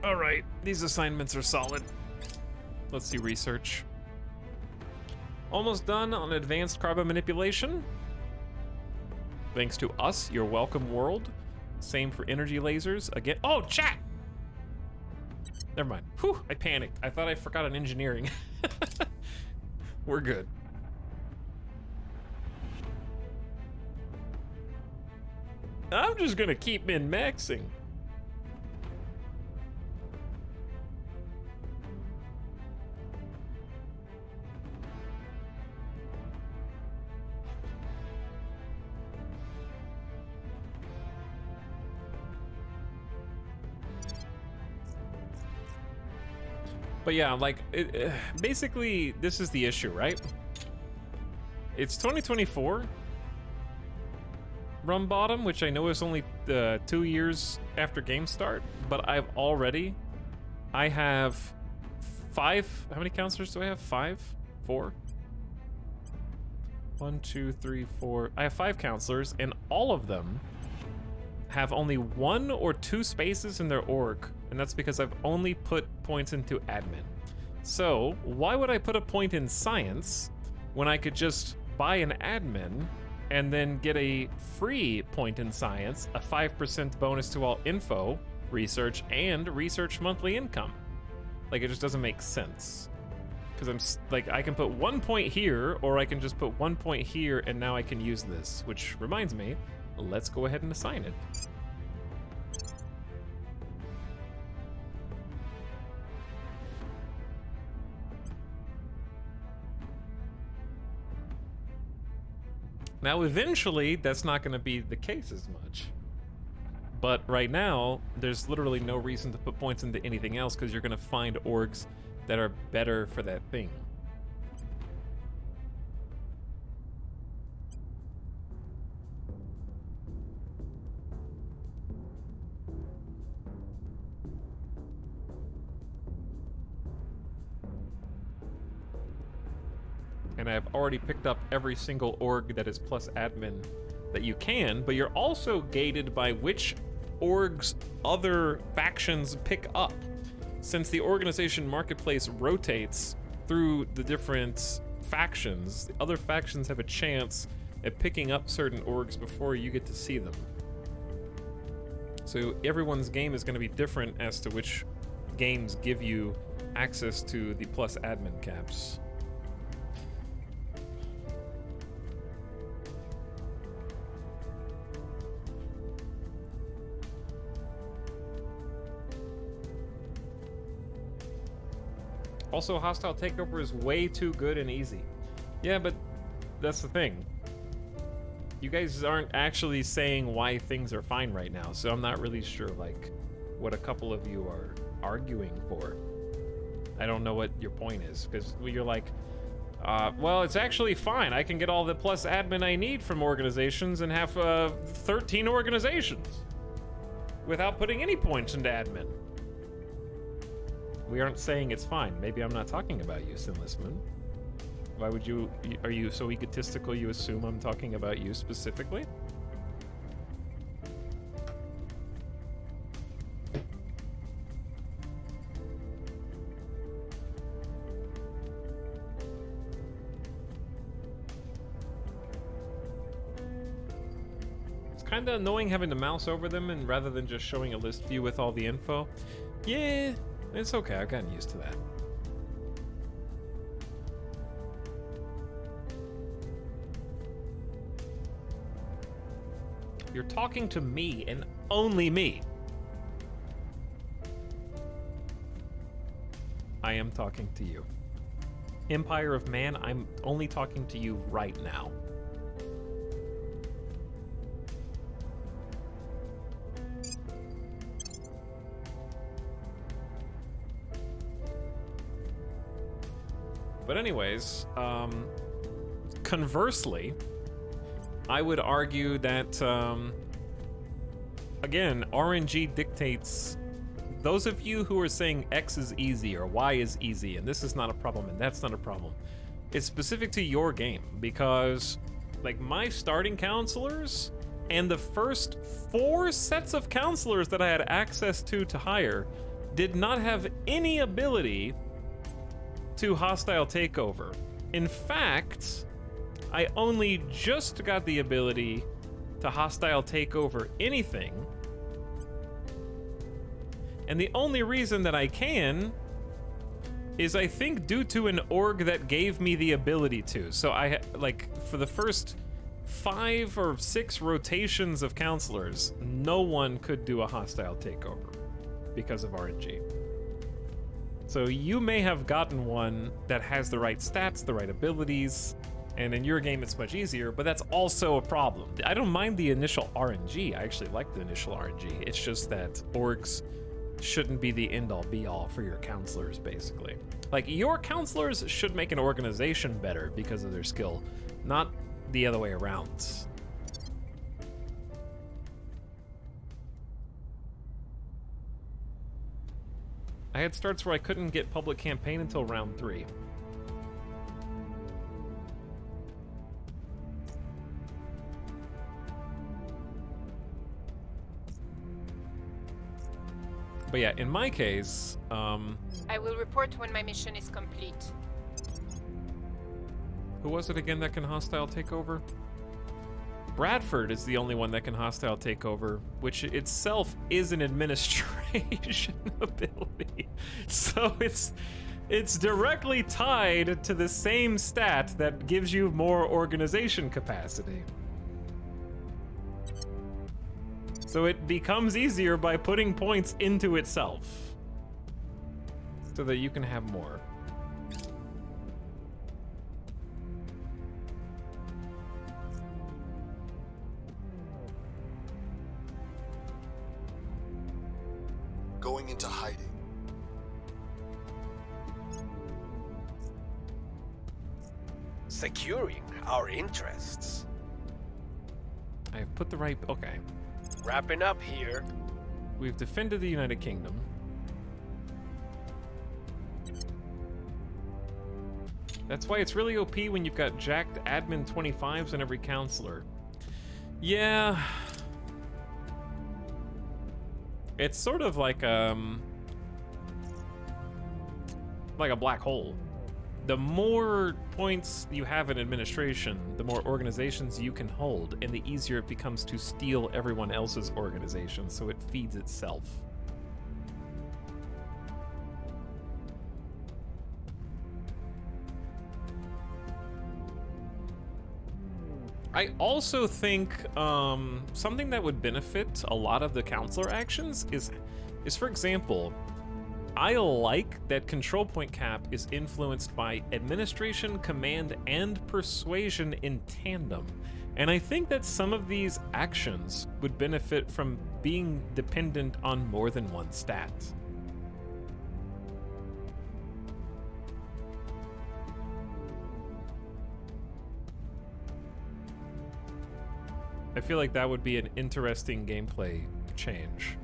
Speaker 1: Alright, these assignments are solid. Let's see research. Almost done on advanced carbon manipulation. Thanks to us, you're welcome, world. Same for energy lasers. Again, oh, chat! Never mind. Whew, I panicked. I thought I forgot on engineering. We're good. I'm just gonna keep min-maxing. But yeah, like, basically, this is the issue, right? It's 2024. Rum bottom, which I know is only 2 years after game start, but I have 5, how many counselors do I have? 5? 4? 1, 2, 3, 4. I have 5 counselors, and all of them have only 1 or 2 spaces in their org, and that's because I've only put points into admin. So, why would I put a point in science when I could just buy an admin and then get a free point in science, a 5% bonus to all info, research, and research monthly income? Like, it just doesn't make sense. Because I can put 1 point here, or I can just put 1 point here, and now I can use this, which reminds me, let's go ahead and assign it. Now, eventually, that's not going to be the case as much. But right now, there's literally no reason to put points into anything else, because you're going to find orgs that are better for that thing. And I've already picked up every single org that is plus admin that you can, but you're also gated by which orgs other factions pick up. Since the organization marketplace rotates through the different factions, the other factions have a chance at picking up certain orgs before you get to see them. So everyone's game is going to be different as to which games give you access to the plus admin caps. Also, Hostile Takeover is way too good and easy. Yeah, but that's the thing. You guys aren't actually saying why things are fine right now, so I'm not really sure, like, what a couple of you are arguing for. I don't know what your point is, because you're like, well, it's actually fine. I can get all the plus admin I need from organizations and have 13 organizations without putting any points into admin. We aren't saying it's fine. Maybe I'm not talking about you, Sinless Moon. Why would you... Are you so egotistical you assume I'm talking about you specifically? It's kind of annoying having to mouse over them and rather than just showing a list view with all the info. Yeah, it's okay. I've gotten used to that. You're talking to me and only me. I am talking to you. Empire of Man, I'm only talking to you right now. But anyways, conversely, I would argue that, again, RNG dictates. Those of you who are saying X is easy or Y is easy and this is not a problem and that's not a problem, it's specific to your game because, like, my starting counselors and the first 4 sets of counselors that I had access to hire did not have any ability to hostile takeover. In fact, I only just got the ability to hostile takeover anything. And the only reason that I can is, I think, due to an org that gave me the ability to. So I, like, for the first 5 or 6 rotations of counselors, no one could do a hostile takeover because of RNG. So you may have gotten one that has the right stats, the right abilities, and in your game it's much easier, but that's also a problem. I don't mind the initial RNG. I actually like the initial RNG. It's just that orgs shouldn't be the end-all be-all for your counselors, basically. Like, your counselors should make an organization better because of their skill, not the other way around. I had starts where I couldn't get public campaign until round 3. But yeah, in my case,
Speaker 4: I will report when my mission is complete.
Speaker 1: who was it again that can hostile takeover? Bradford is the only one that can hostile takeover, which itself is an administration ability. So it's directly tied to the same stat that gives you more organization capacity. So it becomes easier by putting points into itself so that you can have more.
Speaker 2: Going into hiding.
Speaker 3: Securing our interests.
Speaker 1: I have put the right... Okay.
Speaker 3: Wrapping up here.
Speaker 1: We've defended the United Kingdom. That's why it's really OP when you've got jacked admin 25s in every counselor. Yeah. It's sort of like a black hole. The more points you have in administration, the more organizations you can hold, and the easier it becomes to steal everyone else's organization, so it feeds itself. I also think something that would benefit a lot of the counselor actions is for example, I like that control point cap is influenced by administration, command, and persuasion in tandem. And I think that some of these actions would benefit from being dependent on more than one stat. I feel like that would be an interesting gameplay change.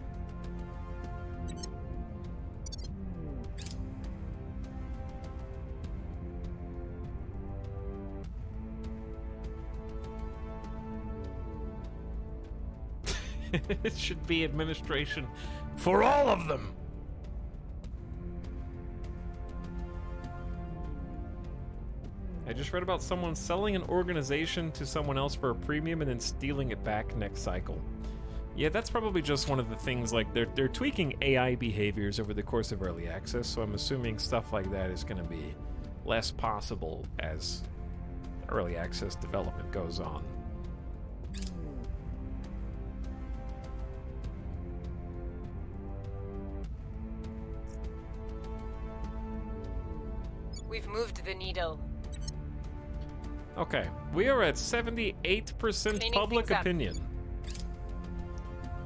Speaker 1: It should be administration for all of them. I just read about someone selling an organization to someone else for a premium and then stealing it back next cycle. Yeah, that's probably just one of the things, like, they're tweaking AI behaviors over the course of early access, so I'm assuming stuff like that is going to be less possible as early access development goes on.
Speaker 4: We've moved the needle.
Speaker 1: Okay, we are at 78%
Speaker 4: Cleaning
Speaker 1: public
Speaker 4: things up.
Speaker 1: opinion.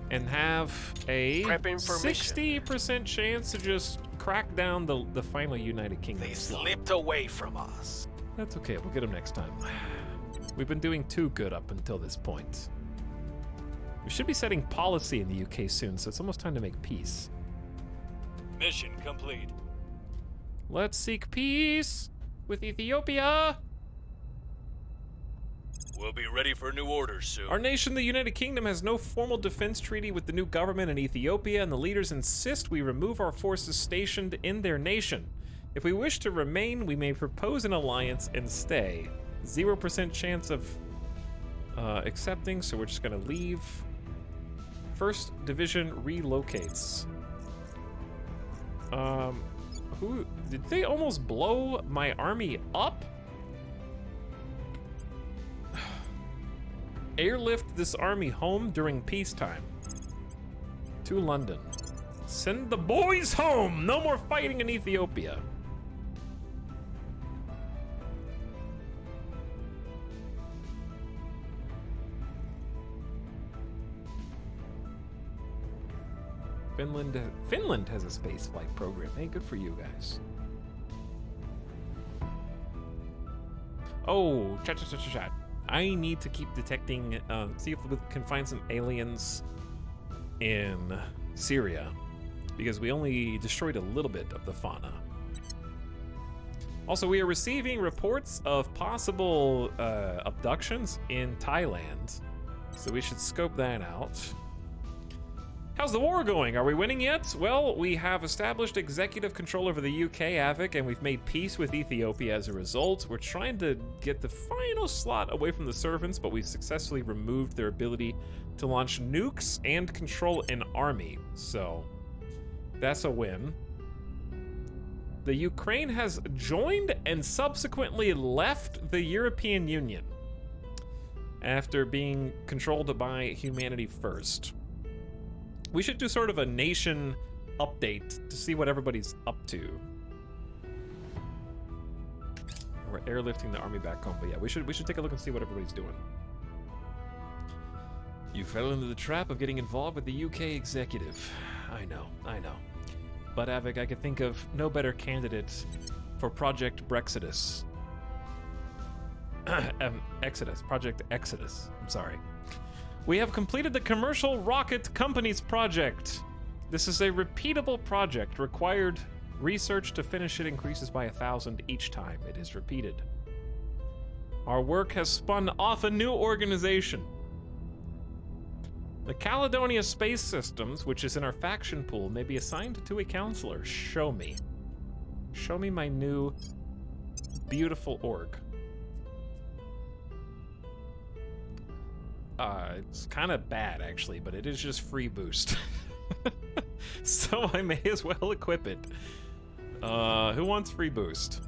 Speaker 1: And have a
Speaker 3: Prepping for mission.
Speaker 1: 60% chance to just crack down the final United Kingdom.
Speaker 3: They
Speaker 1: slot.
Speaker 3: slipped away from us.
Speaker 1: That's okay, we'll get them next time. We've been doing too good up until this point. We should be setting policy in the UK soon, so it's almost time to make peace.
Speaker 8: Mission complete.
Speaker 1: Let's seek peace with Ethiopia.
Speaker 8: We'll be ready for new orders soon.
Speaker 1: Our nation, the United Kingdom, has no formal defense treaty with the new government in Ethiopia, and the leaders insist we remove our forces stationed in their nation. If we wish to remain, we may propose an alliance and stay. 0% chance of accepting, so we're just gonna leave. First Division relocates. Who did they almost blow my army up? Airlift this army home during peacetime. To London. Send the boys home! No more fighting in Ethiopia. Finland has a spaceflight program. Hey, good for you guys. Oh, chat. I need to keep detecting, see if we can find some aliens in Syria, because we only destroyed a little bit of the fauna. Also, we are receiving reports of possible abductions in Thailand, so we should scope that out. How's the war going? Are we winning yet? Well, we have established executive control over the UK, AVIC, and we've made peace with Ethiopia as a result. We're trying to get the final slot away from the servants, but we've successfully removed their ability to launch nukes and control an army. So, that's a win. The Ukraine has joined and subsequently left the European Union after being controlled by Humanity First. We should do sort of a nation update to see what everybody's up to. We're airlifting the army back home, but yeah, we should take a look and see what everybody's doing. You fell into the trap of getting involved with the UK executive. I know. But Avic, I could think of no better candidate for Project Brexodus. Project Exodus. I'm sorry. We have completed the Commercial Rocket Company's project. This is a repeatable project. Required research to finish it increases by 1,000 each time it is repeated. Our work has spun off a new organization. The Caledonia Space Systems, which is in our faction pool, may be assigned to a counselor. Show me. Show me my new beautiful org. It's kind of bad, actually, but it is just free boost. So I may as well equip it. Who wants free boost?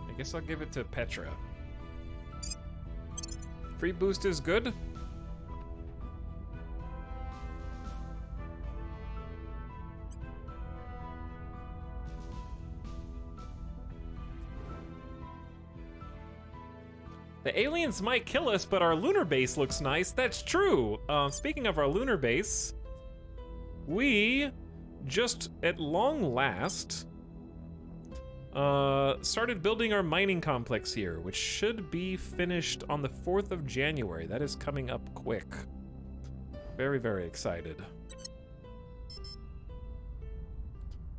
Speaker 1: I guess I'll give it to Petra. Free boost is good. The aliens might kill us, but our lunar base looks nice. That's true. Speaking of our lunar base, we just, at long last, started building our mining complex here, which should be finished on the 4th of January. That is coming up quick. Very, very excited.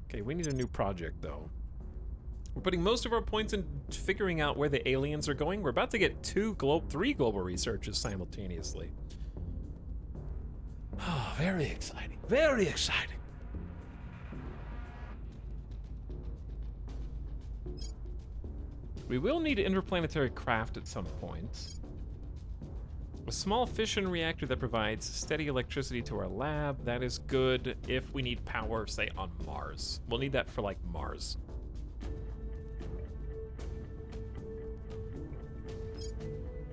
Speaker 1: Okay, we need a new project, though. We're putting most of our points in figuring out where the aliens are going. We're about to get three global researches simultaneously. Oh, very exciting. Very exciting. We will need interplanetary craft at some point. A small fission reactor that provides steady electricity to our lab. That is good if we need power, say, on Mars. We'll need that for, like, Mars.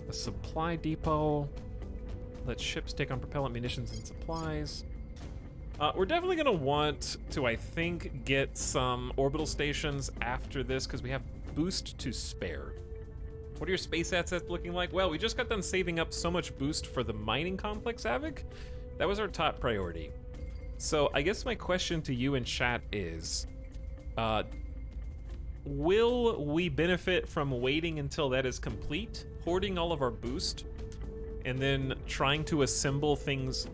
Speaker 1: A supply depot. Let ships take on propellant, munitions, and supplies. We're definitely going to want to, I think, get some orbital stations after this because we have boost to spare. What are your space assets looking like? Well, we just got done saving up so much boost for the mining complex, Avic. That was our top priority. So I guess my question to you in chat is, will we benefit from waiting until that is complete, hoarding all of our boost, and then trying to assemble things?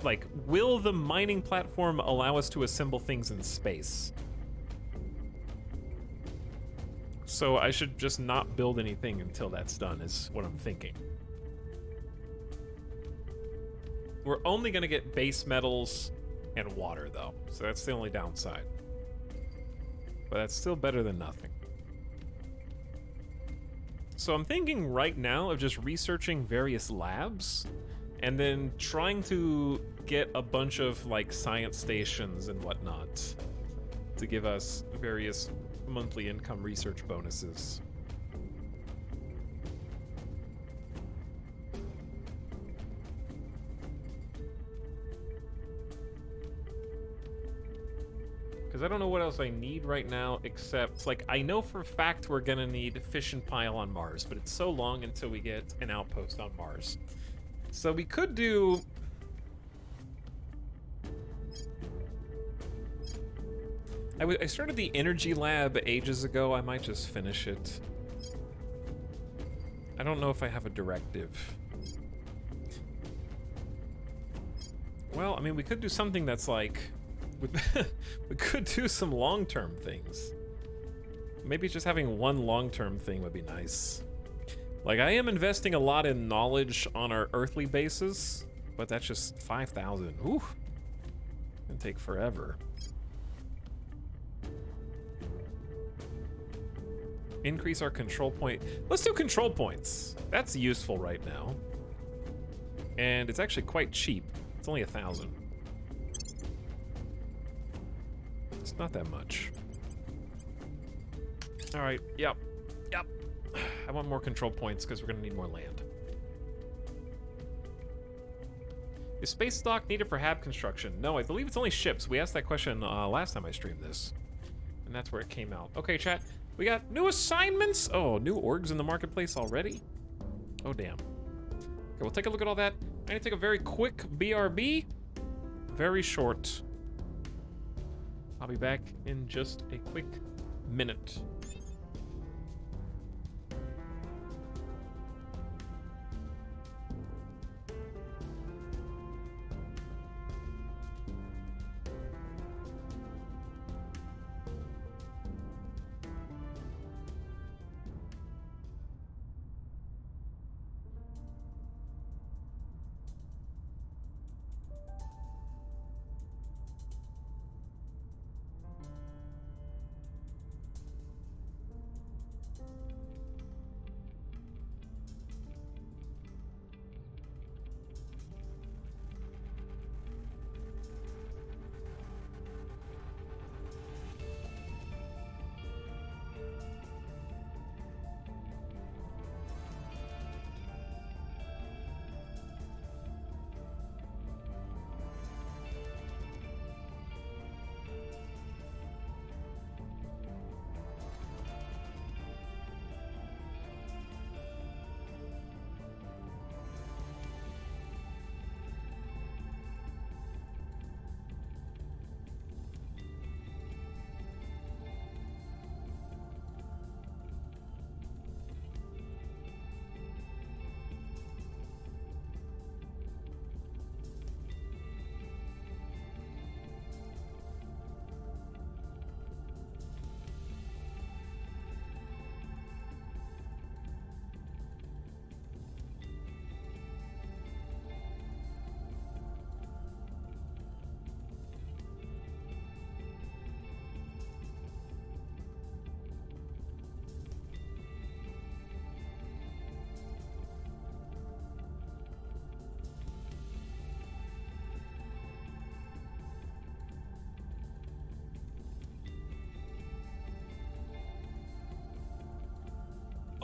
Speaker 1: Like, will the mining platform allow us to assemble things in space? So I should just not build anything until that's done, is what I'm thinking. We're only going to get base metals and water, though, so that's the only downside. But that's still better than nothing. So I'm thinking right now of just researching various labs and then trying to get a bunch of, like, science stations and whatnot to give us various monthly income research bonuses. Because I don't know what else I need right now, except, like, I know for a fact we're gonna need fission pile on Mars, but it's so long until we get an outpost on Mars. So we could do... I started the energy lab ages ago. I might just finish it. I don't know if I have a directive. Well, I mean, we could do something that's like... we could do some long-term things. Maybe just having one long-term thing would be nice. Like, I am investing a lot in knowledge on our earthly bases, but that's just 5,000. Ooh. It'll take forever. Increase our control point. Let's do control points. That's useful right now. And it's actually quite cheap. It's only 1,000. It's not that much. All right, yep. I want more control points because we're gonna need more land. Is space stock needed for HAB construction? No, I believe it's only ships. We asked that question last time I streamed this. And that's where it came out. Okay, chat. We got new assignments. Oh, new orgs in the marketplace already? Oh, damn. Okay, we'll take a look at all that. I need to take a very quick BRB. Very short. I'll be back in just a quick minute.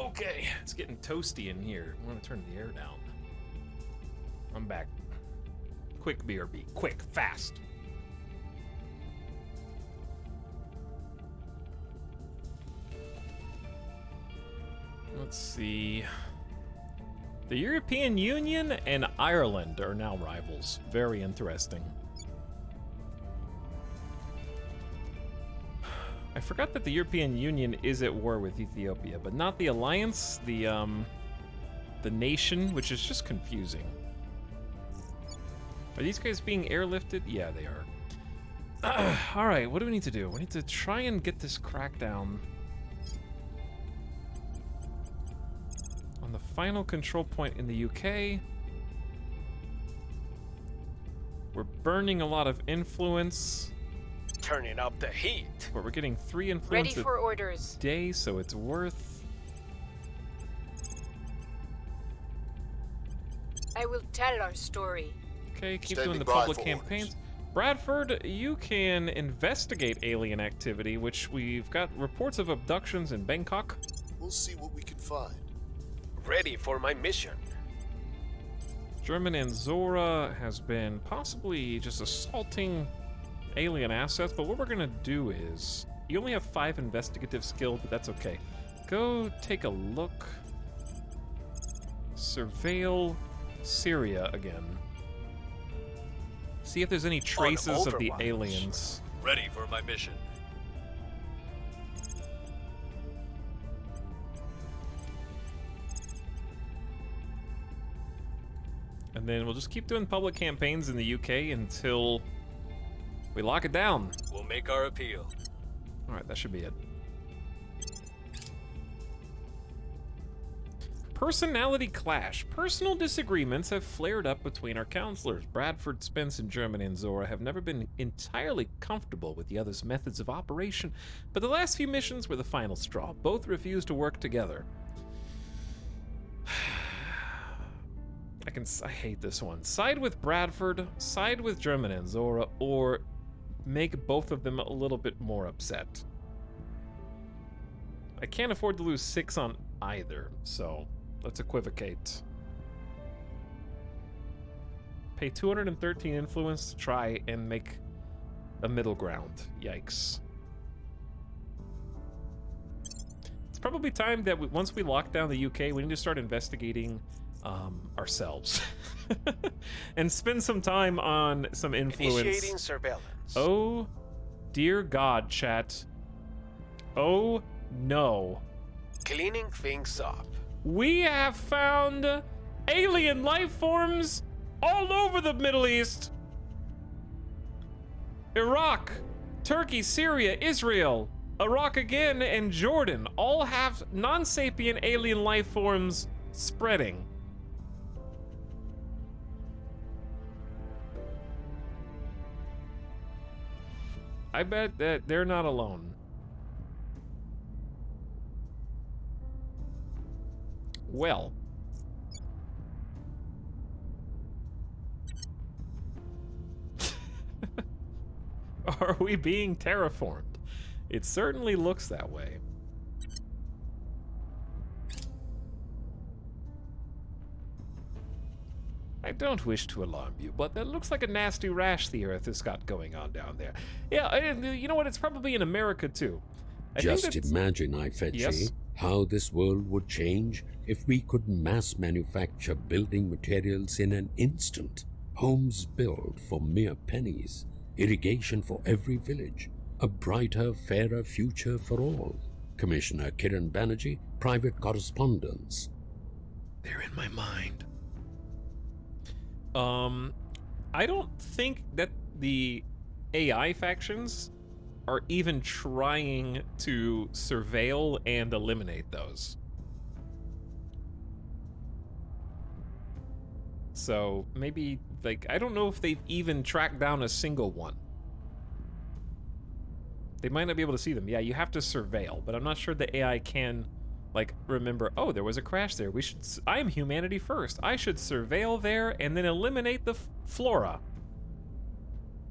Speaker 1: Okay, it's getting toasty in here. I'm gonna turn the air down. I'm back. Quick, BRB. Quick, fast. Let's see. The European Union and Ireland are now rivals. Very interesting. I forgot that the European Union is at war with Ethiopia, but not the alliance, the nation, which is just confusing. Are these guys being airlifted? Yeah, they are. All right, what do we need to do? We need to try and get this crackdown on the final control point in the UK. We're burning a lot of influence.
Speaker 3: Turning up the heat.
Speaker 1: But we're getting 3 influence
Speaker 4: Ready for orders.
Speaker 1: a day, so it's worth.
Speaker 4: I will tell our story.
Speaker 1: Okay, keep
Speaker 2: Standing
Speaker 1: doing the
Speaker 2: by
Speaker 1: public
Speaker 2: for
Speaker 1: campaigns.
Speaker 2: orders.
Speaker 1: Bradford, you can investigate alien activity, which we've got reports of abductions in Bangkok.
Speaker 2: We'll see what we can find.
Speaker 3: Ready for my mission.
Speaker 1: German and Zora has been possibly just assaulting alien assets, but what we're gonna do is, you only have 5 investigative skill, but that's okay. Go take a look. Surveil Syria again. See if there's any traces of the
Speaker 3: Overwatch.
Speaker 1: aliens.
Speaker 8: Ready for my mission.
Speaker 1: And then we'll just keep doing public campaigns in the UK until we lock it down.
Speaker 8: We'll make our appeal.
Speaker 1: All right, that should be it. Personality clash. Personal disagreements have flared up between our counselors. Bradford, Spence, and Germany and Zora have never been entirely comfortable with the other's methods of operation, but the last few missions were the final straw. Both refused to work together. I hate this one. Side with Bradford, side with German and Zora, or make both of them a little bit more upset. I can't afford to lose 6 on either, so let's equivocate. Pay 213 influence to try and make a middle ground. Yikes. It's probably time that once we lock down the UK, we need to start investigating ourselves and spend some time on some influence.
Speaker 3: Initiating surveillance.
Speaker 1: Oh, dear God, chat. Oh, no.
Speaker 3: Cleaning things up.
Speaker 1: We have found alien life forms all over the Middle East. Iraq, Turkey, Syria, Israel, Iraq again, and Jordan all have non-sapient alien life forms spreading. I bet that they're not alone. Well. Are we being terraformed? It certainly looks that way. I don't wish to alarm you, but that looks like a nasty rash the Earth has got going on down there. Yeah, and you know what? It's probably in America, too. I think
Speaker 9: Just
Speaker 1: that's-
Speaker 9: imagine, Ifechi,
Speaker 1: Yes?
Speaker 9: how this world would change if we could mass manufacture building materials in an instant. Homes built for mere pennies, irrigation for every village, a brighter, fairer future for all. Commissioner Kiran Banerjee, private correspondence.
Speaker 1: They're in my mind. I don't think that the AI factions are even trying to surveil and eliminate those. So maybe, like, I don't know if they've even tracked down a single one. They might not be able to see them. Yeah, you have to surveil, but I'm not sure the AI can, like, remember, oh, there was a crash there. I'm humanity first. I should surveil there and then eliminate the flora.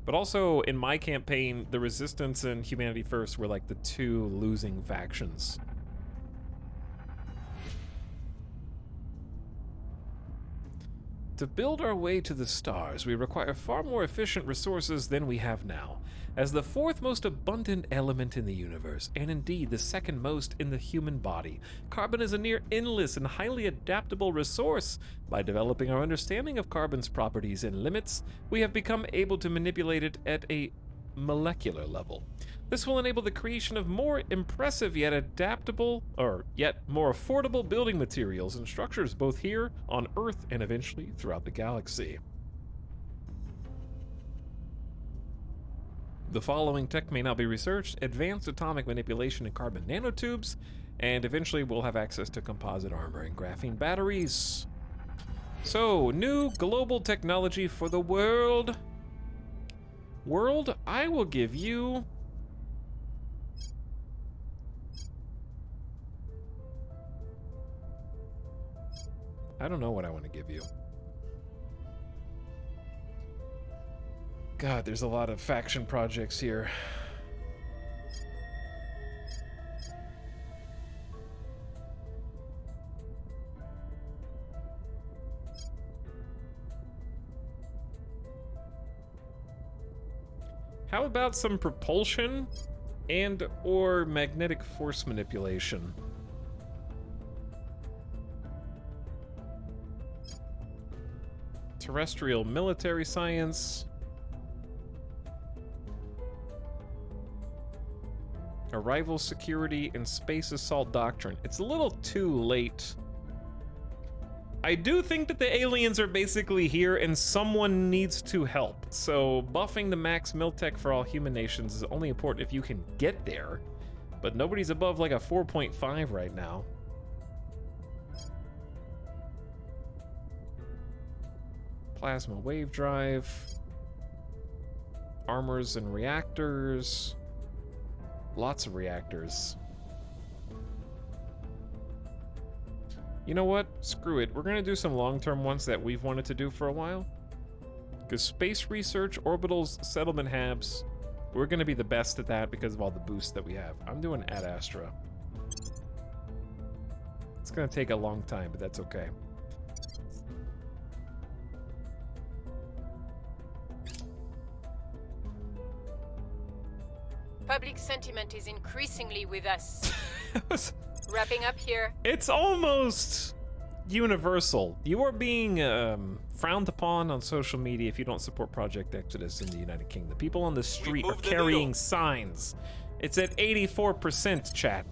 Speaker 1: But also, in my campaign, the Resistance and Humanity First were like the 2 losing factions. To build our way to the stars, we require far more efficient resources than we have now. As the fourth most abundant element in the universe, and indeed the second most in the human body, carbon is a near endless and highly adaptable resource. By developing our understanding of carbon's properties and limits, we have become able to manipulate it at a molecular level. This will enable the creation of more impressive yet adaptable, or yet more affordable building materials and structures both here on Earth and eventually throughout the galaxy. The following tech may now be researched: advanced atomic manipulation in carbon nanotubes, and eventually we'll have access to composite armor and graphene batteries. So, new global technology for the world. World, I will give you... I don't know what I want to give you. God, there's a lot of faction projects here. How about some propulsion and or magnetic force manipulation? Terrestrial military science. Arrival security and space assault doctrine. It's a little too late. I do think that the aliens are basically here and someone needs to help. So buffing the max miltech for all human nations is only important if you can get there. But nobody's above like a 4.5 right now. Plasma wave drive. Armors and reactors. Lots of reactors. You know what? Screw it. We're gonna do some long-term ones that we've wanted to do for a while. Because space research, orbitals, settlement habs, we're gonna be the best at that because of all the boosts that we have. I'm doing Ad Astra. It's gonna take a long time, but that's okay.
Speaker 4: Public sentiment is increasingly with us. Wrapping up here.
Speaker 1: It's almost universal. You are being frowned upon on social media if you don't support Project Exodus in the United Kingdom. People on the street are carrying signs. It's at 84%, chat.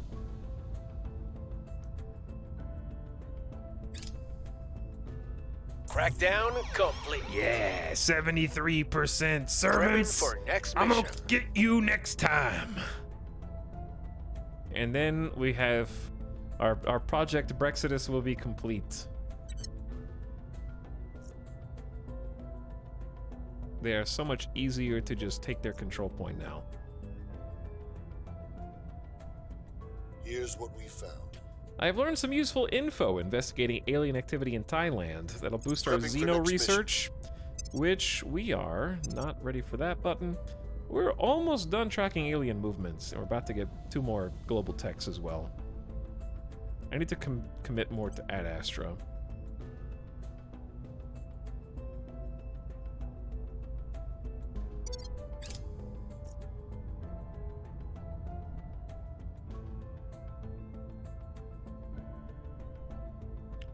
Speaker 3: Crackdown complete.
Speaker 1: Yeah, 73% servants.
Speaker 3: For next
Speaker 1: I'm
Speaker 3: mission.
Speaker 1: gonna get you next time. And then we have our Project Brexodus will be complete. They are so much easier to just take their control point now.
Speaker 2: Here's what we found.
Speaker 1: I have learned some useful info investigating alien activity in Thailand that'll boost our
Speaker 2: Prepping for
Speaker 1: Xeno
Speaker 2: next
Speaker 1: research, which we are not ready for that button. We're almost done tracking alien movements, and we're about to get 2 more global techs as well. I need to commit more to Ad Astra.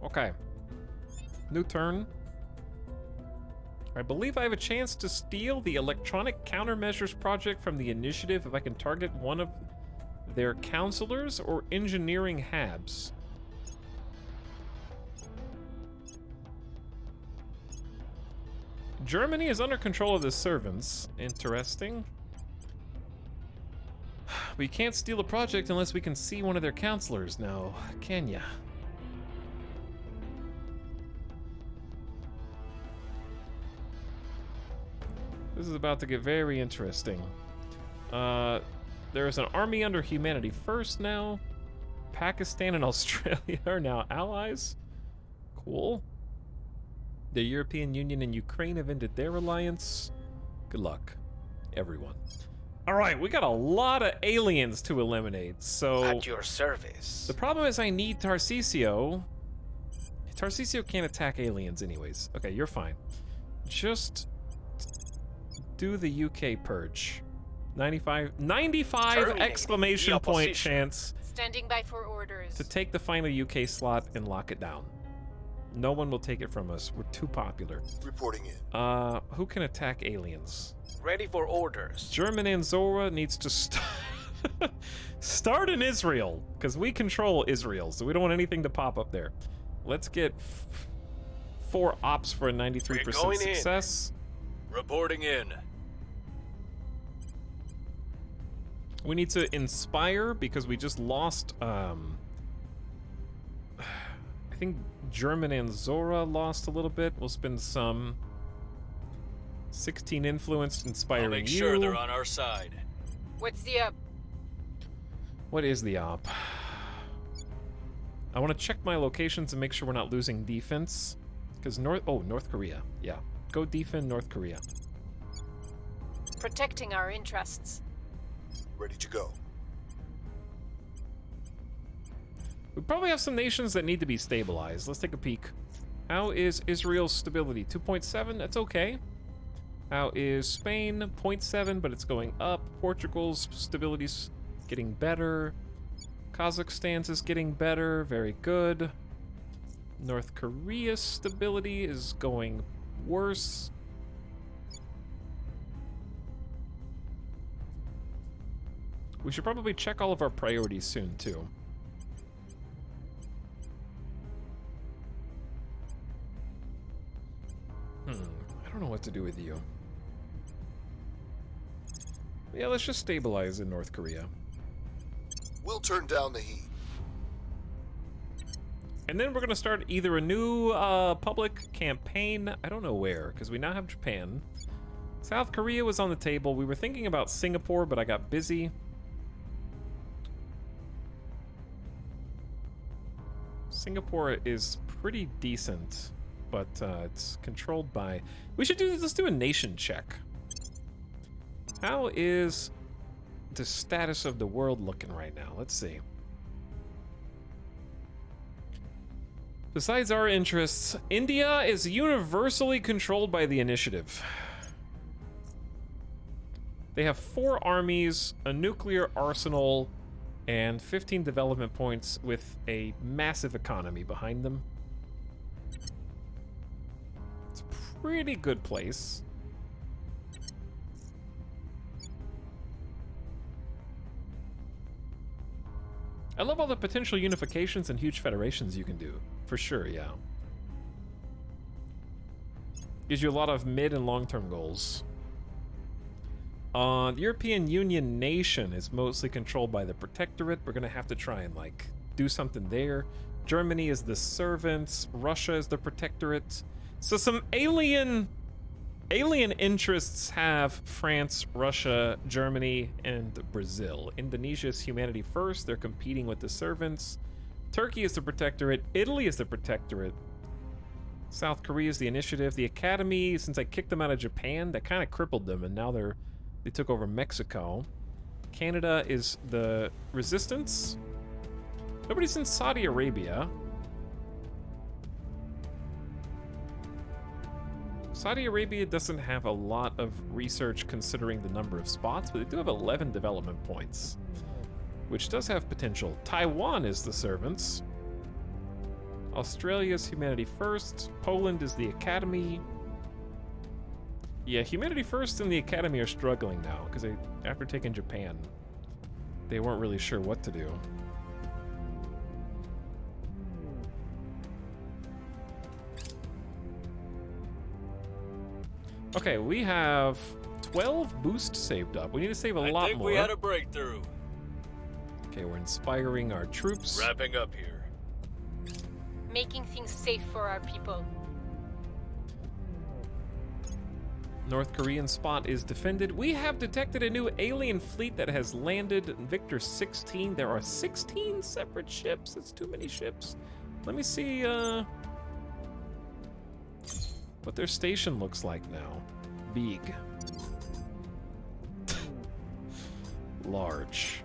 Speaker 1: Okay. New turn. I believe I have a chance to steal the Electronic Countermeasures project from the Initiative if I can target one of their counselors or engineering habs. Germany is under control of the servants. Interesting. We can't steal a project unless we can see one of their counselors now, can ya? This is about to get very interesting. There's an army under Humanity First now. Pakistan and Australia are now allies. Cool. The European Union and Ukraine have ended their alliance. Good luck, everyone. All right, we got a lot of aliens to eliminate, so...
Speaker 3: At your service.
Speaker 1: The problem is I need Tarcisio Tarcisio can't attack aliens anyways. Okay, you're fine. Just do the UK purge. 95
Speaker 3: Terminate
Speaker 1: exclamation
Speaker 3: the
Speaker 1: point
Speaker 3: opposition.
Speaker 1: chance
Speaker 4: Standing by for orders.
Speaker 1: to take the final UK slot and lock it down. No one will take it from us. We're too popular.
Speaker 2: Reporting in.
Speaker 1: Who can attack aliens?
Speaker 3: Ready for orders.
Speaker 1: German Anzora needs to start in Israel, because we control Israel, so we don't want anything to pop up there. Let's get 4 ops for a 93%
Speaker 3: We're going in.
Speaker 1: success.
Speaker 8: Reporting in.
Speaker 1: We need to inspire because we just lost, I think German Anzora lost a little bit. We'll spend some. 16 influenced, inspiring
Speaker 8: I'll make
Speaker 1: you.
Speaker 8: sure they're on our side.
Speaker 4: What's the up?
Speaker 1: What is the op? I want to check my locations and make sure we're not losing defense. Because North Korea. Yeah. Go defend North Korea.
Speaker 4: Protecting our interests.
Speaker 2: Ready to go.
Speaker 1: We probably have some nations that need to be stabilized. Let's take a peek. How is Israel's stability? 2.7? That's okay. How is Spain? 0.7, but it's going up. Portugal's stability's getting better. Kazakhstan's is getting better. Very good. North Korea's stability is going worse. We should probably check all of our priorities soon, too. I don't know what to do with you. Yeah, let's just stabilize in North Korea.
Speaker 2: We'll turn down the heat.
Speaker 1: And then we're going to start either a new public campaign. I don't know where, because we now have Japan. South Korea was on the table. We were thinking about Singapore, but I got busy. Singapore is pretty decent, but it's controlled by... let's do a nation check. How is the status of the world looking right now? Let's see. Besides our interests, India is universally controlled by the initiative. They have 4 armies, a nuclear arsenal, and 15 development points with a massive economy behind them. It's a pretty good place. I love all the potential unifications and huge federations you can do. For sure, yeah. Gives you a lot of mid and long-term goals. The European Union nation is mostly controlled by the Protectorate. We're gonna have to try and, like, do something there. Germany is the servants. Russia is the Protectorate. So some alien interests have France, Russia, Germany, and Brazil. Indonesia is humanity first. They're competing with the servants. Turkey is the Protectorate. Italy is the Protectorate. South Korea is the initiative. The Academy, since I kicked them out of Japan, that kind of crippled them, and now they took over Mexico. Canada is the resistance. Nobody's in Saudi Arabia. Saudi Arabia doesn't have a lot of research considering the number of spots, but they do have 11 development points, which does have potential. Taiwan is the servants. Australia is humanity first. Poland is the academy. Yeah, humanity first and the academy are struggling now because after taking Japan, they weren't really sure what to do. Okay, we have 12 boosts saved up. We need to save a lot more.
Speaker 8: I think we had a breakthrough.
Speaker 1: Okay, we're inspiring our troops.
Speaker 8: Wrapping up here.
Speaker 4: Making things safe for our people.
Speaker 1: North Korean spot is defended. We have detected a new alien fleet that has landed in Victor 16. There are 16 separate ships. That's too many ships. Let me see what their station looks like now. Big. Large.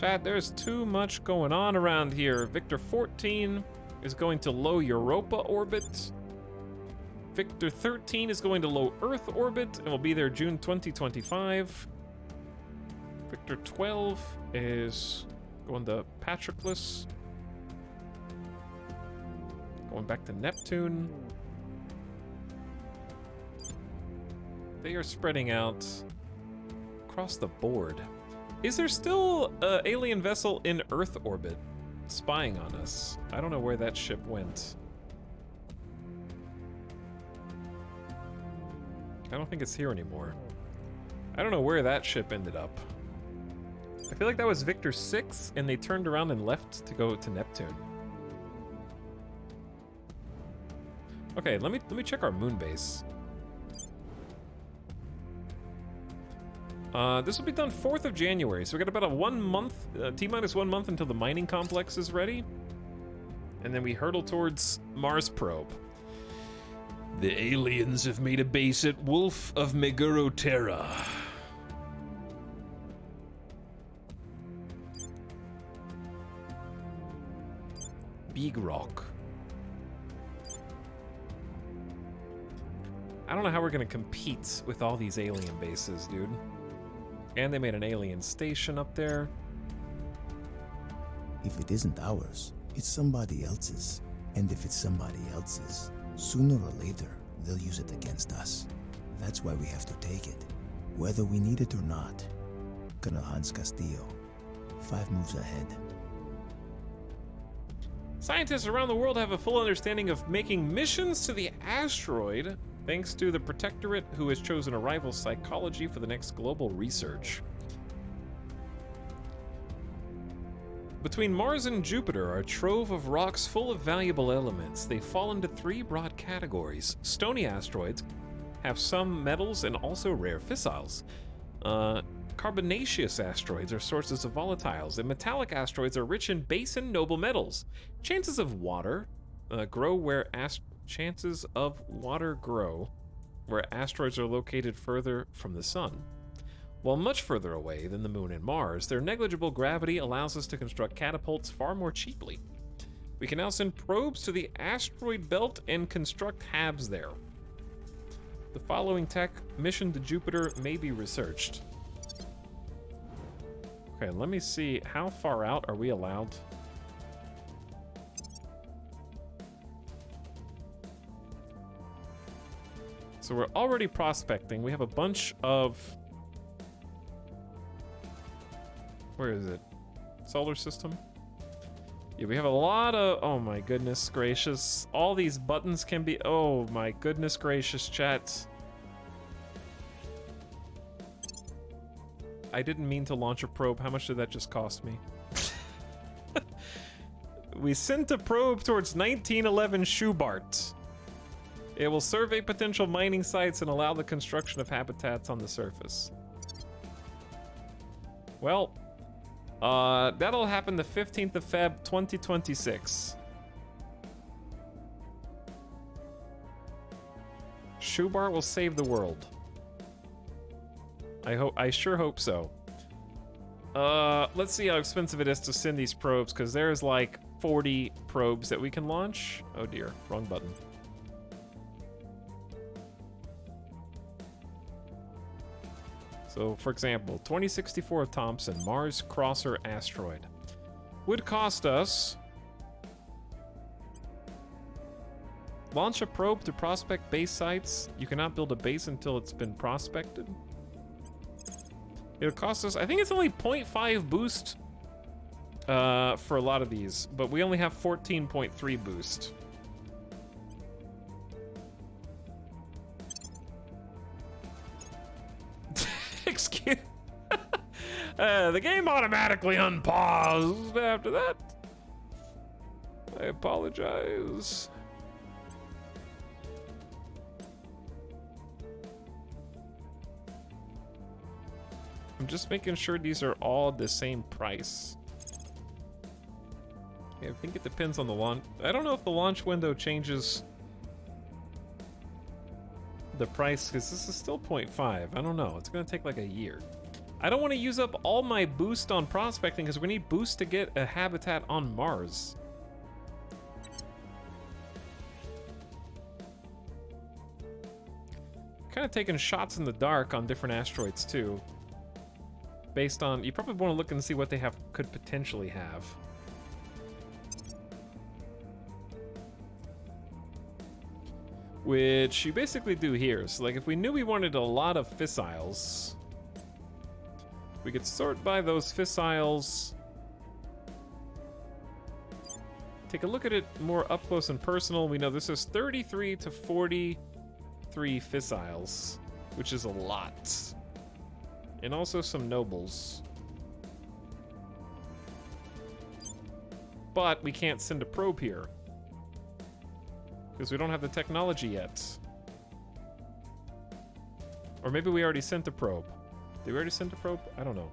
Speaker 1: Chat, there's too much going on around here. Victor 14 is going to low Europa orbit. Victor 13 is going to low Earth orbit and will be there June 2025. Victor 12 is going to Patroclus. Going back to Neptune. They are spreading out across the board. Is there still an alien vessel in Earth orbit spying on us? I don't know where that ship went. I don't think it's here anymore. I don't know where that ship ended up. I feel like that was Victor 6 and they turned around and left to go to Neptune. Okay, let me check our moon base. This will be done 4th of January, so we got about a 1 month, T-minus 1 month until the mining complex is ready. And then we hurtle towards Mars probe. The aliens have made a base at Wolf of Meguro Terra. Big Rock. I don't know how we're gonna compete with all these alien bases, dude. And they made an alien station up there.
Speaker 10: If it isn't ours, it's somebody else's. And if it's somebody else's, sooner or later, they'll use it against us. That's why we have to take it, whether we need it or not. Colonel Hans Castillo, 5 moves ahead.
Speaker 1: Scientists around the world have a full understanding of making missions to the asteroid, thanks to the Protectorate, who has chosen arrival psychology for the next global research. Between Mars and Jupiter are a trove of rocks full of valuable elements. They fall into 3 broad categories. Stony asteroids have some metals and also rare fissiles. Carbonaceous asteroids are sources of volatiles, and metallic asteroids are rich in base and noble metals. Chances of water grow where chances of water grow where asteroids are located further from the sun. While much further away than the moon and Mars, their negligible gravity allows us to construct catapults far more cheaply. We can now send probes to the asteroid belt and construct HABs there. The following tech mission to Jupiter may be researched. Okay, let me see, how far out are we allowed? So we're already prospecting. We have a bunch of... Where is it? Solar system? Yeah, we have a lot of... Oh my goodness gracious. All these buttons can be... Oh my goodness gracious, chat. I didn't mean to launch a probe. How much did that just cost me? We sent a probe towards 1911 Schubart. It will survey potential mining sites and allow the construction of habitats on the surface. Well, that'll happen the 15th of Feb 2026. Schubart will save the world. I sure hope so. Let's see how expensive it is to send these probes, because there's like 40 probes that we can launch. Oh dear, wrong button. So, for example, 2064 of Thompson, Mars Crosser Asteroid. Would cost us... Launch a probe to prospect base sites. You cannot build a base until it's been prospected. It'll cost us, I think it's only 0.5 boost for a lot of these, but we only have 14.3 boost. Excuse the game automatically unpaused after that. I apologize. I'm just making sure these are all the same price. Okay, I think it depends on the launch. I don't know if the launch window changes the price, because this is still 0.5. I don't know. It's going to take like a year. I don't want to use up all my boost on prospecting because we need boost to get a habitat on Mars. Kind of taking shots in the dark on different asteroids too. Based on, you probably want to look and see what they could potentially have. Which you basically do here. So like if we knew we wanted a lot of fissiles, we could sort by those fissiles. Take a look at it more up close and personal. We know this is 33 to 43 fissiles, which is a lot. And also some nobles. But we can't send a probe here. Because we don't have the technology yet. Or maybe we already sent a probe. Did we already send a probe? I don't know.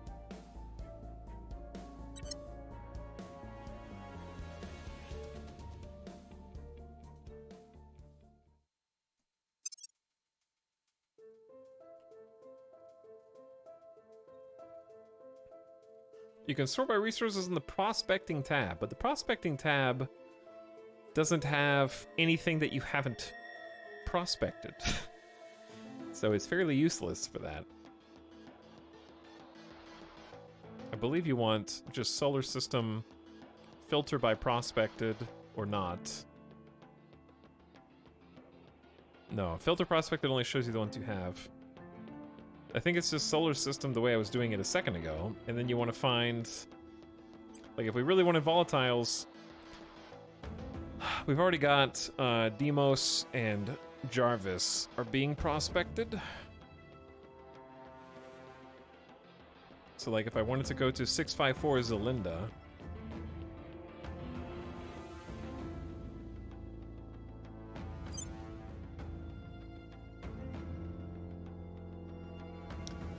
Speaker 1: You can sort by resources in the prospecting tab, but the prospecting tab doesn't have anything that you haven't prospected. So it's fairly useless for that. I believe you want just solar system, filter by prospected or not. No, filter prospected only shows you the ones you have. I think it's just solar system the way I was doing it a second ago, and then you want to find, like if we really wanted volatiles, we've already got Deimos and Jarvis are being prospected. So like if I wanted to go to 654 Zelinda,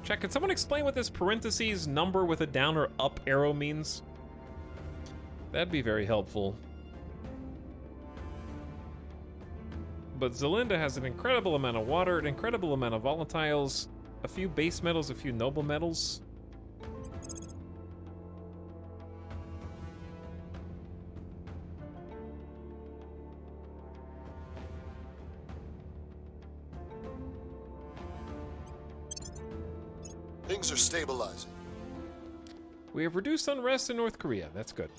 Speaker 1: check, can someone explain what this parentheses number with a down or up arrow means? That'd be very helpful. But Zelinda has an incredible amount of water, an incredible amount of volatiles, a few base metals, a few noble metals.
Speaker 2: Things are stabilizing.
Speaker 1: We have reduced unrest in North Korea. That's good.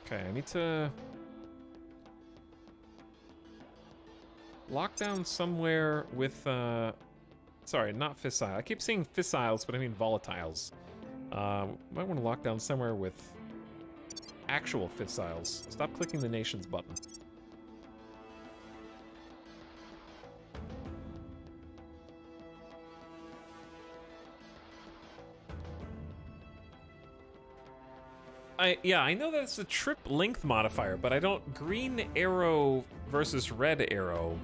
Speaker 1: Okay, I need to lock down somewhere with, sorry, not fissile. I keep saying fissiles, but I mean volatiles. Might want to lock down somewhere with actual fissiles. Stop clicking the nations button. I know that's a trip length modifier, but I don't, green arrow versus red arrow.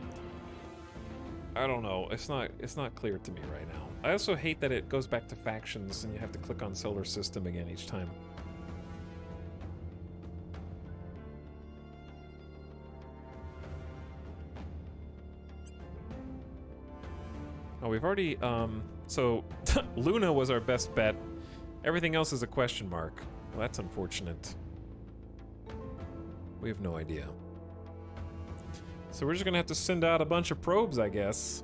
Speaker 1: I don't know. It's not clear to me right now. I also hate that it goes back to factions and you have to click on solar system again each time. Oh, we've already, so Luna was our best bet. Everything else is a question mark. Well, that's unfortunate. We have no idea. So we're just gonna have to send out a bunch of probes, I guess.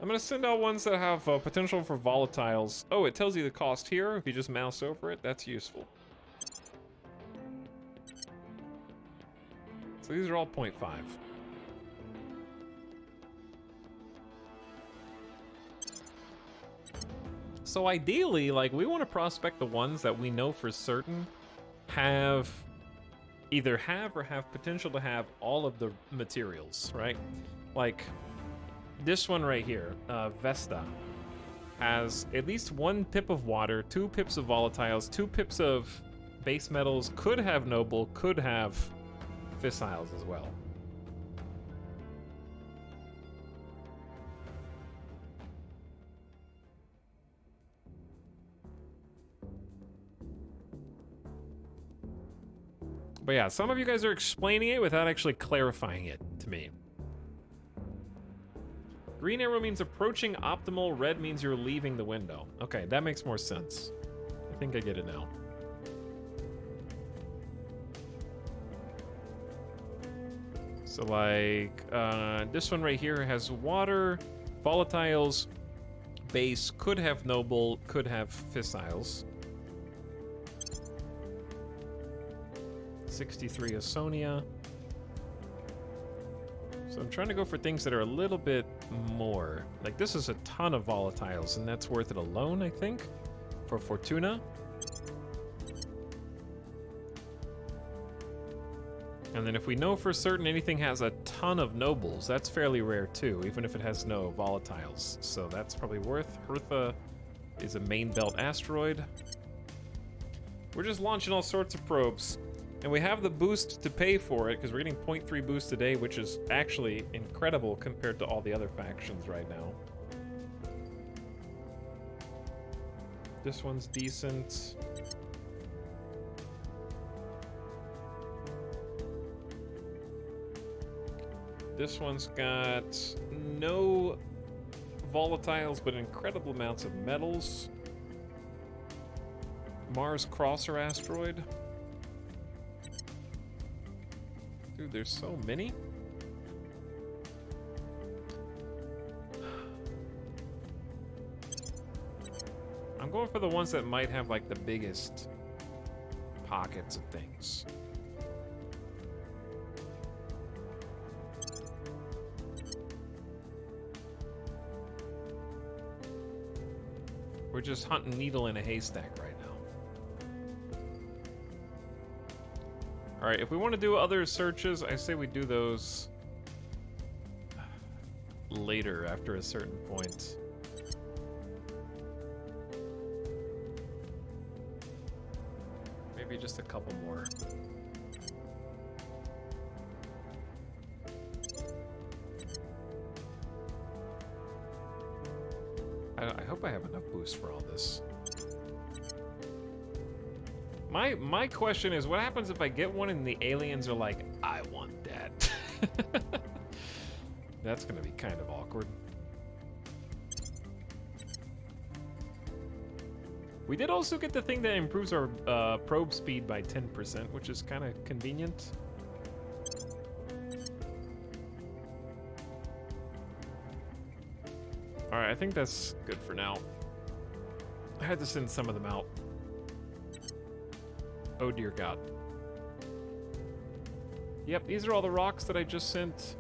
Speaker 1: I'm gonna send out ones that have potential for volatiles. Oh, it tells you the cost here. If you just mouse over it, that's useful. So these are all 0.5. So ideally, like, we want to prospect the ones that we know for certain have either have or have potential to have all of the materials, right? Like this one right here, Vesta, has at least 1 pip of water, 2 pips of volatiles, 2 pips of base metals, could have noble, could have fissiles as well. But yeah, some of you guys are explaining it without actually clarifying it to me. Green arrow means approaching optimal, red means you're leaving the window. Okay, that makes more sense. I think I get it now. So like, this one right here has water, volatiles, base, could have noble, could have fissiles. 63 Asonia. So I'm trying to go for things that are a little bit more. Like this is a ton of volatiles, and that's worth it alone, I think, for Fortuna. And then if we know for certain anything has a ton of nobles, that's fairly rare too, even if it has no volatiles. So that's probably worth. Hertha is a main belt asteroid. We're just launching all sorts of probes. And we have the boost to pay for it, because we're getting 0.3 boost today, which is actually incredible compared to all the other factions right now. This one's decent. This one's got no volatiles, but incredible amounts of metals. Mars Crosser asteroid. Dude, there's so many. I'm going for the ones that might have like the biggest pockets of things. We're just hunting needle in a haystack right now. All right, if we want to do other searches, I say we do those later after a certain point. Maybe just a couple more. I hope I have enough boost for all this. My question is, what happens if I get one and the aliens are like, I want that? That's gonna be kind of awkward. We did also get the thing that improves our probe speed by 10%, which is kind of convenient. All right, I think that's good for now. I had to send some of them out. Oh dear God. Yep, these are all the rocks that I just sent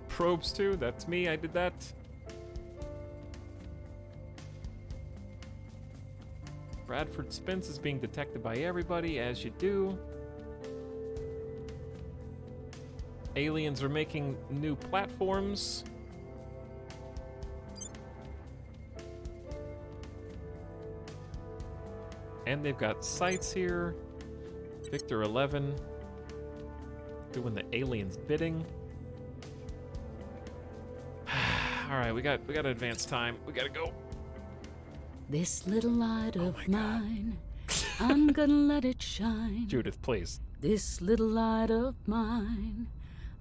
Speaker 1: probes to. That's me, I did that. Bradford Spence is being detected by everybody, as you do. Aliens are making new platforms. And they've got sites here. Victor 11 doing the aliens bidding. All right, we got advanced time. We gotta go.
Speaker 11: This little light of mine, I'm gonna let it shine.
Speaker 1: Judith, please.
Speaker 11: This little light of mine,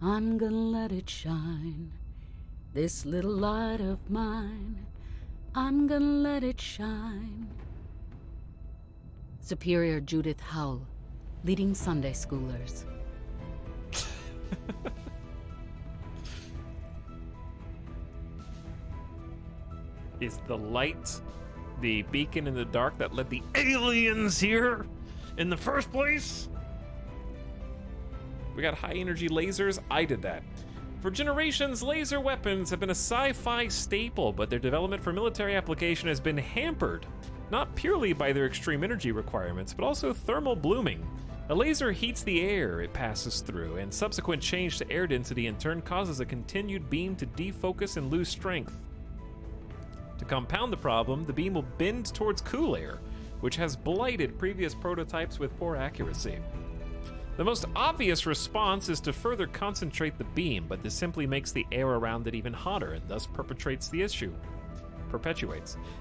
Speaker 11: I'm gonna let it shine. This little light of mine, I'm gonna let it shine. Superior Judith Howell, leading Sunday schoolers.
Speaker 1: Is the light the beacon in the dark that led the aliens here in the first place? We got high energy lasers. I did that. For generations, laser weapons have been a sci-fi staple, but their development for military application has been hampered, not purely by their extreme energy requirements, but also thermal blooming. A laser heats the air it passes through, and subsequent change to air density in turn causes a continued beam to defocus and lose strength. To compound the problem, the beam will bend towards cool air, which has blighted previous prototypes with poor accuracy. The most obvious response is to further concentrate the beam, but this simply makes the air around it even hotter and thus perpetuates.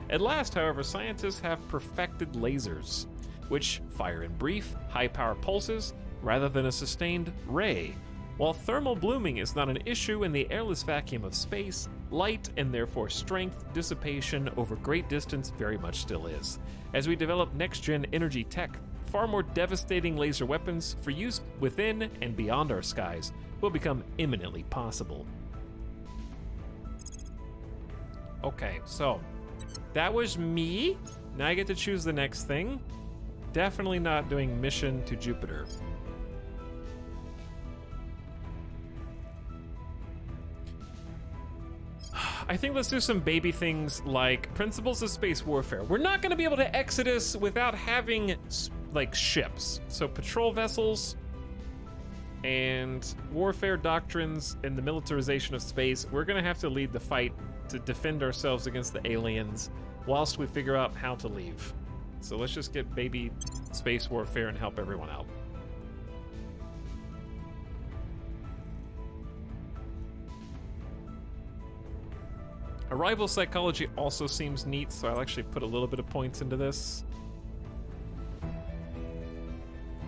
Speaker 1: At last, however, scientists have perfected lasers. which fire in brief, high-power pulses rather than a sustained ray. While thermal blooming is not an issue in the airless vacuum of space, light and therefore strength dissipation over great distance very much still is. As we develop next-gen energy tech, far more devastating laser weapons for use within and beyond our skies will become imminently possible. Okay, so that was me. Now I get to choose the next thing. Definitely not doing mission to Jupiter. I think let's do some baby things like principles of space warfare. We're not going to be able to Exodus without having like ships. So patrol vessels and warfare doctrines and the militarization of space. We're going to have to lead the fight to defend ourselves against the aliens whilst we figure out how to leave. So let's just get baby space warfare and help everyone out. Arrival psychology also seems neat, so I'll actually put a little bit of points into this.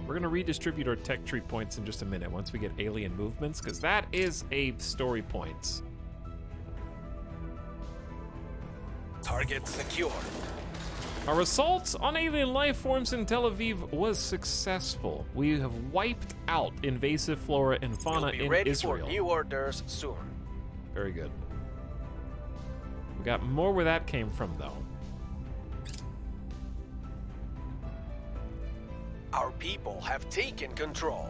Speaker 1: We're going to redistribute our tech tree points in just a minute once we get alien movements, because that is a story point.
Speaker 3: Target secure.
Speaker 1: Our assault on alien life forms in Tel Aviv was successful. We have wiped out invasive flora and fauna
Speaker 3: We'll be
Speaker 1: in
Speaker 3: ready
Speaker 1: Israel.
Speaker 3: for new orders soon.
Speaker 1: Very good. We got more where that came from, though.
Speaker 3: Our people have taken control.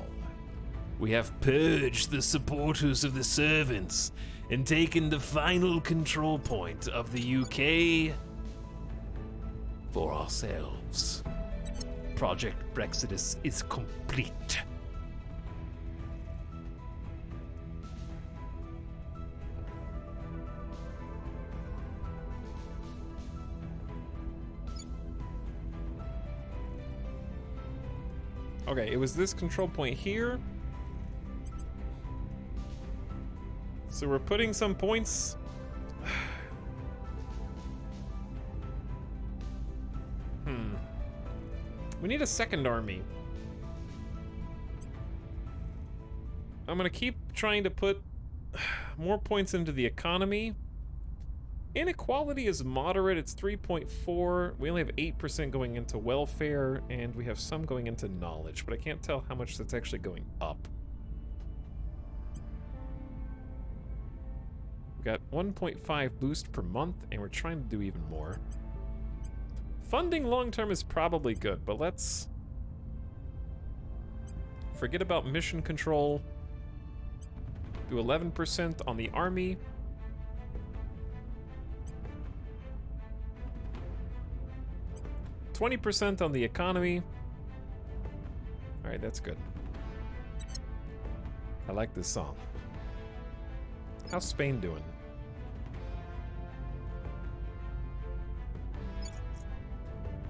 Speaker 1: We have purged the supporters of the servants and taken the final control point of the UK for ourselves. Project Brexodus is complete. Okay, it was this control point here. So we're putting some points. We need a second army. I'm gonna keep trying to put more points into the economy. Inequality is moderate, it's 3.4. We only have 8% going into welfare, and we have some going into knowledge, but I can't tell how much that's actually going up. We got 1.5 boost per month, and we're trying to do even more. Funding long-term is probably good, but let's forget about mission control. Do 11% on the army. %20 on the economy. All right, that's good. I like this song. How's Spain doing?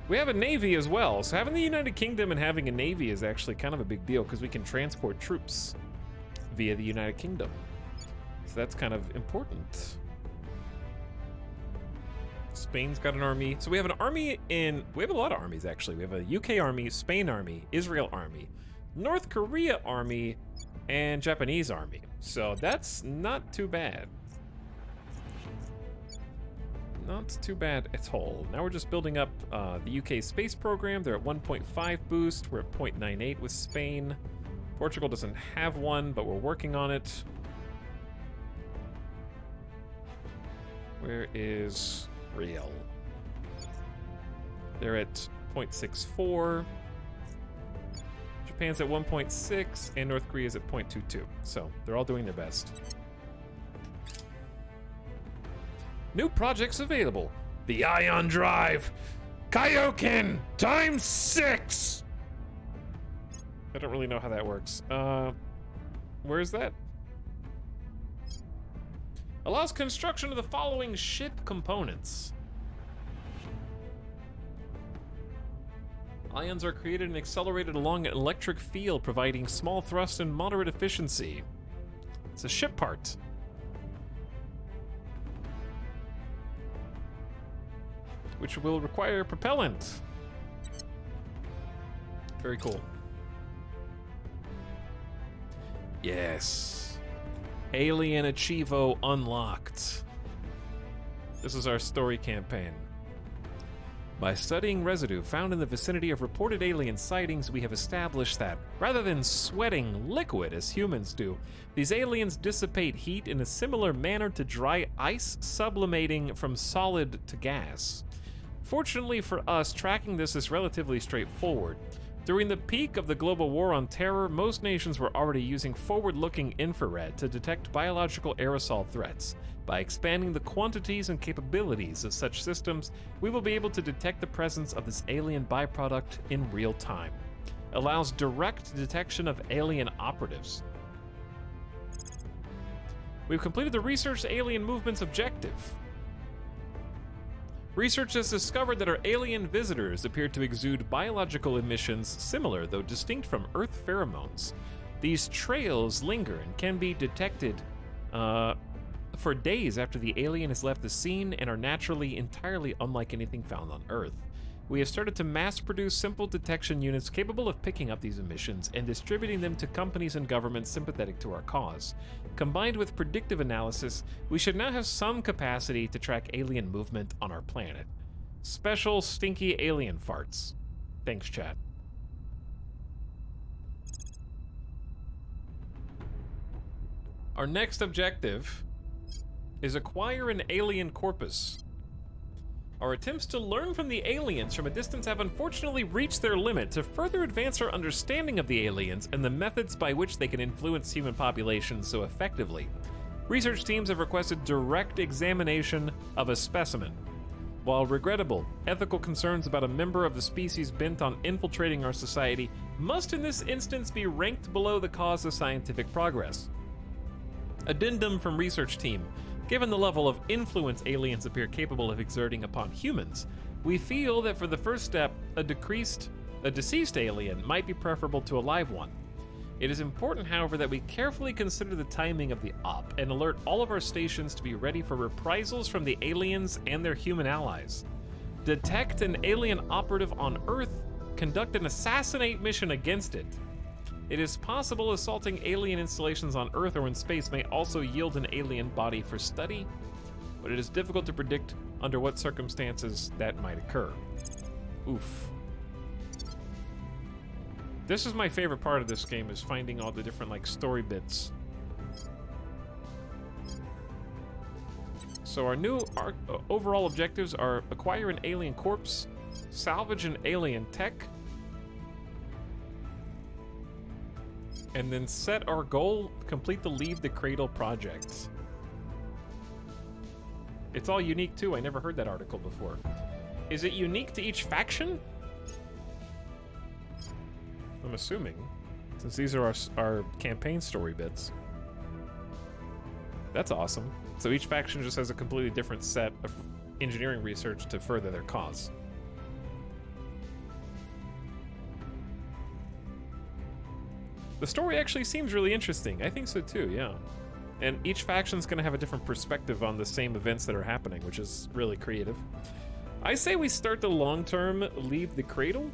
Speaker 1: We have a navy as well, so having the United Kingdom and having a navy is actually kind of a big deal because we can transport troops via the United Kingdom. So that's kind of important. Spain's got an army. So we have an army we have a lot of armies actually. We have a UK army, Spain army, Israel army, North Korea army, and Japanese army. So that's not too bad. Not too bad at all. Now we're just building up the UK space program. They're at 1.5 boost. We're at 0.98 with Spain. Portugal doesn't have one, but we're working on it. Where is Real? They're at 0.64. Japan's at 1.6, and North Korea's at 0.22. So they're all doing their best. New projects available. The Ion Drive. Kaioken times 6. I don't really know how that works. Where is that? Allows construction of the following ship components. Ions are created and accelerated along an electric field, providing small thrust and moderate efficiency. It's a ship part. Which will require propellant. Very cool. Yes. Alien Achievo unlocked. This is our story campaign. By studying residue found in the vicinity of reported alien sightings, we have established that, rather than sweating liquid as humans do, these aliens dissipate heat in a similar manner to dry ice sublimating from solid to gas. Fortunately for us, tracking this is relatively straightforward. During the peak of the global war on terror, most nations were already using forward-looking infrared to detect biological aerosol threats. By expanding the quantities and capabilities of such systems, we will be able to detect the presence of this alien byproduct in real time. Allows direct detection of alien operatives. We've completed the research alien movement's objective. Research has discovered that our alien visitors appear to exude biological emissions similar, though distinct from Earth pheromones. These trails linger and can be detected for days after the alien has left the scene and are naturally entirely unlike anything found on Earth. We have started to mass-produce simple detection units capable of picking up these emissions and distributing them to companies and governments sympathetic to our cause. Combined with predictive analysis, we should now have some capacity to track alien movement on our planet. Special stinky alien farts. Thanks, chat. Our next objective is acquire an alien corpus. Our attempts to learn from the aliens from a distance have unfortunately reached their limit. To further advance our understanding of the aliens and the methods by which they can influence human populations so effectively, research teams have requested direct examination of a specimen. While regrettable, ethical concerns about a member of the species bent on infiltrating our society must in this instance be ranked below the cause of scientific progress. Addendum from research team. Given the level of influence aliens appear capable of exerting upon humans, we feel that for the first step, a deceased alien might be preferable to a live one. It is important, however, that we carefully consider the timing of the op and alert all of our stations to be ready for reprisals from the aliens and their human allies. Detect an alien operative on Earth, conduct an assassinate mission against it. It is possible assaulting alien installations on Earth or in space may also yield an alien body for study, but it is difficult to predict under what circumstances that might occur. Oof. This is my favorite part of this game, is finding all the different story bits. So our overall objectives are acquire an alien corpse, salvage an alien tech, and then set our goal, complete the Leave the Cradle project. It's all unique too, I never heard that article before. Is it unique to each faction? I'm assuming, since these are our campaign story bits. That's awesome. So each faction just has a completely different set of engineering research to further their cause. The story actually seems really interesting. I think so too, yeah. And each faction's gonna have a different perspective on the same events that are happening, which is really creative. I say we start the long-term Leave the Cradle,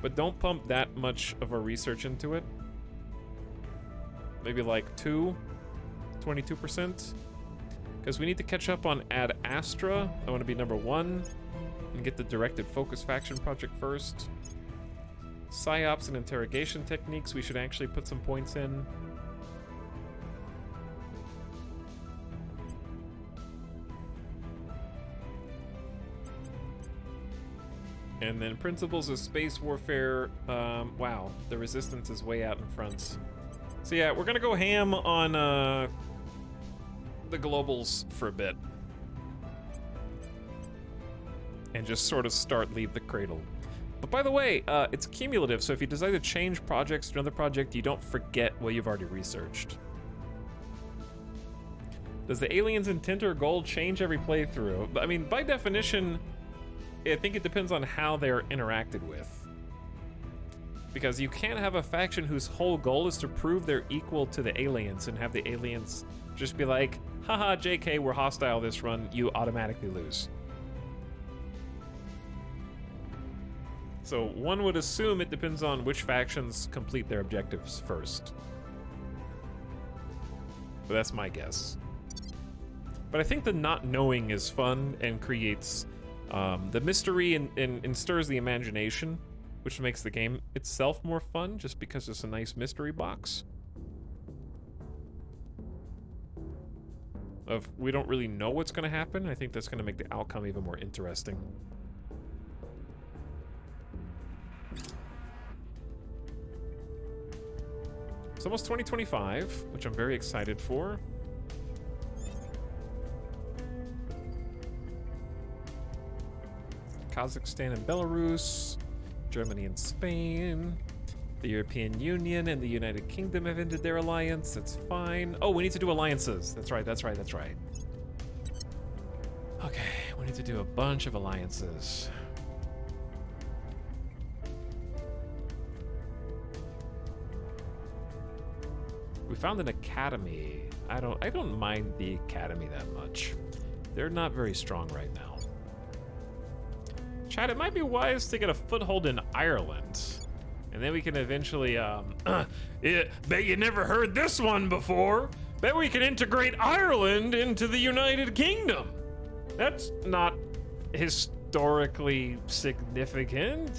Speaker 1: but don't pump that much of our research into it. Maybe like 22%. Because we need to catch up on Ad Astra. I want to be number 1 and get the Directed Focus faction project first. Psyops and interrogation techniques, we should actually put some points in. And then principles of space warfare. Wow, the resistance is way out in front. So yeah, we're gonna go ham on the globals for a bit. And just sort of start Leave the Cradle. But by the way, it's cumulative, so if you decide to change projects to another project, you don't forget what you've already researched. Does the alien's intent or goal change every playthrough? I mean, by definition, I think it depends on how they're interacted with. Because you can't have a faction whose whole goal is to prove they're equal to the aliens and have the aliens just be like, haha, JK, we're hostile this run, you automatically lose. So one would assume it depends on which factions complete their objectives first. But that's my guess. But I think the not knowing is fun and creates the mystery and stirs the imagination, which makes the game itself more fun just because it's a nice mystery box. Of we don't really know what's going to happen. I think that's going to make the outcome even more interesting. It's almost 2025, which I'm very excited for. Kazakhstan and Belarus, Germany and Spain, the European Union and the United Kingdom have ended their alliance. That's fine. Oh, we need to do alliances. That's right, that's right, that's right. Okay, we need to do a bunch of alliances. We found an academy. I don't mind the academy that much. They're not very strong right now. Chad, it might be wise to get a foothold in Ireland. And then we can eventually, bet you never heard this one before. Bet we can integrate Ireland into the United Kingdom. That's not historically significant.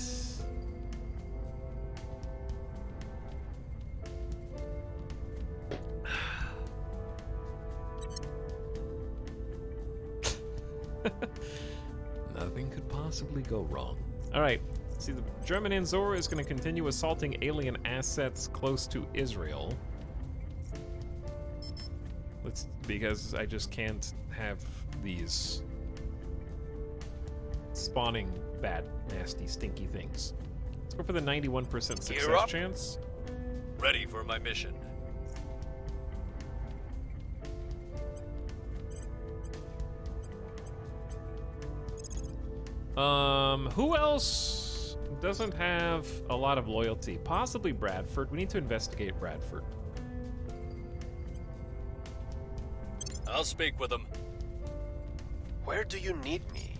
Speaker 1: Nothing could possibly go wrong. All right. See, the German Anzor is going to continue assaulting alien assets close to Israel. Because I just can't have these spawning bad, nasty, stinky things. Let's go for the 91% success chance.
Speaker 8: Ready for my mission.
Speaker 1: Who else doesn't have a lot of loyalty? Possibly Bradford. We need to investigate Bradford.
Speaker 8: I'll speak with them.
Speaker 3: Where do you need me?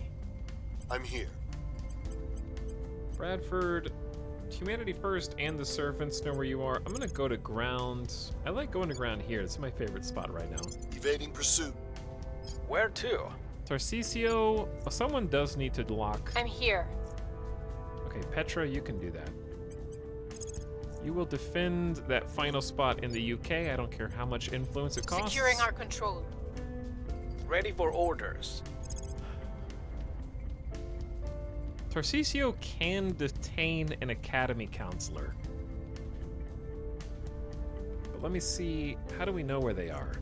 Speaker 2: I'm here.
Speaker 1: Bradford, Humanity First and the Servants know where you are. I'm gonna go to ground. I like going to ground here. It's my favorite spot right now.
Speaker 2: Evading pursuit.
Speaker 3: Where to?
Speaker 1: Tarcisio, someone does need to lock.
Speaker 4: I'm here.
Speaker 1: Okay, Petra, you can do that. You will defend that final spot in the UK. I don't care how much influence it costs.
Speaker 4: Securing our control.
Speaker 3: Ready for orders.
Speaker 1: Tarcisio can detain an academy counselor. But let me see, how do we know where they are?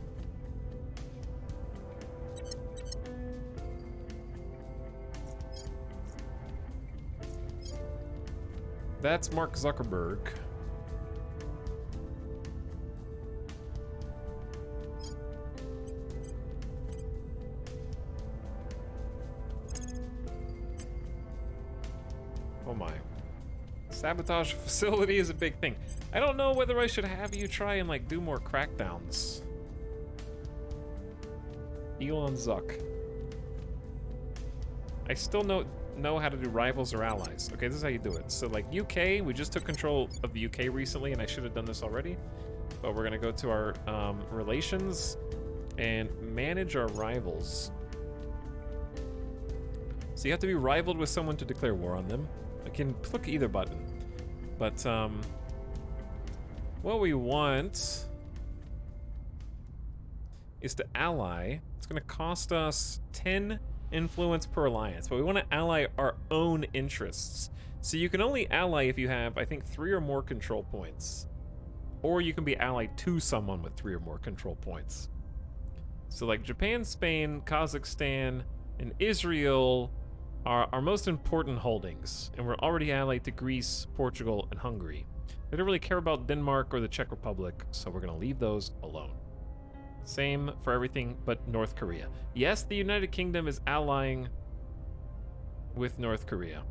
Speaker 1: That's Mark Zuckerberg. Oh my. Sabotage a facility is a big thing. I don't know whether I should have you try and like do more crackdowns. Elon Zuck. I still know how to do rivals or allies. Okay, this is how you do it. So like UK, we just took control of the UK recently and I should have done this already. But we're gonna go to our relations and manage our rivals. So you have to be rivaled with someone to declare war on them. I can click either button. But what we want is to ally. It's gonna cost us 10 influence per alliance, but we want to ally our own interests. So you can only ally if you have, I think, 3 or more control points. Or you can be allied to someone with 3 or more control points. So like Japan, Spain, Kazakhstan, and Israel are our most important holdings. And we're already allied to Greece, Portugal, and Hungary. They don't really care about Denmark or the Czech Republic, so we're going to leave those alone. Same for everything but North Korea. Yes, the United Kingdom is allying with North Korea.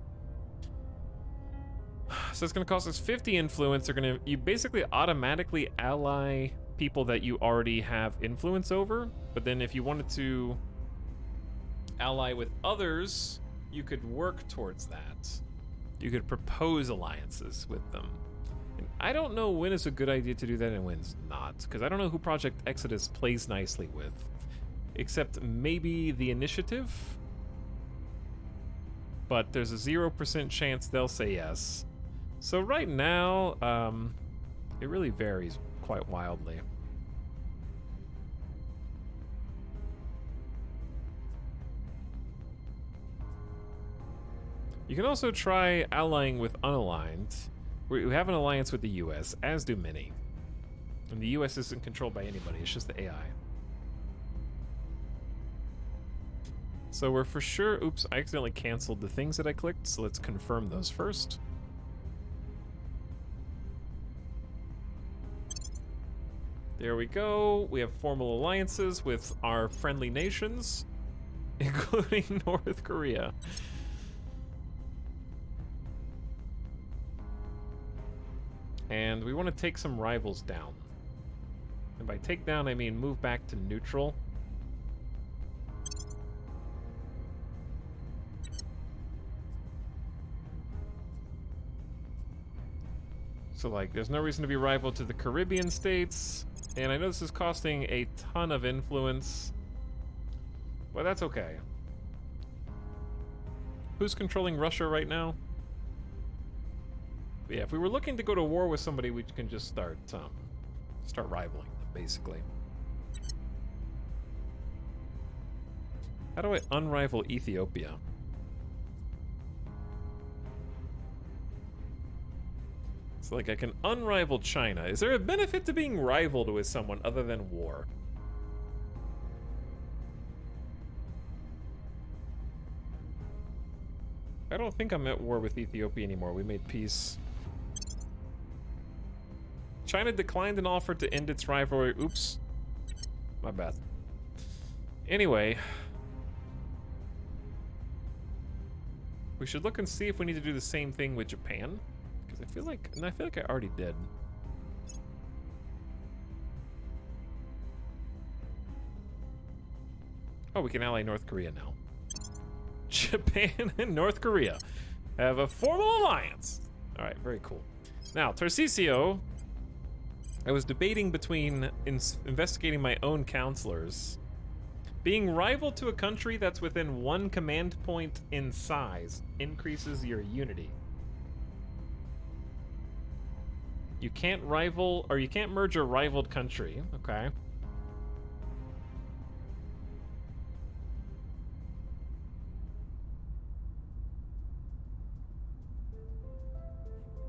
Speaker 1: So it's going to cost us 50 influence. You basically automatically ally people that you already have influence over. But then if you wanted to ally with others, you could work towards that. You could propose alliances with them. And I don't know when is a good idea to do that and when's not, because I don't know who Project Exodus plays nicely with, except maybe the Initiative. But there's a 0% chance they'll say yes. So right now, it really varies quite wildly. You can also try allying with unaligned. We have an alliance with the US, as do many. And the US isn't controlled by anybody, it's just the AI. So we're for sure... Oops, I accidentally canceled the things that I clicked, so let's confirm those first. There we go. We have formal alliances with our friendly nations, including North Korea. And we want to take some rivals down. And by take down, I mean move back to neutral. So, like, there's no reason to be rival to the Caribbean states. And I know this is costing a ton of influence. But that's okay. Who's controlling Russia right now? But yeah, if we were looking to go to war with somebody, we can just start rivaling them, basically. How do I unrival Ethiopia? It's like I can unrival China. Is there a benefit to being rivaled with someone other than war? I don't think I'm at war with Ethiopia anymore. We made peace. China declined an offer to end its rivalry. Oops. My bad. Anyway. We should look and see if we need to do the same thing with Japan. Because I feel like I already did. Oh, we can ally North Korea now. Japan and North Korea have a formal alliance. Alright, very cool. Now, Tarcisio, I was debating between investigating my own counselors. Being rival to a country that's within 1 command point in size increases your unity. You can't rival, or you can't merge a rivaled country, okay?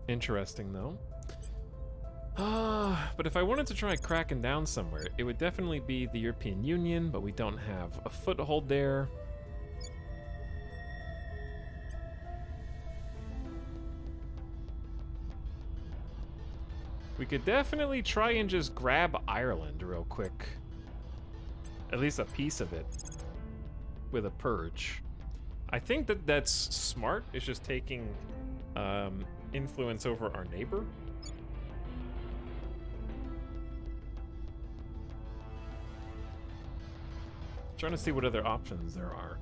Speaker 1: Interesting, though. But if I wanted to try cracking down somewhere, it would definitely be the European Union, but we don't have a foothold there. We could definitely try and just grab Ireland real quick. At least a piece of it. With a purge. I think that that's smart. It's just taking influence over our neighbor. Trying to see what other options there are.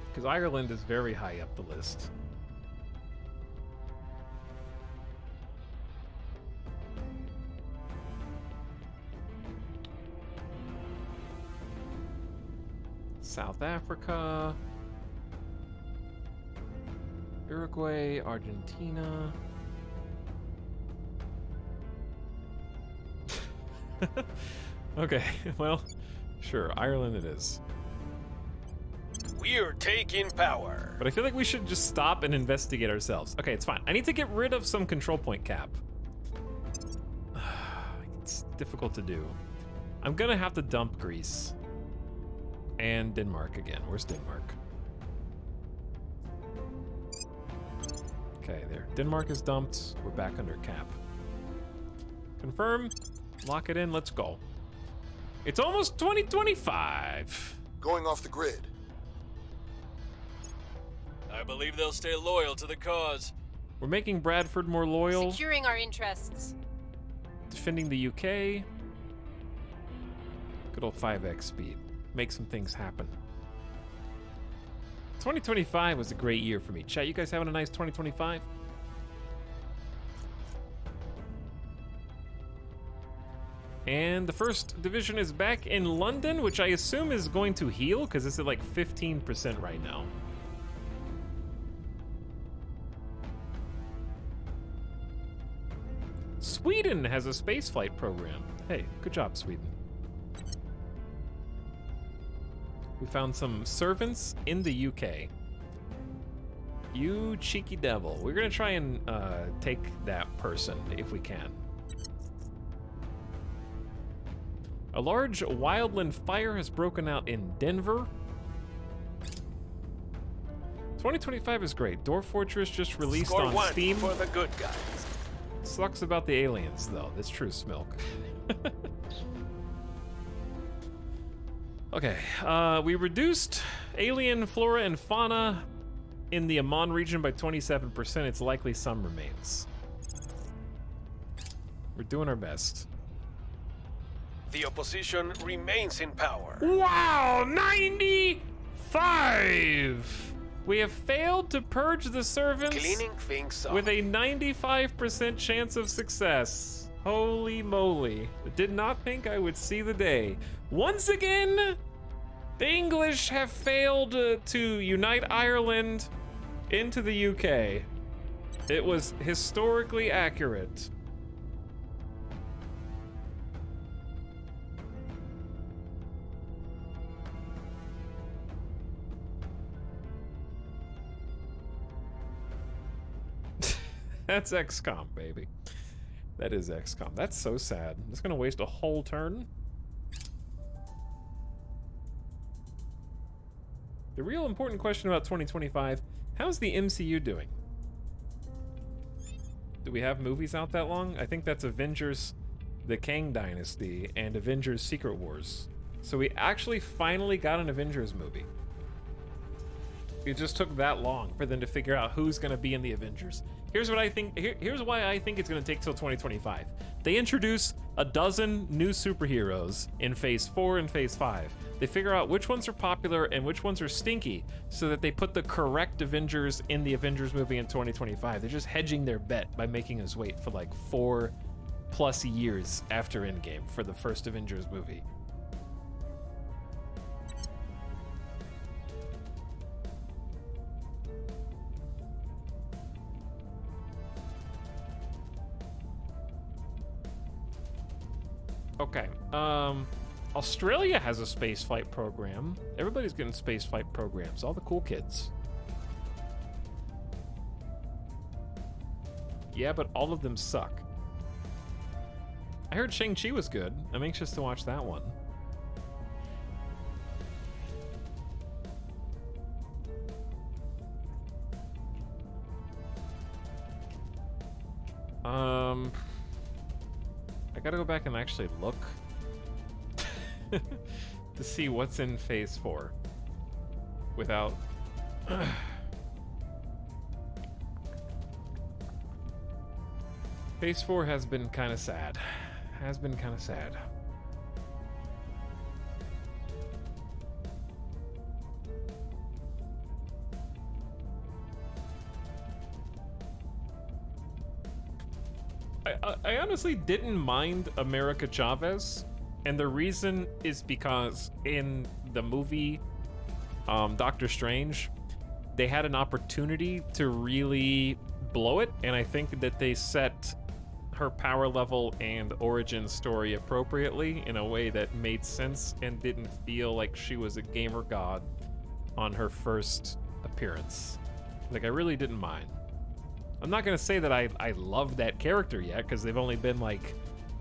Speaker 1: Because Ireland is very high up the list. South Africa, Uruguay, Argentina. Okay, well, sure, Ireland it is.
Speaker 3: We're taking power.
Speaker 1: But I feel like we should just stop and investigate ourselves. Okay, it's fine. I need to get rid of some control point cap. It's difficult to do. I'm gonna have to dump Greece. And Denmark again. Where's Denmark? Okay, there. Denmark is dumped. We're back under cap. Confirm. Lock it in. Let's go. It's almost 2025.
Speaker 2: Going off the grid.
Speaker 8: I believe they'll stay loyal to the cause.
Speaker 1: We're making Bradford more loyal.
Speaker 4: Securing our interests.
Speaker 1: Defending the UK. Good old 5x speed. Make some things happen. 2025 was a great year for me. Chat, you guys having a nice 2025? And the first division is back in London, which I assume is going to heal, because it's at like 15% right now. Sweden has a spaceflight program. Hey, good job, Sweden. We found some servants in the UK. You cheeky devil. We're gonna try and take that person if we can. A large wildland fire has broken out in Denver. 2025 is great. Door Fortress just released
Speaker 3: Score
Speaker 1: on
Speaker 3: one
Speaker 1: Steam.
Speaker 3: for the good guys.
Speaker 1: Sucks about the aliens, though. That's true, Smilk. Okay, we reduced alien flora and fauna in the Amman region by 27%. It's likely some remains. We're doing our best.
Speaker 3: The opposition remains in power.
Speaker 1: Wow, 95! We have failed to purge the servants
Speaker 3: Cleaning things up.
Speaker 1: with a 95% chance of success. Holy moly. Did not think I would see the day. Once again, the English have failed to unite Ireland into the UK. It was historically accurate. That's XCOM, baby. That is XCOM. That's so sad. I'm just gonna waste a whole turn. The real important question about 2025, how's the MCU doing? Do we have movies out that long? I think that's Avengers, The Kang Dynasty, and Avengers Secret Wars. So we actually finally got an Avengers movie. It just took that long for them to figure out who's gonna be in the Avengers. Here's what I think. Here's why I think it's gonna take till 2025. They introduce a dozen new superheroes in Phase 4 and Phase 5. They figure out which ones are popular and which ones are stinky, so that they put the correct Avengers in the Avengers movie in 2025. They're just hedging their bet by making us wait for like 4+ years after Endgame for the first Avengers movie. Okay, Australia has a spaceflight program. Everybody's getting spaceflight programs, all the cool kids. Yeah, but all of them suck. I heard Shang-Chi was good. I'm anxious to watch that one. I gotta go back and actually look to see what's in Phase 4 without... Phase 4 has been kind of sad. I honestly didn't mind America Chavez, and the reason is because in the movie Doctor Strange, they had an opportunity to really blow it, and I think that they set her power level and origin story appropriately in a way that made sense and didn't feel like she was a gamer god on her first appearance. Like, I really didn't mind. I'm not gonna say that I love that character yet, because they've only been like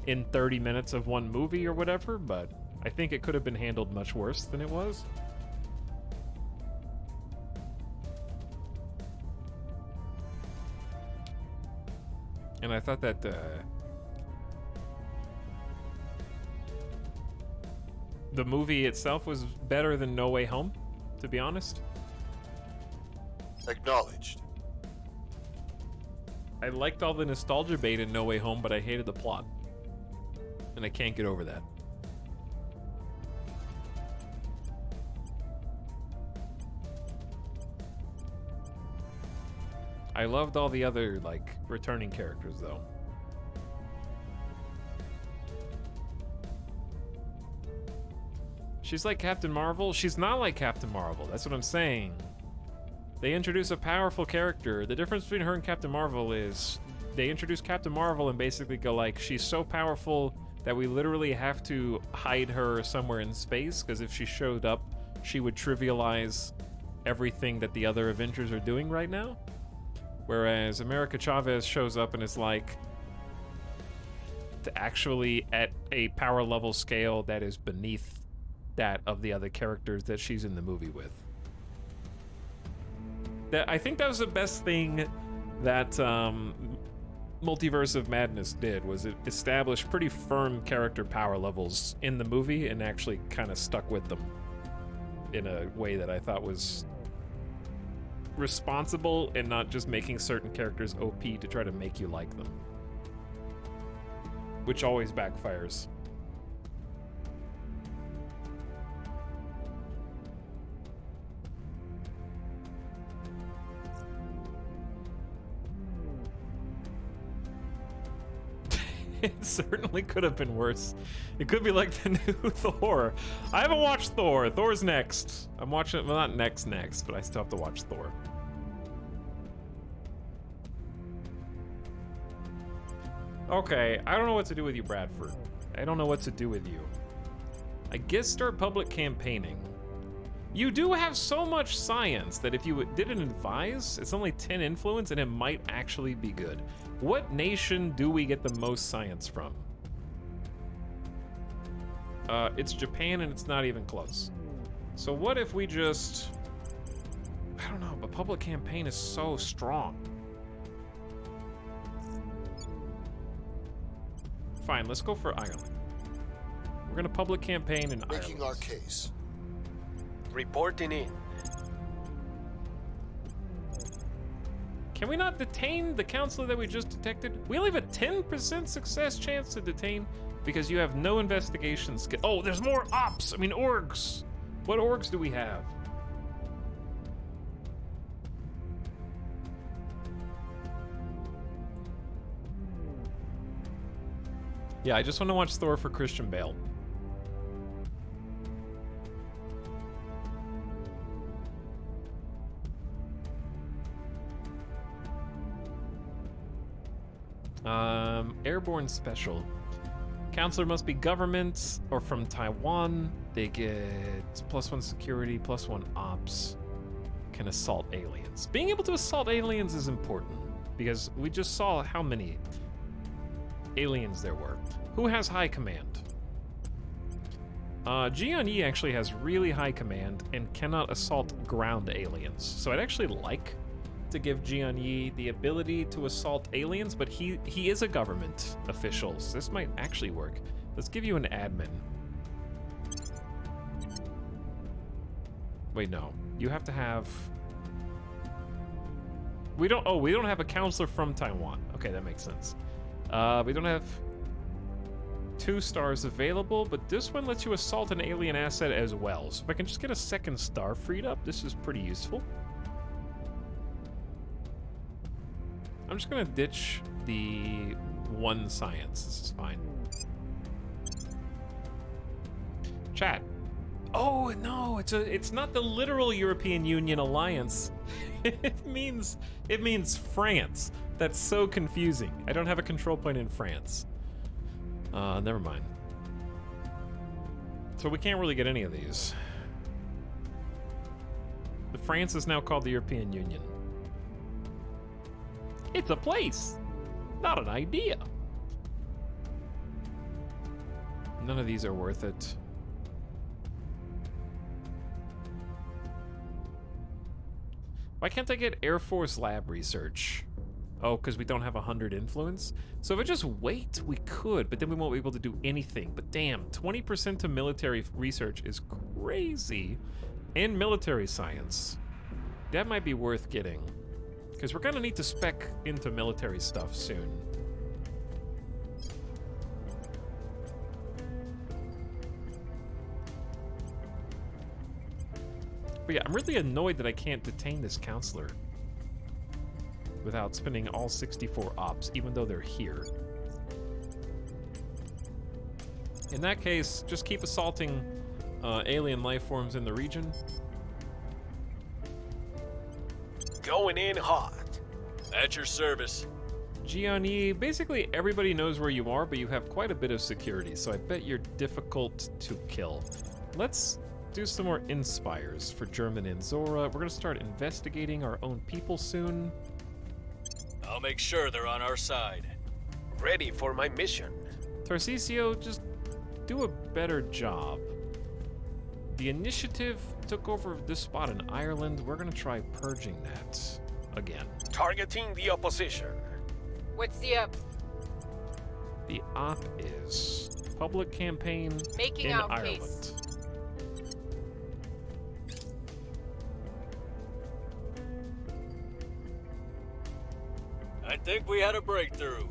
Speaker 1: in 30 minutes of one movie or whatever, but I think it could have been handled much worse than it was. And I thought that the movie itself was better than No Way Home, to be honest.
Speaker 2: Acknowledged.
Speaker 1: I liked all the nostalgia bait in No Way Home, but I hated the plot. And I can't get over that. I loved all the other, like, returning characters, though. She's like Captain Marvel. She's not like Captain Marvel. That's what I'm saying. They introduce a powerful character. The difference between her and Captain Marvel is they introduce Captain Marvel and basically go like, she's so powerful that we literally have to hide her somewhere in space, because if she showed up, she would trivialize everything that the other Avengers are doing right now. Whereas America Chavez shows up and is like, actually at a power level scale that is beneath that of the other characters that she's in the movie with. I think that was the best thing that Multiverse of Madness did, was it established pretty firm character power levels in the movie and actually kind of stuck with them in a way that I thought was responsible and not just making certain characters OP to try to make you like them, which always backfires. It certainly could have been worse. It could be like the new Thor. I haven't watched Thor. Thor's next. I'm watching it. Well, not next, but I still have to watch Thor. Okay, I don't know what to do with you, Bradford. I don't know what to do with you. I guess start public campaigning. You do have so much science that if you didn't advise, it's only 10 influence and it might actually be good. What nation do we get the most science from? It's Japan and it's not even close. So what if we just... I don't know, but public campaign is so strong. Fine, let's go for Ireland. We're gonna public campaign in Ireland.
Speaker 2: Making our case.
Speaker 3: Reporting in.
Speaker 1: Can we not detain the counselor that we just detected? We only have a 10% success chance to detain because you have no investigation skill. Oh, there's more ops. I mean, orgs. What orgs do we have? Yeah, I just want to watch Thor for Christian Bale. Airborne Special. Counselor must be government or from Taiwan. They get +1 security, +1 ops. Can assault aliens. Being able to assault aliens is important because we just saw how many aliens there were. Who has high command? Jian-Yi actually has really high command and cannot assault ground aliens. So I'd actually like to give Jian-Yi the ability to assault aliens, but he is a government official, so this might actually work. Let's give you an admin. Wait, no. You have to have... we don't have a counselor from Taiwan. Okay, that makes sense. We don't have 2 stars available, but this one lets you assault an alien asset as well. So if I can just get a 2nd star freed up, this is pretty useful. I'm just gonna ditch the 1 science. This is fine. Chat. Oh no, it's not the literal European Union alliance. It means France. That's so confusing. I don't have a control point in France. Never mind. So we can't really get any of these. The France is now called the European Union. It's a place, not an idea. None of these are worth it. Why can't I get Air Force lab research? Oh, because we don't have 100 influence? So if I just wait, we could, but then we won't be able to do anything. But damn, 20% to military research is crazy. And military science. That might be worth getting. Because we're gonna need to spec into military stuff soon. But yeah, I'm really annoyed that I can't detain this counselor without spending all 64 ops, even though they're here. In that case, just keep assaulting alien life forms in the region.
Speaker 3: Going in hot.
Speaker 8: At your service.
Speaker 1: Gianni, basically everybody knows where you are, but you have quite a bit of security, so I bet you're difficult to kill. Let's do some more inspires for German and Zora. We're gonna start investigating our own people soon.
Speaker 8: I'll make sure they're on our side.
Speaker 3: Ready for my mission.
Speaker 1: Tarcisio, just do a better job. The initiative took over this spot in Ireland. We're gonna try purging that again.
Speaker 3: Targeting the opposition.
Speaker 4: What's the up?
Speaker 1: The op is public campaign
Speaker 4: Making
Speaker 1: in
Speaker 4: out
Speaker 1: Ireland.
Speaker 4: case.
Speaker 8: I think we had a breakthrough.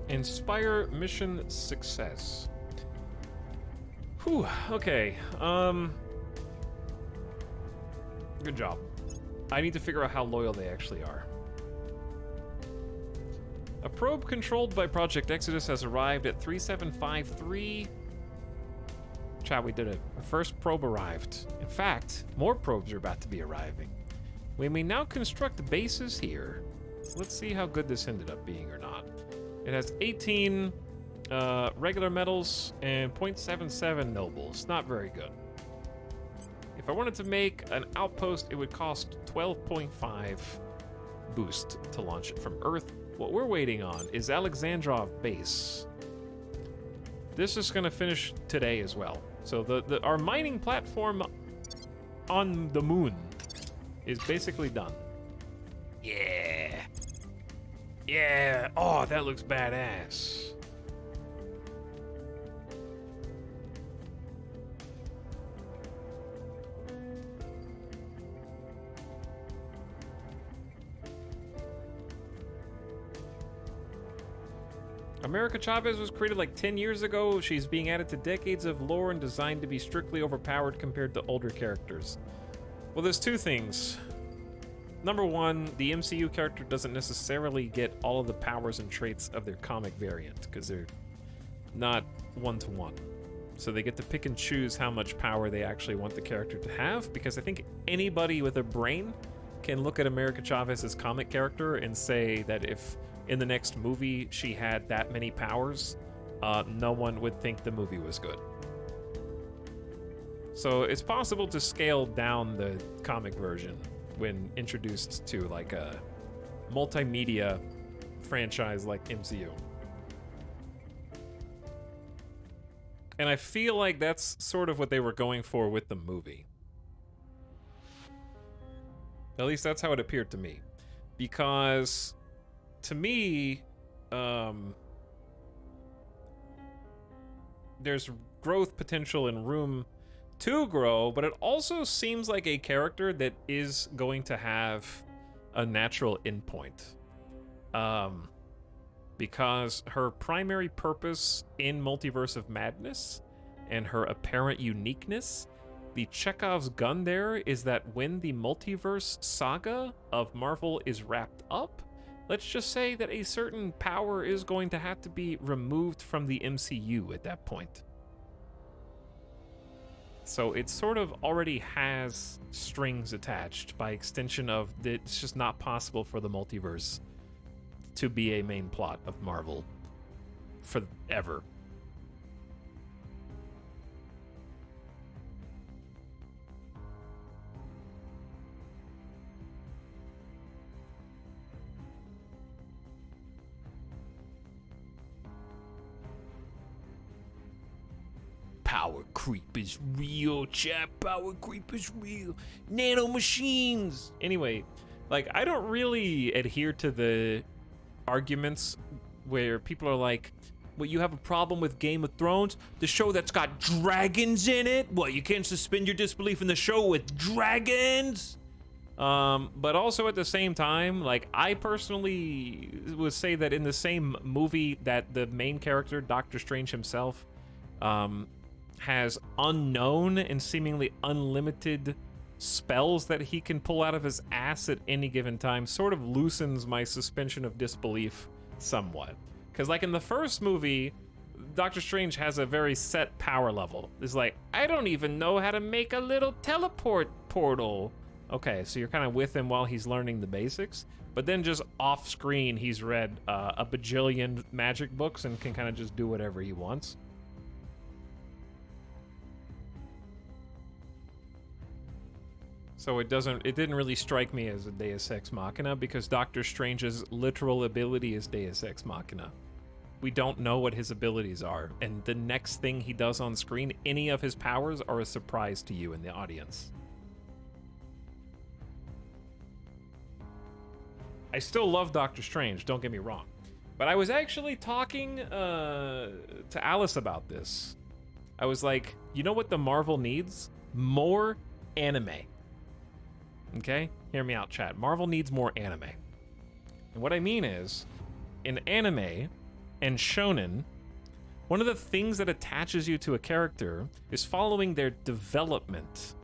Speaker 1: Inspire mission success. Whew, okay. Good job. I need to figure out how loyal they actually are. A probe controlled by Project Exodus has arrived at 3753. Chat, we did it. Our first probe arrived. In fact, more probes are about to be arriving. We may now construct bases here. Let's see how good this ended up being or not. It has 18 regular metals and 0.77 nobles. Not very good. If I wanted to make an outpost, it would cost 12.5 boost to launch it from Earth. What we're waiting on is Alexandrov base. This is going to finish today as well. So our mining platform on the moon is basically done. Yeah. Yeah. Oh, that looks badass. America Chavez was created like 10 years ago. She's being added to decades of lore and designed to be strictly overpowered compared to older characters. Well, there's two things. Number one, the MCU character doesn't necessarily get all of the powers and traits of their comic variant because they're not one-to-one. So they get to pick and choose how much power they actually want the character to have, because I think anybody with a brain can look at America Chavez's comic character and say that if in the next movie she had that many powers, no one would think the movie was good. So it's possible to scale down the comic version when introduced to like a multimedia franchise like MCU. And I feel like that's sort of what they were going for with the movie. At least that's how it appeared to me. Because to me, there's growth potential and room to grow, but it also seems like a character that is going to have a natural endpoint. Because her primary purpose in Multiverse of Madness and her apparent uniqueness, the Chekhov's gun there is that when the multiverse saga of Marvel is wrapped up, let's just say that a certain power is going to have to be removed from the MCU at that point. So it sort of already has strings attached by extension of it's just not possible for the multiverse to be a main plot of Marvel forever. Power creep is real, chat. Power creep is real. Nano machines. Anyway, like, I don't really adhere to the arguments where people are like, what, you have a problem with Game of Thrones? The show that's got dragons in it? What, you can't suspend your disbelief in the show with dragons? But also at the same time, like, I personally would say that in the same movie that the main character, Doctor Strange himself, has unknown and seemingly unlimited spells that he can pull out of his ass at any given time, sort of loosens my suspension of disbelief somewhat. Because, like, in the first movie, Doctor Strange has a very set power level. It's like, I don't even know how to make a little teleport portal. Okay, so you're kind of with him while he's learning the basics, but then just off screen, he's read a bajillion magic books and can kind of just do whatever he wants. So it didn't really strike me as a Deus Ex Machina, because Doctor Strange's literal ability is Deus Ex Machina. We don't know what his abilities are, and the next thing he does on screen, any of his powers are a surprise to you in the audience. I still love Doctor Strange, don't get me wrong. But I was actually talking to Alice about this. I was like, you know what the Marvel needs? More anime. Okay? Hear me out, chat. Marvel needs more anime. And what I mean is, in anime and shonen, one of the things that attaches you to a character is following their development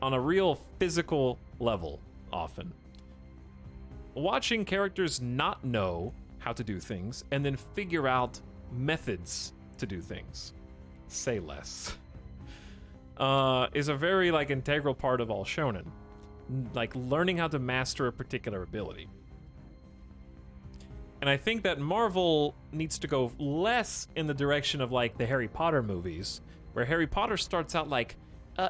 Speaker 1: on a real physical level, often. Watching characters not know how to do things and then figure out methods to do things, say less, is a very, like, integral part of all shonen. Like, learning how to master a particular ability. And I think that Marvel needs to go less in the direction of, like, the Harry Potter movies, where Harry Potter starts out like,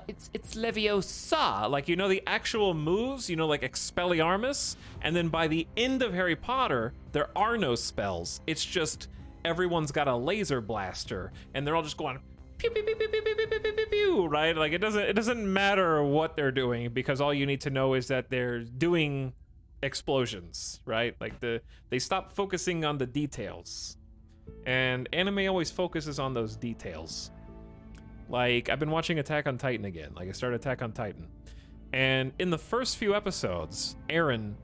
Speaker 1: it's Leviosa, like, you know, the actual moves, you know, like Expelliarmus, and then by the end of Harry Potter, there are no spells. It's just everyone's got a laser blaster, and they're all just going pew pew pew pew pew pew pew pew pew pew, right? Like, it doesn't matter what they're doing, because all you need to know is that they're doing explosions, right? Like, they stop focusing on the details, and anime always focuses on those details. Like, I've been watching Attack on Titan again. Like, I started Attack on Titan. And in the first few episodes, Eren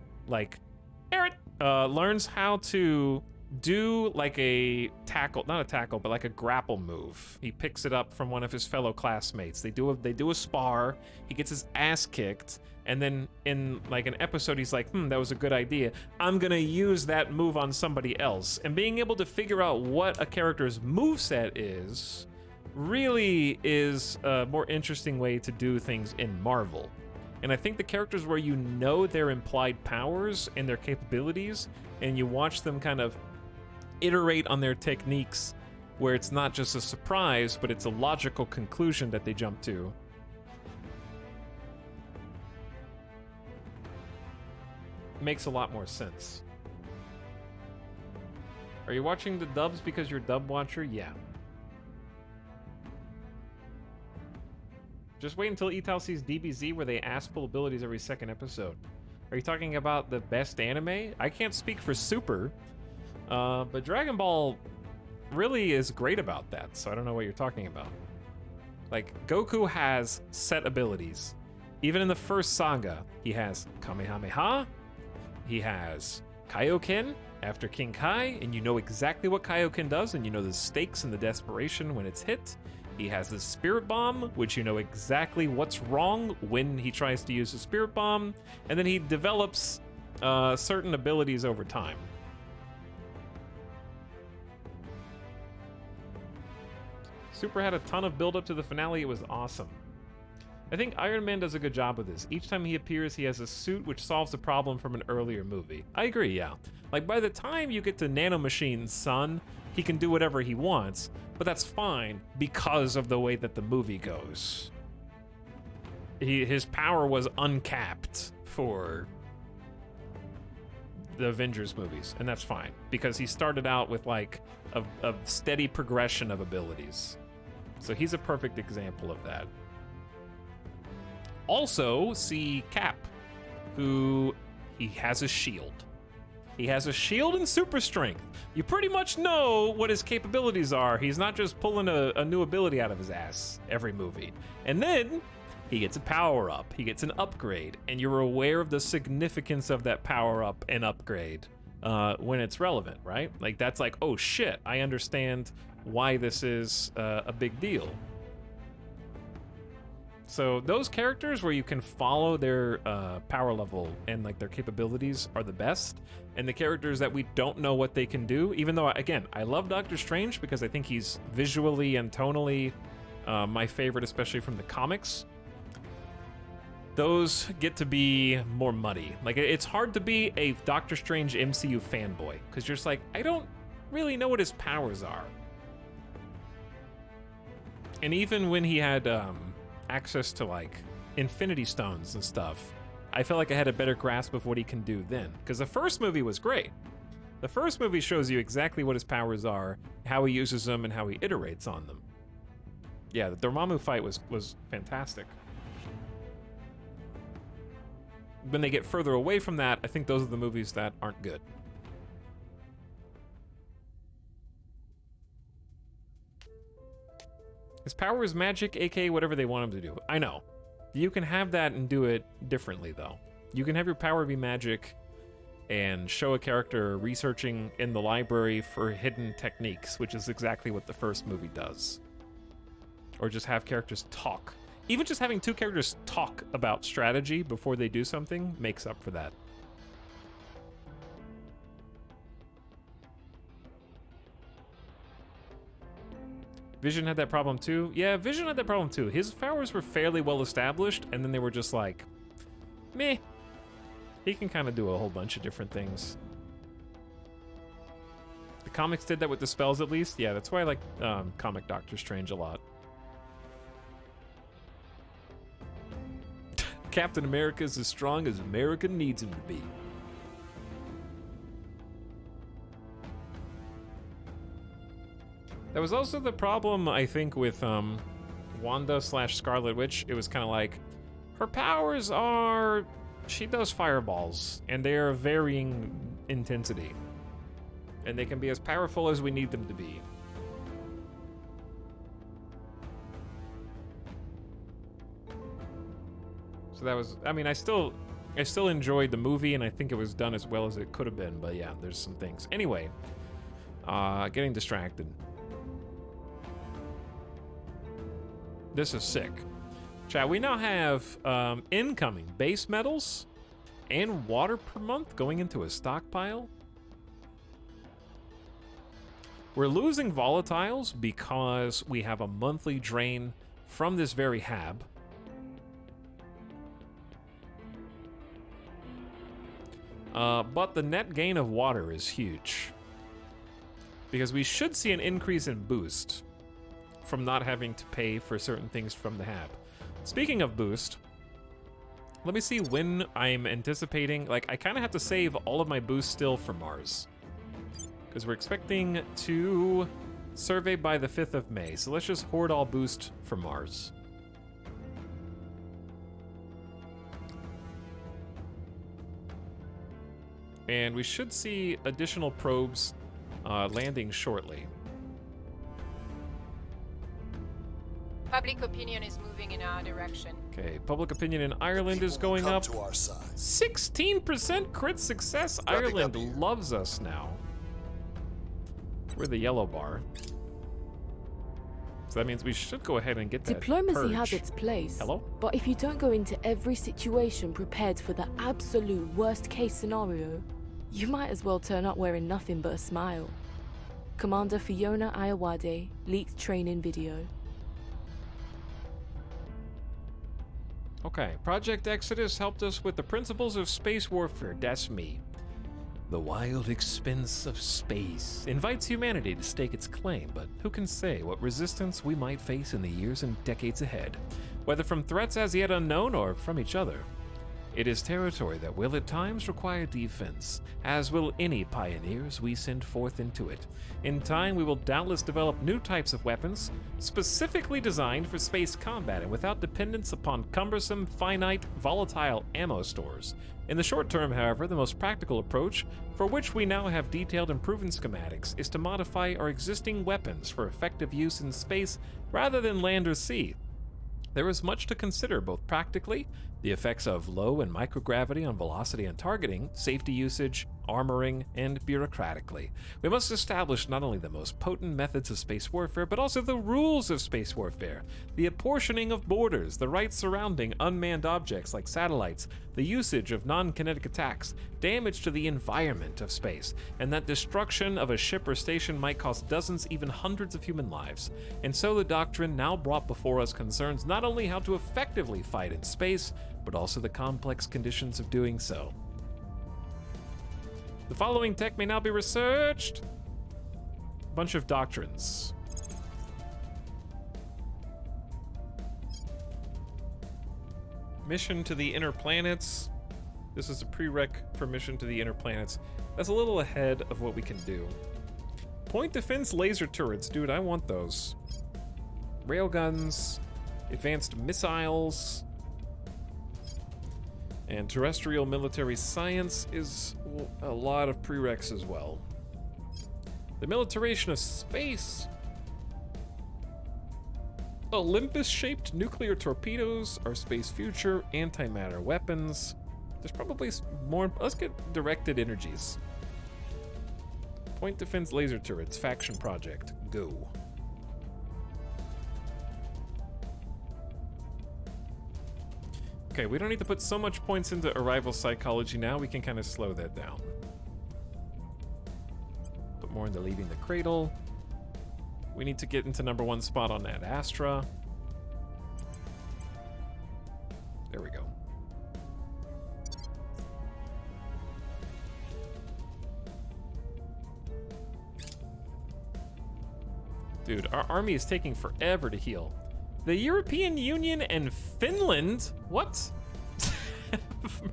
Speaker 1: learns how to do, like, a tackle, not a tackle, but like a grapple move. He picks it up from one of his fellow classmates. They do a spar. He gets his ass kicked. And then in, like, an episode, he's like, that was a good idea. I'm gonna use that move on somebody else. And being able to figure out what a character's moveset is really is a more interesting way to do things in Marvel. And I think the characters where you know their implied powers and their capabilities, and you watch them kind of iterate on their techniques, where it's not just a surprise, but it's a logical conclusion that they jump to. Makes a lot more sense. Are you watching the dubs because you're a dub watcher? Yeah. Just wait until Etalyx sees DBZ, where they ask full abilities every second episode. Are you talking about the best anime? I can't speak for Super, but Dragon Ball really is great about that, so I don't know what you're talking about. Like, Goku has set abilities. Even in the first saga, he has Kamehameha, he has Kaioken after King Kai, and you know exactly what Kaioken does, and you know the stakes and the desperation when it's hit. He has the Spirit Bomb, which you know exactly what's wrong when he tries to use the Spirit Bomb, and then he develops certain abilities over time. Super had a ton of build-up to the finale. It was awesome. I think Iron Man does a good job with this. Each time he appears, he has a suit which solves a problem from an earlier movie. I agree, yeah. Like, by the time you get to Nanomachine's son, he can do whatever he wants, but that's fine because of the way that the movie goes. His power was uncapped for the Avengers movies, and that's fine, because he started out with, like, a steady progression of abilities. So he's a perfect example of that. Also, see Cap, who he has a shield. He has a shield and super strength. You pretty much know what his capabilities are. He's not just pulling a new ability out of his ass every movie. And then he gets a power-up, he gets an upgrade, and you're aware of the significance of that power-up and upgrade when it's relevant, right? Like, that's like, oh shit, I understand why this is a big deal. So those characters where you can follow their power level and like their capabilities are the best. And the characters that we don't know what they can do, even though, again, I love Doctor Strange because I think he's visually and tonally my favorite, especially from the comics. Those get to be more muddy. Like, it's hard to be a Doctor Strange MCU fanboy because you're just like, I don't really know what his powers are. And even when he had access to like Infinity Stones and stuff, I felt like I had a better grasp of what he can do then. Because the first movie was great. The first movie shows you exactly what his powers are, how he uses them, and how he iterates on them. Yeah, the Dormammu fight was fantastic. When they get further away from that, I think those are the movies that aren't good. His power is magic, aka whatever they want him to do. I know. You can have that and do it differently, though. You can have your power be magic and show a character researching in the library for hidden techniques, which is exactly what the first movie does. Or just have characters talk. Even just having two characters talk about strategy before they do something makes up for that. Vision had that problem too. Yeah, Vision had that problem too. His powers were fairly well established, and then they were just like, meh. He can kind of do a whole bunch of different things. The comics did that with the spells, at least. Yeah, that's why I like comic Doctor Strange a lot. Captain America is as strong as America needs him to be. That was also the problem, I think, with Wanda/Scarlet Witch. It was kind of like, her powers are, she does fireballs, and they are of varying intensity. And they can be as powerful as we need them to be. So that was, I mean, I still enjoyed the movie, and I think it was done as well as it could have been, but yeah, there's some things. Anyway, getting distracted. This is sick. Chat, we now have incoming base metals and water per month going into a stockpile. We're losing volatiles because we have a monthly drain from this very hab. But the net gain of water is huge. Because we should see an increase in boost from not having to pay for certain things from the hab. Speaking of boost, let me see when I'm anticipating, like, I kind of have to save all of my boost still for Mars. Because we're expecting to survey by the 5th of May, so let's just hoard all boost for Mars. And we should see additional probes landing shortly.
Speaker 4: Public opinion is moving in our direction.
Speaker 1: Okay, public opinion in Ireland is going up.
Speaker 2: To our side.
Speaker 1: 16% crit success. Ireland loves us now. We're the yellow bar. So that means we should go ahead and get that
Speaker 5: Diplomacy
Speaker 1: purge.
Speaker 5: has its place.
Speaker 1: Hello?
Speaker 5: But if you don't go into every situation prepared for the absolute worst case scenario, you might as well turn up wearing nothing but a smile. Commander Fiona Ayawade, leaked training video.
Speaker 1: Okay, Project Exodus helped us with the principles of space warfare. That's me. The wild expense of space invites humanity to stake its claim, but who can say what resistance we might face in the years and decades ahead, whether from threats as yet unknown or from each other. It is territory that will at times require defense, as will any pioneers we send forth into it. In time, we will doubtless develop new types of weapons, specifically designed for space combat and without dependence upon cumbersome, finite, volatile ammo stores. In the short term, however, the most practical approach, for which we now have detailed and proven schematics, is to modify our existing weapons for effective use in space rather than land or sea. There is much to consider, both practically, the effects of low and microgravity on velocity and targeting, safety usage, armoring, and bureaucratically. We must establish not only the most potent methods of space warfare, but also the rules of space warfare, the apportioning of borders, the rights surrounding unmanned objects like satellites, the usage of non-kinetic attacks, damage to the environment of space, and that destruction of a ship or station might cost dozens, even hundreds of human lives. And so the doctrine now brought before us concerns not only how to effectively fight in space, but also the complex conditions of doing so. The following tech may now be researched. Bunch of doctrines. Mission to the inner planets. This is a prereq for mission to the inner planets. That's a little ahead of what we can do. Point defense laser turrets. Dude, I want those. Railguns. Advanced missiles. And terrestrial military science is a lot of prereqs as well. The militarization of space. Olympus-shaped nuclear torpedoes, our space future, antimatter weapons. There's probably more. Let's get directed energies. Point defense laser turrets, faction project, go. Okay, we don't need to put so much points into arrival psychology now. We can kind of slow that down. Put more into leaving the cradle. We need to get into #1 spot on Ad Astra. There we go. Dude, our army is taking forever to heal. The European Union and Finland, what?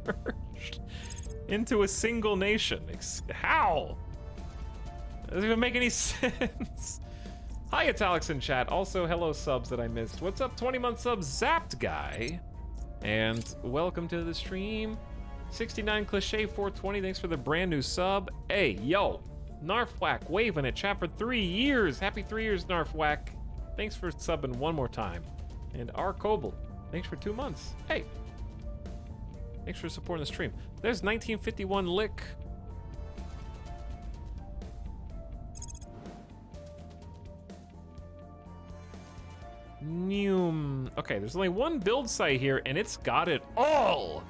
Speaker 1: Merged into a single nation. How? Doesn't even make any sense. Hi, Etalyx in chat. Also, hello subs that I missed. What's up, 20-month subs, Zapped Guy? And welcome to the stream. 69 Cliche 420, thanks for the brand new sub. Hey, yo, Narfwhack waving at chat for 3 years. Happy 3 years, Narfwhack. Thanks for subbing one more time. And R. Coble, thanks for 2 months. Hey, thanks for supporting the stream. There's 1951 Lick. Okay, there's only one build site here, and it's got it all.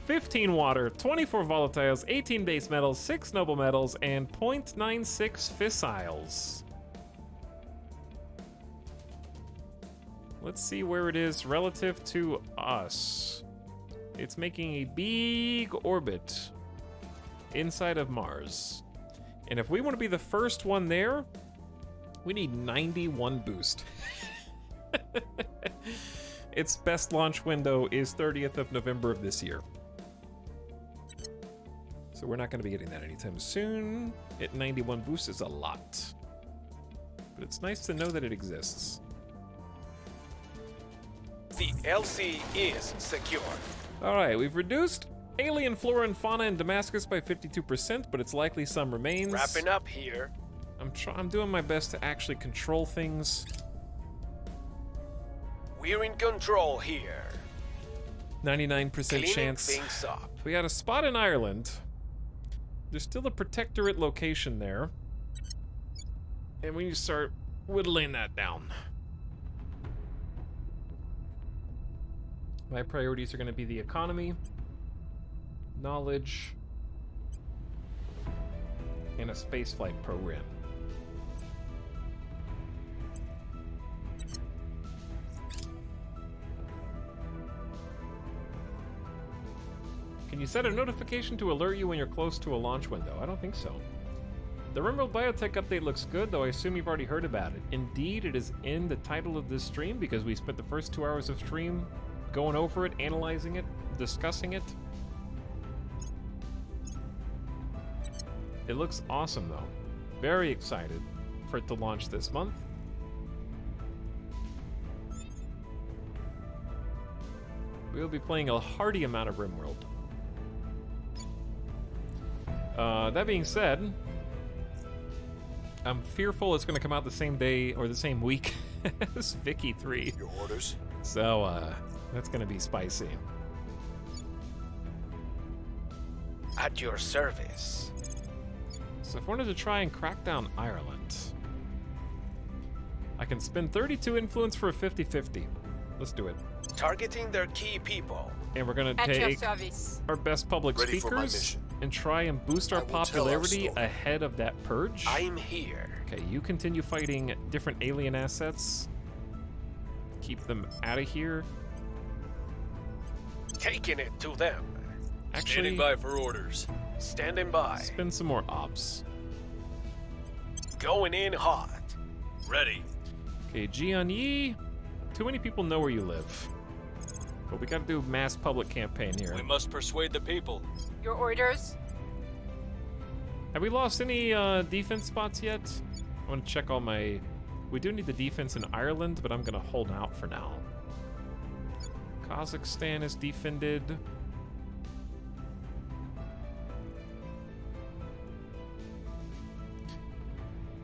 Speaker 1: 15 water, 24 volatiles, 18 base metals, 6 noble metals, and 0.96 fissiles. Let's see where it is relative to us. It's making a big orbit inside of Mars. And if we want to be the first one there, we need 91 boost. Its best launch window is 30th of November of this year. So we're not going to be getting that anytime soon. At 91 boost is a lot. But it's nice to know that it exists.
Speaker 3: The LC is secure.
Speaker 1: All right, we've reduced alien flora and fauna in Damascus by 52%, but it's likely some remains.
Speaker 3: Wrapping up here.
Speaker 1: I'm doing my best to actually control things.
Speaker 3: We're in control here.
Speaker 1: 99%
Speaker 3: Cleaning
Speaker 1: chance.
Speaker 3: things up.
Speaker 1: We got a spot in Ireland. There's still a protectorate location there. And we need to start whittling that down. My priorities are going to be the economy, knowledge, and a spaceflight program. Can you set a notification to alert you when you're close to a launch window? I don't think so. The rimworld biotech update looks good, though I assume you've already heard about it. Indeed, it is in the title of this stream because we spent the first 2 hours of stream going over it, analyzing it, discussing it. It looks awesome, though. Very excited for it to launch this month. We'll be playing a hearty amount of RimWorld. That being said, I'm fearful it's going to come out the same day or the same week as Vicky 3.
Speaker 2: Your orders?
Speaker 1: So, that's gonna be spicy.
Speaker 3: At your service.
Speaker 1: So if I wanted to try and crack down Ireland, I can spend 32 influence for a 50-50. Let's do it.
Speaker 3: Targeting their key people.
Speaker 1: And we're gonna
Speaker 4: At your
Speaker 1: take
Speaker 4: service.
Speaker 1: our best public
Speaker 2: Ready for my
Speaker 1: speakers
Speaker 2: mission.
Speaker 1: and try and boost our
Speaker 2: I will tell our
Speaker 1: popularity
Speaker 2: story.
Speaker 1: ahead of that purge.
Speaker 3: I'm here.
Speaker 1: Okay, you continue fighting different alien assets. Keep them out of here.
Speaker 3: Taking it to them.
Speaker 1: Actually,
Speaker 8: Standing by for orders.
Speaker 3: Standing by.
Speaker 1: spend some more ops.
Speaker 3: Going in hot.
Speaker 8: Ready.
Speaker 1: Okay, Jian-Yi. Too many people know where you live. But we gotta do mass public campaign here.
Speaker 8: We must persuade the people.
Speaker 4: Your orders?
Speaker 1: Have we lost any defense spots yet? I want to check all my... We do need the defense in Ireland, but I'm gonna hold out for now. Kazakhstan is defended.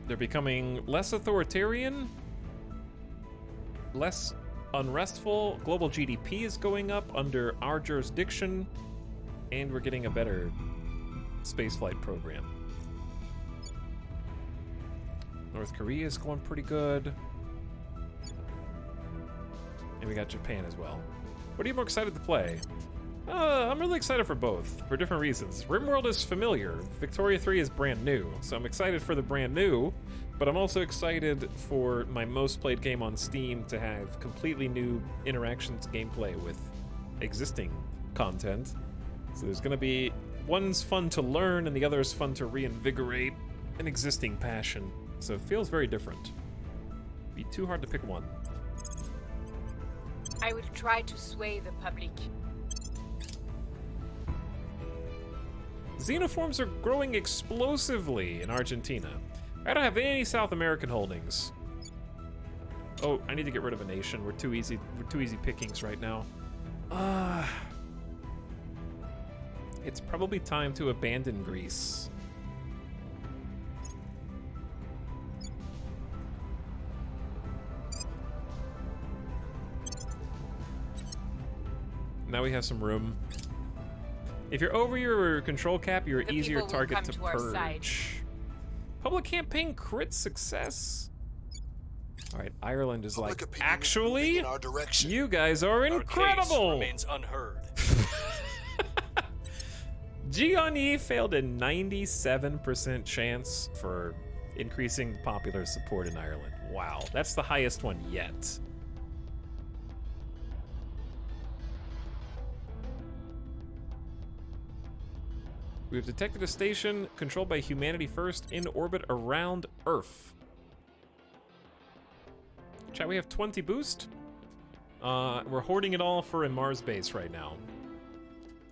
Speaker 1: They're becoming less authoritarian, less unrestful. Global GDP is going up under our jurisdiction, and we're getting a better spaceflight program. North Korea is going pretty good. And we got Japan as well. What are you more excited to play? I'm really excited for both, for different reasons. RimWorld is familiar. Victoria 3 is brand new, so I'm excited for the brand new, but I'm also excited for my most played game on Steam to have completely new interactions gameplay with existing content. So there's gonna be, one's fun to learn and the other is fun to reinvigorate an existing passion. So it feels very different. Be too hard to pick one.
Speaker 4: I will try to sway the public.
Speaker 1: Xenoforms are growing explosively in Argentina. I don't have any South American holdings. Oh, I need to get rid of a nation. We're too easy pickings right now. It's probably time to abandon Greece. Now we have some room. If you're over your control cap, you're an
Speaker 4: The
Speaker 1: easier
Speaker 4: people will
Speaker 1: target
Speaker 4: come
Speaker 1: to
Speaker 4: to our side.
Speaker 1: purge. Public campaign crit success. All right, Ireland is
Speaker 2: Public
Speaker 1: like,
Speaker 2: opinion is moving
Speaker 1: actually,
Speaker 2: in our direction.
Speaker 1: you guys are
Speaker 8: Our case
Speaker 1: incredible.
Speaker 8: remains unheard.
Speaker 1: Jian-Yi failed a 97% chance for increasing popular support in Ireland. Wow, that's the highest one yet. We have detected a station controlled by humanity first in orbit around Earth. Chat, we have 20 boost. We're hoarding it all for a Mars base right now.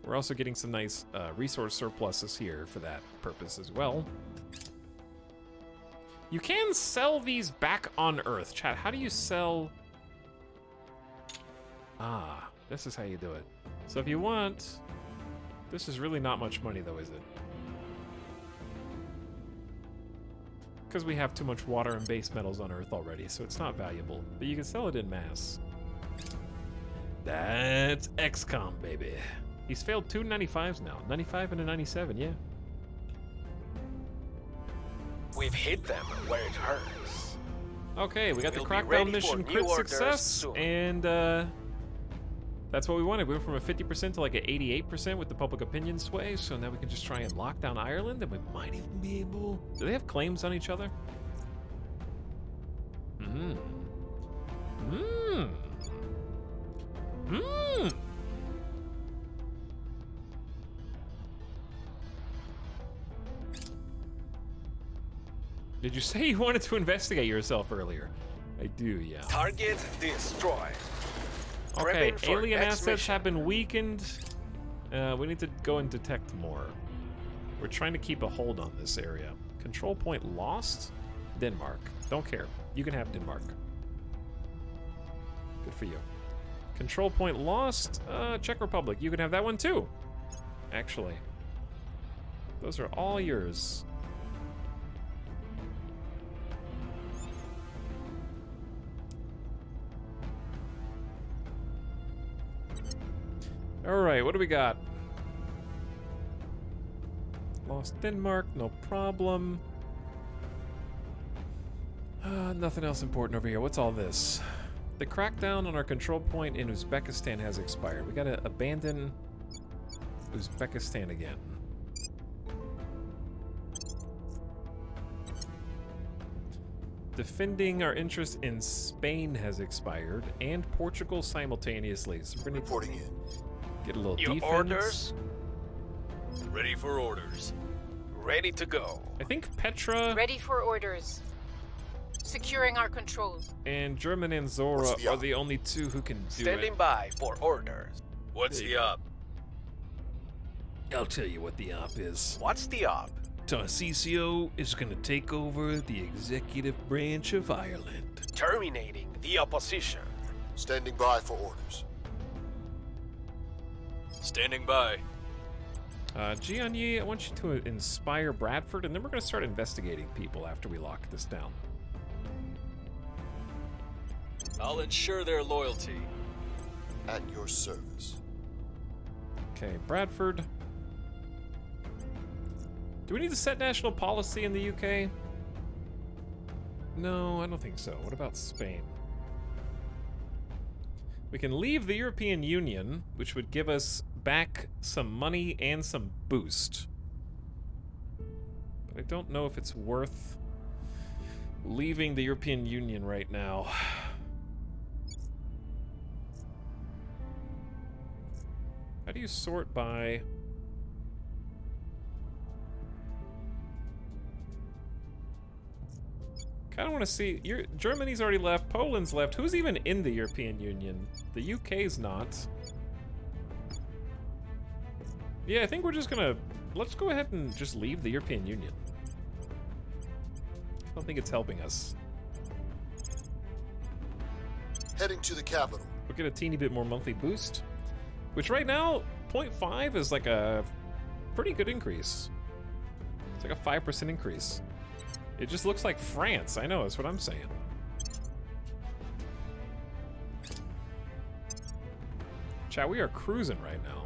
Speaker 1: We're also getting some nice resource surpluses here for that purpose as well. You can sell these back on Earth. Chat, how do you sell... Ah, this is how you do it. So if you want... This is really not much money though, is it? Because we have too much water and base metals on Earth already, so it's not valuable. But you can sell it in mass. That's XCOM, baby. He's failed 2 95s now. 95 and a 97, yeah.
Speaker 3: We've hit them where it hurts.
Speaker 1: Okay, we got
Speaker 3: We'll
Speaker 1: the
Speaker 3: be
Speaker 1: crackdown
Speaker 3: ready
Speaker 1: mission
Speaker 3: for
Speaker 1: crit
Speaker 3: new orders
Speaker 1: success,
Speaker 3: soon.
Speaker 1: and that's what we wanted. We went from a 50% to like an 88% with the public opinion sway, so now we can just try and lock down Ireland, and we might even be able... Do they have claims on each other? Did you say you wanted to investigate yourself earlier? I do, yeah.
Speaker 3: Target destroyed.
Speaker 1: Okay,
Speaker 3: Prepping for
Speaker 1: alien
Speaker 3: next
Speaker 1: assets
Speaker 3: mission.
Speaker 1: have been weakened. We need to go and detect more. We're trying to keep a hold on this area. Control point lost? Denmark. Don't care. You can have Denmark. Good for you. Control point lost? Czech Republic. You can have that one too. Actually. Those are all yours. Alright, what do we got? Lost Denmark, no problem. Nothing else important over here. What's all this? The crackdown on our control point in Uzbekistan has expired. We gotta abandon Uzbekistan again. Defending our interest in Spain has expired, and Portugal simultaneously. So we're gonna
Speaker 2: Reporting in.
Speaker 1: get a little
Speaker 3: Your
Speaker 1: defense.
Speaker 3: orders?
Speaker 8: Ready for orders.
Speaker 3: Ready to go.
Speaker 1: I think Petra
Speaker 4: Ready for orders. Securing our control.
Speaker 1: and German and
Speaker 2: What's
Speaker 1: Zora
Speaker 2: the
Speaker 1: are
Speaker 2: op?
Speaker 1: the only two who can do
Speaker 3: Standing
Speaker 1: it.
Speaker 3: by for orders.
Speaker 8: What's the op?
Speaker 1: I'll tell you what the op is.
Speaker 3: What's the op?
Speaker 1: Tarcisio is gonna take over the executive branch of Ireland.
Speaker 3: Terminating the opposition.
Speaker 2: Standing by for orders.
Speaker 8: Standing by.
Speaker 1: Gianni, I want you to inspire Bradford, and then we're gonna start investigating people after we lock this down.
Speaker 8: I'll ensure their loyalty.
Speaker 2: At your service.
Speaker 1: Okay, Bradford. Do we need to set national policy in the UK? No, I don't think so. What about Spain? We can leave the European Union, which would give us back some money and some boost. But I don't know if it's worth leaving the European Union right now. How do you sort by... Kind of want to see... Germany's already left, Poland's left. Who's even in the European Union? The UK's not. Yeah, I think we're just gonna... Let's go ahead and just leave the European Union. I don't think it's helping us.
Speaker 2: Heading to the capital.
Speaker 1: We'll get a teeny bit more monthly boost. Which right now, 0.5 is like a pretty good increase. It's like a 5% increase. It just looks like France. I know, that's what I'm saying. Chat, we are cruising right now.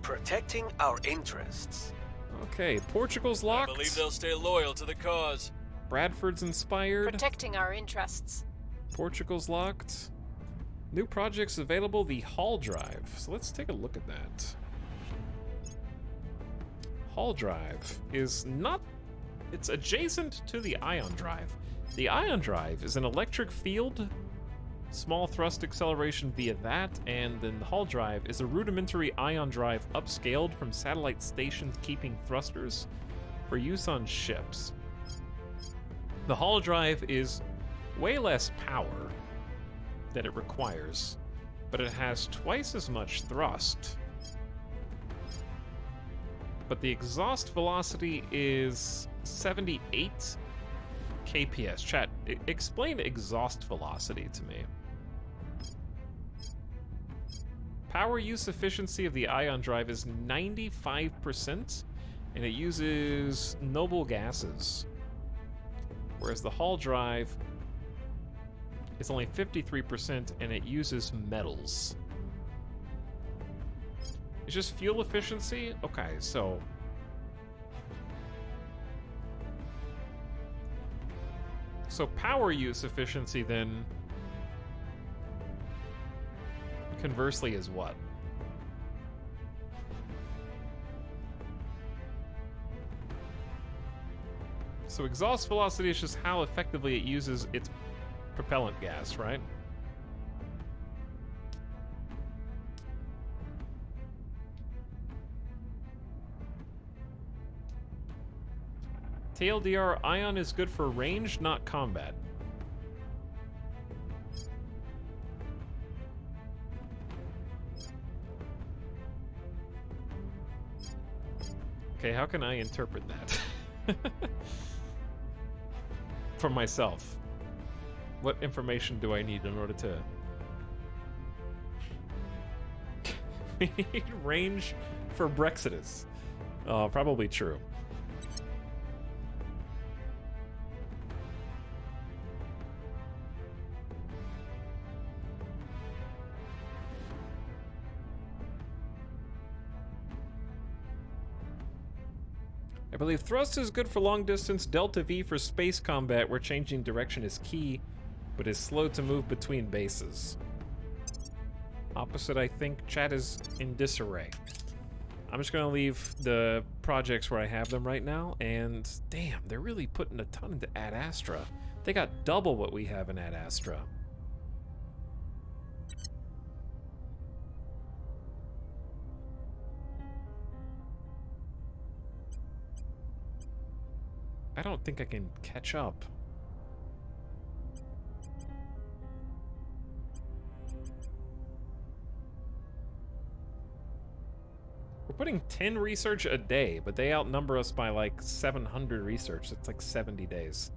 Speaker 3: Protecting our interests.
Speaker 1: Okay, Portugal's locked.
Speaker 8: I believe they'll stay loyal to the cause.
Speaker 1: Bradford's inspired.
Speaker 4: Protecting our interests.
Speaker 1: Portugal's locked. New projects available, the Hall Drive. So let's take a look at that. Hall Drive is not... It's adjacent to the Ion Drive. The Ion Drive is an electric field, small thrust acceleration via that, and then the Hall Drive is a rudimentary Ion Drive upscaled from satellite stations keeping thrusters for use on ships. The Hall Drive is way less power that it requires, but it has twice as much thrust. But the exhaust velocity is 78 kps. Chat, explain exhaust velocity to me. Power use efficiency of the Ion Drive is 95%, and it uses noble gases. Whereas the Hall Drive is only 53%, and it uses metals. It's just fuel efficiency? Okay, so... So power use efficiency then, conversely, is what? So exhaust velocity is just how effectively it uses its propellant gas, right? TLDR, Ion is good for range, not combat. Okay, how can I interpret that? For myself. What information do I need in order to... We need range for Brexitus. Probably true. I believe thrust is good for long distance, delta V for space combat, where changing direction is key, but is slow to move between bases. Opposite, I think. Chat is in disarray. I'm just gonna leave the projects where I have them right now, and damn, they're really putting a ton into Ad Astra. They got double what we have in Ad Astra. I don't think I can catch up. We're putting 10 research a day, but they outnumber us by like 700 research. It's like 70 days.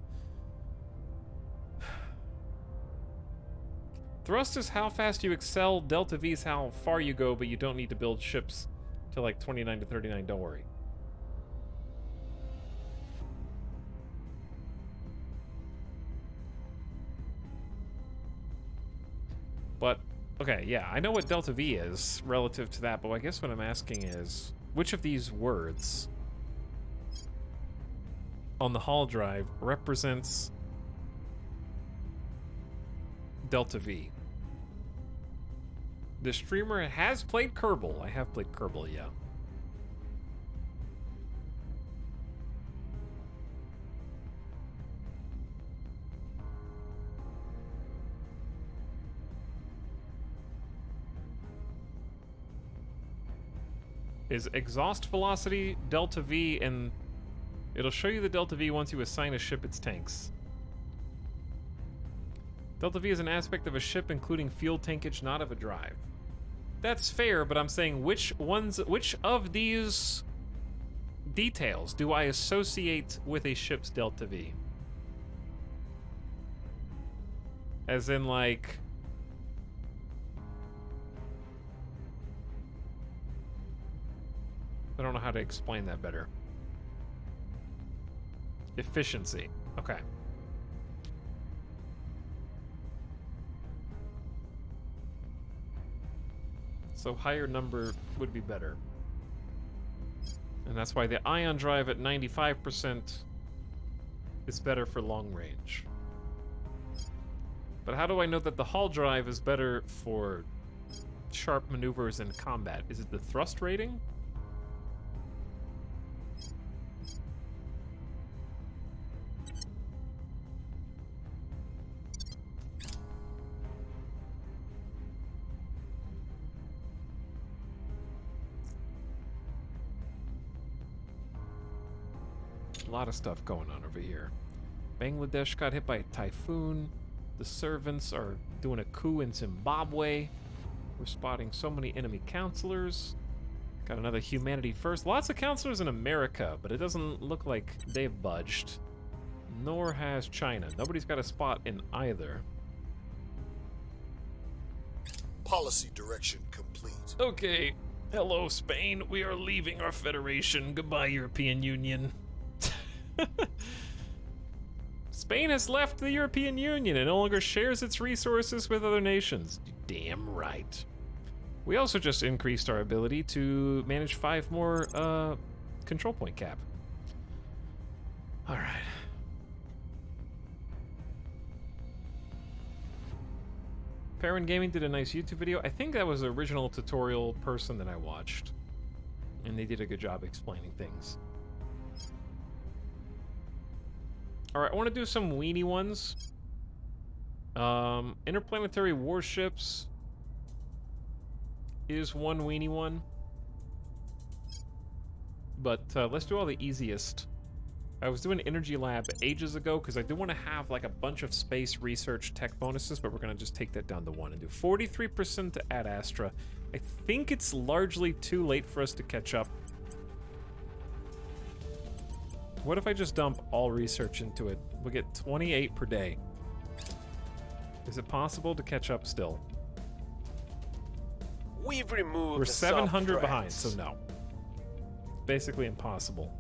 Speaker 1: Thrust is how fast you excel. Delta V is how far you go, but you don't need to build ships till like 29 to 39, don't worry. But, okay, yeah, I know what delta V is relative to that, but I guess what I'm asking is, which of these words on the hall drive represents delta V? The streamer has played Kerbal. I have played Kerbal, yeah. Is exhaust velocity delta V, and it'll show you the delta V once you assign a ship its tanks. Delta V is an aspect of a ship, including fuel tankage, not of a drive. That's fair, but I'm saying which of these details do I associate with a ship's delta V? As in, like, I don't know how to explain that better. Efficiency. Okay. So higher number would be better. And that's why the ion drive at 95% is better for long range. But how do I know that the hull drive is better for sharp maneuvers in combat? Is it the thrust rating? A lot of stuff going on over here. Bangladesh got hit by a typhoon. The servants are doing a coup in Zimbabwe. We're spotting so many enemy counselors. Got another humanity first. Lots of counselors in America, but it doesn't look like they've budged. Nor has China. Nobody's got a spot in either.
Speaker 2: Policy direction complete.
Speaker 1: Okay. Hello, Spain. We are leaving our federation. Goodbye, European Union. Spain has left the European Union and no longer shares its resources with other nations. Damn right. We also just increased our ability to manage 5 more control point cap. All right. Perrin Gaming did a nice YouTube video. I think that was the original tutorial person that I watched. And they did a good job explaining things. Alright, I want to do some weenie ones. Interplanetary warships is one weenie one. But let's do all the easiest. I was doing Energy Lab ages ago because I do want to have like a bunch of space research tech bonuses, but we're going to just take that down to 1 and do 43% to Ad Astra. I think it's largely too late for us to catch up. What if I just dump all research into it? We'll get 28 per day. Is it possible to catch up still?
Speaker 3: We've removed.
Speaker 1: We're 700 behind, so no. Basically impossible.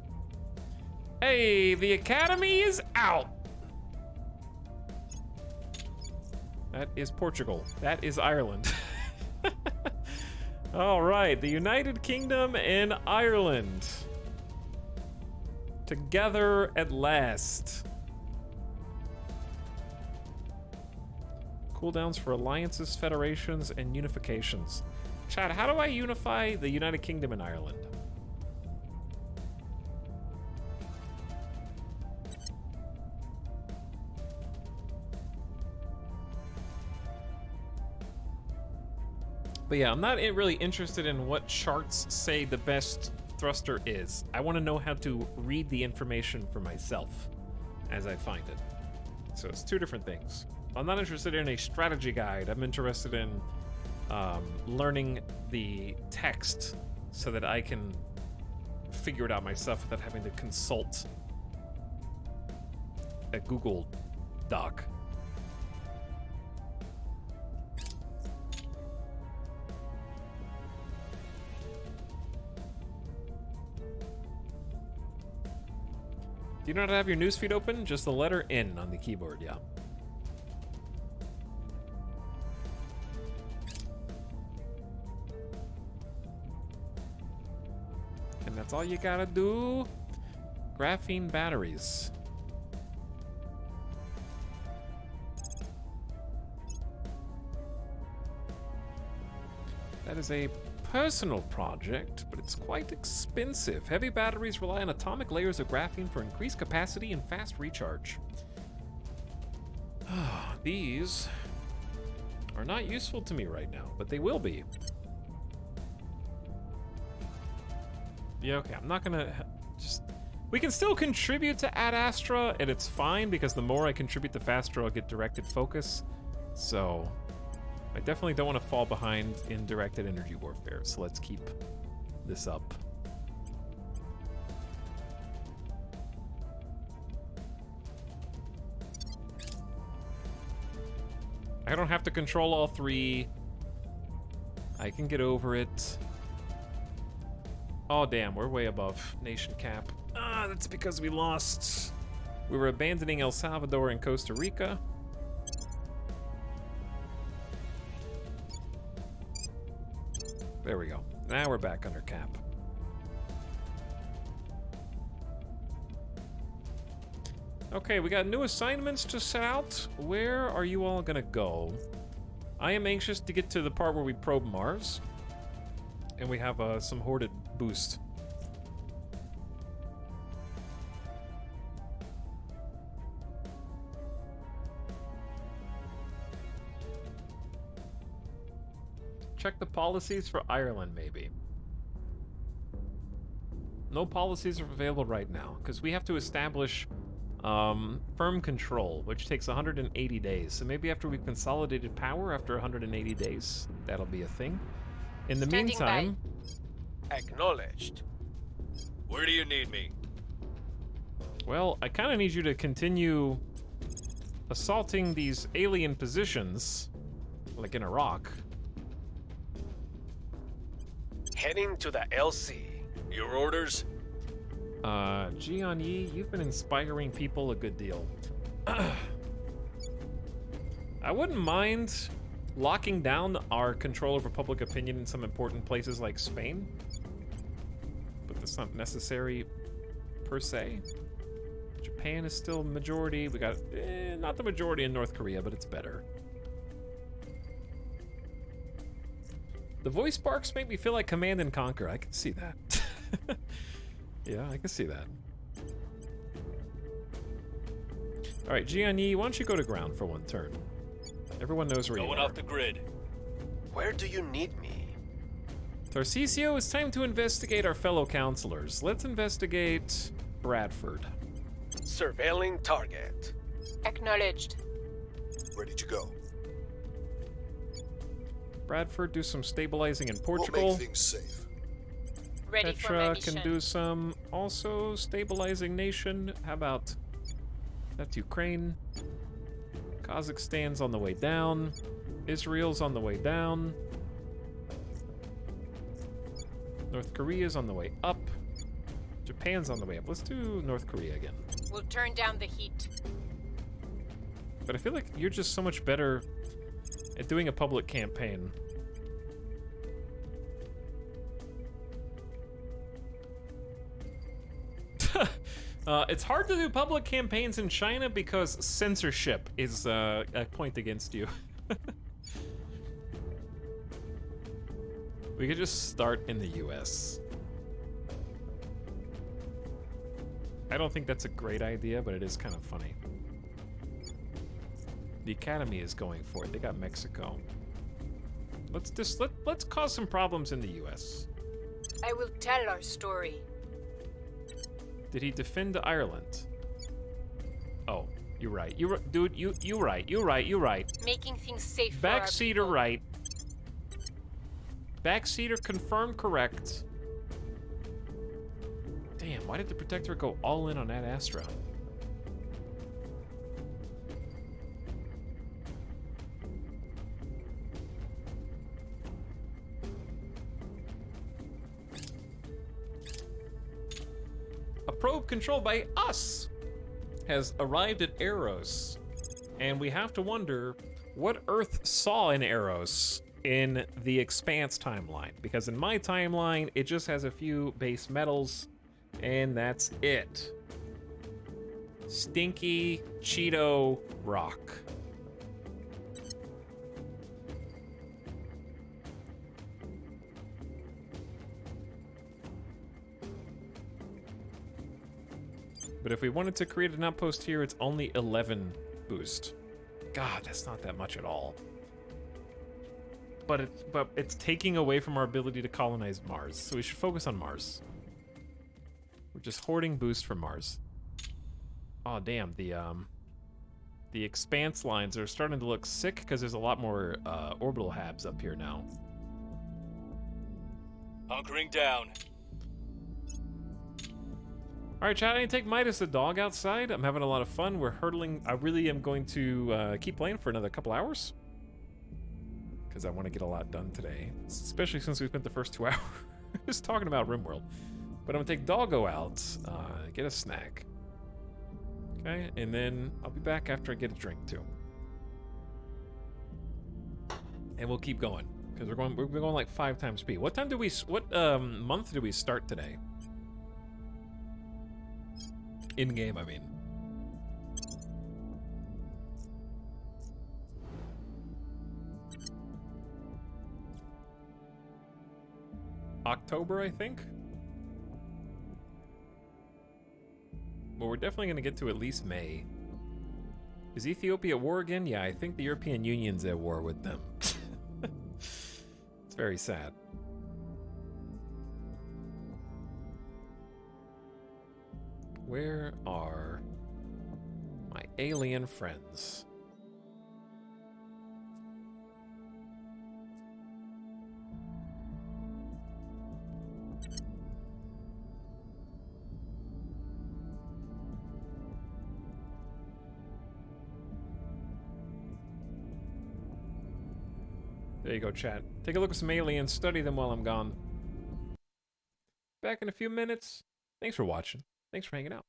Speaker 1: Hey, the Academy is out! That is Portugal. That is Ireland. All right, the United Kingdom and Ireland. Together at last. Cooldowns for alliances, federations, and unifications. Chad, how do I unify the United Kingdom and Ireland? But yeah, I'm not really interested in what charts say the best thruster is. I want to know how to read the information for myself as I find it. So it's two different things. I'm not interested in a strategy guide. I'm interested in learning the text so that I can figure it out myself without having to consult a Google Doc. Do you not have your newsfeed open? Just the letter N on the keyboard, yeah. And that's all you gotta do. Graphene batteries. That is a personal project, but it's quite expensive. Heavy batteries rely on atomic layers of graphene for increased capacity and fast recharge. These are not useful to me right now, but they will be. Yeah, okay, I'm not gonna just... We can still contribute to Ad Astra, and it's fine, because the more I contribute, the faster I'll get directed focus. So... I definitely don't want to fall behind in directed energy warfare, so let's keep this up. I don't have to control all three. I can get over it. Oh damn, we're way above nation cap. That's because we lost. We were abandoning El Salvador and Costa Rica. There we go. Now we're back under cap. Okay, we got new assignments to set out. Where are you all gonna go? I am anxious to get to the part where we probe Mars. And we have some hoarded boost. Check the policies for Ireland, maybe. No policies are available right now, because we have to establish firm control, which takes 180 days. So maybe after we've consolidated power, after 180 days, that'll be a thing. In the
Speaker 4: Standing
Speaker 1: meantime...
Speaker 3: Acknowledged.
Speaker 8: Where do you need me?
Speaker 1: Well, I kind of need you to continue assaulting these alien positions, like in Iraq.
Speaker 3: Heading to the LC.
Speaker 8: Your orders?
Speaker 1: Jian Yi, you've been inspiring people a good deal. I wouldn't mind locking down our control over public opinion in some important places like Spain, but that's not necessary per se. Japan is still majority. We got not the majority in North Korea, but it's better. The voice sparks make me feel like Command and Conquer. I can see that. Yeah, I can see that. All right, Jian Yi, why don't you go to ground for one turn? Everyone knows where you are.
Speaker 8: Going off the grid.
Speaker 3: Where do you need me?
Speaker 1: Tarcisio, it's time to investigate our fellow counselors. Let's investigate Bradford.
Speaker 3: Surveilling target.
Speaker 4: Acknowledged.
Speaker 2: Ready to go.
Speaker 1: Bradford, do some stabilizing in Portugal.
Speaker 2: We'll make things safe.
Speaker 4: Ready for
Speaker 1: Petra
Speaker 4: my mission.
Speaker 1: can do some also stabilizing nation. How about that's Ukraine? Kazakhstan's on the way down. Israel's on the way down. North Korea's on the way up. Japan's on the way up. Let's do North Korea again.
Speaker 4: We'll turn down the heat.
Speaker 1: But I feel like you're just so much better at doing a public campaign. It's hard to do public campaigns in China because censorship is a point against you. We could just start in the US. I don't think that's a great idea, but it is kind of funny. The Academy is going for it. They got Mexico. Let's cause some problems in the US.
Speaker 4: I will tell our story.
Speaker 1: Did he defend Ireland? Oh, you're right. Dude, you right.
Speaker 4: Making things safe for our
Speaker 1: Backseater
Speaker 4: people.
Speaker 1: right. Backseater confirmed correct. Damn, why did the Protector go all in on Ad Astra? A probe controlled by us has arrived at Eros, and we have to wonder what Earth saw in Eros in the Expanse timeline, because in my timeline it just has a few base metals and that's it. Stinky Cheeto rock. But if we wanted to create an outpost here, it's only 11 boost. God, that's not that much at all. But it's taking away from our ability to colonize Mars, so we should focus on Mars. We're just hoarding boost from Mars. Oh damn, the Expanse lines are starting to look sick because there's a lot more orbital habs up here now.
Speaker 8: Hunkering down.
Speaker 1: All right, chat, I need to take Midas the dog outside. I'm having a lot of fun. We're hurdling. I really am going to keep playing for another couple hours because I want to get a lot done today, especially since we spent the first 2 hours just talking about RimWorld. But I'm gonna take Doggo out, get a snack. Okay, and then I'll be back after I get a drink too. And we'll keep going because we're going like 5 times speed. What time do we? What month do we start today? In game, I mean. October, I think. Well, we're definitely going to get to at least May. Is Ethiopia at war again? Yeah, I think the European Union's at war with them. It's very sad. Where are my alien friends? There you go, chat. Take a look at some aliens, study them while I'm gone. Back in a few minutes. Thanks for watching. Thanks for hanging out.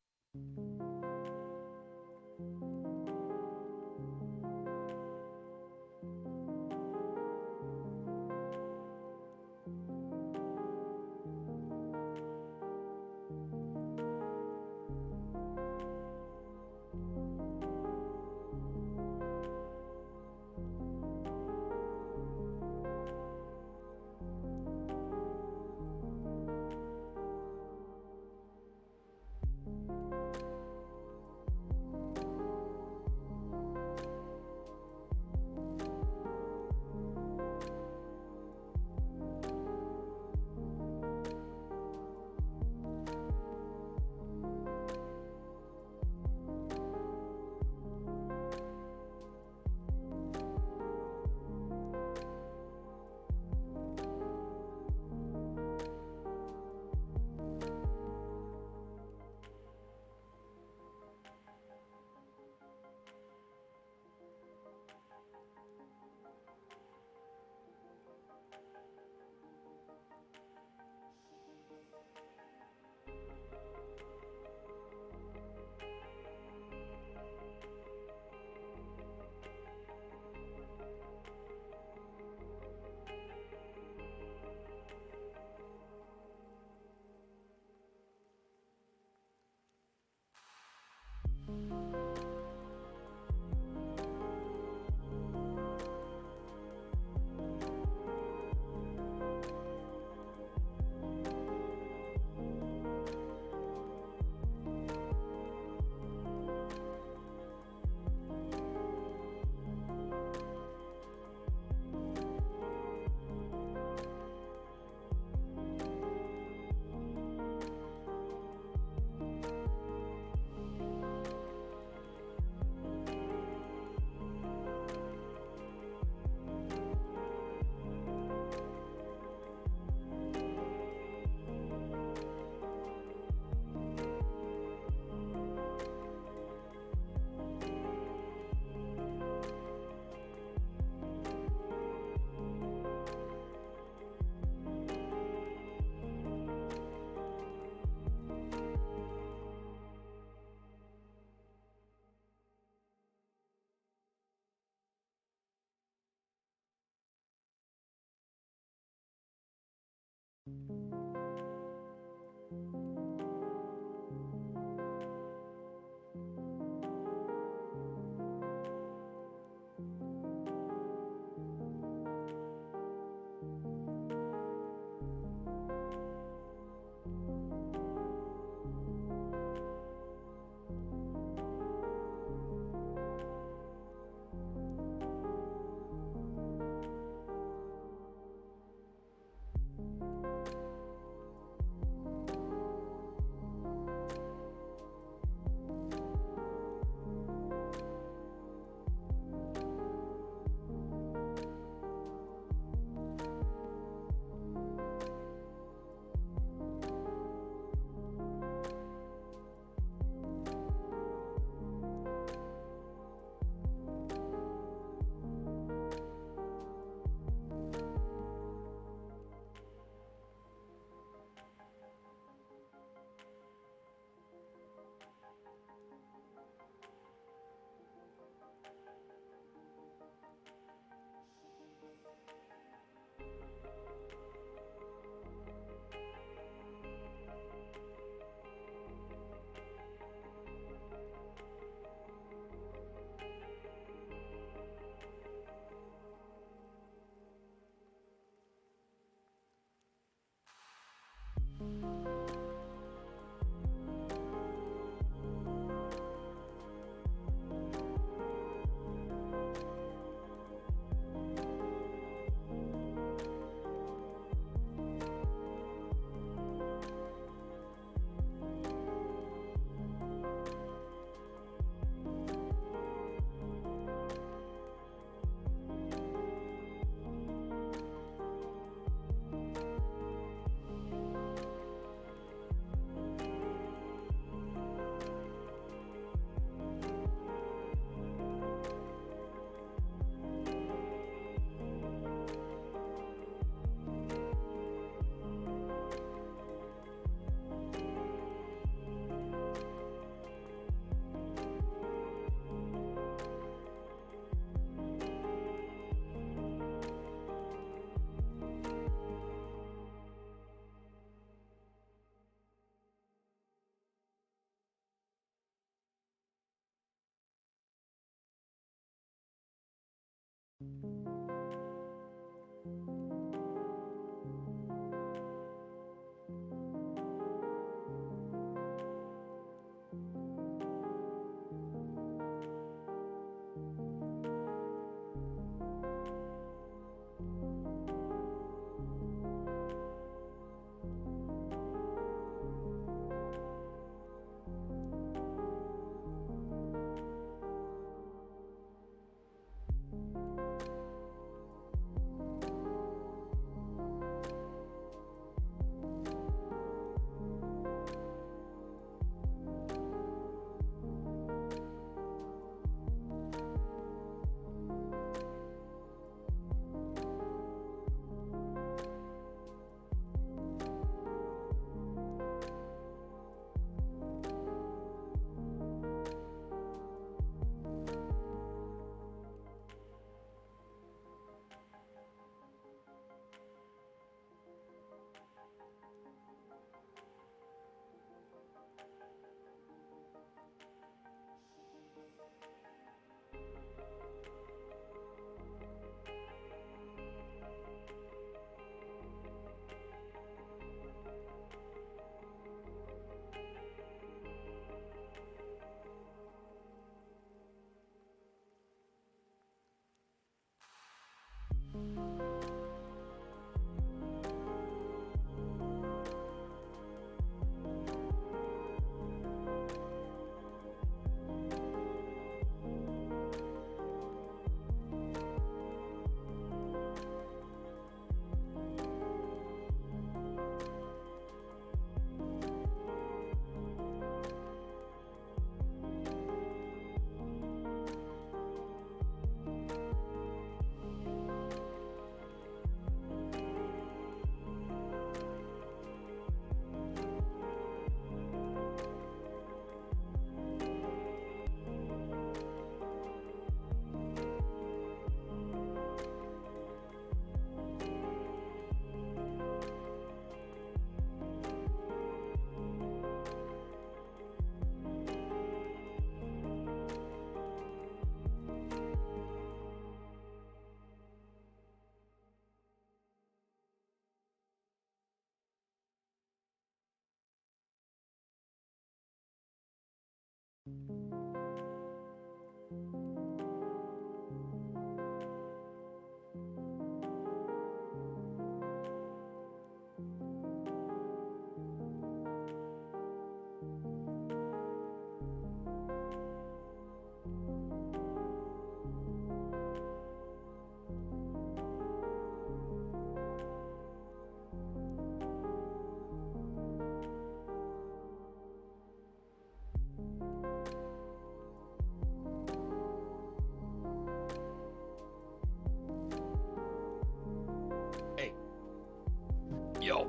Speaker 1: Yo.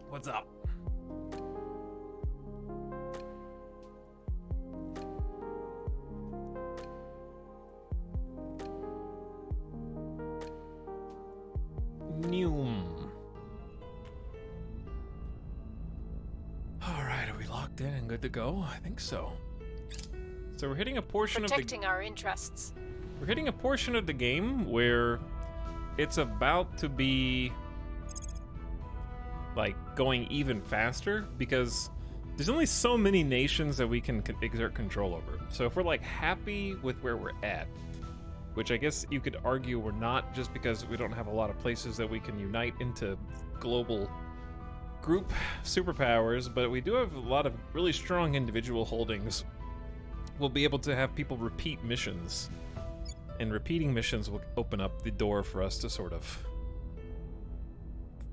Speaker 1: What's up? Noom. All right, are we locked in and good to go? I think so. So we're hitting a portion
Speaker 4: Protecting our interests.
Speaker 1: We're hitting a portion of the game where it's about to be like going even faster because there's only so many nations that we can exert control over. So if we're like happy with where we're at, which I guess you could argue we're not just because we don't have a lot of places that we can unite into global group superpowers, but we do have a lot of really strong individual holdings. We'll be able to have people repeat missions. And repeating missions will open up the door for us to sort of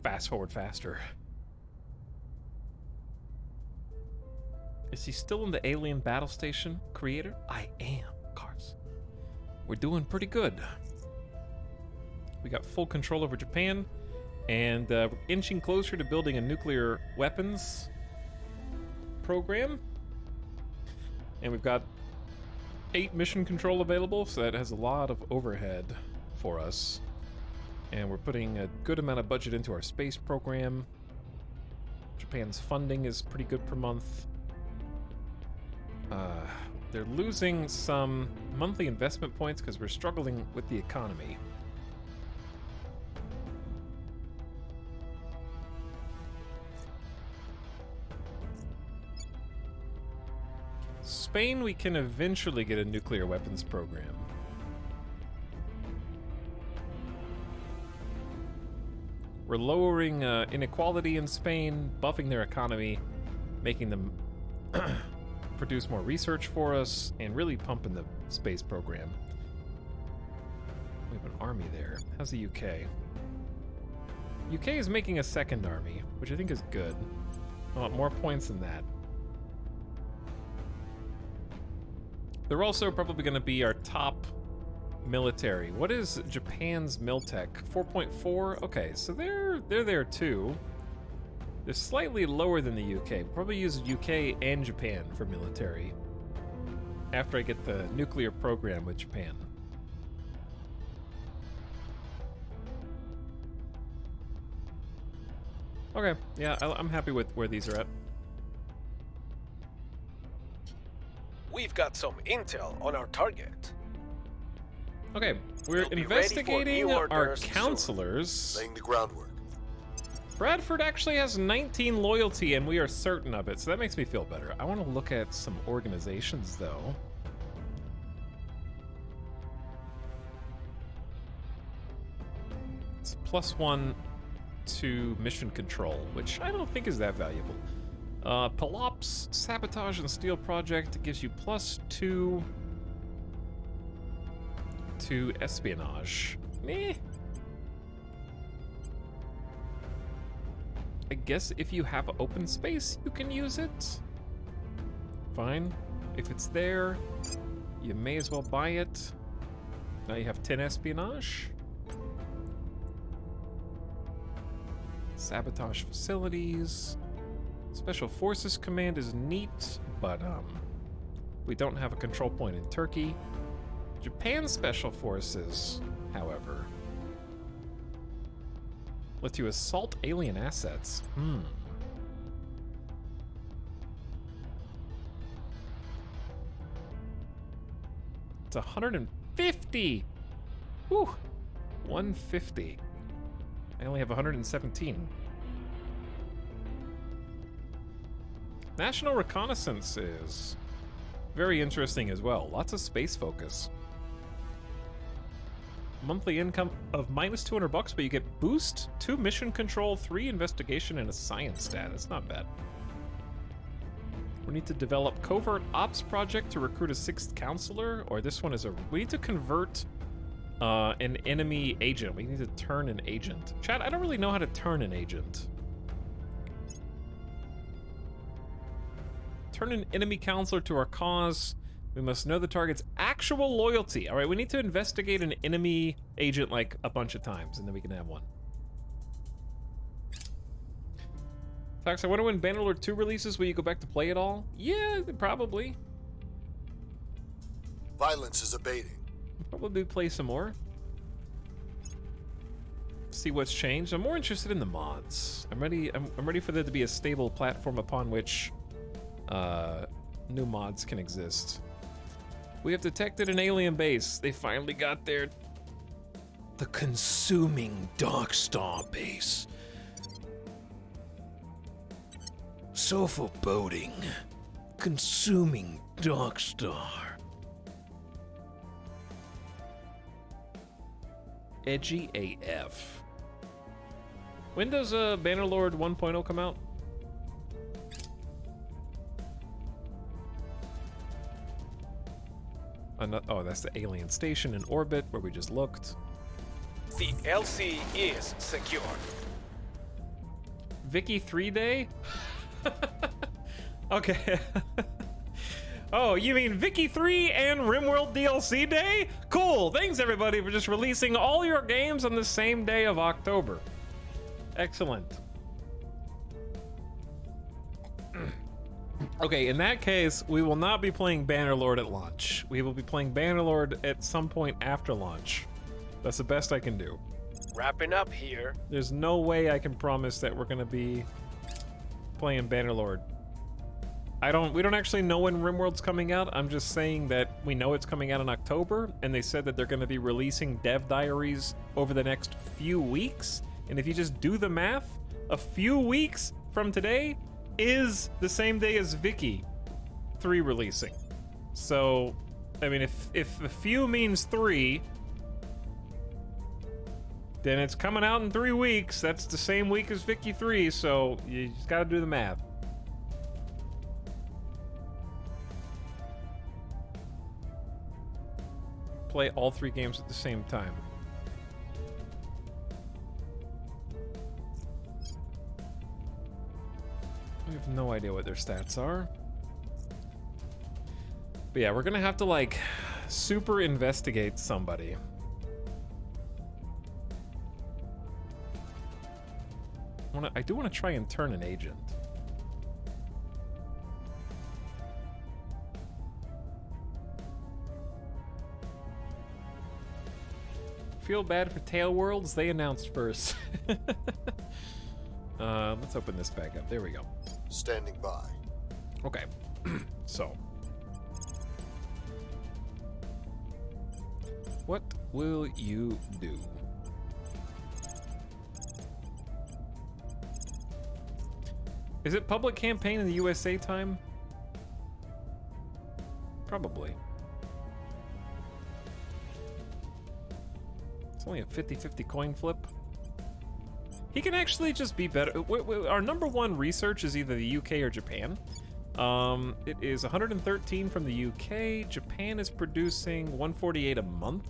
Speaker 1: fast forward faster. Is he still in the alien battle station, creator? I am, Cars. We're doing pretty good. We got full control over Japan, and we're inching closer to building a nuclear weapons program. And we've got 8 mission control available, so that has a lot of overhead for us. And we're putting a good amount of budget into our space program. Japan's funding is pretty good per month. They're losing some monthly investment points because we're struggling with the economy. Spain, we can eventually get a nuclear weapons program. We're lowering inequality in Spain, buffing their economy, making them produce more research for us, and really pumping the space program. We have an army there. How's the UK? UK is making a second army, which I think is good. I want more points than that. They're also probably going to be our top military. What is Japan's Miltech? 4.4? Okay, so they're there too. They're slightly lower than the UK. We'll probably use UK and Japan for military after I get the nuclear program with Japan. Okay, yeah, I'm happy with where these are at.
Speaker 3: We've got some intel on our target.
Speaker 1: Okay, we're investigating our counselors.
Speaker 2: Laying the groundwork.
Speaker 1: Bradford actually has 19 loyalty, and we are certain of it, so that makes me feel better. I want to look at some organizations, though. It's +1 to mission control, which I don't think is that valuable. Pelops Sabotage and Steal Project gives you +2 to espionage. Meh. I guess if you have open space, you can use it. Fine. If it's there, you may as well buy it. Now you have 10 espionage. Sabotage facilities. Special Forces Command is neat, but we don't have a control point in Turkey. Japan Special Forces, however, lets you assault alien assets. It's 150. Whew. 150. I only have 117. National Reconnaissance is very interesting as well. Lots of space focus. Monthly income of -200 but you get boost, 2 mission control, 3 investigation, and a science stat. That's not bad. We need to develop covert ops project to recruit a 6th counselor, or this one is we need to convert an enemy agent. We need to turn an agent. Chat, I don't really know how to turn an agent. Turn an enemy counselor to our cause. We must know the target's actual loyalty. All right, we need to investigate an enemy agent like a bunch of times, and then we can have one. Fox, I wonder when Bannerlord 2 releases, will you go back to play it all? Yeah, probably.
Speaker 2: Violence is abating.
Speaker 1: Probably play some more. See what's changed. I'm more interested in the mods. I'm ready for there to be a stable platform upon which new mods can exist. We have detected an alien base. They finally got there. The consuming Darkstar base. So foreboding. Consuming Darkstar. Edgy AF. When does Bannerlord 1.0 come out? Oh, that's the alien station in orbit where we just looked.
Speaker 3: The LC is secure.
Speaker 1: Vicky 3 Day? Okay. Oh, you mean Vicky 3 and RimWorld DLC Day? Cool. Thanks everybody for just releasing all your games on the same day of October. Excellent. Okay, in that case, we will not be playing Bannerlord at launch. We will be playing Bannerlord at some point after launch. That's the best I can do.
Speaker 3: Wrapping up here.
Speaker 1: There's no way I can promise that we're going to be playing Bannerlord. we don't actually know when RimWorld's coming out. I'm just saying that we know it's coming out in October, and they said that they're going to be releasing dev diaries over the next few weeks. And if you just do the math, a few weeks from today is the same day as Vicky 3 releasing. So, I mean, if a few means 3, then it's coming out in 3 weeks. That's the same week as Vicky 3, so you just gotta do the math. Play all 3 games at the same time. We have no idea what their stats are. But yeah, we're gonna have to, like, super investigate somebody. I do want to try and turn an agent. Feel bad for Tail Worlds? They announced first. Let's open this back up. There we go.
Speaker 2: Standing by.
Speaker 1: Okay. So. What will you do? Is it public campaign in the USA time? Probably. It's only a 50-50 coin flip. He can actually just be better. Our number 1 research is either the UK or Japan. It is 113 from the UK. Japan is producing 148 a month.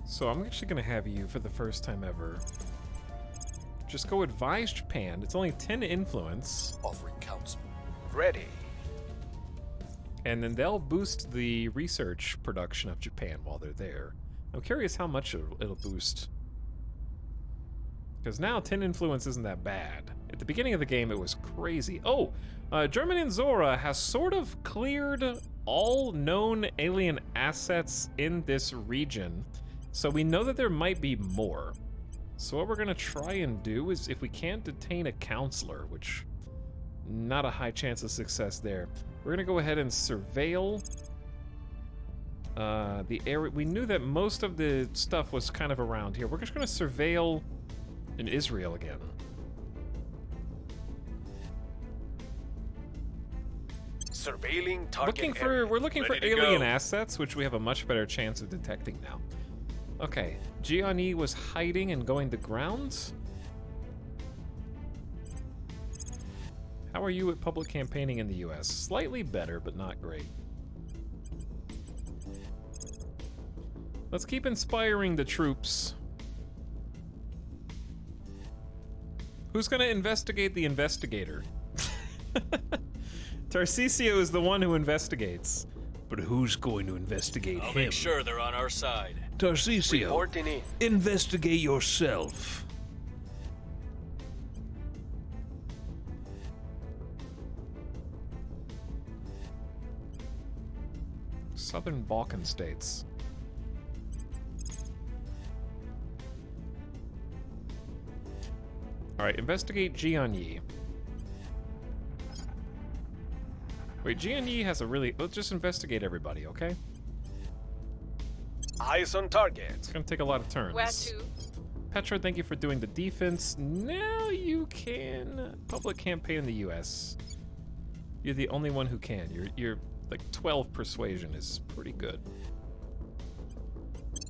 Speaker 1: So I'm actually gonna have you, for the first time ever, just go advise Japan. It's only 10 influence.
Speaker 2: Offering counsel.
Speaker 3: Ready.
Speaker 1: And then they'll boost the research production of Japan while they're there. I'm curious how much it'll boost. Because now 10 influence isn't that bad. At the beginning of the game, it was crazy. Oh, German Inzora has sort of cleared all known alien assets in this region. So we know that there might be more. So what we're gonna try and do is, if we can't detain a counselor, which not a high chance of success there, we're gonna go ahead and surveil the area. We knew that most of the stuff was kind of around here. We're just gonna surveil in Israel again.
Speaker 3: Surveilling target.
Speaker 1: We're looking for alien assets, which we have a much better chance of detecting now. Okay, Gianni was hiding and going to grounds. How are you at public campaigning in the US? Slightly better, but not great. Let's keep inspiring the troops. Who's gonna investigate the investigator? Tarcisio is the one who investigates. But who's going to investigate him?
Speaker 8: I'll make sure they're on our side.
Speaker 1: Tarcisio,
Speaker 3: Reporting in.
Speaker 1: investigate yourself. Southern Balkan states. All right, investigate Jianyi. Wait, Jianyi has a really... Let's just investigate everybody, okay?
Speaker 3: Eyes on target.
Speaker 1: It's gonna take a lot of turns.
Speaker 4: Where to?
Speaker 1: Petra, thank you for doing the defense. Now you can public campaign in the US. You're the only one who can. You're like 12 persuasion is pretty good.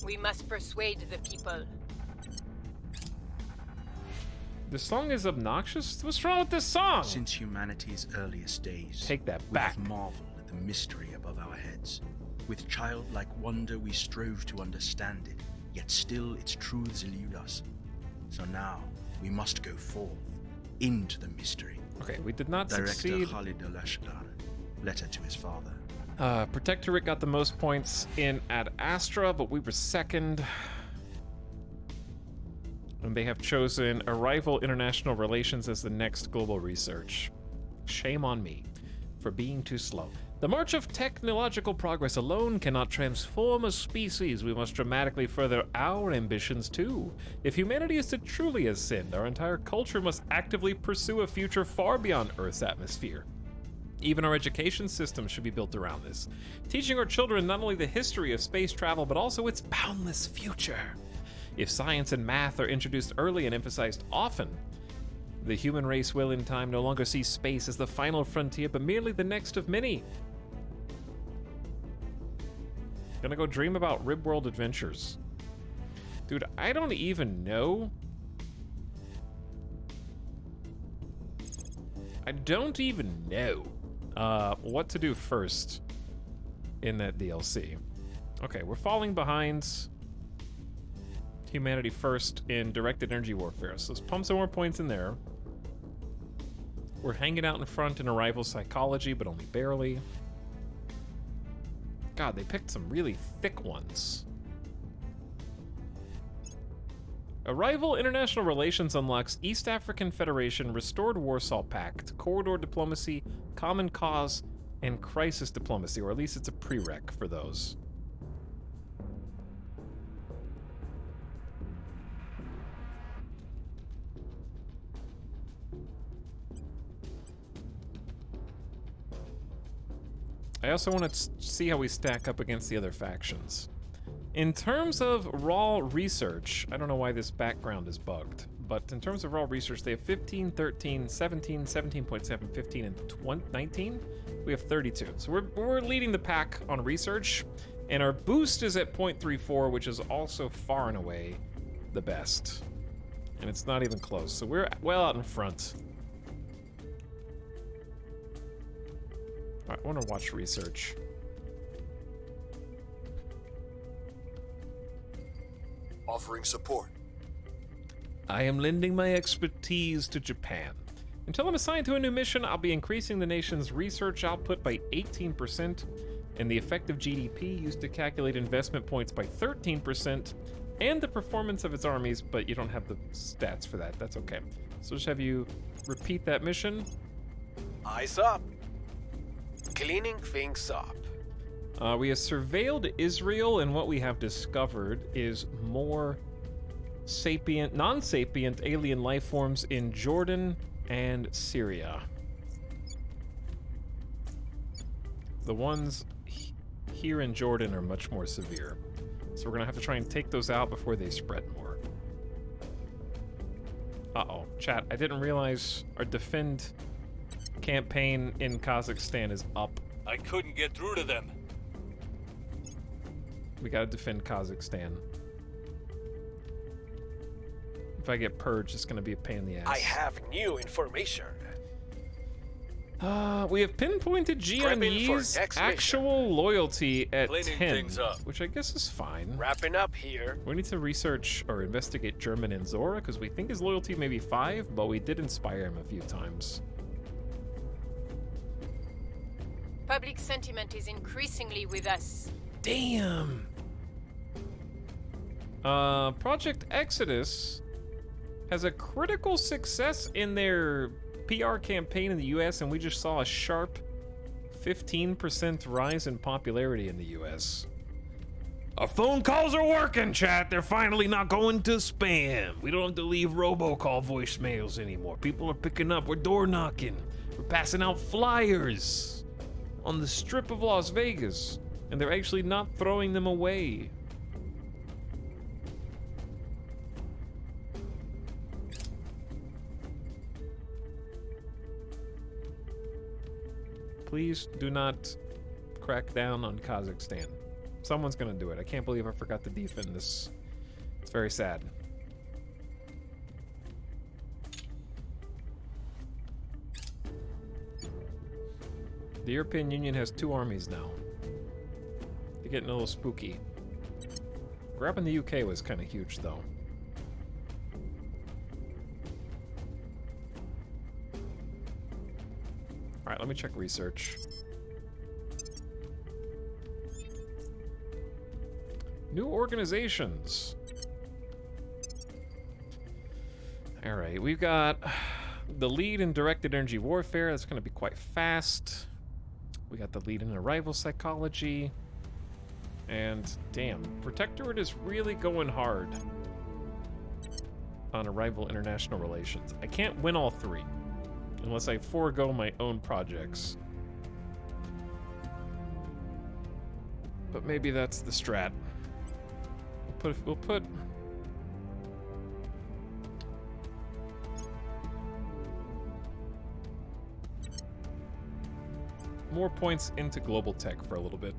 Speaker 4: We must persuade the people.
Speaker 1: The song is obnoxious? What's wrong with this song?
Speaker 12: Since humanity's earliest days,
Speaker 1: take that
Speaker 12: we
Speaker 1: back.
Speaker 12: have marveled at the mystery above our heads. With childlike wonder, we strove to understand it, yet still its truths elude us. So now, we must go forth, into the mystery.
Speaker 1: Okay, we did not
Speaker 12: Director
Speaker 1: succeed.
Speaker 12: Khalid al-Ashqar, letter to his father.
Speaker 1: Protectorate got the most points in Ad Astra, but we were second. And they have chosen Arrival International Relations as the next global research. Shame on me for being too slow. The march of technological progress alone cannot transform a species. We must dramatically further our ambitions too. If humanity is to truly ascend, our entire culture must actively pursue a future far beyond Earth's atmosphere. Even our education system should be built around this, teaching our children not only the history of space travel, but also its boundless future. If science and math are introduced early and emphasized often, the human race will in time no longer see space as the final frontier, but merely the next of many. Gonna go dream about rimworld adventures. Dude, I don't even know. I don't even know what to do first in that DLC. Okay, we're falling behind humanity first in directed energy warfare, so let's pump some more points in there. We're hanging out in front in arrival psychology, but only barely. God, they picked some really thick ones. Arrival International Relations unlocks East African Federation, Restored Warsaw Pact, Corridor Diplomacy, Common Cause, and Crisis Diplomacy, or at least it's a prereq for those. I also want to see how we stack up against the other factions. In terms of raw research, I don't know why this background is bugged, but in terms of raw research, they have 15, 13, 17, 17.7, 15, and 19. We have 32. So we're leading the pack on research, and our boost is at 0.34, which is also far and away the best. And it's not even close, so we're well out in front. I want to watch research.
Speaker 2: Offering support.
Speaker 1: I am lending my expertise to Japan. Until I'm assigned to a new mission, I'll be increasing the nation's research output by 18% and the effective GDP used to calculate investment points by 13% and the performance of its armies, but you don't have the stats for that. That's okay. So just have you repeat that mission.
Speaker 3: Eyes up. Cleaning things up.
Speaker 1: We have surveilled Israel, and what we have discovered is more sapient, non-sapient alien life forms in Jordan and Syria. The ones here in Jordan are much more severe, so we're gonna have to try and take those out before they spread more. Uh-oh, chat, I didn't realize our defend campaign in Kazakhstan is up.
Speaker 8: I couldn't get through to them.
Speaker 1: We gotta defend Kazakhstan. If I get purged, it's gonna be a pain in the ass.
Speaker 3: I have new information.
Speaker 1: We have pinpointed Jianyi's actual loyalty at
Speaker 8: Cleaning
Speaker 1: 10,
Speaker 8: things up.
Speaker 1: which I guess is fine.
Speaker 3: Wrapping up here.
Speaker 1: We need to research or investigate German and Zora, because we think his loyalty may be 5, but we did inspire him a few times.
Speaker 4: Public sentiment is increasingly with us.
Speaker 1: Damn! Project Exodus has a critical success in their PR campaign in the US, and we just saw a sharp 15% rise in popularity in the US. Our phone calls are working, chat. They're finally not going to spam. We don't have to leave robocall voicemails anymore. People are picking up. We're door knocking. We're passing out flyers on the strip of Las Vegas, and they're actually not throwing them away. Please do not crack down on Kazakhstan. Someone's gonna do it. I can't believe I forgot to defend this. It's very sad. The European Union has 2 armies now. They're getting a little spooky. Grabbing the UK was kind of huge, though. Alright, let me check research. New organizations. Alright, we've got the lead in directed energy warfare. That's going to be quite fast. We got the lead in arrival psychology. And damn, Protectorate is really going hard on arrival international relations. I can't win all three unless I forego my own projects. But maybe that's the strat. We'll put more points into global tech for a little bit.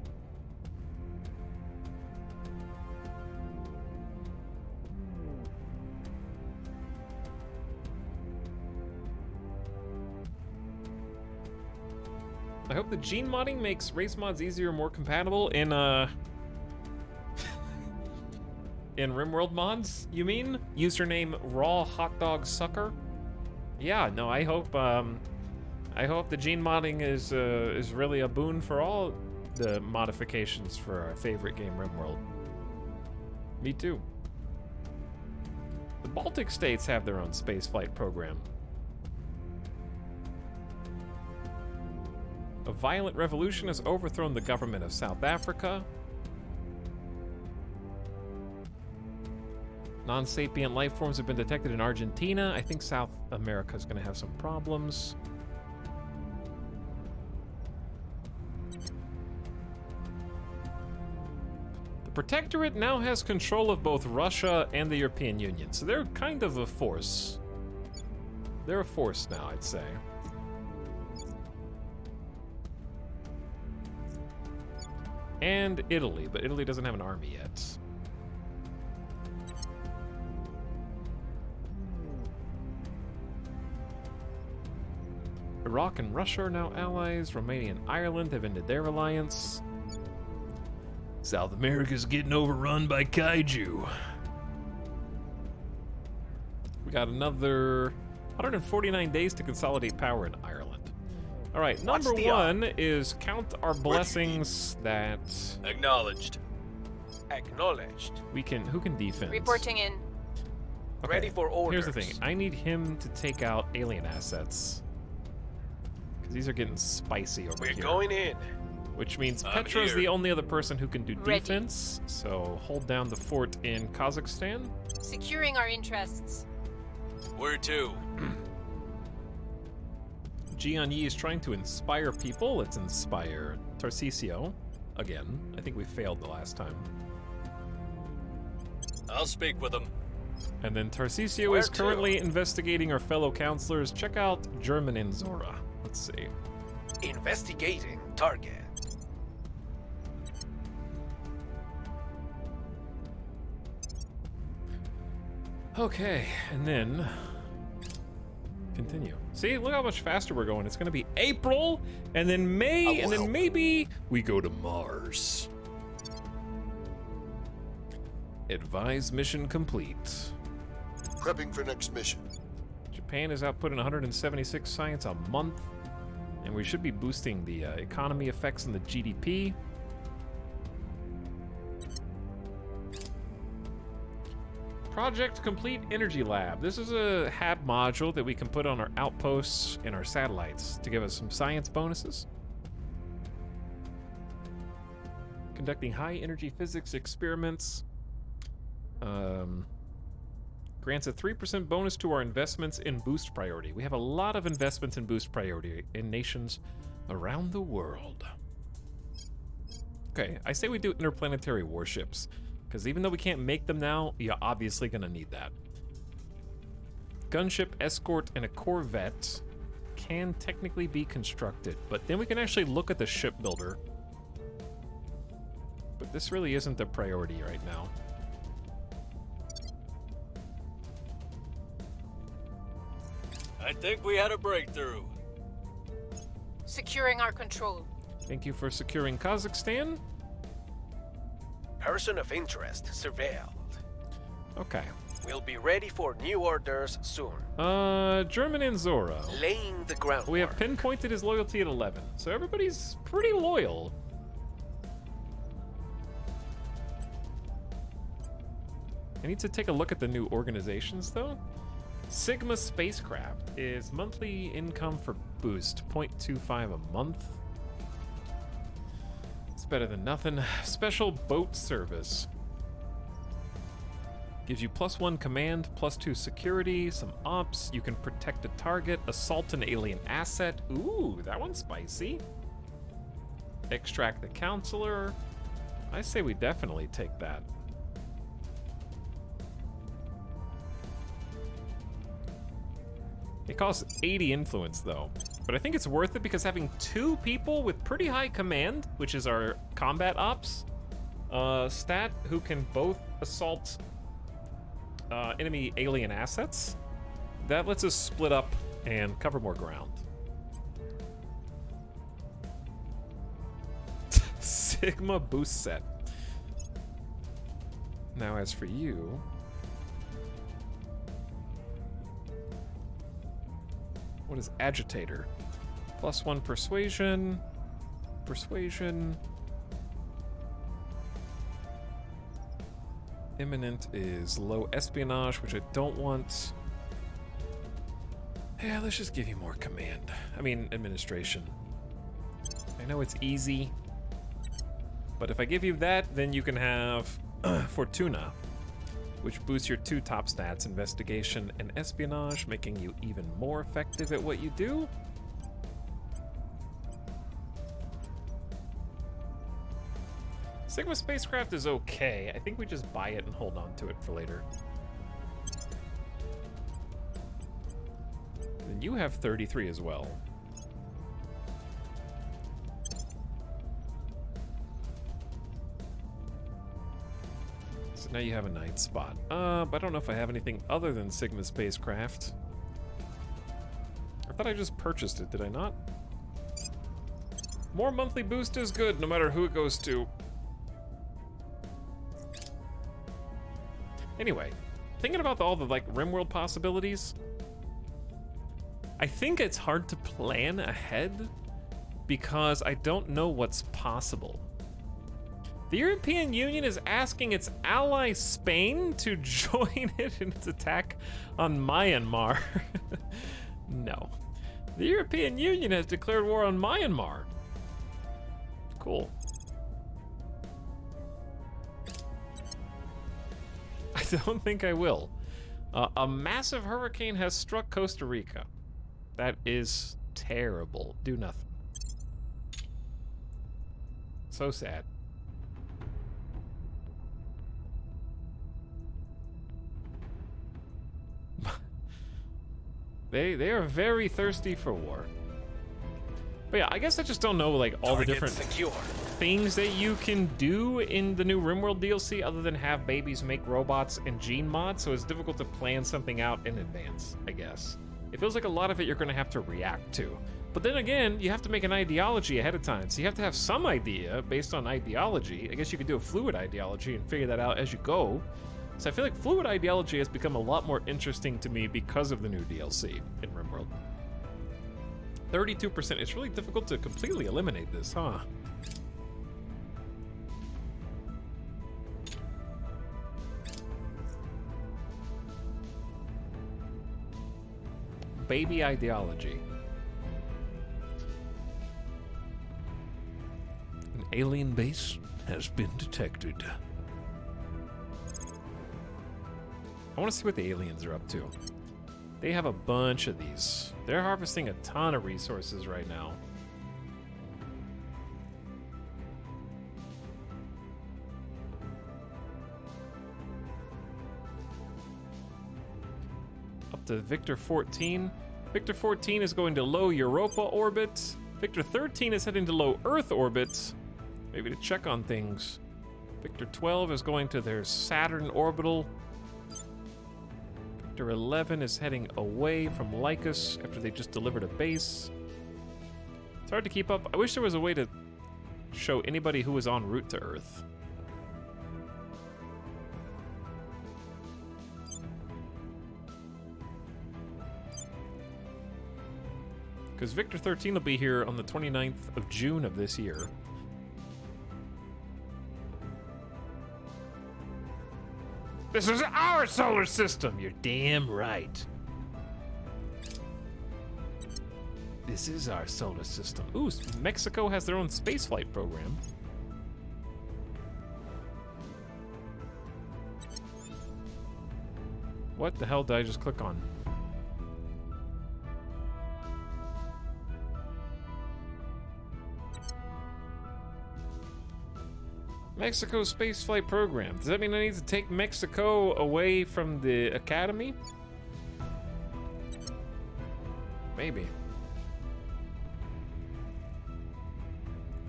Speaker 1: I hope the gene modding makes race mods easier and more compatible in in Rimworld mods, you mean? Username raw hot dog sucker? Yeah, no, I hope the gene modding is really a boon for all the modifications for our favorite game, Rimworld. Me too. The Baltic states have their own spaceflight program. A violent revolution has overthrown the government of South Africa. Non-sapient life forms have been detected in Argentina. I think South America is going to have some problems. The Protectorate now has control of both Russia and the European Union, so they're kind of a force. They're a force now, I'd say. And Italy, but Italy doesn't have an army yet. Iraq and Russia are now allies. Romania and Ireland have ended their alliance. South America's getting overrun by kaiju. We got another 149 days to consolidate power in Ireland. All right, number one is count our blessings that...
Speaker 3: Acknowledged. Acknowledged.
Speaker 1: We can... Who can defend?
Speaker 4: Reporting in.
Speaker 1: Okay,
Speaker 3: Ready for orders.
Speaker 1: here's the thing. I need him to take out alien assets. Because these are getting spicy over here.
Speaker 3: We're going in.
Speaker 1: Which means
Speaker 3: I'm
Speaker 1: Petra's
Speaker 3: here.
Speaker 1: the only other person who can do
Speaker 4: Ready.
Speaker 1: defense. So hold down the fort in Kazakhstan.
Speaker 4: Securing our interests.
Speaker 8: Where to?
Speaker 1: Jian Yi is trying to inspire people. Let's inspire Tarcisio again. I think we failed the last time.
Speaker 8: I'll speak with them.
Speaker 1: And then Tarcisio
Speaker 3: Where
Speaker 1: is
Speaker 3: to?
Speaker 1: currently investigating our fellow counselors. Check out German in Zora. Let's see.
Speaker 3: Investigating target.
Speaker 1: Okay, and then continue. See, look how much faster we're going. It's going to be April, and then May, and then maybe we go to Mars. Advise mission complete.
Speaker 2: Prepping for next mission.
Speaker 1: Japan is outputting 176 science a month, and we should be boosting the economy effects in the GDP. Project Complete Energy Lab. This is a HAB module that we can put on our outposts and our satellites to give us some science bonuses. Conducting high energy physics experiments. Grants a 3% bonus to our investments in boost priority. We have a lot of investments in boost priority in nations around the world. Okay, I say we do interplanetary warships. Because even though we can't make them now, you're obviously going to need that. Gunship, escort, and a corvette can technically be constructed, but then we can actually look at the shipbuilder. But this really isn't a priority right now.
Speaker 8: I think we had a breakthrough.
Speaker 4: Securing our control.
Speaker 1: Thank you for securing Kazakhstan.
Speaker 3: Person of interest surveilled.
Speaker 1: Okay.
Speaker 3: We'll be ready for new orders soon.
Speaker 1: German and Zora.
Speaker 3: Laying the groundwork.
Speaker 1: We have pinpointed his loyalty at 11, so everybody's pretty loyal. I need to take a look at the new organizations, though. Sigma Spacecraft is monthly income for boost, 0.25 a month. It's better than nothing. Special boat service. Gives you +1 command, +2 security, some ops. You can protect a target, assault an alien asset. Ooh, that one's spicy. Extract the counselor. I say we definitely take that. It costs 80 influence though, but I think it's worth it because having 2 people with pretty high command, which is our combat ops stat, who can both assault enemy alien assets, that lets us split up and cover more ground. Sigma boost set. Now as for you, what is agitator? +1 persuasion, persuasion. Imminent is low espionage, which I don't want. Yeah, let's just give you more command. I mean, administration. I know it's easy, but if I give you that, then you can have Fortuna, which boosts your 2 top stats, investigation and espionage, making you even more effective at what you do. Sigma spacecraft is okay. I think we just buy it and hold on to it for later. And you have 33 as well. So now you have a night spot. But I don't know if I have anything other than Sigma spacecraft. I thought I just purchased it, did I not? More monthly boost is good, no matter who it goes to. Anyway, thinking about all the like rimworld possibilities, I think it's hard to plan ahead because I don't know what's possible. The European Union is asking its ally Spain to join it in its attack on Myanmar. No. The European Union has declared war on Myanmar. Cool. I don't think I will. A massive hurricane has struck Costa Rica. That is terrible. Do nothing. So sad. They are very thirsty for war. But yeah, I guess I just don't know like all the different things that you can do in the new RimWorld DLC other than have babies make robots and gene mods, so it's difficult to plan something out in advance, I guess. It feels like a lot of it you're gonna have to react to. But then again, you have to make an ideology ahead of time, so you have to have some idea based on ideology. I guess you could do a fluid ideology and figure that out as you go. So I feel like fluid ideology has become a lot more interesting to me because of the new DLC in RimWorld. 32%, it's really difficult to completely eliminate this, huh? Baby ideology. An alien base has been detected. I want to see what the aliens are up to. They have a bunch of these. They're harvesting a ton of resources right now. Up to Victor 14. Victor 14 is going to low Europa orbit. Victor 13 is heading to low Earth orbit. Maybe to check on things. Victor 12 is going to their Saturn orbital. Victor 11 is heading away from Lycus after they just delivered a base. It's hard to keep up. I wish there was a way to show anybody who was en route to Earth. Because Victor 13 will be here on the 29th of June of this year. This is our solar system! You're damn right. This is our solar system. Ooh, Mexico has their own spaceflight program. What the hell did I just click on? Mexico spaceflight program. Does that mean I need to take Mexico away from the academy? Maybe.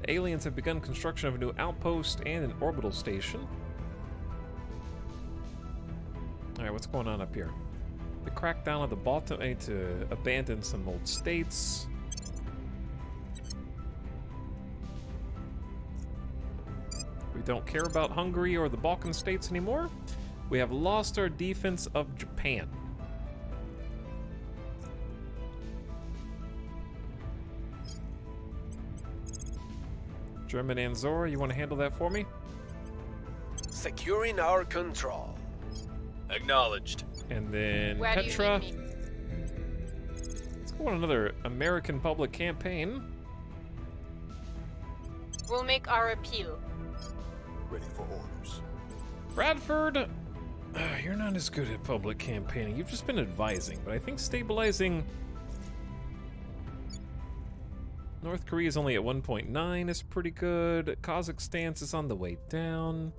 Speaker 1: The aliens have begun construction of a new outpost and an orbital station. Alright, what's going on up here? The crackdown of the Baltimore. I need to abandon some old states. We don't care about Hungary or the Balkan states anymore. We have lost our defense of Japan. German Anzor, you want to handle that for me?
Speaker 3: Securing our control.
Speaker 8: Acknowledged.
Speaker 1: And then
Speaker 4: Where
Speaker 1: Petra.
Speaker 4: do you need me?
Speaker 1: Let's go on another American public campaign.
Speaker 4: We'll make our appeal.
Speaker 2: Ready for orders.
Speaker 1: Bradford, you're not as good at public campaigning. You've just been advising, but I think stabilizing North Korea is only at 1.9 is pretty good. Kazakhstan's is on the way down.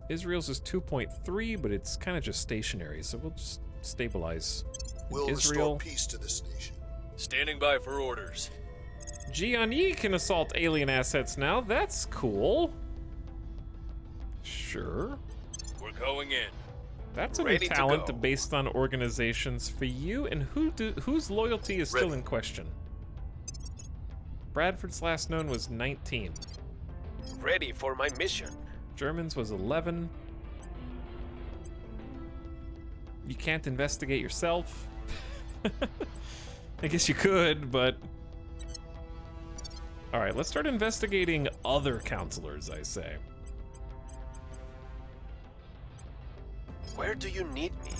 Speaker 1: Israel's is 2.3, but it's kind of just stationary, so we'll just stabilize
Speaker 2: We'll
Speaker 1: Israel.
Speaker 2: restore peace to this nation.
Speaker 8: Standing by for orders.
Speaker 1: Jianyi can assault alien assets now. That's cool. Sure.
Speaker 8: We're going in.
Speaker 1: That's a new
Speaker 3: Ready to
Speaker 1: talent
Speaker 3: go.
Speaker 1: based on organizations for you, and whose loyalty is still
Speaker 2: Ready.
Speaker 1: in question. Bradford's last known was 19.
Speaker 3: Ready for my mission.
Speaker 1: Germans was 11. You can't investigate yourself. I guess you could, but... Alright, let's start investigating other counselors, I say.
Speaker 3: Where do you need me?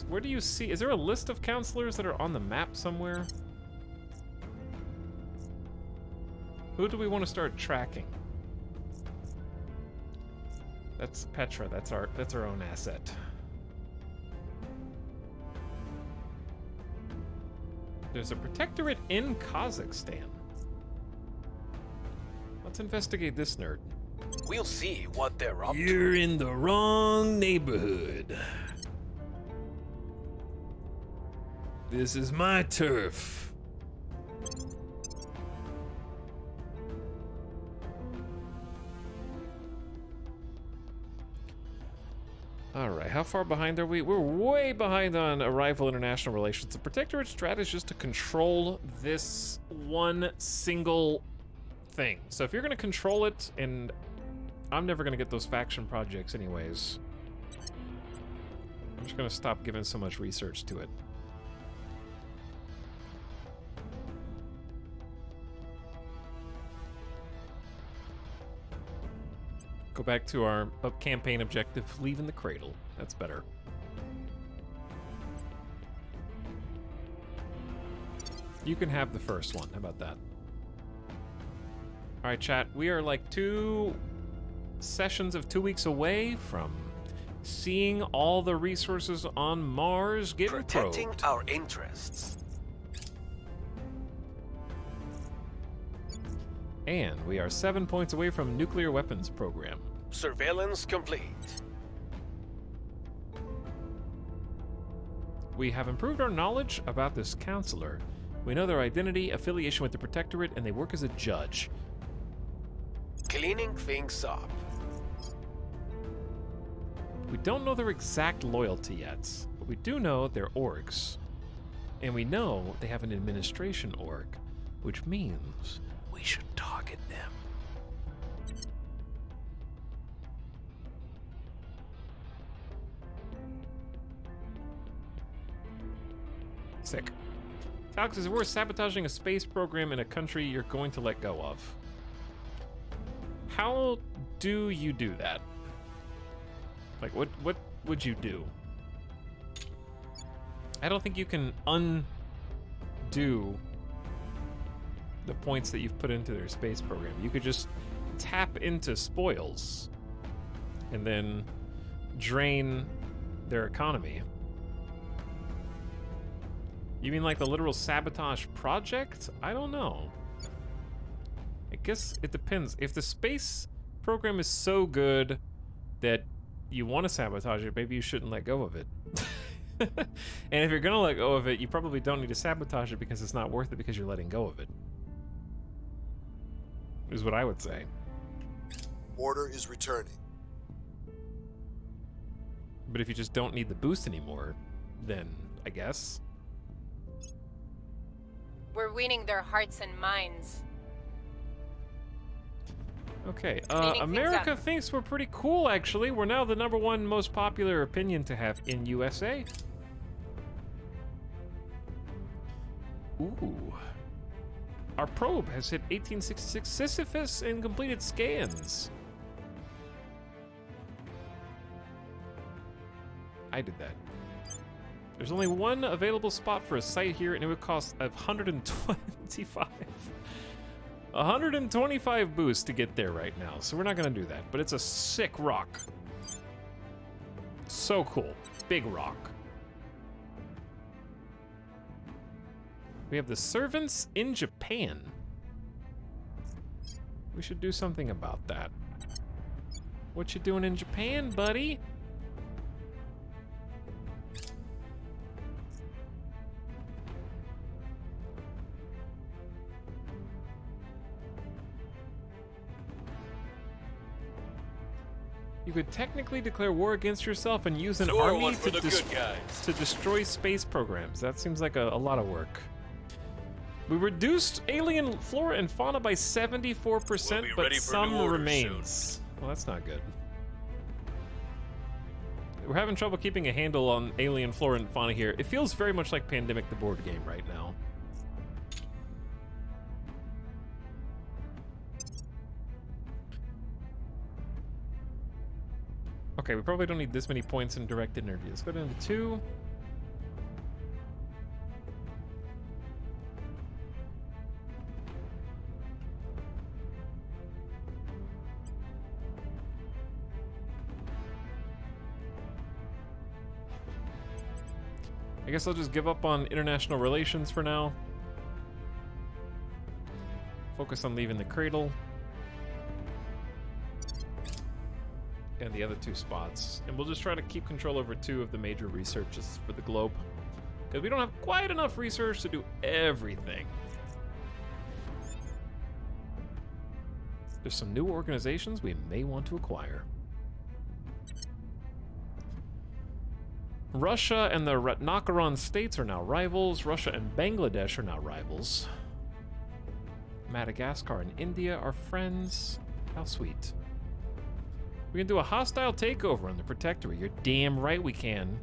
Speaker 1: Where do you see? Is there a list of counselors that are on the map somewhere? Who do we want to start tracking? That's Petra. That's our own asset. There's a protectorate in Kazakhstan. Let's investigate this nerd.
Speaker 3: We'll see what they're up to.
Speaker 1: You're in the wrong neighborhood. This is my turf. Alright, how far behind are we? We're way behind on Arrival International Relations. The Protectorate's strategy is to control this one single thing. So if you're going to control it, and I'm never going to get those faction projects anyways, I'm just going to stop giving so much research to it. Go back to our campaign objective, leaving the cradle. That's better. You can have the first one. How about that? All right, chat. We are like 2 sessions of 2 weeks away from seeing all the resources on Mars get
Speaker 3: Protecting
Speaker 1: probed.
Speaker 3: our interests.
Speaker 1: And we are 7 points away from nuclear weapons program.
Speaker 3: Surveillance complete.
Speaker 1: We have improved our knowledge about this counselor. We know their identity, affiliation with the Protectorate, and they work as a judge.
Speaker 3: Cleaning things up.
Speaker 1: We don't know their exact loyalty yet, but we do know they're orgs. And we know they have an administration org, which means we should target them. Sick. Etalyx says, we're sabotaging a space program in a country you're going to let go of. How do you do that? Like, what would you do? I don't think you can undo the points that you've put into their space program. You could just tap into spoils and then drain their economy. You mean like the literal sabotage project? I don't know. I guess it depends. If the space program is so good that you want to sabotage it, maybe you shouldn't let go of it. And if you're gonna let go of it, you probably don't need to sabotage it because it's not worth it because you're letting go of it. Is what I would say.
Speaker 2: Order is returning.
Speaker 1: But if you just don't need the boost anymore, then I guess.
Speaker 4: We're winning their hearts and minds.
Speaker 1: Okay,
Speaker 4: Cleaning things
Speaker 1: America
Speaker 4: up.
Speaker 1: thinks we're pretty cool, actually. We're now the #1 most popular opinion to have in USA. Ooh. Our probe has hit 1866 Sisyphus and completed scans. I did that. There's only one available spot for a site here, and it would cost 125. 125 boosts to get there right now, so we're not gonna do that. But it's a sick rock. So cool. Big rock. We have the servants in Japan. We should do something about that. What you doing in Japan, buddy? You could technically declare war against yourself and use an
Speaker 8: Score
Speaker 1: army
Speaker 8: one for
Speaker 1: to,
Speaker 8: the good guys.
Speaker 1: to destroy space programs. That seems like a lot of work. We reduced alien flora and fauna by 74%,
Speaker 8: We'll be
Speaker 1: but
Speaker 8: ready for
Speaker 1: some
Speaker 8: new orders
Speaker 1: remains. Well, that's not good. We're having trouble keeping a handle on alien flora and fauna here. It feels very much like Pandemic the board game right now. Okay, we probably don't need this many points in directed energy. Let's go down to 2. I guess I'll just give up on international relations for now. Focus on leaving the cradle. And the other 2 spots. And we'll just try to keep control over 2 of the major researches for the globe. Because we don't have quite enough research to do everything. There's some new organizations we may want to acquire. Russia and the Ratnakaran states are now rivals. Russia and Bangladesh are now rivals. Madagascar and India are friends. How sweet. We can do a hostile takeover on the Protectorate. You're damn right we can.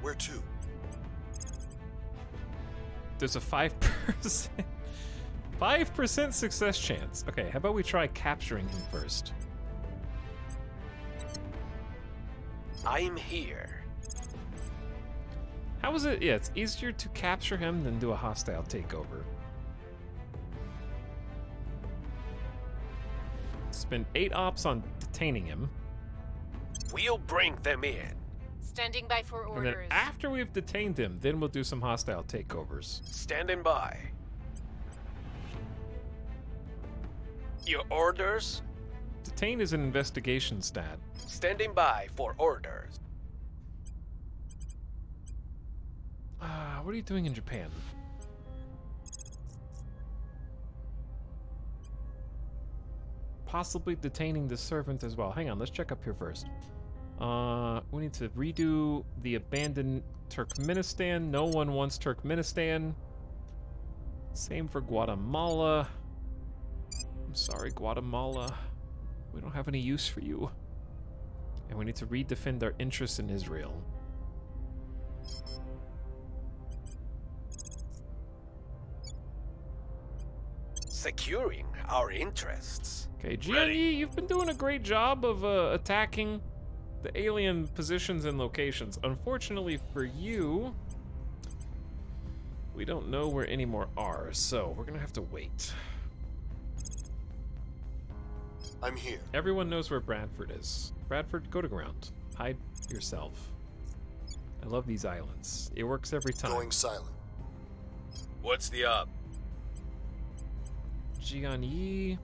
Speaker 2: Where to?
Speaker 1: There's a 5% 5% success chance. Okay, how about we try capturing him first?
Speaker 3: I'm here.
Speaker 1: How is it? Yeah, it's easier to capture him than do a hostile takeover. Spend 8 ops on detaining him.
Speaker 3: We'll bring them in.
Speaker 4: Standing by for
Speaker 1: And then
Speaker 4: orders.
Speaker 1: after we've detained him, then we'll do some hostile takeovers.
Speaker 3: Standing by. Your orders?
Speaker 1: Detain is an investigation stat.
Speaker 3: Standing by for orders.
Speaker 1: What are you doing in Japan? Possibly detaining the servant as well. Hang on, let's check up here first. We need to redo the abandoned Turkmenistan. No one wants Turkmenistan. Same for Guatemala. I'm sorry, Guatemala. We don't have any use for you. And we need to redefend our interests in Israel.
Speaker 3: Securing our interests.
Speaker 1: Okay, GNE, you've been doing a great job of attacking the alien positions and locations. Unfortunately for you, we don't know where any more are, so we're gonna have to wait.
Speaker 2: I'm here.
Speaker 1: Everyone knows where Bradford is. Bradford, go to ground. Hide yourself. I love these islands. It works every time.
Speaker 2: Going silent.
Speaker 8: What's the up?
Speaker 1: Jian Yi.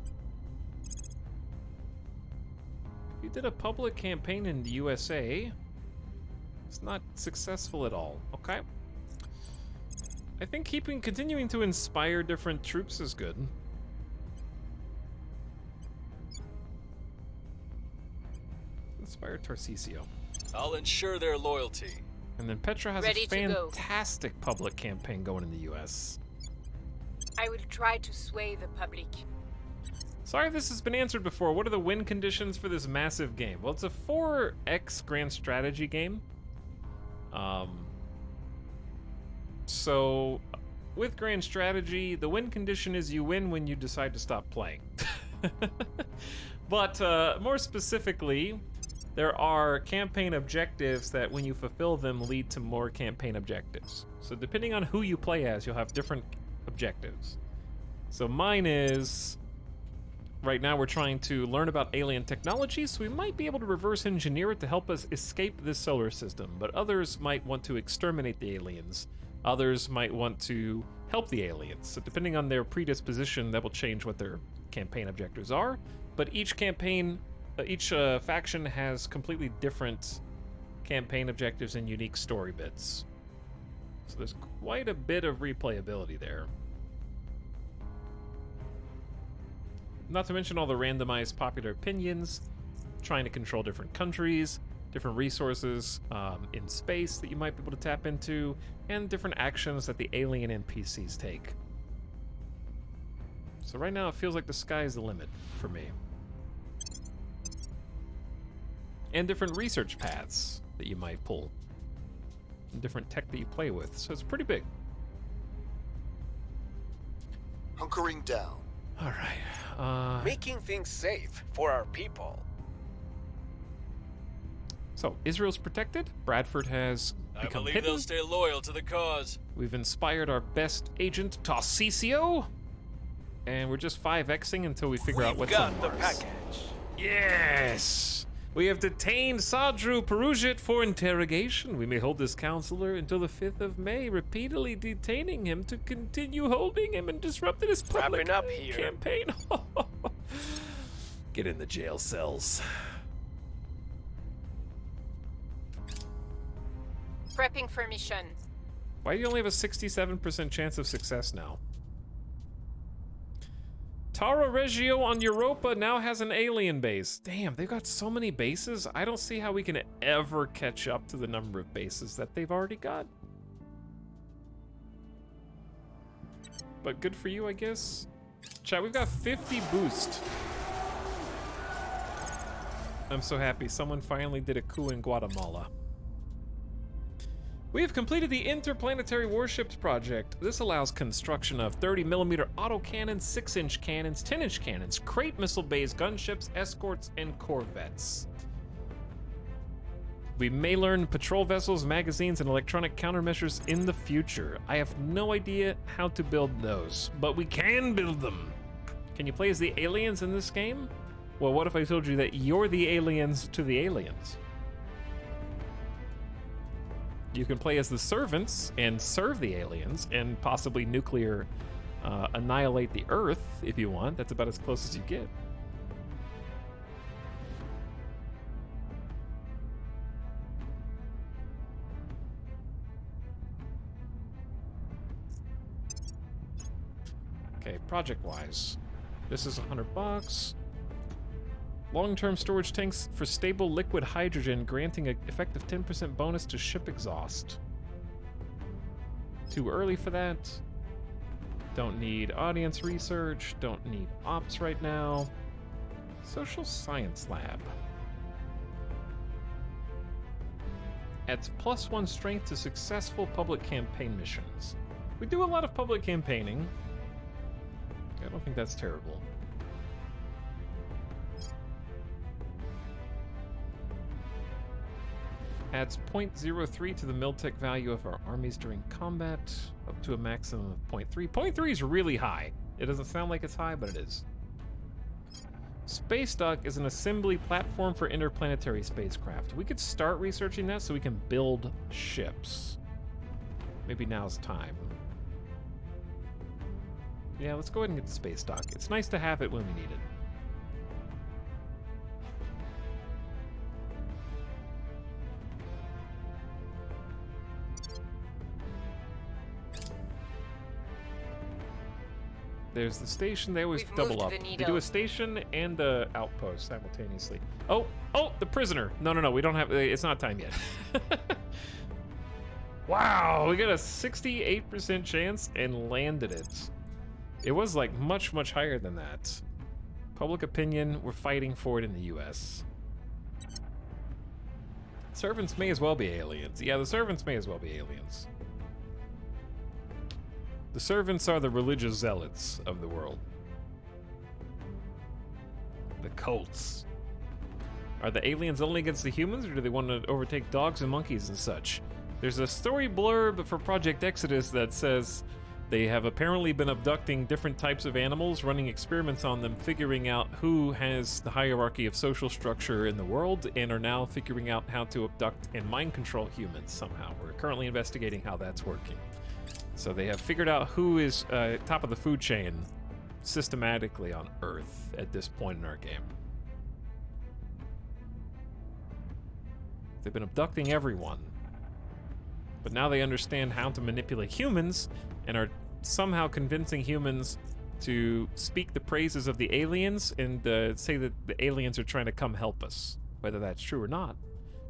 Speaker 1: You did a public campaign in the USA. It's not successful at all. Okay. I think continuing to inspire different troops is good. Inspire Tarcisio.
Speaker 8: I'll ensure their loyalty.
Speaker 1: And then Petra has
Speaker 4: Ready
Speaker 1: a
Speaker 4: to go.
Speaker 1: fantastic public campaign going in the US.
Speaker 4: I will try to sway the public.
Speaker 1: Sorry if this has been answered before. What are the win conditions for this massive game? Well, it's a 4x grand strategy game. So with grand strategy, the win condition is you win when you decide to stop playing. But more specifically, there are campaign objectives that when you fulfill them lead to more campaign objectives. So depending on who you play as, you'll have different objectives. So mine is, right now we're trying to learn about alien technology, so we might be able to reverse engineer it to help us escape this solar system, but others might want to exterminate the aliens. Others might want to help the aliens. So depending on their predisposition, that will change what their campaign objectives are. But each campaign, each faction has completely different campaign objectives and unique story bits. So there's quite a bit of replayability there. Not to mention all the randomized popular opinions, trying to control different countries, different resources in space that you might be able to tap into, and different actions that the alien NPCs take. So right now it feels like the sky is the limit for me. And different research paths that you might pull. And different tech that you play with, so it's pretty big.
Speaker 2: Hunkering down.
Speaker 1: Alright,
Speaker 3: Making things safe for our people.
Speaker 1: so Israel's protected. Bradford has
Speaker 8: I
Speaker 1: become
Speaker 8: believe
Speaker 1: hidden.
Speaker 8: they'll stay loyal to the cause.
Speaker 1: We've inspired our best agent, Tarcisio. And we're just 5xing until we figure out what's on
Speaker 3: Got the
Speaker 1: Mars.
Speaker 3: package.
Speaker 1: Yes! We have detained Sadru Perugit for interrogation. We may hold this counselor until the 5th of May, repeatedly detaining him to continue holding him and disrupting his public
Speaker 3: Wrapping up here.
Speaker 1: campaign. Get in the jail cells.
Speaker 4: Prepping for mission.
Speaker 1: Why do you only have a 67% chance of success now? Tara Reggio on Europa now has an alien base. Damn, they've got so many bases. I don't see how we can ever catch up to the number of bases that they've already got. But good for you, I guess. Chat, we've got 50 boost. I'm so happy someone finally did a coup in Guatemala. We have completed the Interplanetary Warships project. This allows construction of 30mm autocannons, 6-inch cannons, 10-inch cannons, crate missile bays, gunships, escorts, and corvettes. We may learn patrol vessels, magazines, and electronic countermeasures in the future. I have no idea how to build those, but we can build them. Can you play as the aliens in this game? Well, what if I told you that you're the aliens to the aliens? You can play as the servants and serve the aliens and possibly nuclear annihilate the Earth if you want. That's about as close as you get. Okay, project-wise, this is $100. Long-term storage tanks for stable liquid hydrogen, granting an effective 10% bonus to ship exhaust. Too early for that. Don't need audience research. Don't need ops right now. Social science lab. Adds +1 strength to successful public campaign missions. We do a lot of public campaigning. I don't think that's terrible. Adds 0.03 to the miltech value of our armies during combat, up to a maximum of 0.3. 0.3 is really high. It doesn't sound like it's high, but it is. Space dock is an assembly platform for interplanetary spacecraft. We could start researching that so we can build ships. Maybe now's time. Yeah, let's go ahead and get the space dock. It's nice to have it when we need it. There's the station. They always double up. They do a station and the outpost simultaneously. Oh, the prisoner. No, we don't have. It's not time yet. Wow, we got a 68% chance and landed it. It was like much higher than that. Public opinion, we're fighting for it in the US. Servants may as well be aliens. Yeah, the servants may as well be aliens. The servants are the religious zealots of the world. The cults. Are the aliens only against the humans, or do they want to overtake dogs and monkeys and such? There's a story blurb for Project Exodus that says they have apparently been abducting different types of animals, running experiments on them, figuring out who has the hierarchy of social structure in the world, and are now figuring out how to abduct and mind control humans somehow. We're currently investigating how that's working. So they have figured out who is top of the food chain systematically on Earth at this point in our game. They've been abducting everyone. But now they understand how to manipulate humans and are somehow convincing humans to speak the praises of the aliens and say that the aliens are trying to come help us. Whether that's true or not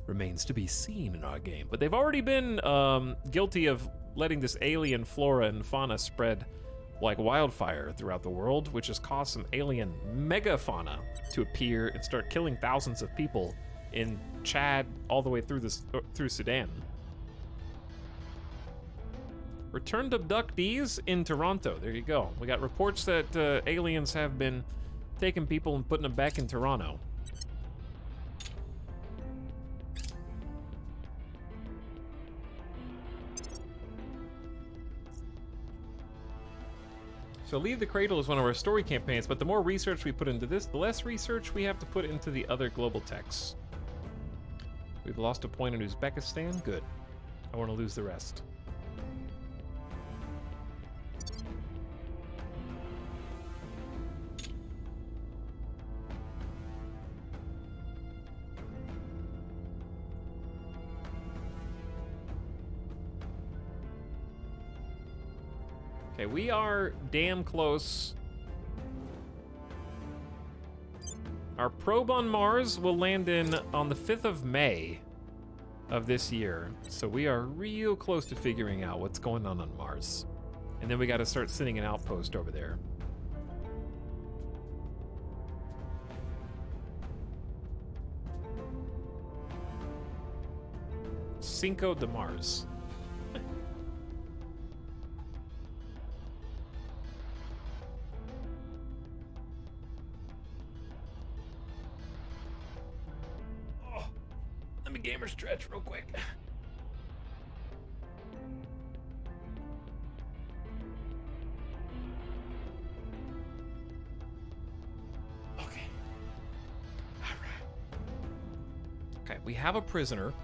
Speaker 1: remains to be seen in our game. But they've already been guilty of letting this alien flora and fauna spread like wildfire throughout the world, which has caused some alien megafauna to appear and start killing thousands of people in Chad all the way through Sudan. Returned abductees in Toronto. There you go. We got reports that aliens have been taking people and putting them back in Toronto. So Leave the Cradle is one of our story campaigns, but the more research we put into this, the less research we have to put into the other global techs. We've lost a point in Uzbekistan. Good. I want to lose the rest. Okay, we are damn close. Our probe on Mars will land on the 5th of May of this year. So we are real close to figuring out what's going on Mars. And then we got to start sending an outpost over there. Cinco de Mars. Let me gamer stretch real quick. Okay. All right. Okay, we have a prisoner,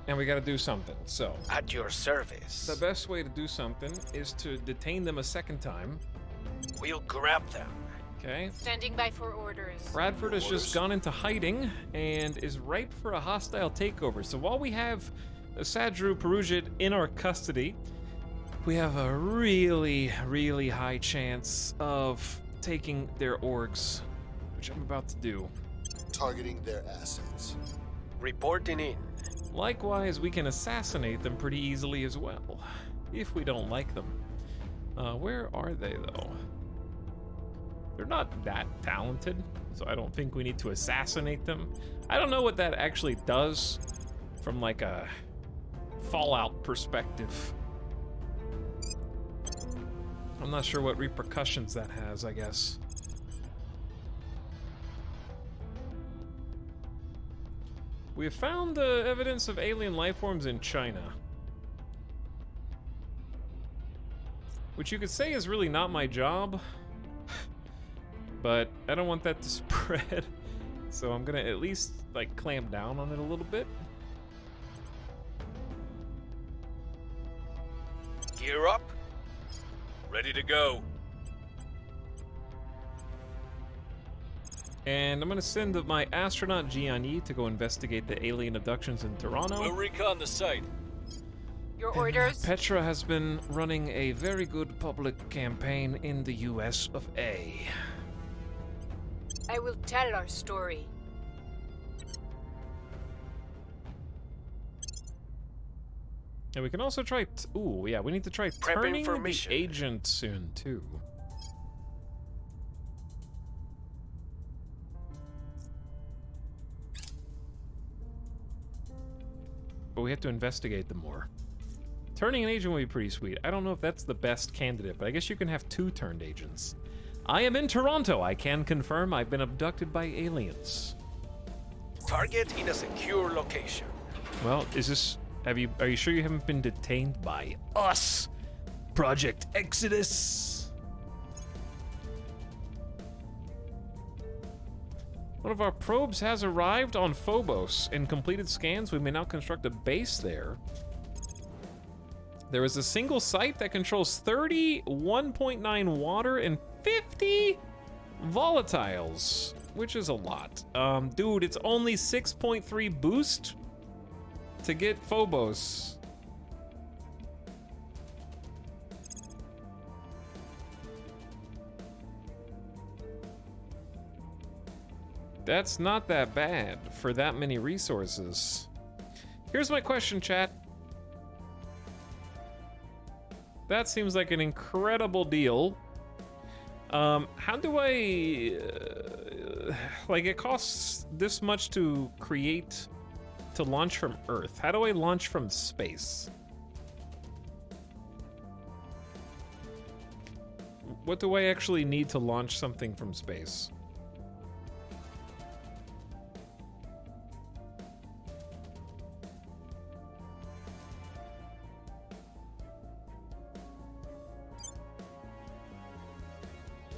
Speaker 1: and we got to do something. So,
Speaker 3: at your service.
Speaker 1: The best way to do something is to detain them a second time.
Speaker 3: We'll grab them.
Speaker 1: Okay.
Speaker 4: Standing by for orders.
Speaker 1: Bradford has just gone into hiding and is ripe for a hostile takeover. So while we have Sadru Perugit in our custody, we have a really, really high chance of taking their orgs, which I'm about to do.
Speaker 2: Targeting their assets.
Speaker 3: Reporting in.
Speaker 1: Likewise, we can assassinate them pretty easily as well, if we don't like them. Where are they, though? They're not that talented, so I don't think we need to assassinate them. I don't know what that actually does from like a Fallout perspective. I'm not sure what repercussions that has, I guess. We have found evidence of alien life forms in China. Which you could say is really not my job. but I don't want that to spread. So I'm gonna at least like clamp down on it a little bit.
Speaker 3: Gear up.
Speaker 8: Ready to go.
Speaker 1: And I'm gonna send my astronaut Gianni to go investigate the alien abductions in Toronto.
Speaker 8: We'll recon the site.
Speaker 4: Your orders?
Speaker 1: Petra has been running a very good public campaign in the US of A.
Speaker 4: I will tell our story.
Speaker 1: And we can also try. Ooh, yeah, we need to try turning the agent soon too. But we have to investigate them more. Turning an agent would be pretty sweet. I don't know if that's the best candidate, but I guess you can have 2 turned agents. I am in Toronto. I can confirm I've been abducted by aliens.
Speaker 3: Target in a secure location.
Speaker 1: Well, is this... are you sure you haven't been detained by us? Project Exodus? One of our probes has arrived on Phobos. In completed scans, we may now construct a base there. There is a single site that controls 31.9 water and 50 volatiles, which is a lot. Dude, it's only 6.3 boost to get Phobos. That's not that bad for that many resources. Here's my question, chat. That seems like an incredible deal. How do I... like, it costs this much to create... to launch from Earth. How do I launch from space? What do I actually need to launch something from space?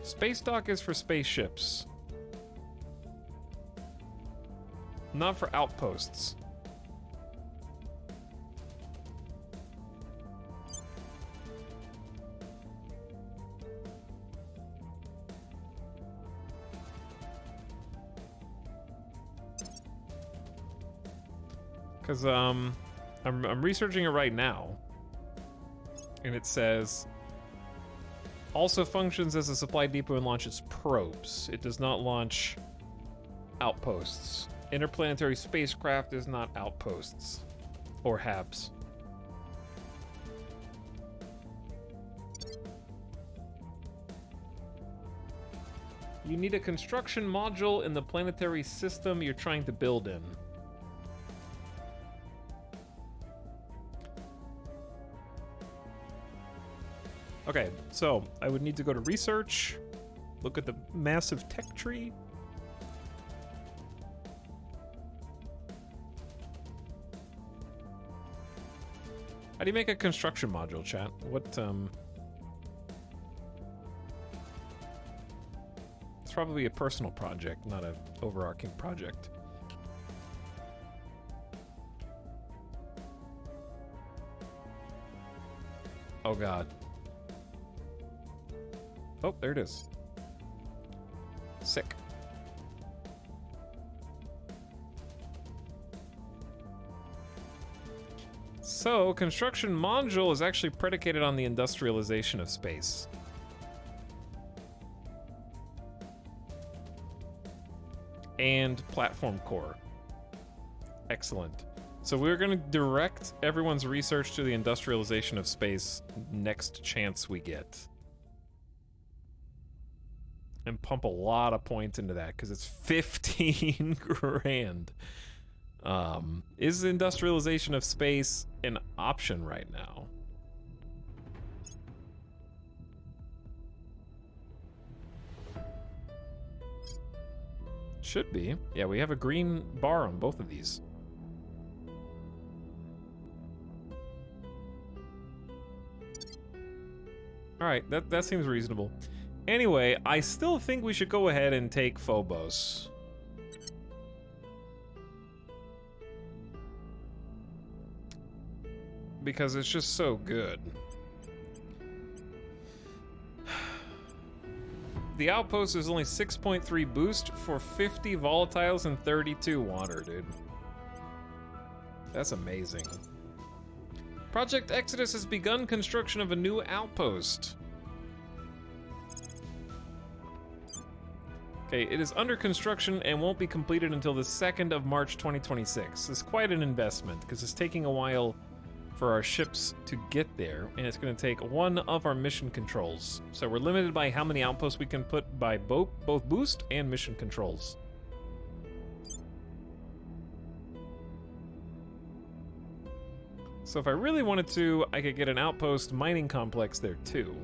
Speaker 1: Space dock is for spaceships. Not for outposts. Because I'm researching it right now, and it says also functions as a supply depot and launches probes. It does not launch outposts. Interplanetary spacecraft is not outposts or HABs. You need a construction module in the planetary system you're trying to build in. Okay, so I would need to go to research, look at the massive tech tree. How do you make a construction module, chat? What, It's probably a personal project, not an overarching project. Oh god. Oh, there it is. Sick. So, construction module is actually predicated on the industrialization of space. And platform core. Excellent. So we're going to direct everyone's research to the industrialization of space next chance we get. And pump a lot of points into that because it's 15 grand. Is industrialization of space an option right now? Should be. Yeah, we have a green bar on both of these. All right, that seems reasonable. Anyway, I still think we should go ahead and take Phobos. Because it's just so good. The outpost is only 6.3 boost for 50 volatiles and 32 water, dude. That's amazing. Project Exodus has begun construction of a new outpost. Okay, it is under construction and won't be completed until the 2nd of March 2026. It's quite an investment because it's taking a while for our ships to get there, and it's going to take one of our mission controls. So we're limited by how many outposts we can put by both boost and mission controls. So if I really wanted to, I could get an outpost mining complex there too.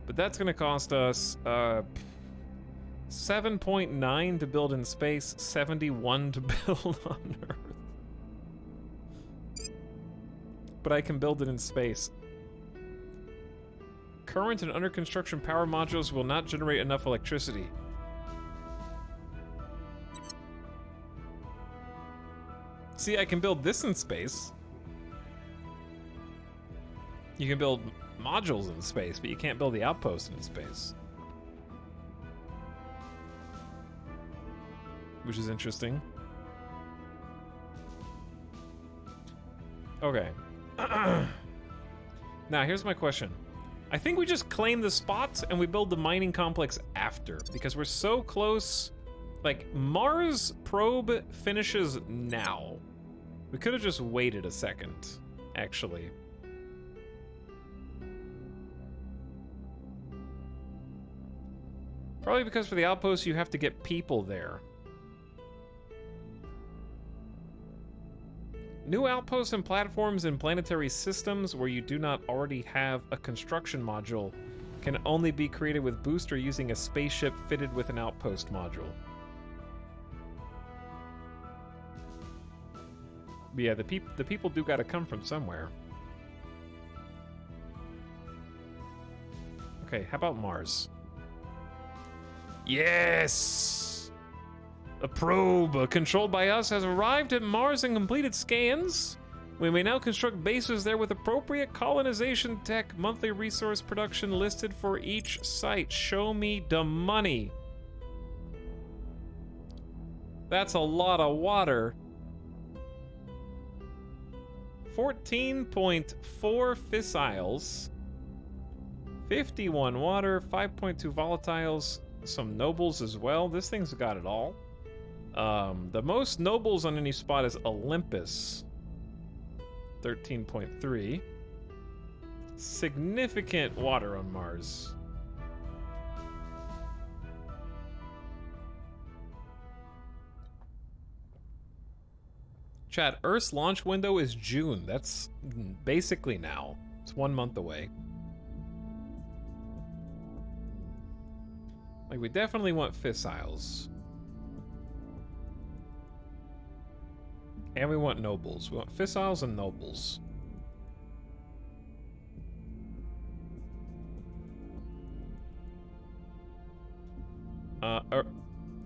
Speaker 1: But that's going to cost us 7.9 to build in space, 71 to build on Earth. But I can build it in space. Current and under construction power modules will not generate enough electricity. See, I can build this in space. You can build modules in space, but you can't build the outpost in space. Which is interesting. Okay. Now, here's my question. I think we just claim the spots and we build the mining complex after, because we're so close. Like, Mars probe finishes now. We could have just waited a second, actually. Probably because for the outpost, you have to get people there. New outposts and platforms in planetary systems where you do not already have a construction module can only be created with booster using a spaceship fitted with an outpost module. But yeah, the people do gotta come from somewhere. Okay, how about Mars? Yes! A probe controlled by us has arrived at Mars and completed scans. We may now construct bases there with appropriate colonization tech. Monthly resource production listed for each site. Show me the money. That's a lot of water. 14.4 fissiles. 51 water, 5.2 volatiles, some nobles as well. This thing's got it all. The most nobles on any spot is Olympus. 13.3. Significant water on Mars. Chat, Earth's launch window is June. That's basically now. It's 1 month away. Like, we definitely want fissiles. And we want nobles. We want fissiles and nobles.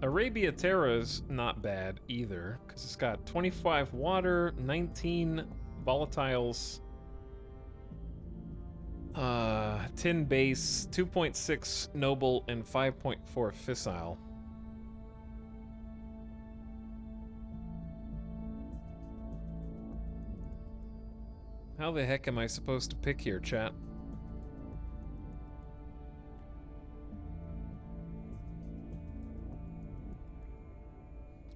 Speaker 1: Arabia Terra's not bad either, because it's got 25 water, 19 volatiles, 10 base, 2.6 noble, and 5.4 fissile. How the heck am I supposed to pick here, chat?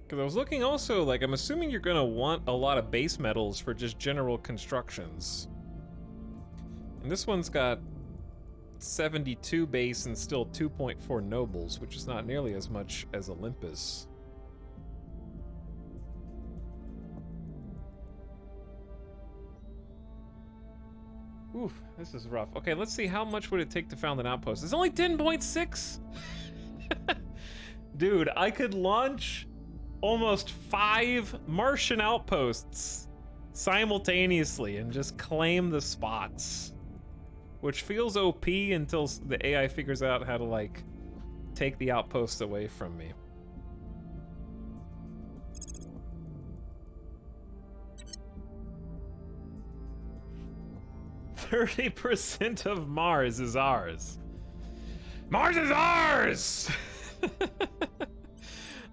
Speaker 1: Because I was looking also, like, I'm assuming you're gonna want a lot of base metals for just general constructions. And this one's got 72 base and still 2.4 nobles, which is not nearly as much as Olympus. Oof, this is rough. Okay, let's see, how much would it take to found an outpost? It's only 10.6? Dude, I could launch almost 5 Martian outposts simultaneously and just claim the spots. Which feels OP until the AI figures out how to, like, take the outposts away from me. 30% of Mars is ours. Mars is ours!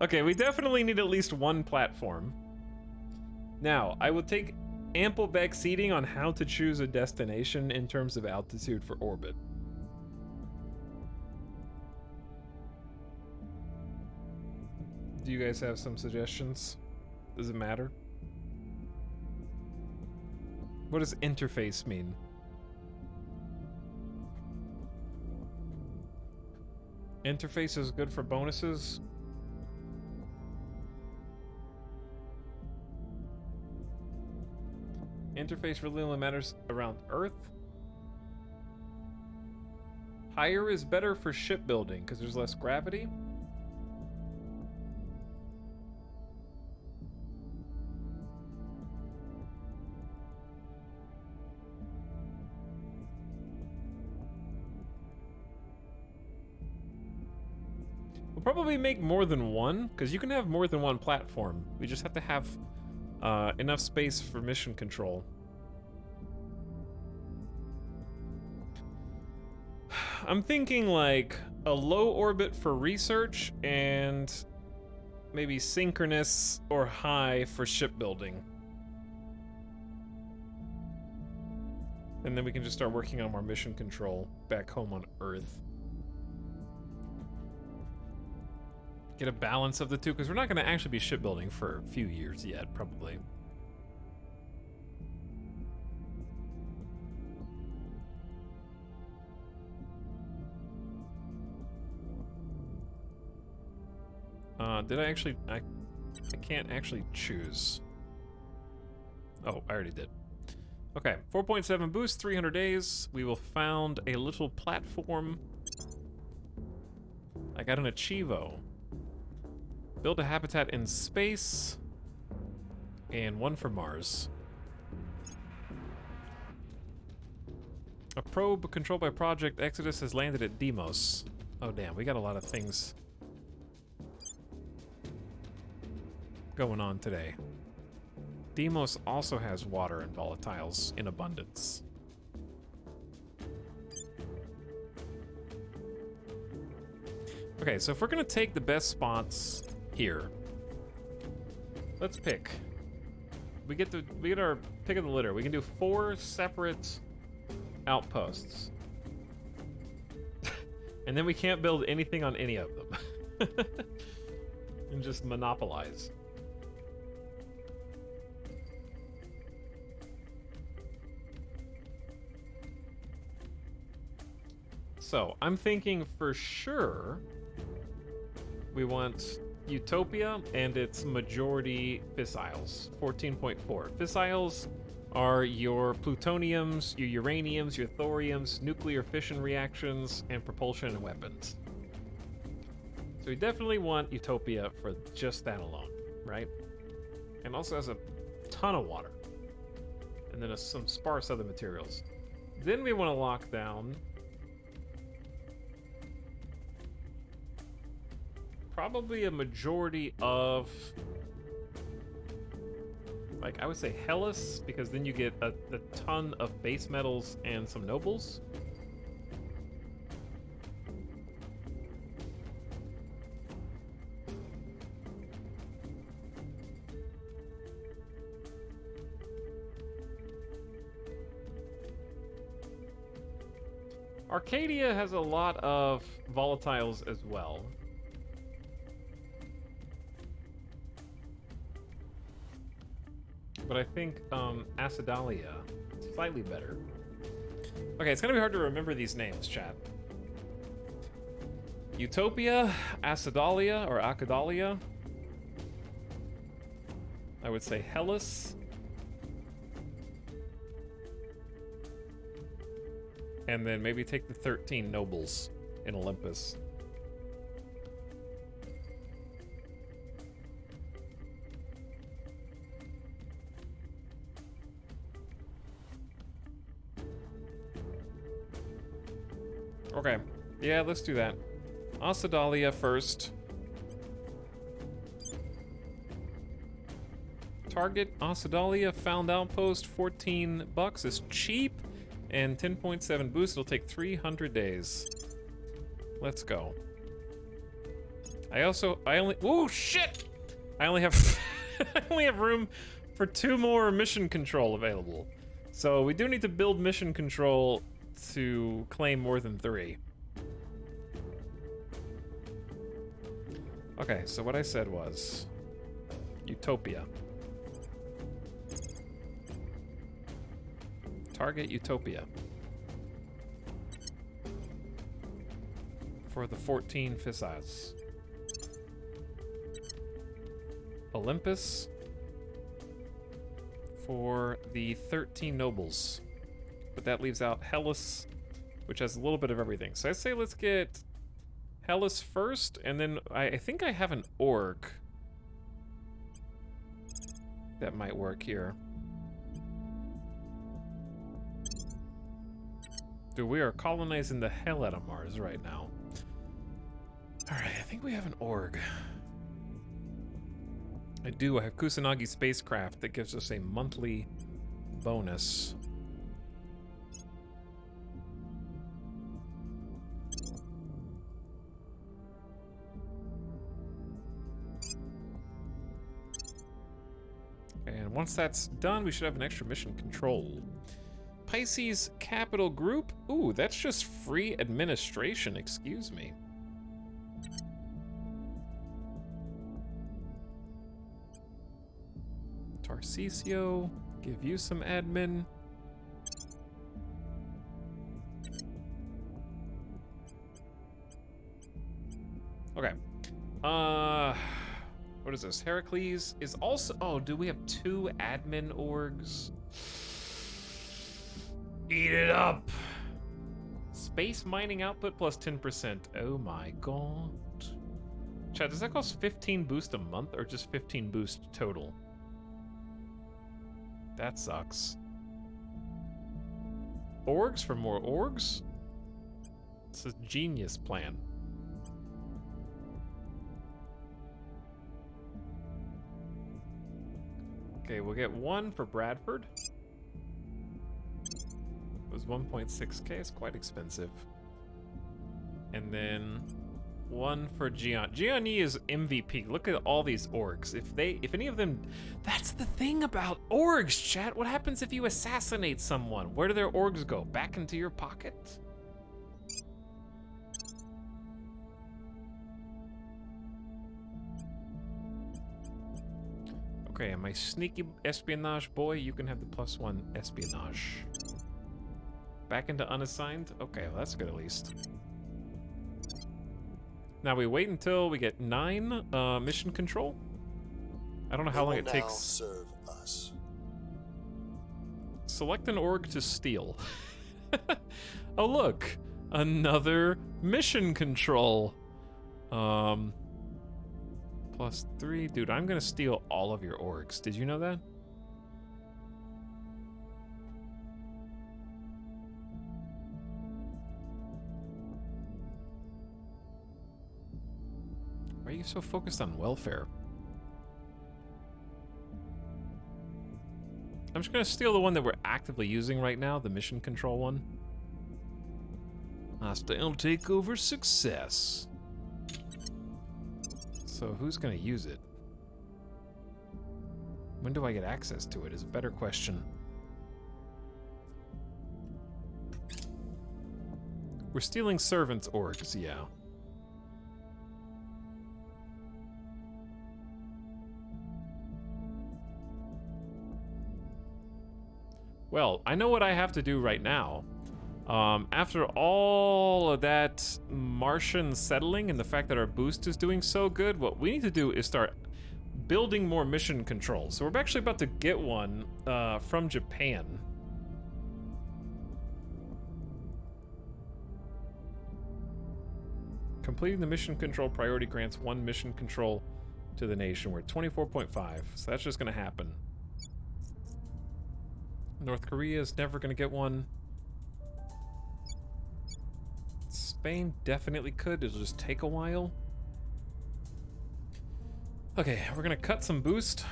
Speaker 1: Okay, we definitely need at least one platform. Now, I will take ample back seating on how to choose a destination in terms of altitude for orbit. Do you guys have some suggestions? Does it matter? What does interface mean? Interface is good for bonuses. Interface really only matters around Earth. Higher is better for shipbuilding because there's less gravity. We'll probably make more than one because you can have more than one platform. We just have to have enough space for mission control. I'm thinking like a low orbit for research and maybe synchronous or high for shipbuilding. And then we can just start working on more mission control back home on Earth. Get a balance of the two, because we're not going to actually be shipbuilding for a few years yet, probably. Did I actually... I can't actually choose. Oh, I already did. Okay, 4.7 boost, 300 days. We will found a little platform. I got an Achievo. Build a habitat in space. And one for Mars. A probe controlled by Project Exodus has landed at Deimos. Oh damn, we got a lot of things going on today. Deimos also has water and volatiles in abundance. Okay, so if we're gonna take the best spots here, let's pick. We get our pick of the litter. We can do 4 separate outposts. And then we can't build anything on any of them. And just monopolize. So, I'm thinking for sure we want Utopia and its majority fissiles, 14.4. Fissiles are your plutoniums, your uraniums, your thoriums, nuclear fission reactions, and propulsion and weapons. So we definitely want Utopia for just that alone, right? And also has a ton of water. And then some sparse other materials. Then we want to lock down probably a majority of, like, I would say Hellas, because then you get a ton of base metals and some nobles. Arcadia has a lot of volatiles as well. But I think Acidalia is slightly better. Okay, it's gonna be hard to remember these names, chat. Utopia, Acidalia, or Acidalia. I would say Hellas. And then maybe take the 13 nobles in Olympus. Okay, yeah, let's do that. Ossedalia first. Target Ossedalia, found outpost, $14 is cheap, and 10.7 boost. It'll take 300 days. Let's go. I only, oh shit! I only have, I only have room for 2 more mission control available. So we do need to build mission control to claim more than 3. Okay, so what I said was Utopia. Target Utopia. For the 14 Physas. Olympus. For the 13 Nobles. But that leaves out Hellas, which has a little bit of everything. So I say let's get Hellas first, and then I think I have an orc that might work here. Dude, we are colonizing the hell out of Mars right now. Alright, I think we have an org. I do, I have Kusanagi spacecraft that gives us a monthly bonus. And once that's done, we should have an extra mission control. Pisces Capital Group? Ooh, that's just free administration, excuse me. Tarcisio, give you some admin. Okay. What is this? Heracles is also... Oh, do we have 2 admin orgs? Eat it up! Space mining output plus 10%. Oh my god. Chat, does that cost 15 boost a month or just 15 boost total? That sucks. Orgs for more orgs? It's a genius plan. Okay, we'll get 1 for Bradford. It was 1.6k, it's quite expensive. And then 1 for Gianni is MVP. Look at all these orgs. If any of them, that's the thing about orgs, chat. What happens if you assassinate someone? Where do their orgs go? Back into your pocket? Okay, and my sneaky espionage boy, you can have the +1 espionage. Back into unassigned? Okay, well that's good at least. Now we wait until we get 9 mission control. I don't know how long it takes.
Speaker 2: Serve us.
Speaker 1: Select an org to steal. Oh look, another mission control. +3, dude. I'm gonna steal all of your orgs. Did you know that? Why are you so focused on welfare? I'm just gonna steal the one that we're actively using right now, the mission control one. Hostile takeover success. So who's gonna use it? When do I get access to it is a better question. We're stealing servants' orgs, yeah. Well, I know what I have to do right now. After all of that Martian settling and the fact that our boost is doing so good, what we need to do is start building more mission control. So we're actually about to get one from Japan. Completing the mission control priority grants 1 mission control to the nation. We're at 24.5, so that's just gonna happen. North Korea is never gonna get one. It's Spain definitely could. It'll just take a while. Okay, we're gonna cut some boost.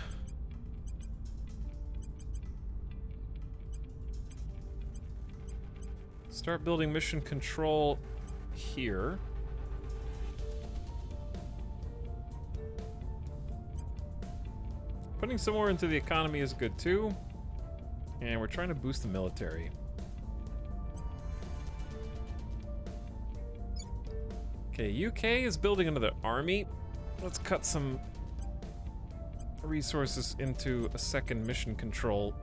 Speaker 1: Start building mission control here. Putting some more into the economy is good too. And we're trying to boost the military. Okay, UK is building another army. Let's cut some resources into a second mission control.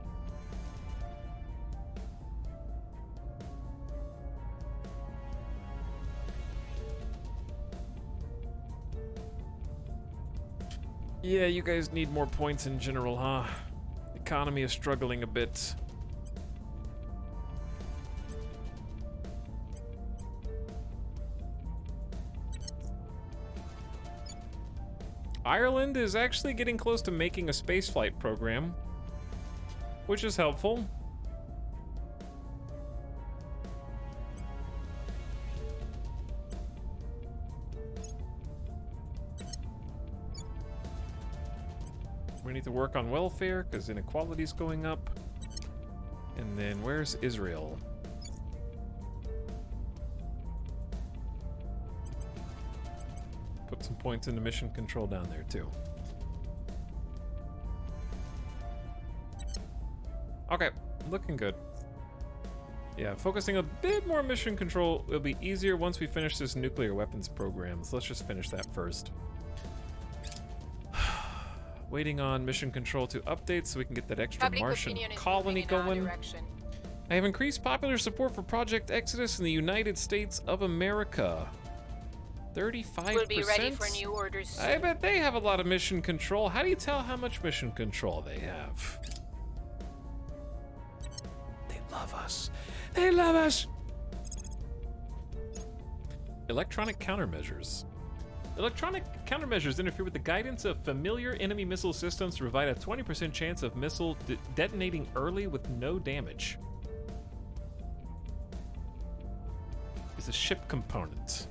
Speaker 1: Yeah, you guys need more points in general, huh? The economy is struggling a bit. Ireland is actually getting close to making a spaceflight program, which is helpful. We need to work on welfare because inequality is going up. And then where's Israel? Put some points into mission control down there too. Okay, looking good. Yeah, focusing a bit more mission control will be easier once we finish this nuclear weapons program. So let's just finish that first. Waiting on mission control to update so we can get that extra
Speaker 4: Public
Speaker 1: Martian
Speaker 4: opinion is
Speaker 1: colony
Speaker 4: moving in our
Speaker 1: going.
Speaker 4: direction.
Speaker 1: I have increased popular support for Project Exodus in the United States of America. 35%.
Speaker 4: We'll be ready for new orders soon.
Speaker 1: I bet they have a lot of mission control. How do you tell how much mission control they have? They love us. They love us. Electronic countermeasures. Electronic countermeasures interfere with the guidance of familiar enemy missile systems to provide a 20% chance of missile detonating early with no damage. It's a ship component.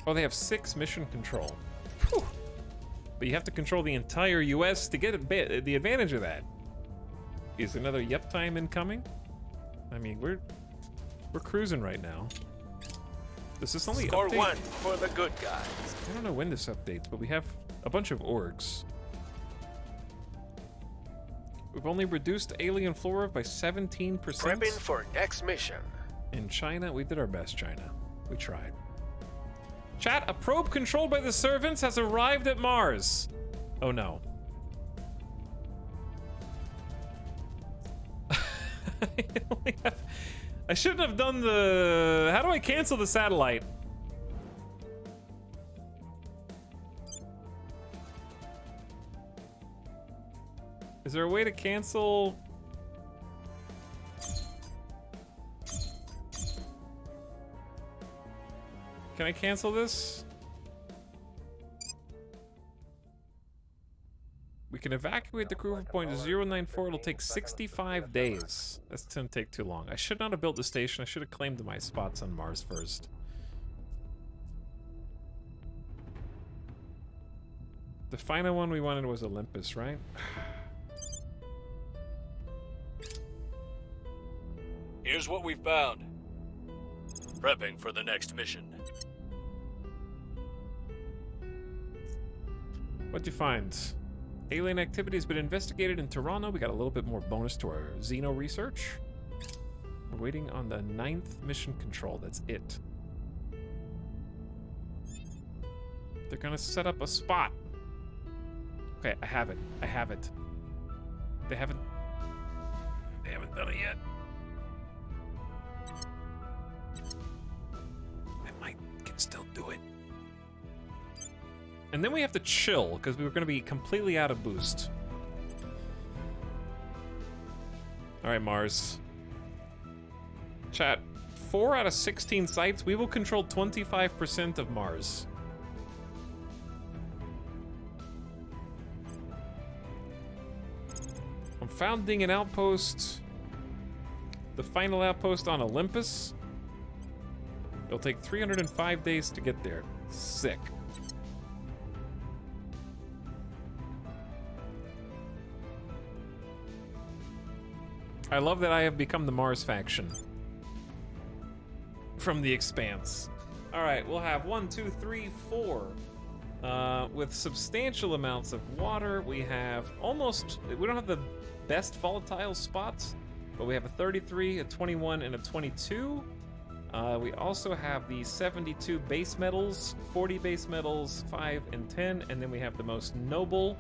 Speaker 1: Oh, they have 6 mission control. Whew. But you have to control the entire US to get the advantage of that. Is another yep time incoming? I mean, we're cruising right now. Does this only
Speaker 3: Score
Speaker 1: update?
Speaker 3: 1 for the good guys.
Speaker 1: I don't know when this updates, but we have a bunch of orgs. We've only reduced alien flora by 17%.
Speaker 3: Prepping for next mission.
Speaker 1: In China, we did our best, China. We tried. Chat, a probe controlled by the servants has arrived at Mars. Oh no. I shouldn't have done the... How do I cancel the satellite? Is there a way to cancel... Can I cancel this? We can evacuate the crew from point 094. It'll take 65 days. That's gonna take too long. I should not have built the station. I should have claimed my spots on Mars first. The final one we wanted was Olympus, right?
Speaker 8: Here's what we found. Prepping for the next mission.
Speaker 1: What'd you find? Alien activity has been investigated in Toronto. We got a little bit more bonus to our Xeno research. We're waiting on the 9th mission control. That's it. They're gonna set up a spot. Okay, I have it. I have it. They haven't done it yet. Can still do it. And then we have to chill because we were going to be completely out of boost. All right, Mars. Chat, 4 out of 16 sites, we will control 25% of Mars. I'm founding an outpost. The final outpost on Olympus. It'll take 305 days to get there. Sick. I love that I have become the Mars faction from the Expanse. All right, we'll have 1, 2, 3, 4. With substantial amounts of water, we have almost, we don't have the best volatile spots, but we have a 33, a 21, and a 22. We also have the 72 base metals, 40 base metals, 5 and 10, and then we have the most noble.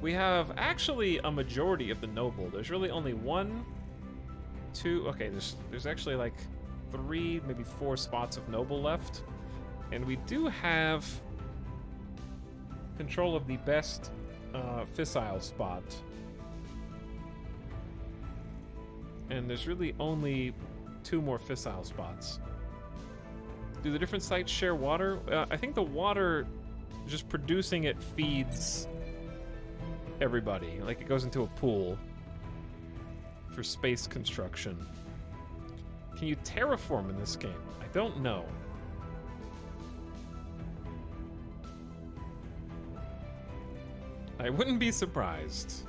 Speaker 1: We have actually a majority of the noble. There's really only 1, 2, okay, there's actually like 3, maybe 4 spots of noble left. And we do have control of the best fissile spot. And there's really only 2 more fissile spots. Do the different sites share water? I think the water, just producing it feeds everybody. Like it goes into a pool for space construction. Can you terraform in this game? I don't know. I wouldn't be surprised.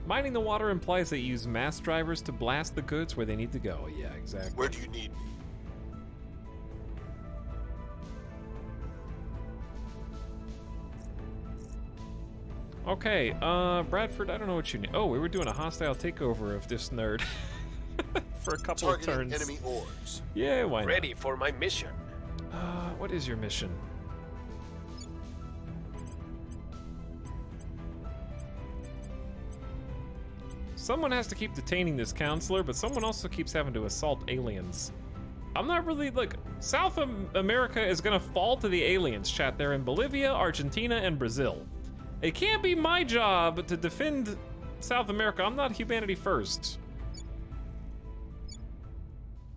Speaker 1: Mining the water implies they use mass drivers to blast the goods where they need to go. Yeah, exactly.
Speaker 2: Where do you need me?
Speaker 1: Okay, Bradford, I don't know what you need. Oh, we were doing a hostile takeover of this nerd for a couple of turns.
Speaker 2: Enemy ores.
Speaker 1: Yeah, why not?
Speaker 3: Ready for my mission.
Speaker 1: What is your mission? Someone has to keep detaining this counselor, but someone also keeps having to assault aliens. I'm not really, look, South America is gonna fall to the aliens, chat. They're in Bolivia, Argentina, and Brazil. It can't be my job to defend South America. I'm not humanity first.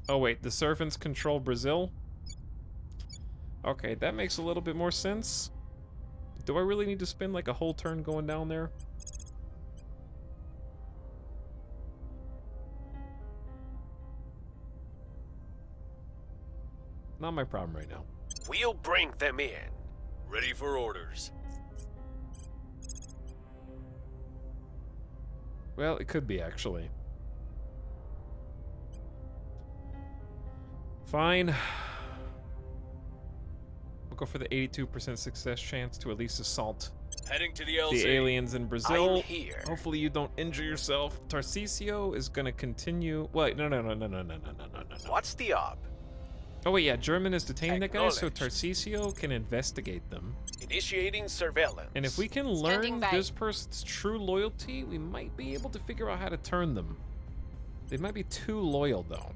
Speaker 1: Oh wait, the servants control Brazil? Okay, that makes a little bit more sense. Do I really need to spend like a whole turn going down there? Not my problem right now.
Speaker 3: We'll bring them in.
Speaker 8: Ready for orders.
Speaker 1: Well, it could be, actually. Fine. We'll go for the 82% success chance to at least assault
Speaker 8: Heading to the LZ.
Speaker 1: the aliens in Brazil.
Speaker 3: I'm here.
Speaker 1: Hopefully you don't injure yourself. Tarcisio is gonna continue. Wait, no.
Speaker 3: What's the op?
Speaker 1: Oh wait, yeah, German is detaining that guy, so
Speaker 3: Acknowledged.
Speaker 1: Tarcisio can investigate them.
Speaker 3: Initiating surveillance.
Speaker 1: And if we can
Speaker 4: Standing
Speaker 1: learn
Speaker 4: by.
Speaker 1: this person's true loyalty, we might be able to figure out how to turn them. They might be too loyal, though.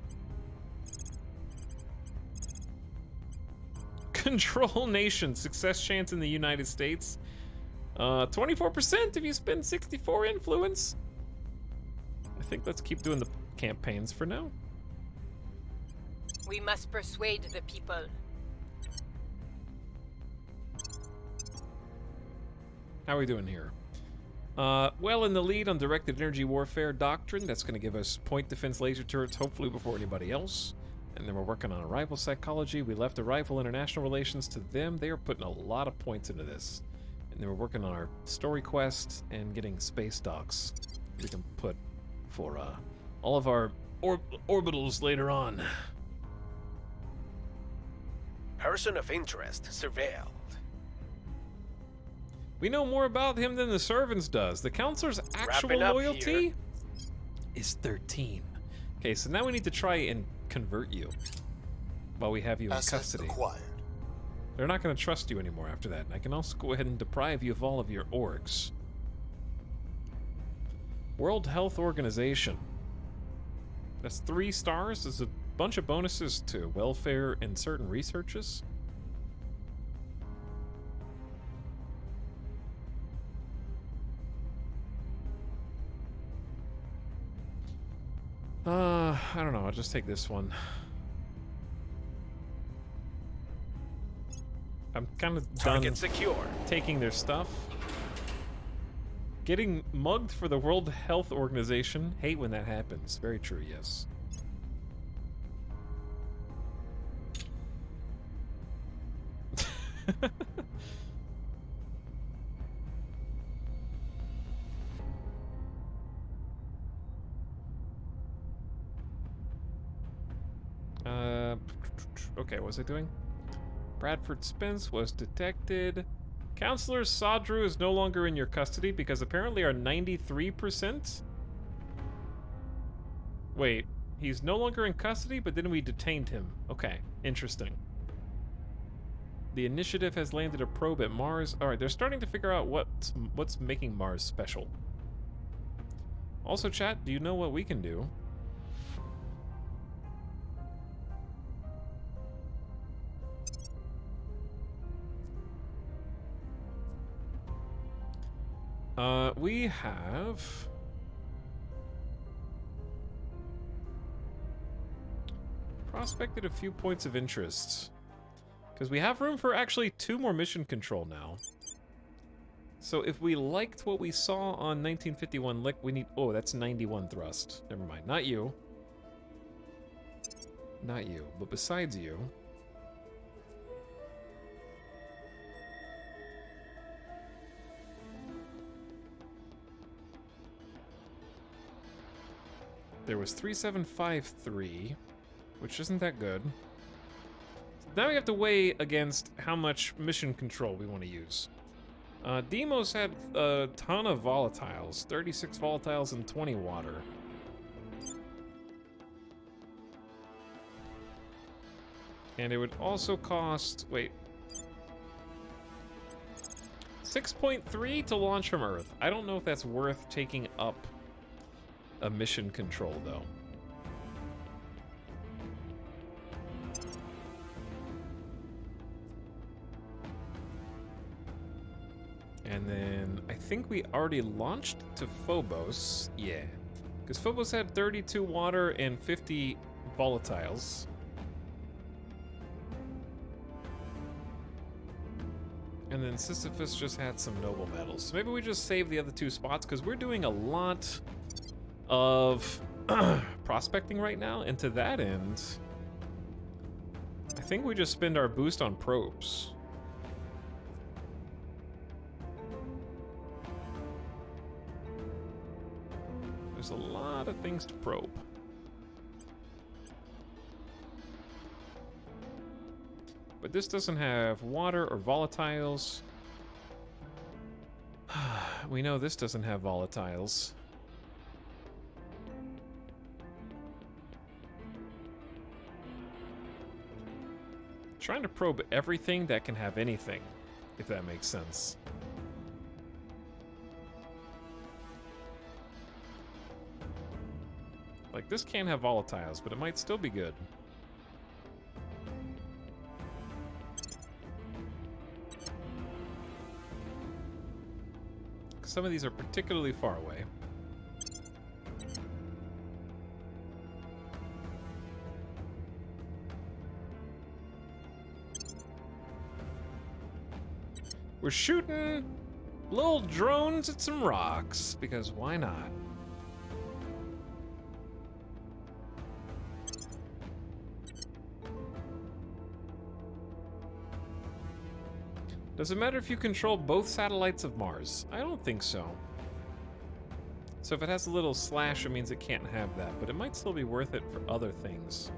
Speaker 1: Control nation, success chance in the United States. 24% if you spend 64 influence. I think let's keep doing the campaigns for now.
Speaker 4: We must persuade the people.
Speaker 1: How are we doing here? Well in the lead on directed energy warfare doctrine. That's going to give us point defense laser turrets, hopefully before anybody else. And then we're working on arrival psychology. We left arrival international relations to them. They are putting a lot of points into this. And then we're working on our story quest and getting space docks we can put for all of our orbitals later on.
Speaker 3: Person of interest surveilled.
Speaker 1: We know more about him than the servants does. The counselor's actual
Speaker 3: Wrapping up
Speaker 1: loyalty
Speaker 3: here.
Speaker 1: is 13. Okay, so now we need to try and convert you while we have you in
Speaker 2: Assets
Speaker 1: custody.
Speaker 2: acquired.
Speaker 1: They're not going to trust you anymore after that. And I can also go ahead and deprive you of all of your orgs. World Health Organization. That's 3 stars. There's a bunch of bonuses to welfare and certain researches. I don't know. I'll just take this one. I'm kind of done
Speaker 3: Target secure.
Speaker 1: taking their stuff. Getting mugged for the World Health Organization. Hate when that happens. Very true, yes. Okay, what was I doing? Bradford Spence was detected. Counselor Sadru is no longer in your custody because apparently our 93%? Wait, he's no longer in custody, but then we detained him. Okay, interesting. The initiative has landed a probe at Mars. Alright, they're starting to figure out what's making Mars special. Also, chat, do you know what we can do? We have prospected a few points of interest because we have room for actually 2 more mission control now. So if we liked what we saw on 1951 Lick, we need... Oh, that's 91 thrust. Never mind. Not you. Not you. But besides you... There was 3753, which isn't that good. Now we have to weigh against how much mission control we want to use. Demos had a ton of volatiles, 36 volatiles and 20 water. And it would also cost, wait, 6.3 to launch from Earth. I don't know if that's worth taking up a mission control, though. And then I think we already launched to Phobos. Yeah. Because Phobos had 32 water and 50 volatiles. And then Sisyphus just had some noble metals. So maybe we just save the other 2 spots, because we're doing a lot of prospecting right now, and to that end, I think we just spend our boost on probes. There's a lot of things to probe. But this doesn't have water or volatiles. We know this doesn't have volatiles. Trying to probe everything that can have anything, if that makes sense. Like, this can't have volatiles, but it might still be good. Some of these are particularly far away. We're shooting little drones at some rocks, because why not? Does it matter if you control both satellites of Mars? I don't think so. So if it has a little slash, it means it can't have that, but it might still be worth it for other things.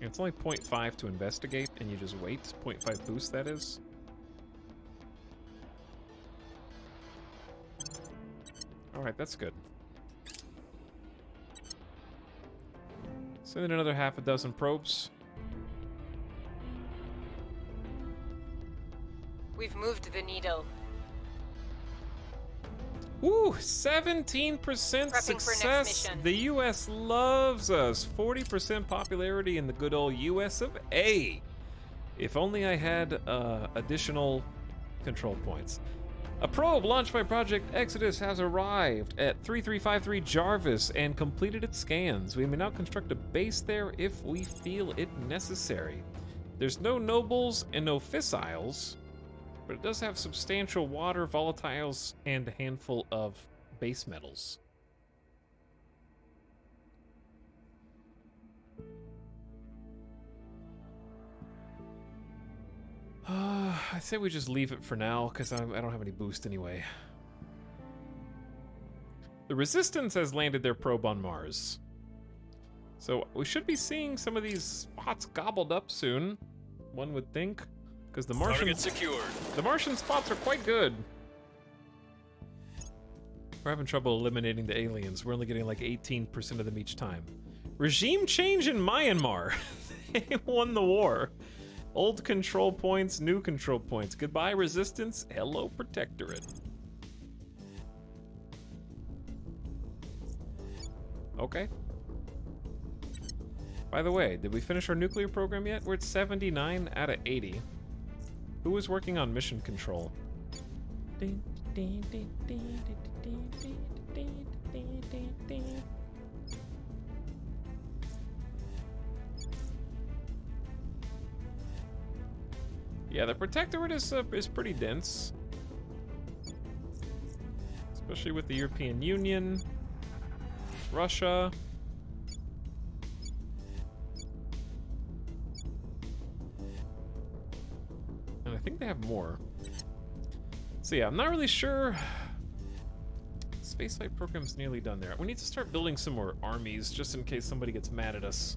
Speaker 1: It's only 0.5 to investigate, and you just wait. 0.5 boost, that is. Alright, that's good. Send in another half a dozen probes.
Speaker 4: We've moved the needle.
Speaker 1: Ooh, 17% success. The US loves us. 40% popularity in the good old US of A. If only I had additional control points. A probe launched by Project Exodus has arrived at 3353 Jarvis and completed its scans. We may now construct a base there if we feel it necessary. There's no nobles and no fissiles, but it does have substantial water, volatiles, and a handful of base metals. I say we just leave it for now, because I don't have any boost anyway. The Resistance has landed their probe on Mars. So we should be seeing some of these spots gobbled up soon, one would think. Because the Martian spots are quite good. We're having trouble eliminating the aliens. We're only getting like 18% of them each time. Regime change in Myanmar. They won the war. Old control points, new control points. Goodbye, Resistance. Hello, Protectorate. Okay. By the way, did we finish our nuclear program yet? We're at 79 out of 80. Who was working on mission control? Yeah, the Protectorate is pretty dense. Especially with the European Union, Russia. And I think they have more. So yeah, I'm not really sure. Spaceflight program's nearly done there. We need to start building some more armies just in case somebody gets mad at us.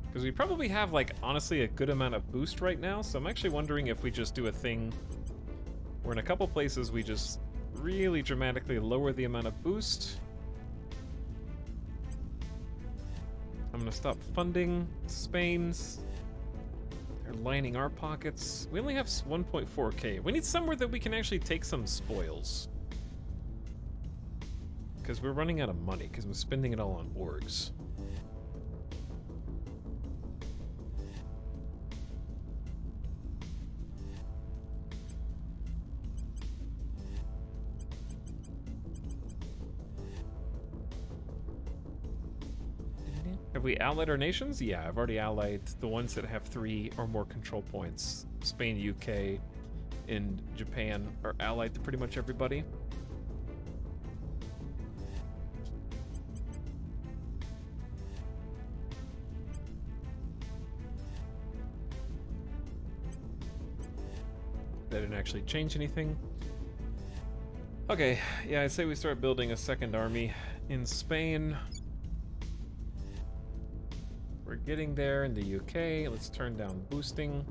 Speaker 1: Because we probably have, like, honestly a good amount of boost right now, so I'm actually wondering if we just do a thing where in a couple places we just really dramatically lower the amount of boost. I'm gonna stop funding Spain's. They're lining our pockets. We only have 1.4k. We need somewhere that we can actually take some spoils. Because we're running out of money, because we're spending it all on orgs. Have we allied our nations? Yeah, I've already allied the ones that have 3 or more control points. Spain, UK, and Japan are allied to pretty much everybody. That didn't actually change anything. Okay, yeah, I'd say we start building a second army in Spain. We're getting there in the UK. Let's turn down boosting.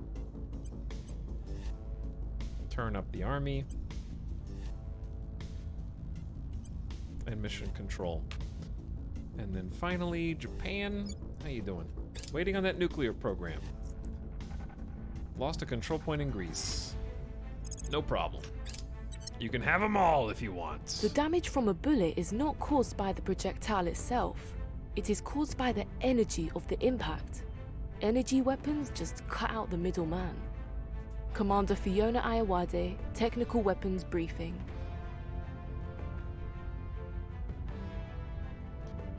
Speaker 1: Turn up the army. And mission control. And then finally, Japan. How you doing? Waiting on that nuclear program. Lost a control point in Greece. No problem. You can have them all if you want.
Speaker 5: The damage from a bullet is not caused by the projectile itself. It is caused by the energy of the impact. Energy weapons just cut out the middleman. Commander Fiona Ayawade, Technical Weapons Briefing.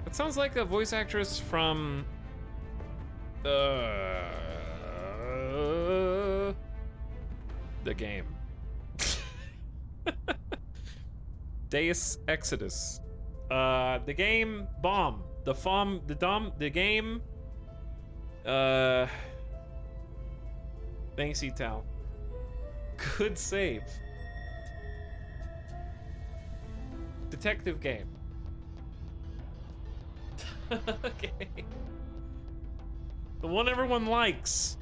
Speaker 1: It sounds like a voice actress from... the game. Deus Exodus. The game Bomb. The game. Thanks, Etal. Good save. Detective game. Okay. The one everyone likes.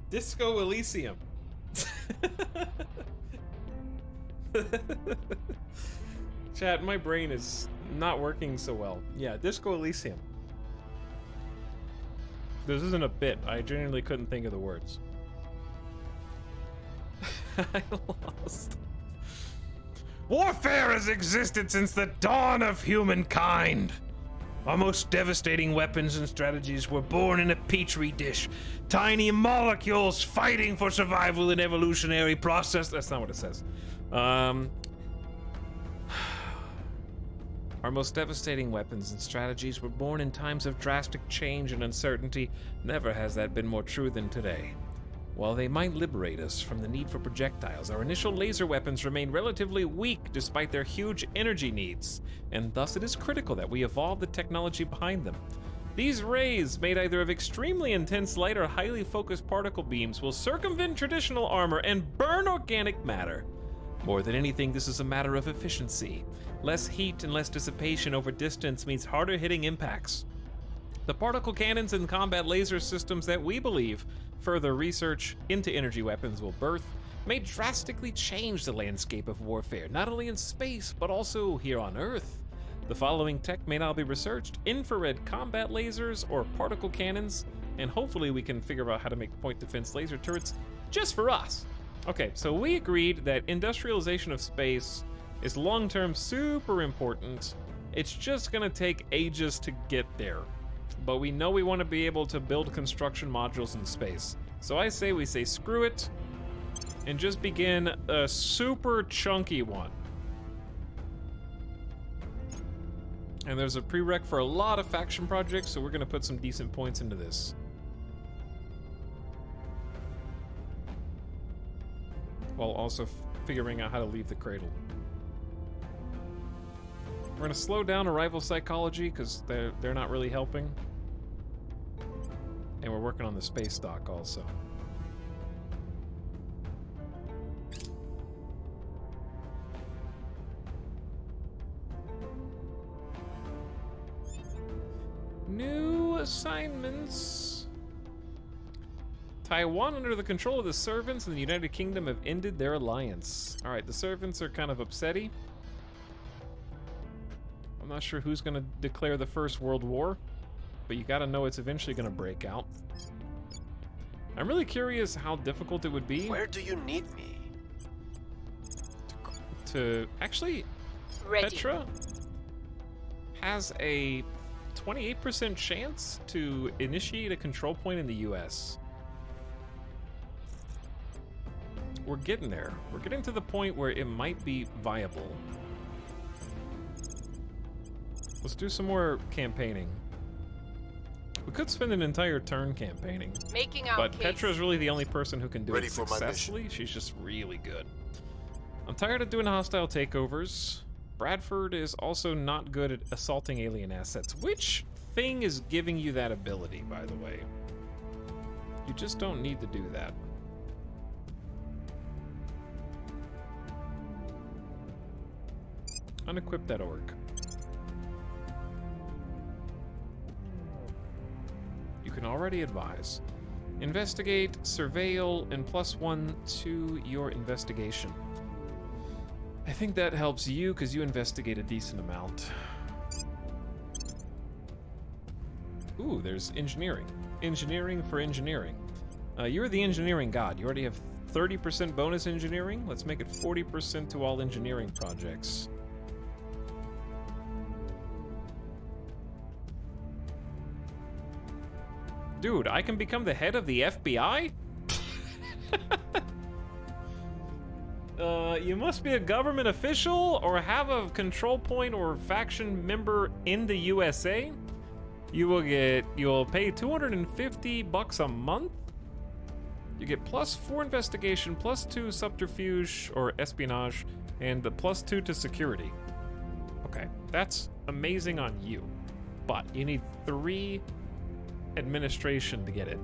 Speaker 1: Disco Elysium. Chat, my brain is not working so well. Yeah, Disco Elysium. This isn't a bit. I genuinely couldn't think of the words. I lost. Warfare has existed since the dawn of humankind.
Speaker 13: Our most devastating weapons and strategies were born in a petri dish. Tiny molecules fighting for survival in evolutionary process. That's not what it says. Our most devastating weapons and strategies were born in times of drastic change and uncertainty. Never has that been more true than today. While they might liberate us from the need for projectiles, our initial laser weapons remain relatively weak despite their huge energy needs, and thus it is critical that we evolve the technology behind them. These rays, made either of extremely intense light or highly focused particle beams, will circumvent traditional armor and burn organic matter. More than anything, this is a matter of efficiency. Less heat and less dissipation over distance means harder hitting impacts. The particle cannons and combat laser systems that we believe further research into energy weapons will birth may drastically change the landscape of warfare, not only in space, but also here on Earth. The following tech may now be researched: infrared combat lasers or particle cannons, and hopefully we can figure out how to make point defense laser turrets just for us. Okay, so we agreed that industrialization of space is long-term super important. It's just gonna take ages to get there. But we know we want to be able to build construction modules in space. So I say we say screw it and just begin a super chunky one. And there's a prereq for a lot of faction projects, so we're gonna put some decent points into this. While also figuring out how to leave the cradle. We're gonna slow down arrival psychology because they're not really helping. And we're working on the space stock also. New assignments. Taiwan under the control of the servants and the United Kingdom have ended their alliance. All right, the servants are kind of upsetty. I'm not sure who's gonna declare the First World War, but you gotta know it's eventually gonna break out. I'm really curious how difficult it would be.
Speaker 3: Where do you need me?
Speaker 1: To actually,
Speaker 4: Ready.
Speaker 1: Petra has a 28% chance to initiate a control point in the US. We're getting there. We're getting to the point where it might be viable. Let's do some more campaigning. We could spend an entire turn campaigning.
Speaker 4: Making our
Speaker 1: but
Speaker 4: case.
Speaker 1: Petra's really the only person who can do
Speaker 2: Ready
Speaker 1: it
Speaker 2: for my
Speaker 1: successfully. She's just really good. I'm tired of doing hostile takeovers. Bradford is also not good at assaulting alien assets. Which thing is giving you that ability, by the way? You just don't need to do that. Unequip that orc. You can already advise. Investigate, surveil, and +1 to your investigation. I think that helps you because you investigate a decent amount. Ooh, there's engineering. Engineering for engineering. You're the engineering god. You already have 30% bonus engineering. Let's make it 40% to all engineering projects. Dude, I can become the head of the FBI? You must be a government official or have a control point or faction member in the USA. You'll pay $250 a month. You get +4 investigation, +2 subterfuge or espionage, and the +2 to security. Okay, that's amazing on you. But you need 3 administration to get it.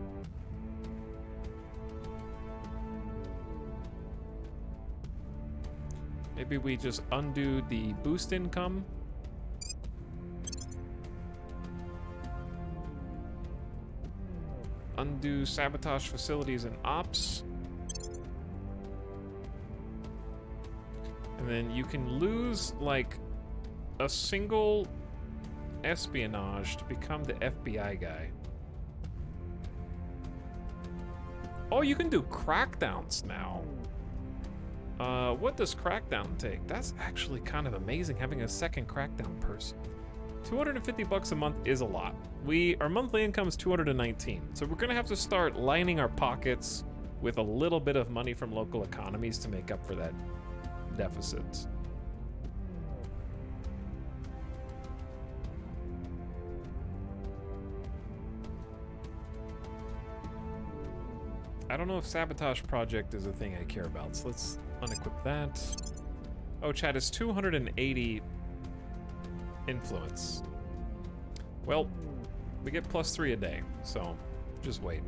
Speaker 1: Maybe we just undo the boost income. Undo sabotage facilities and ops. And then you can lose like a single espionage to become the FBI guy. Oh, you can do crackdowns now. What does crackdown take? That's actually kind of amazing, having a second crackdown person. $250 a month is a lot. Our monthly income is 219, so we're gonna have to start lining our pockets with a little bit of money from local economies to make up for that deficit. I don't know if Sabotage Project is a thing I care about, so let's unequip that. Oh, chat, is 280 influence. Well, we get +3 a day, so just wait.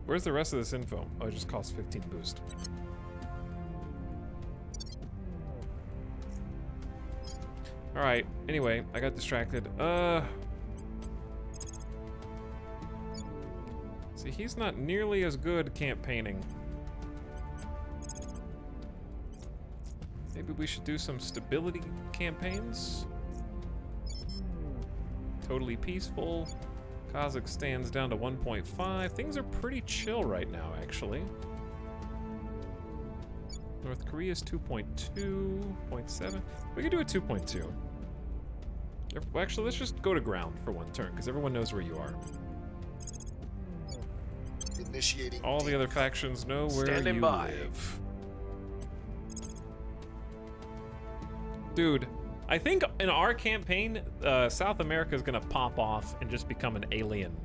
Speaker 1: Where's the rest of this info? Oh, it just costs 15 boost. Alright, anyway, I got distracted. See, he's not nearly as good campaigning. Maybe we should do some stability campaigns? Totally peaceful. Kazakhstan's down to 1.5. Things are pretty chill right now, actually. North Korea's 2.2, 0.7. We could do a 2.2. Actually, let's just go to ground for one turn, because everyone knows where you are.
Speaker 2: Initiating.
Speaker 1: All the other factions know where you live. Dude, I think in our campaign, South America is gonna pop off and just become an alien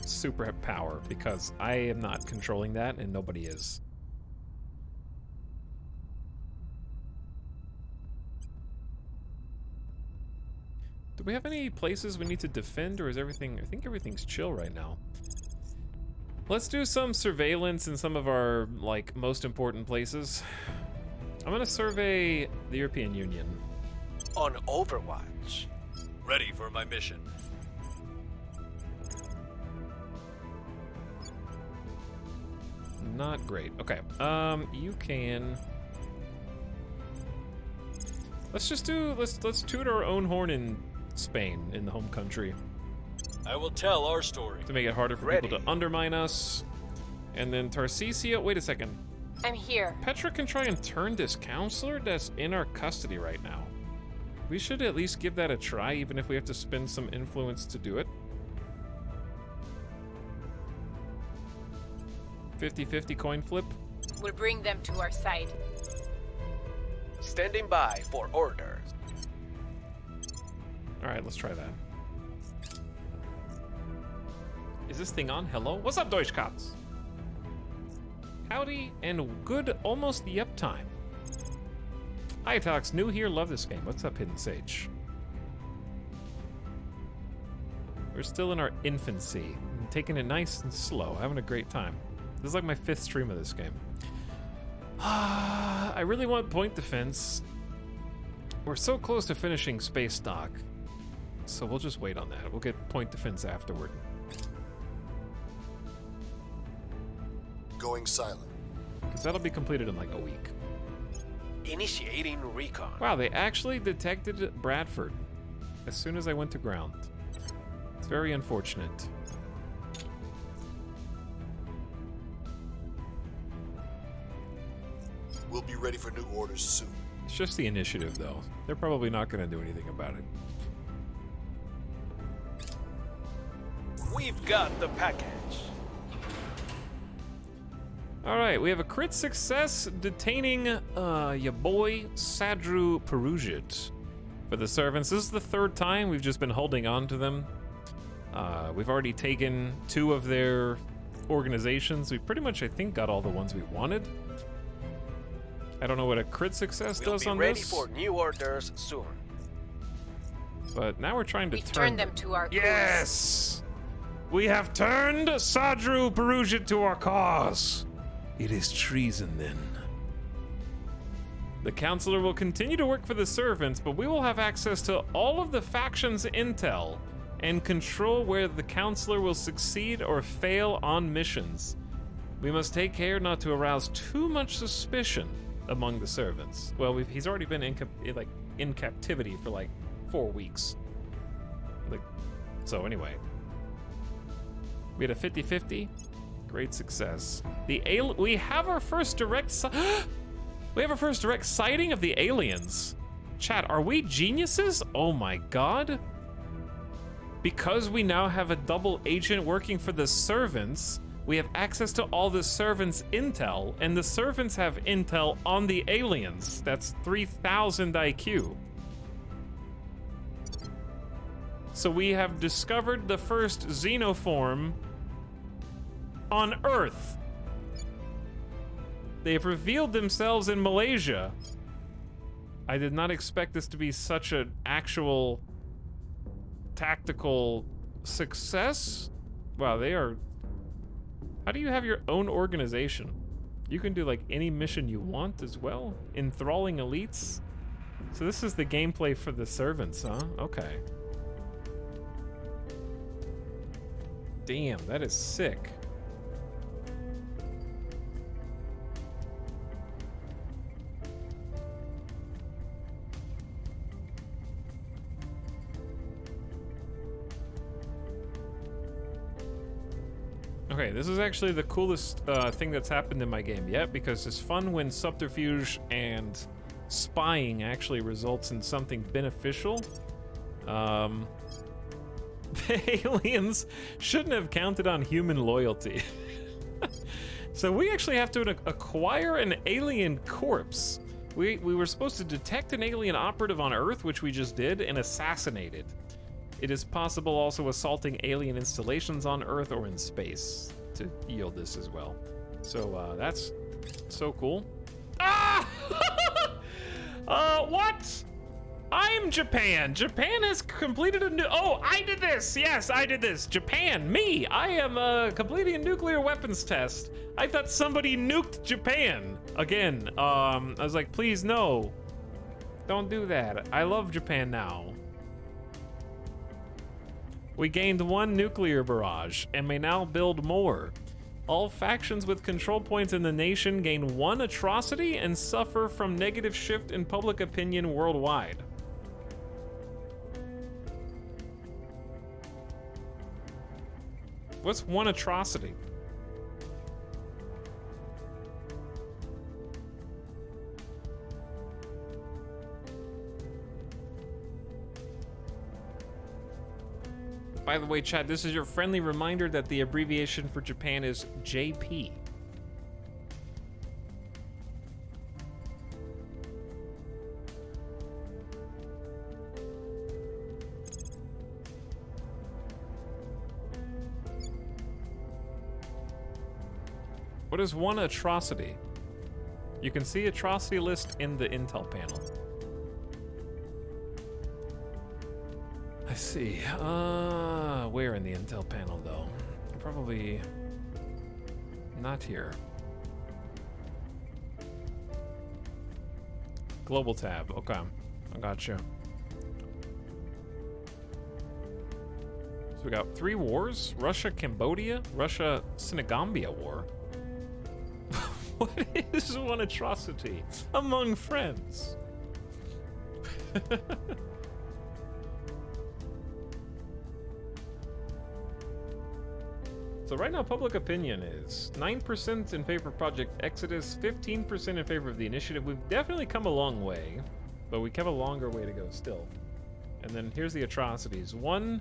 Speaker 1: superpower, because I am not controlling that and nobody is. Do we have any places we need to defend, or is everything... I think everything's chill right now. Let's do some surveillance in some of our, like, most important places. I'm gonna survey the European Union.
Speaker 3: On Overwatch.
Speaker 8: Ready for my mission.
Speaker 1: Not great. Okay. You can... Let's just do... Let's toot our own horn in Spain, in the home country.
Speaker 8: I will tell our story.
Speaker 1: To make it harder for people to undermine us. And then Tarcisia... Wait a second.
Speaker 4: I'm here.
Speaker 1: Petra can try and turn this counselor that's in our custody right now. We should at least give that a try, even if we have to spend some influence to do it. 50-50 coin flip.
Speaker 4: We'll bring them to our side.
Speaker 3: Standing by for orders.
Speaker 1: Alright, let's try that. Is this thing on? Hello? What's up, Deutschkatz? Howdy, and good almost the uptime. Hi, Etalyx, new here, love this game. What's up, Hidden Sage? We're still in our infancy. I'm taking it nice and slow, having a great time. This is like my 5th stream of this game. I really want point defense. We're so close to finishing space dock, so we'll just wait on that. We'll get point defense afterward.
Speaker 2: Going silent.
Speaker 1: Because that'll be completed in like a week.
Speaker 3: Initiating recon.
Speaker 1: Wow, they actually detected Bradford as soon as I went to ground. It's very unfortunate.
Speaker 2: We'll be ready for new orders soon.
Speaker 1: It's just the initiative, though. They're probably not going to do anything about it.
Speaker 3: We've got the package.
Speaker 1: All right, we have a crit success detaining your boy Sadru Perujit for the servants. This is the 3rd time we've just been holding on to them. We've already taken 2 of their organizations. We pretty much, I think, got all the ones we wanted. I don't know what a crit success does on this.
Speaker 3: We'll be ready for new orders soon.
Speaker 1: But now we're trying to
Speaker 4: turn them to our cause.
Speaker 1: Yes! We have turned Sadru Perujit to our cause. It is treason, then. The counselor will continue to work for the servants, but we will have access to all of the factions' intel and control where the counselor will succeed or fail on missions. We must take care not to arouse too much suspicion among the servants. Well, he's already been in captivity for like 4 weeks. So anyway, We had a 50-50. Great success. We have our first direct we have our first direct sighting of the aliens. Chat, are we geniuses? Oh my god. Because we now have a double agent working for the servants, we have access to all the servants' intel, and the servants have intel on the aliens. That's 3,000 IQ. So we have discovered the first xenoform on Earth. They have revealed themselves in Malaysia. I did not expect this to be such an actual tactical success. Wow, they are... How do you have your own organization? You can do like any mission you want as well? Enthralling elites? So this is the gameplay for the servants, huh? Okay. Damn, that is sick. Okay, this is actually the coolest thing that's happened in my game yet, because it's fun when subterfuge and spying actually results in something beneficial. The aliens shouldn't have counted on human loyalty. So we actually have to acquire an alien corpse. We were supposed to detect an alien operative on Earth, which we just did, and assassinate it. It is possible also assaulting alien installations on Earth or in space to yield this as well. So that's so cool. Ah! What? I'm Japan. Japan has completed a new... Oh, I did this. Yes, I did this. Japan, me. I am completing a nuclear weapons test. I thought somebody nuked Japan. Again, I was like, please, no. Don't do that. I love Japan now. We gained 1 nuclear barrage and may now build more. All factions with control points in the nation gain 1 atrocity and suffer from negative shift in public opinion worldwide. What's 1 atrocity? By the way, chat, this is your friendly reminder that the abbreviation for Japan is JP. What is 1 atrocity? You can see atrocity list in the intel panel. I see. Where in the intel panel, though? Probably not here. Global tab. Okay, I gotcha. So we got 3 wars: Russia, Cambodia, Russia, Senegambia war. What is 1 atrocity among friends? So right now, public opinion is 9% in favor of Project Exodus, 15% in favor of the initiative. We've definitely come a long way, but we have a longer way to go still. And then here's the atrocities: 1,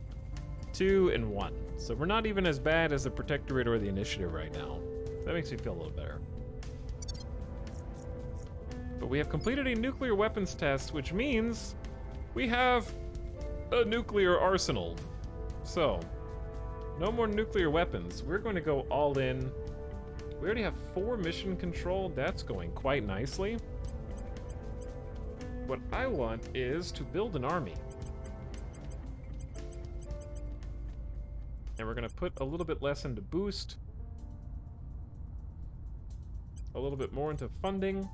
Speaker 1: 2, and 1. So we're not even as bad as the Protectorate or the initiative right now. That makes me feel a little better. But we have completed a nuclear weapons test, which means we have a nuclear arsenal. So, no more nuclear weapons. We're going to go all in. We already have 4 mission control. That's going quite nicely. What I want is to build an army. And we're going to put a little bit less into boost. A little bit more into funding.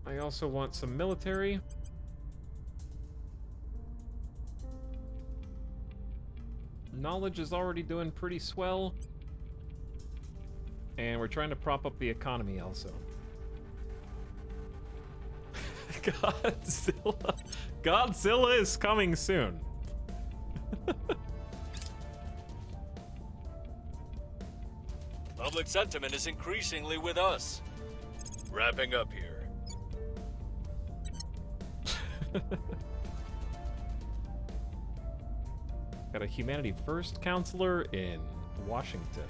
Speaker 1: I also want some military. Knowledge is already doing pretty swell. And we're trying to prop up the economy also. Godzilla. Godzilla is coming soon.
Speaker 8: Public sentiment is increasingly with us. Wrapping up here.
Speaker 1: Got a Humanity First counselor in Washington.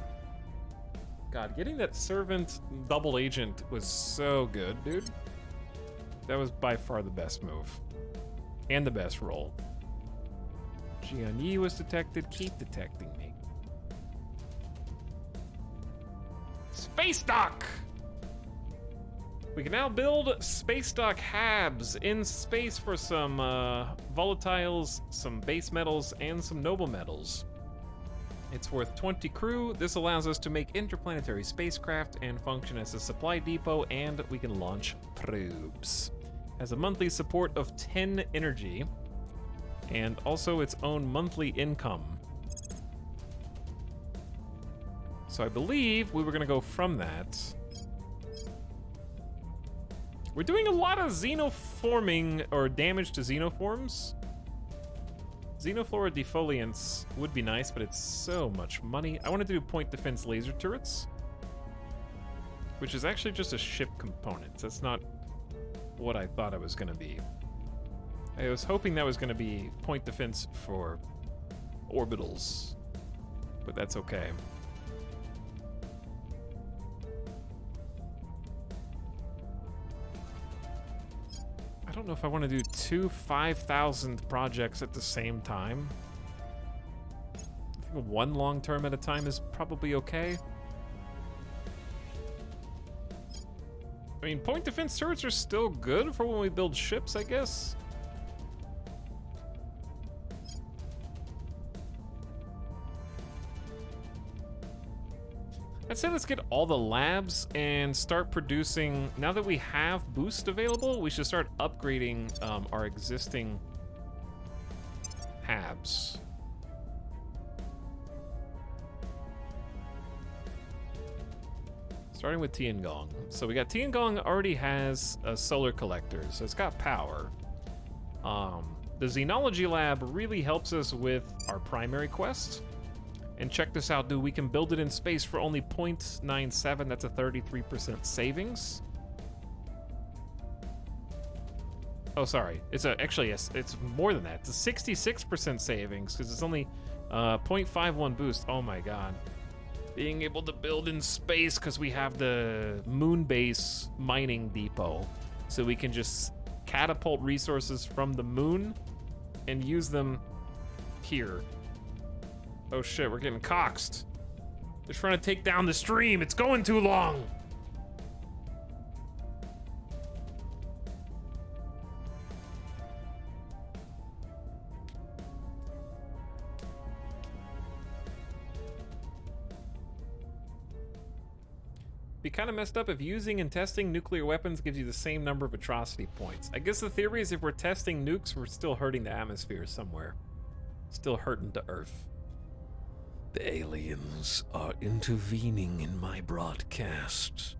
Speaker 1: God, getting that servant double agent was so good, dude. That was by far the best move. And the best roll. Jian was detected. Keep detecting me. Space dock! We can now build space dock habs in space for some volatiles, some base metals, and some noble metals. It's worth 20 crew. This allows us to make interplanetary spacecraft and function as a supply depot, and we can launch probes. Has a monthly support of 10 energy, and also its own monthly income. So I believe we were gonna go from that. We're doing a lot of xenoforming or damage to xenoforms. Xenoflora defoliants would be nice, but it's so much money. I wanted to do point defense laser turrets, which is actually just a ship component. That's not what I thought it was gonna be. I was hoping that was gonna be point defense for orbitals, but that's okay. I don't know if I want to do two 5,000 projects at the same time. I think one long term at a time is probably okay. I mean, point defense turrets are still good for when we build ships, I guess. I'd say let's get all the labs and start producing. Now that we have boost available, we should start upgrading our existing habs. Starting with Tiangong. So we got Tiangong already has a solar collector, so it's got power. The Xenology lab really helps us with our primary quest. And check this out, dude. We can build it in space for only 0.97. That's a 33% savings. Oh, sorry. It's actually, yes, it's more than that. It's a 66% savings because it's only 0.51 boost. Oh my god. Being able to build in space because we have the moon base mining depot. So we can just catapult resources from the moon and use them here. Oh shit, we're getting coxed. They're trying to take down the stream. It's going too long. Be kind of messed up if using and testing nuclear weapons gives you the same number of atrocity points. I guess the theory is if we're testing nukes, we're still hurting the atmosphere somewhere. Still hurting the Earth. The aliens are intervening in my broadcast.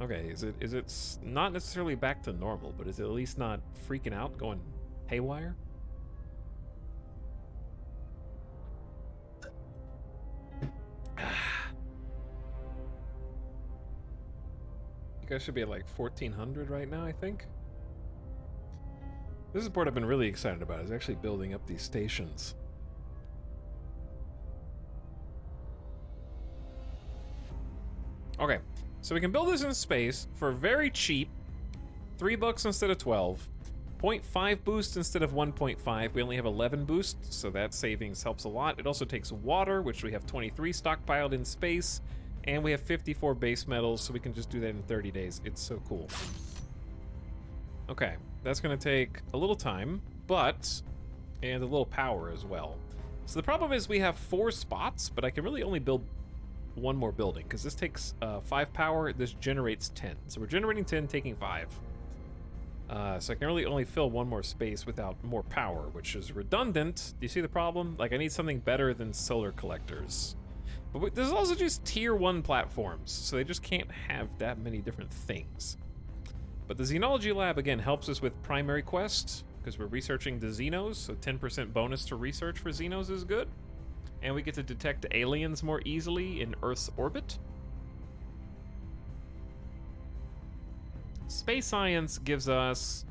Speaker 1: Okay, is it not necessarily back to normal, but is it at least not freaking out, going haywire? You guys should be at like 1400 right now, I think. This is the part I've been really excited about, is actually building up these stations. Okay, so we can build this in space for very cheap. $3 instead of 12. 0.5 boost instead of 1.5. We only have 11 boosts, so that savings helps a lot. It also takes water, which we have 23 stockpiled in space, and we have 54 base metals, so we can just do that in 30 days. It's so cool. Okay, that's gonna take a little time, and a little power as well. So the problem is we have 4 spots, but I can really only build one more building, because this takes 5 power, this generates 10. So we're generating 10, taking 5. So I can really only fill one more space without more power, which is redundant. Do you see the problem? Like, I need something better than solar collectors. But there's also just tier 1 platforms, so they just can't have that many different things. But the Xenology Lab, again, helps us with primary quests, because we're researching the Xenos, so 10% bonus to research for Xenos is good. And we get to detect aliens more easily in Earth's orbit. Space science gives us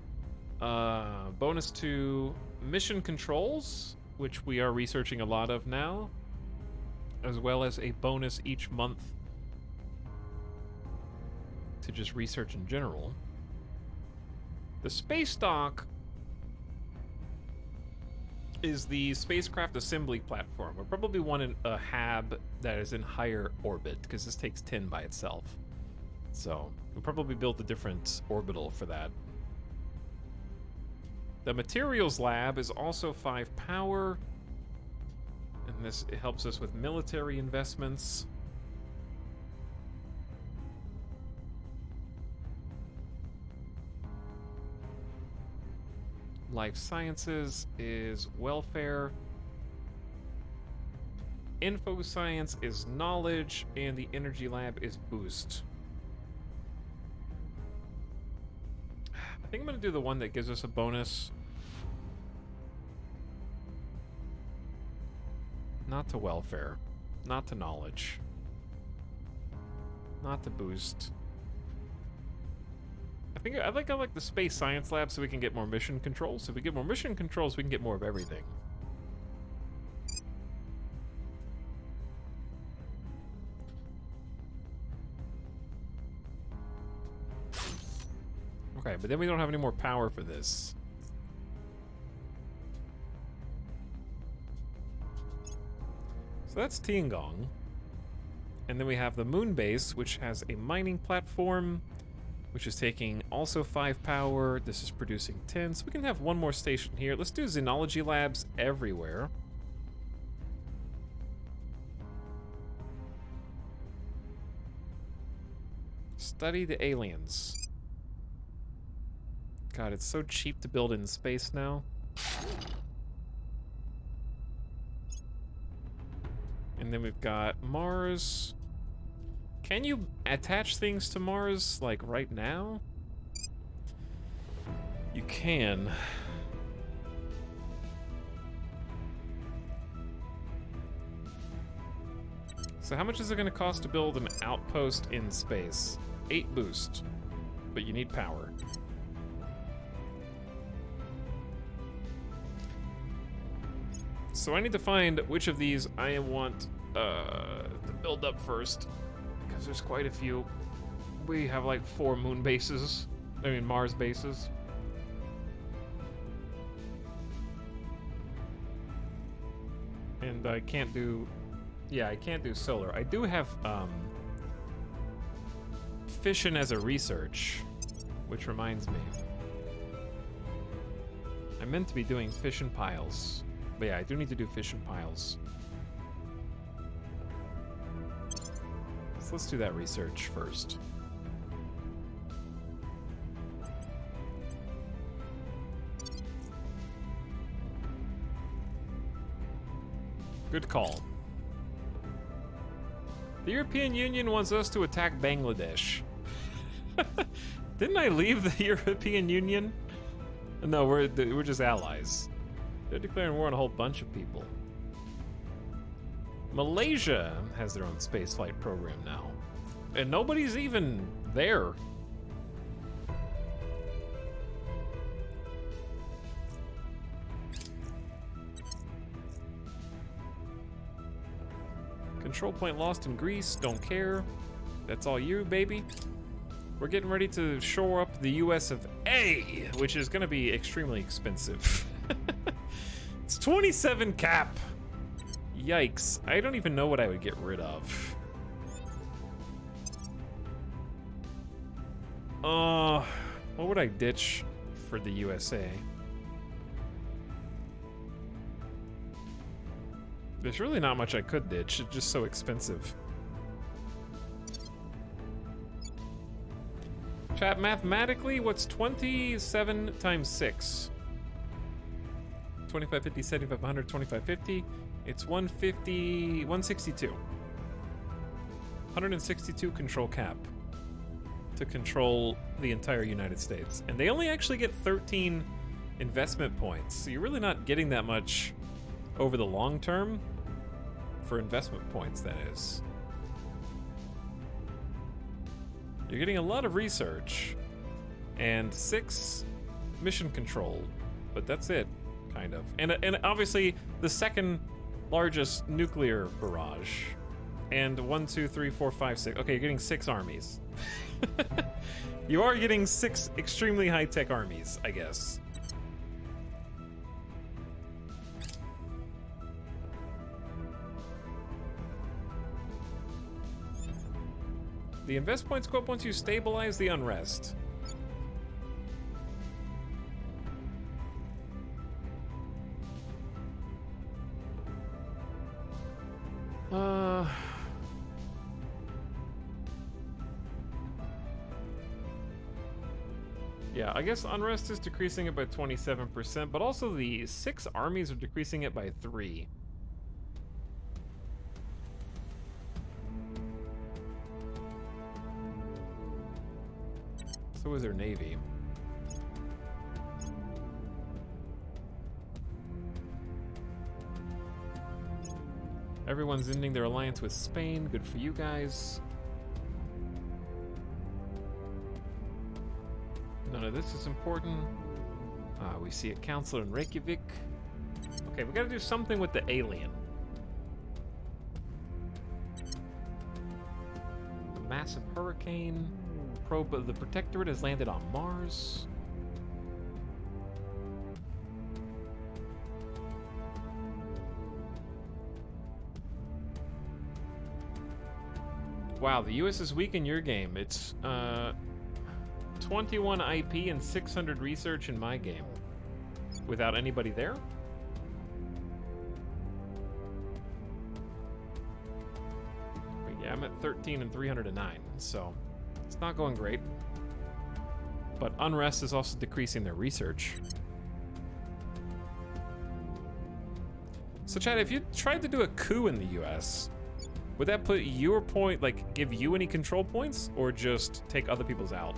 Speaker 1: bonus to mission controls, which we are researching a lot of now, as well as a bonus each month to just research in general. The space dock is the spacecraft assembly platform. We'll probably want a hab that is in higher orbit, because this takes 10 by itself. So we'll probably build a different orbital for that. The materials lab is also 5 power, and this it helps us with military investments. Life sciences is welfare. Info science is knowledge, and the energy lab is boost. I think I'm gonna do the one that gives us a bonus. Not to welfare, not to knowledge, not to boost. I like the space science lab so we can get more mission controls. So if we get more mission controls, we can get more of everything. Okay, but then we don't have any more power for this. So that's Tiangong. And then we have the moon base, which has a mining platform, which is taking also 5 power. This is producing 10, so we can have one more station here. Let's do xenology labs everywhere. Study the aliens. God, it's so cheap to build in space now. And then we've got Mars. Can you attach things to Mars, like, right now? You can. So how much is it going to cost to build an outpost in space? 8 boost, but you need power. So I need to find which of these I want to build up first, because there's quite a few. We have like 4 moon bases, I mean Mars bases. And I can't do, yeah, I can't do solar. I do have fission as a research, which reminds me. I meant to be doing fission piles. But yeah, I do need to do fission piles. So let's do that research first. Good call. The European Union wants us to attack Bangladesh. Didn't I leave the European Union? No, we're just allies. They're declaring war on a whole bunch of people. Malaysia has their own spaceflight program now. And nobody's even there. Control point lost in Greece, don't care. That's all you, baby. We're getting ready to shore up the US of A, which is gonna be extremely expensive. It's 27 cap. Yikes. I don't even know what I would get rid of. What would I ditch for the USA? There's really not much I could ditch. It's just so expensive. Chat, mathematically, what's 27 times 6? 2550, 7500, 2550. It's 150, 162. 162 control cap to control the entire United States. And they only actually get 13 investment points. So you're really not getting that much over the long term. for investment points, that is. You're getting a lot of research and 6 mission control, but that's it, kind of. And obviously the second largest nuclear barrage. And 1, 2, 3, 4, 5, 6. Okay, you're getting 6 armies. You are getting 6 extremely high-tech armies, I guess. The invest points go up once you stabilize the unrest. Yeah, I guess unrest is decreasing it by 27%, but also the 6 armies are decreasing it by 3. So is their navy. Everyone's ending their alliance with Spain. Good for you guys. None of this is important. We see a council in Reykjavik. Okay, we gotta do something with the alien. The massive hurricane. Probe of the Protectorate has landed on Mars. Wow, the US is weak in your game. It's 21 IP and 600 research in my game. Without anybody there? But yeah, I'm at 13 and 309, so it's not going great. But unrest is also decreasing their research. So Chad, if you tried to do a coup in the US, would that put your point, like, give you any control points, or just take other people's out?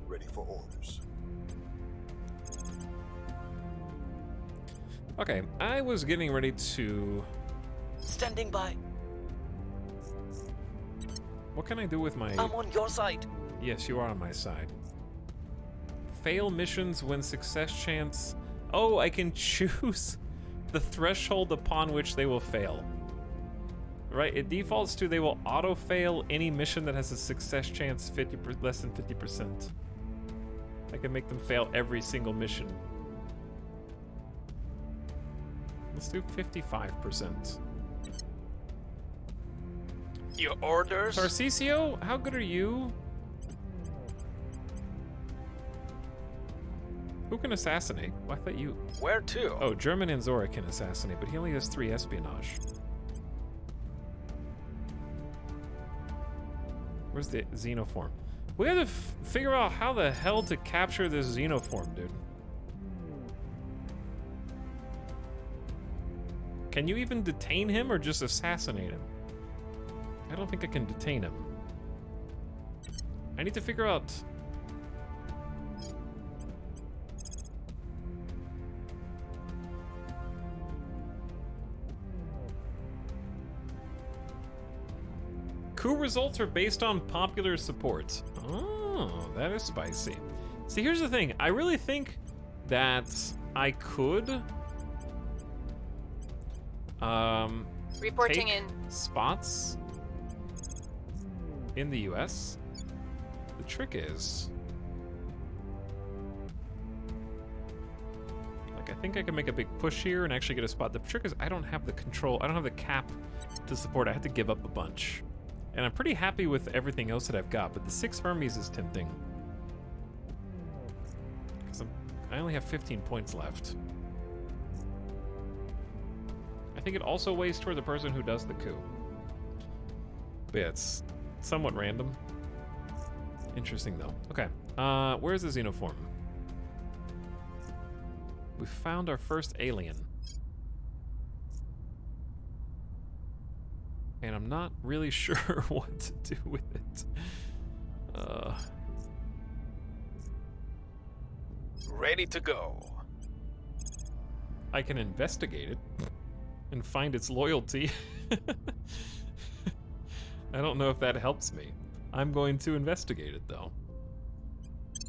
Speaker 2: Ready for orders.
Speaker 1: Okay, I was getting ready to...
Speaker 3: Standing by.
Speaker 1: What can I do with my...
Speaker 3: I'm on your side.
Speaker 1: Yes, you are on my side. Fail missions when success chance... Oh, I can choose the threshold upon which they will fail. Right, it defaults to they will auto-fail any mission that has a success chance less than 50%. I can make them fail every single mission. Let's do 55%.
Speaker 3: Your orders?
Speaker 1: Tarcisio, how good are you? Who can assassinate? Well, I thought you...
Speaker 3: Where to?
Speaker 1: Oh, German and Zora can assassinate, but he only has 3 espionage. Where's the xenoform? We have to figure out how the hell to capture this xenoform, dude. Can you even detain him or just assassinate him? I don't think I can detain him. I need to figure out... Coup results are based on popular support. Oh, that is spicy. See, here's the thing. I really think that I could
Speaker 4: Reporting
Speaker 1: take
Speaker 4: in.
Speaker 1: spots in the US. The trick is, like, I think I can make a big push here and actually get a spot. The trick is I don't have the control. I don't have the cap to support. I have to give up a bunch. And I'm pretty happy with everything else that I've got, but the 6 Hermes is tempting. Because I only have 15 points left. I think it also weighs toward the person who does the coup. But yeah, it's somewhat random. Interesting, though. Okay, where's the xenoform? We found our first alien. And I'm not really sure what to do with it.
Speaker 3: ready to go.
Speaker 1: I can investigate it and find its loyalty. I don't know if that helps me. I'm going to investigate it, though.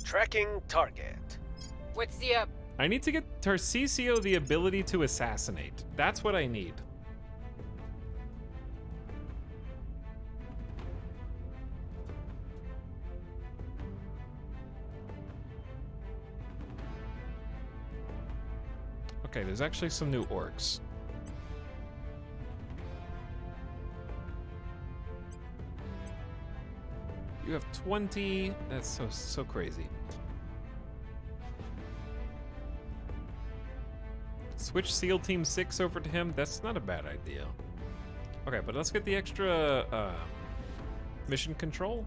Speaker 3: Tracking target.
Speaker 4: What's the
Speaker 1: I need to get Tarcisio the ability to assassinate. That's what I need. Okay, there's actually some new orcs. You have 20. That's so crazy. Switch SEAL Team 6 over to him. That's not a bad idea. Okay, but let's get the extra mission control.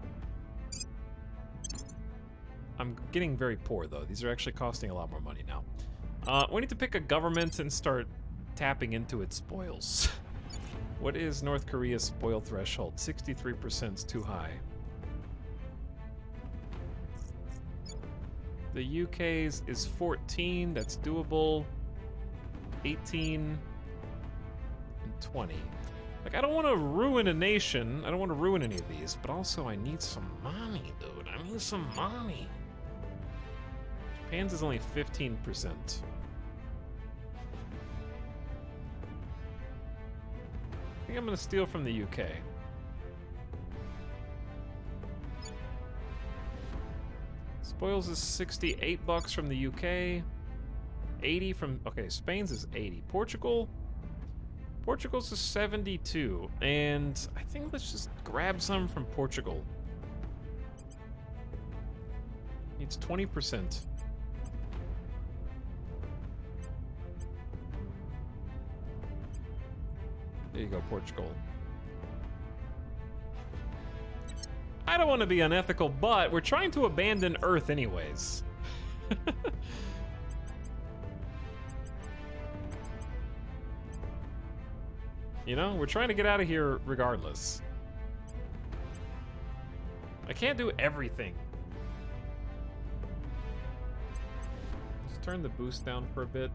Speaker 1: I'm getting very poor, though. These are actually costing a lot more money now. We need to pick a government and start tapping into its spoils. What is North Korea's spoil threshold? 63% is too high. The UK's is 14, that's doable. 18 and 20. Like, I don't want to ruin a nation. I don't want to ruin any of these, but also I need some money, dude. I need some money. Japan's is only 15%. I think I'm gonna steal from the UK. Spoils is 68 bucks from the UK. 80 from, okay, Spain's is 80. Portugal's is 72. And I think let's just grab some from Portugal. It's 20%. There you go, Portugal. I don't want to be unethical, but we're trying to abandon Earth anyways. You know, we're trying to get out of here regardless. I can't do everything. Let's turn the boost down for a bit.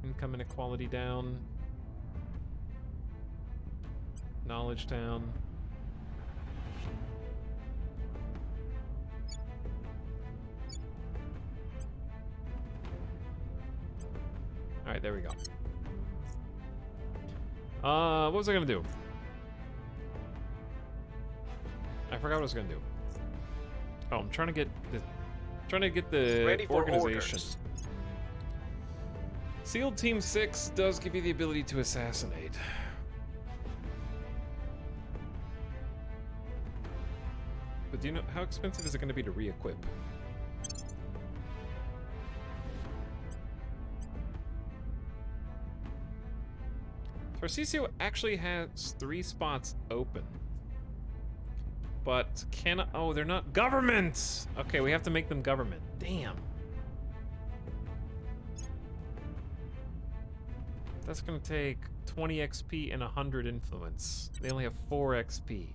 Speaker 1: Income inequality down. Knowledge down. Alright, there we go. What was I gonna do? I forgot what I was gonna do. Oh, I'm trying to get the
Speaker 3: Ready for
Speaker 1: organization.
Speaker 3: orders.
Speaker 1: SEAL Team 6 does give you the ability to assassinate. But do you know how expensive is it going to be to re-equip? Tarcisio actually has 3 spots open. But oh, they're not governments! Okay, we have to make them government. Damn. That's gonna take 20 XP and 100 influence. They only have 4 XP.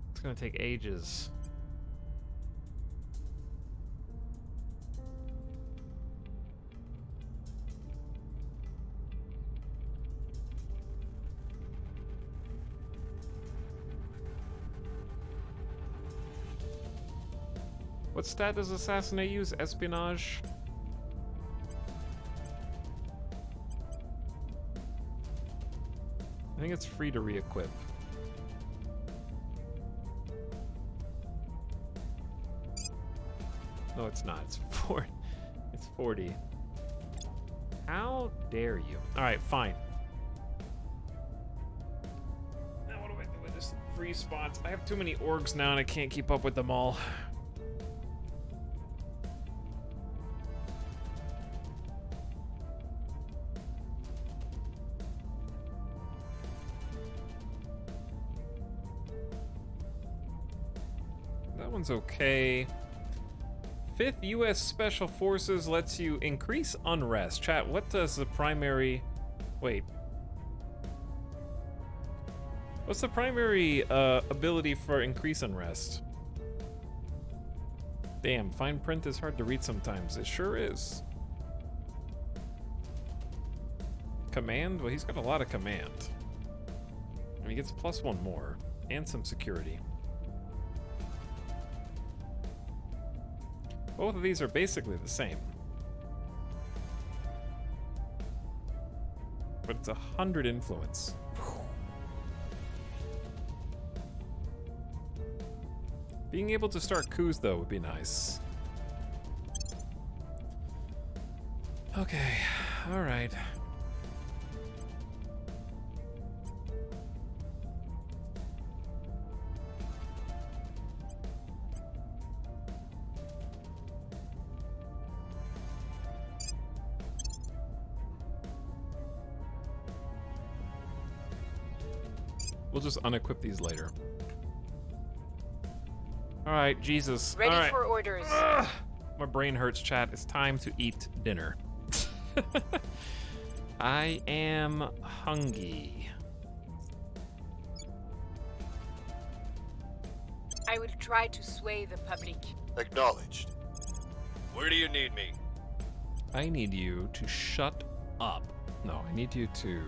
Speaker 1: It's gonna take ages. What stat does Assassinate use? Espionage? I think it's free to re-equip. No, it's not. It's 40. How dare you? Alright, fine. Now what do I do with this free spots? I have too many orgs now and I can't keep up with them all. One's okay. 5th U.S. Special Forces lets you increase unrest. Chat, what does the primary... Wait. What's the primary ability for increase unrest? Damn, fine print is hard to read sometimes. It sure is. Command? Well, he's got a lot of command. And he gets +1 more. And some security. Both of these are basically the same. But it's 100 influence. Being able to start coups, though, would be nice. Okay, alright. We'll just unequip these later. Alright, Jesus.
Speaker 4: Ready
Speaker 1: All right.
Speaker 4: for orders.
Speaker 1: Ugh. My brain hurts, chat. It's time to eat dinner. I am hungry.
Speaker 4: I will try to sway the public.
Speaker 2: Acknowledged.
Speaker 8: Where do you need me?
Speaker 1: I need you to shut up. No, I need you to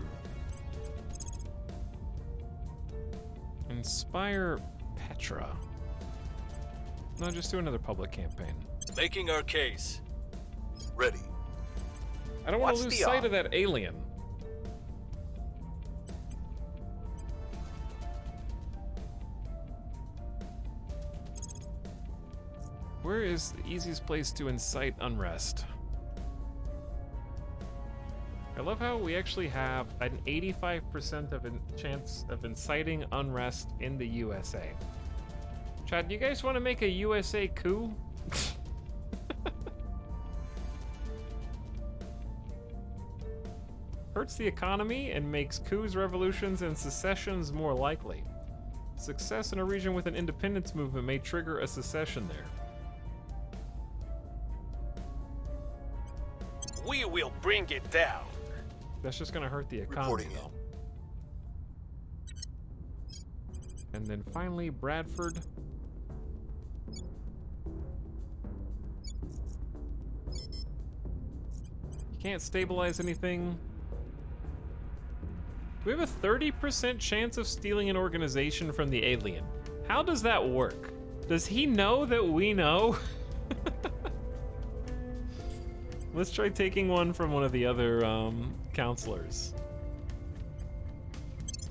Speaker 1: inspire Petra. No, just do another public campaign.
Speaker 8: Making our case.
Speaker 2: Ready.
Speaker 1: I don't want to lose sight of that alien. Where is the easiest place to incite unrest? I love how we actually have an 85% of chance of inciting unrest in the USA. Chad, do you guys want to make a USA coup? Hurts the economy and makes coups, revolutions, and secessions more likely. Success in a region with an independence movement may trigger a secession there.
Speaker 3: We will bring it down.
Speaker 1: That's just gonna hurt the economy, though. And then finally, Bradford. You can't stabilize anything. We have a 30% chance of stealing an organization from the alien. How does that work? Does he know that we know? Let's try taking one from one of the other counselors.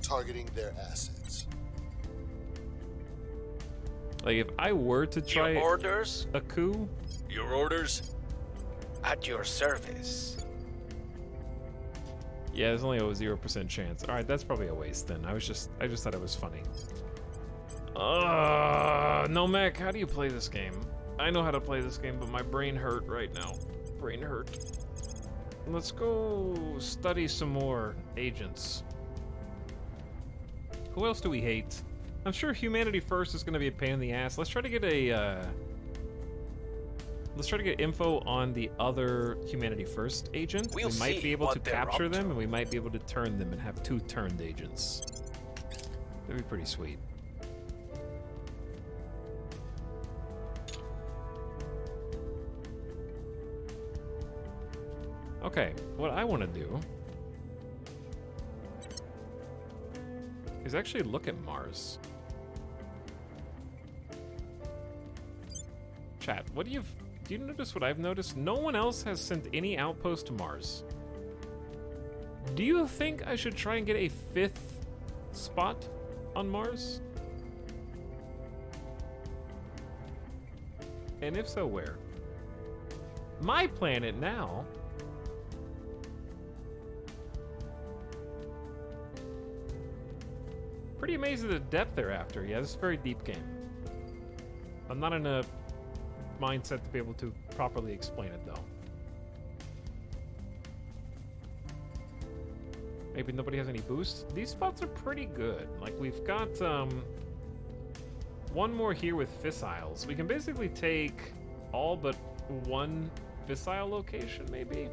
Speaker 2: Targeting their assets.
Speaker 1: Like, if I were to try
Speaker 3: Your orders?
Speaker 1: a coup,
Speaker 8: Your orders?
Speaker 3: At your service.
Speaker 1: yeah, there's only a 0% chance. All right, that's probably a waste then. I just thought it was funny. No, Mac, how do you play this game? I know how to play this game, but my brain hurt right now. Brain hurt. Let's go study some more agents. Who else do we hate? I'm sure Humanity First is going to be a pain in the ass. Let's try to get a. Let's try to get info on the other Humanity First agent.
Speaker 3: We'll
Speaker 1: we might
Speaker 3: see
Speaker 1: be able to
Speaker 3: what they're
Speaker 1: capture
Speaker 3: up
Speaker 1: them,
Speaker 3: to.
Speaker 1: and we might be able to turn them and have 2 turned agents. That'd be pretty sweet. Okay, what I want to do is actually look at Mars. Chat, what do you notice what I've noticed? No one else has sent any outpost to Mars. Do you think I should try and get a 5th spot on Mars? And if so, where? My planet now. Pretty amazed at the depth they're after. Yeah, this is a very deep game. I'm not in a mindset to be able to properly explain it, though. Maybe nobody has any boosts. These spots are pretty good. Like, we've got one more here with fissiles. We can basically take all but one fissile location, maybe?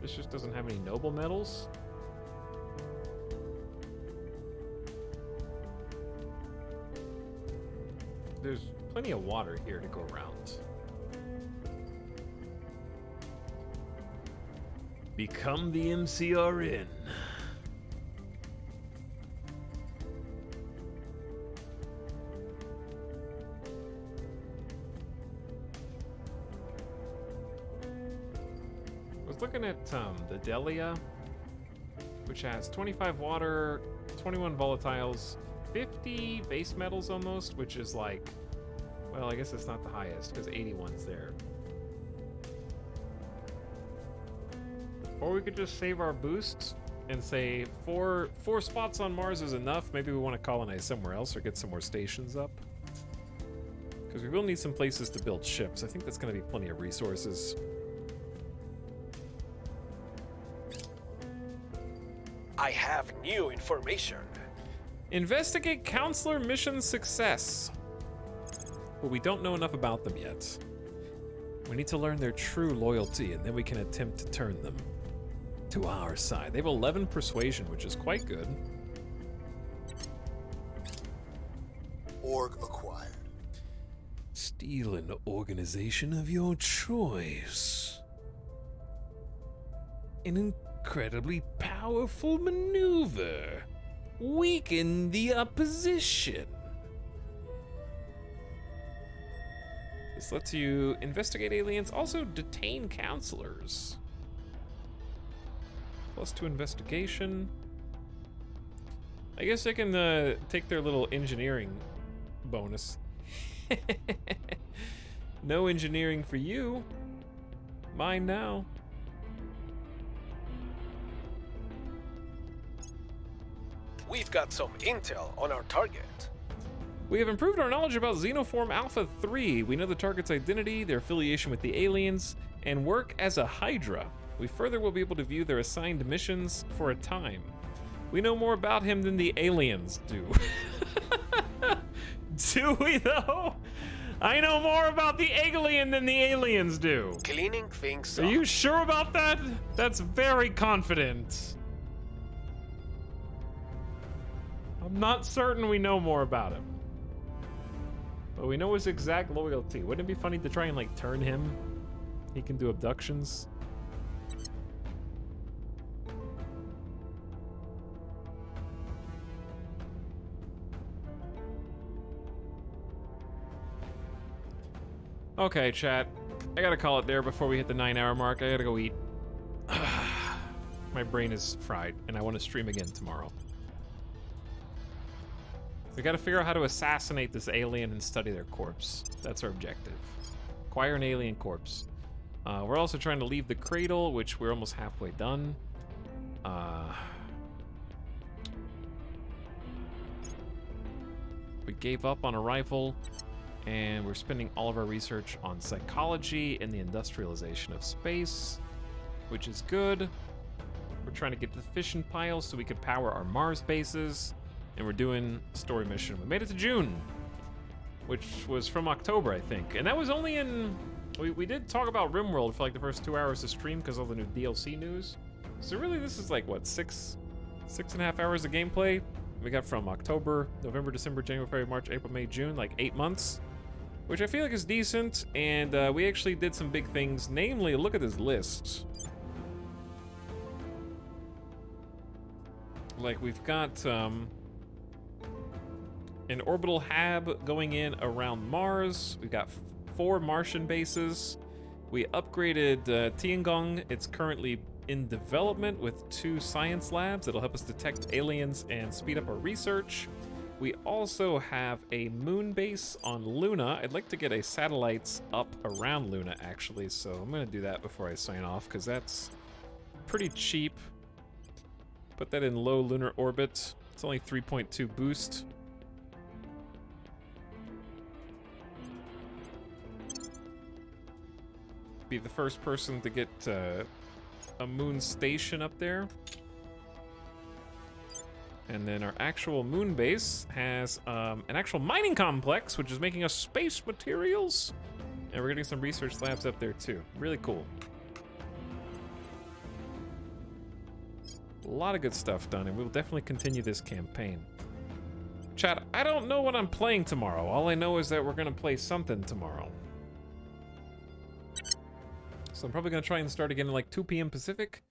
Speaker 1: This just doesn't have any noble metals. there's plenty of water here to go around. Become the MCRN. I was looking at the Delia, which has 25 water, 21 volatiles, 50 base metals almost, which is like, well, I guess it's not the highest because 81's there. Or we could just save our boosts and say four spots on Mars is enough. Maybe we want to colonize somewhere else or get some more stations up. Because we will need some places to build ships. I think that's going to be plenty of resources.
Speaker 3: I have new information.
Speaker 1: Investigate counselor mission success. But we don't know enough about them yet. We need to learn their true loyalty, and then we can attempt to turn them to our side. They have 11 persuasion, which is quite good.
Speaker 2: Org acquired.
Speaker 1: Steal an organization of your choice. An incredibly powerful maneuver. Weaken the opposition. This lets you investigate aliens, also detain counselors. +2 investigation. I guess I can take their little engineering bonus. No engineering for you. Mine now.
Speaker 3: We've got some intel on our target.
Speaker 1: We have improved our knowledge about Xenoform Alpha 3. We know the target's identity, their affiliation with the aliens, and work as a Hydra. We further will be able to view their assigned missions for a time. We know more about him than the aliens do. Do we, though? I know more about the alien than the aliens do.
Speaker 3: Cleaning things
Speaker 1: up. Are you sure about that? That's very confident. I'm not certain we know more about him. But we know his exact loyalty. Wouldn't it be funny to try and, like, turn him? He can do abductions. Okay, chat. I gotta call it there before we hit the 9-hour mark. I gotta go eat. My brain is fried, and I want to stream again tomorrow. We gotta figure out how to assassinate this alien and study their corpse. That's our objective. Acquire an alien corpse. We're also trying to leave the cradle, which we're almost halfway done. We gave up on a rifle, and we're spending all of our research on psychology and the industrialization of space, which is good. We're trying to get to the fission piles so we can power our Mars bases. And we're doing a story mission. We made it to June, which was from October, I think. And that was only in... We did talk about RimWorld for like the first 2 hours of stream because of all the new DLC news. So really this is like, what, 6.5 hours of gameplay? We got from October, November, December, January, February, March, April, May, June, like 8 months. Which I feel like is decent. And we actually did some big things. Namely, look at this list. Like we've got... an orbital hab going in around Mars. We've got 4 Martian bases. We upgraded Tiangong. It's currently in development with 2 science labs that'll help us detect aliens and speed up our research. We also have a moon base on Luna. I'd like to get a satellites up around Luna, actually, so I'm gonna do that before I sign off, because that's pretty cheap. Put that in low lunar orbit. It's only 3.2 boost. Be the first person to get a moon station up there. And then our actual moon base has an actual mining complex, which is making us space materials. And we're getting some research labs up there too. Really cool. A lot of good stuff done, and we'll definitely continue this campaign. Chat, I don't know what I'm playing tomorrow. All I know is that we're gonna play something tomorrow. So I'm probably gonna try and start again at like 2 p.m. Pacific.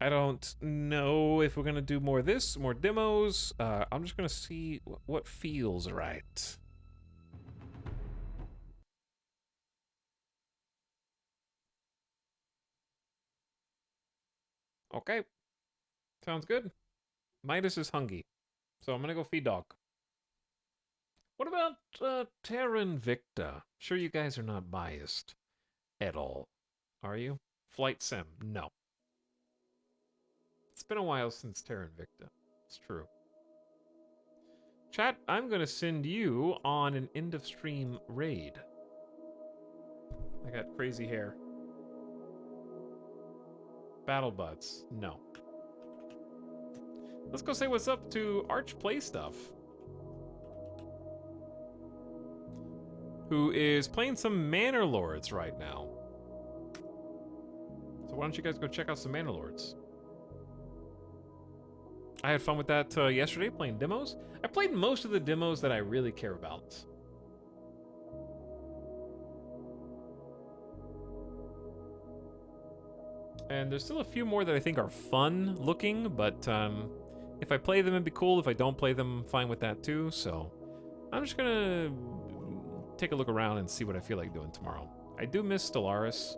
Speaker 1: I don't know if we're gonna do more of this, more demos. I'm just gonna see what feels right. Okay. Sounds good. Midas is hungry, so I'm gonna go feed dog. What about Terra Invicta? Sure you guys are not biased at all, are you? Flight Sim, no. It's been a while since Terra Invicta. It's true. Chat, I'm gonna send you on an end of stream raid. I got crazy hair. Battle Buds, no. Let's go say what's up to Arch Play Stuff, who is playing some Manor Lords right now. So why don't you guys go check out some Manor Lords? I had fun with that yesterday, playing demos. I played most of the demos that I really care about. And there's still a few more that I think are fun looking, but if I play them, it'd be cool. If I don't play them, I'm fine with that too. So I'm just gonna take a look around and see what I feel like doing tomorrow. I do miss Stellaris.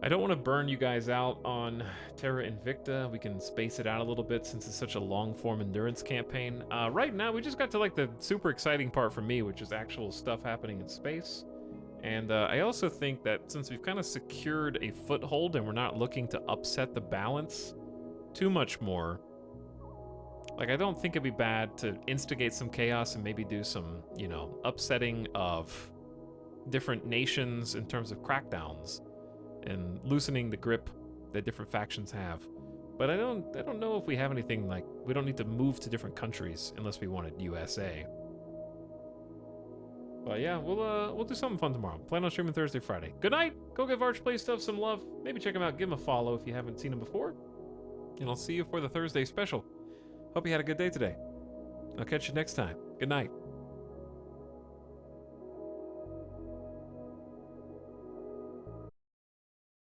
Speaker 1: I don't want to burn you guys out on Terra Invicta. We can space it out a little bit since it's such a long-form endurance campaign. Right now, we just got to like the super exciting part for me, which is actual stuff happening in space. And I also think that since we've kind of secured a foothold and we're not looking to upset the balance too much more, like I don't think it'd be bad to instigate some chaos and maybe do some, you know, upsetting of different nations in terms of crackdowns and loosening the grip that different factions have. But I don't know if we have anything like, we don't need to move to different countries unless we wanted USA. But yeah, we'll do something fun tomorrow. Plan on streaming Thursday, Friday. Good night. Go give Arch Play Stuff some love. Maybe check him out. Give him a follow if you haven't seen him before. And I'll see you for the Thursday special. Hope you had a good day today. I'll catch you next time. Good night.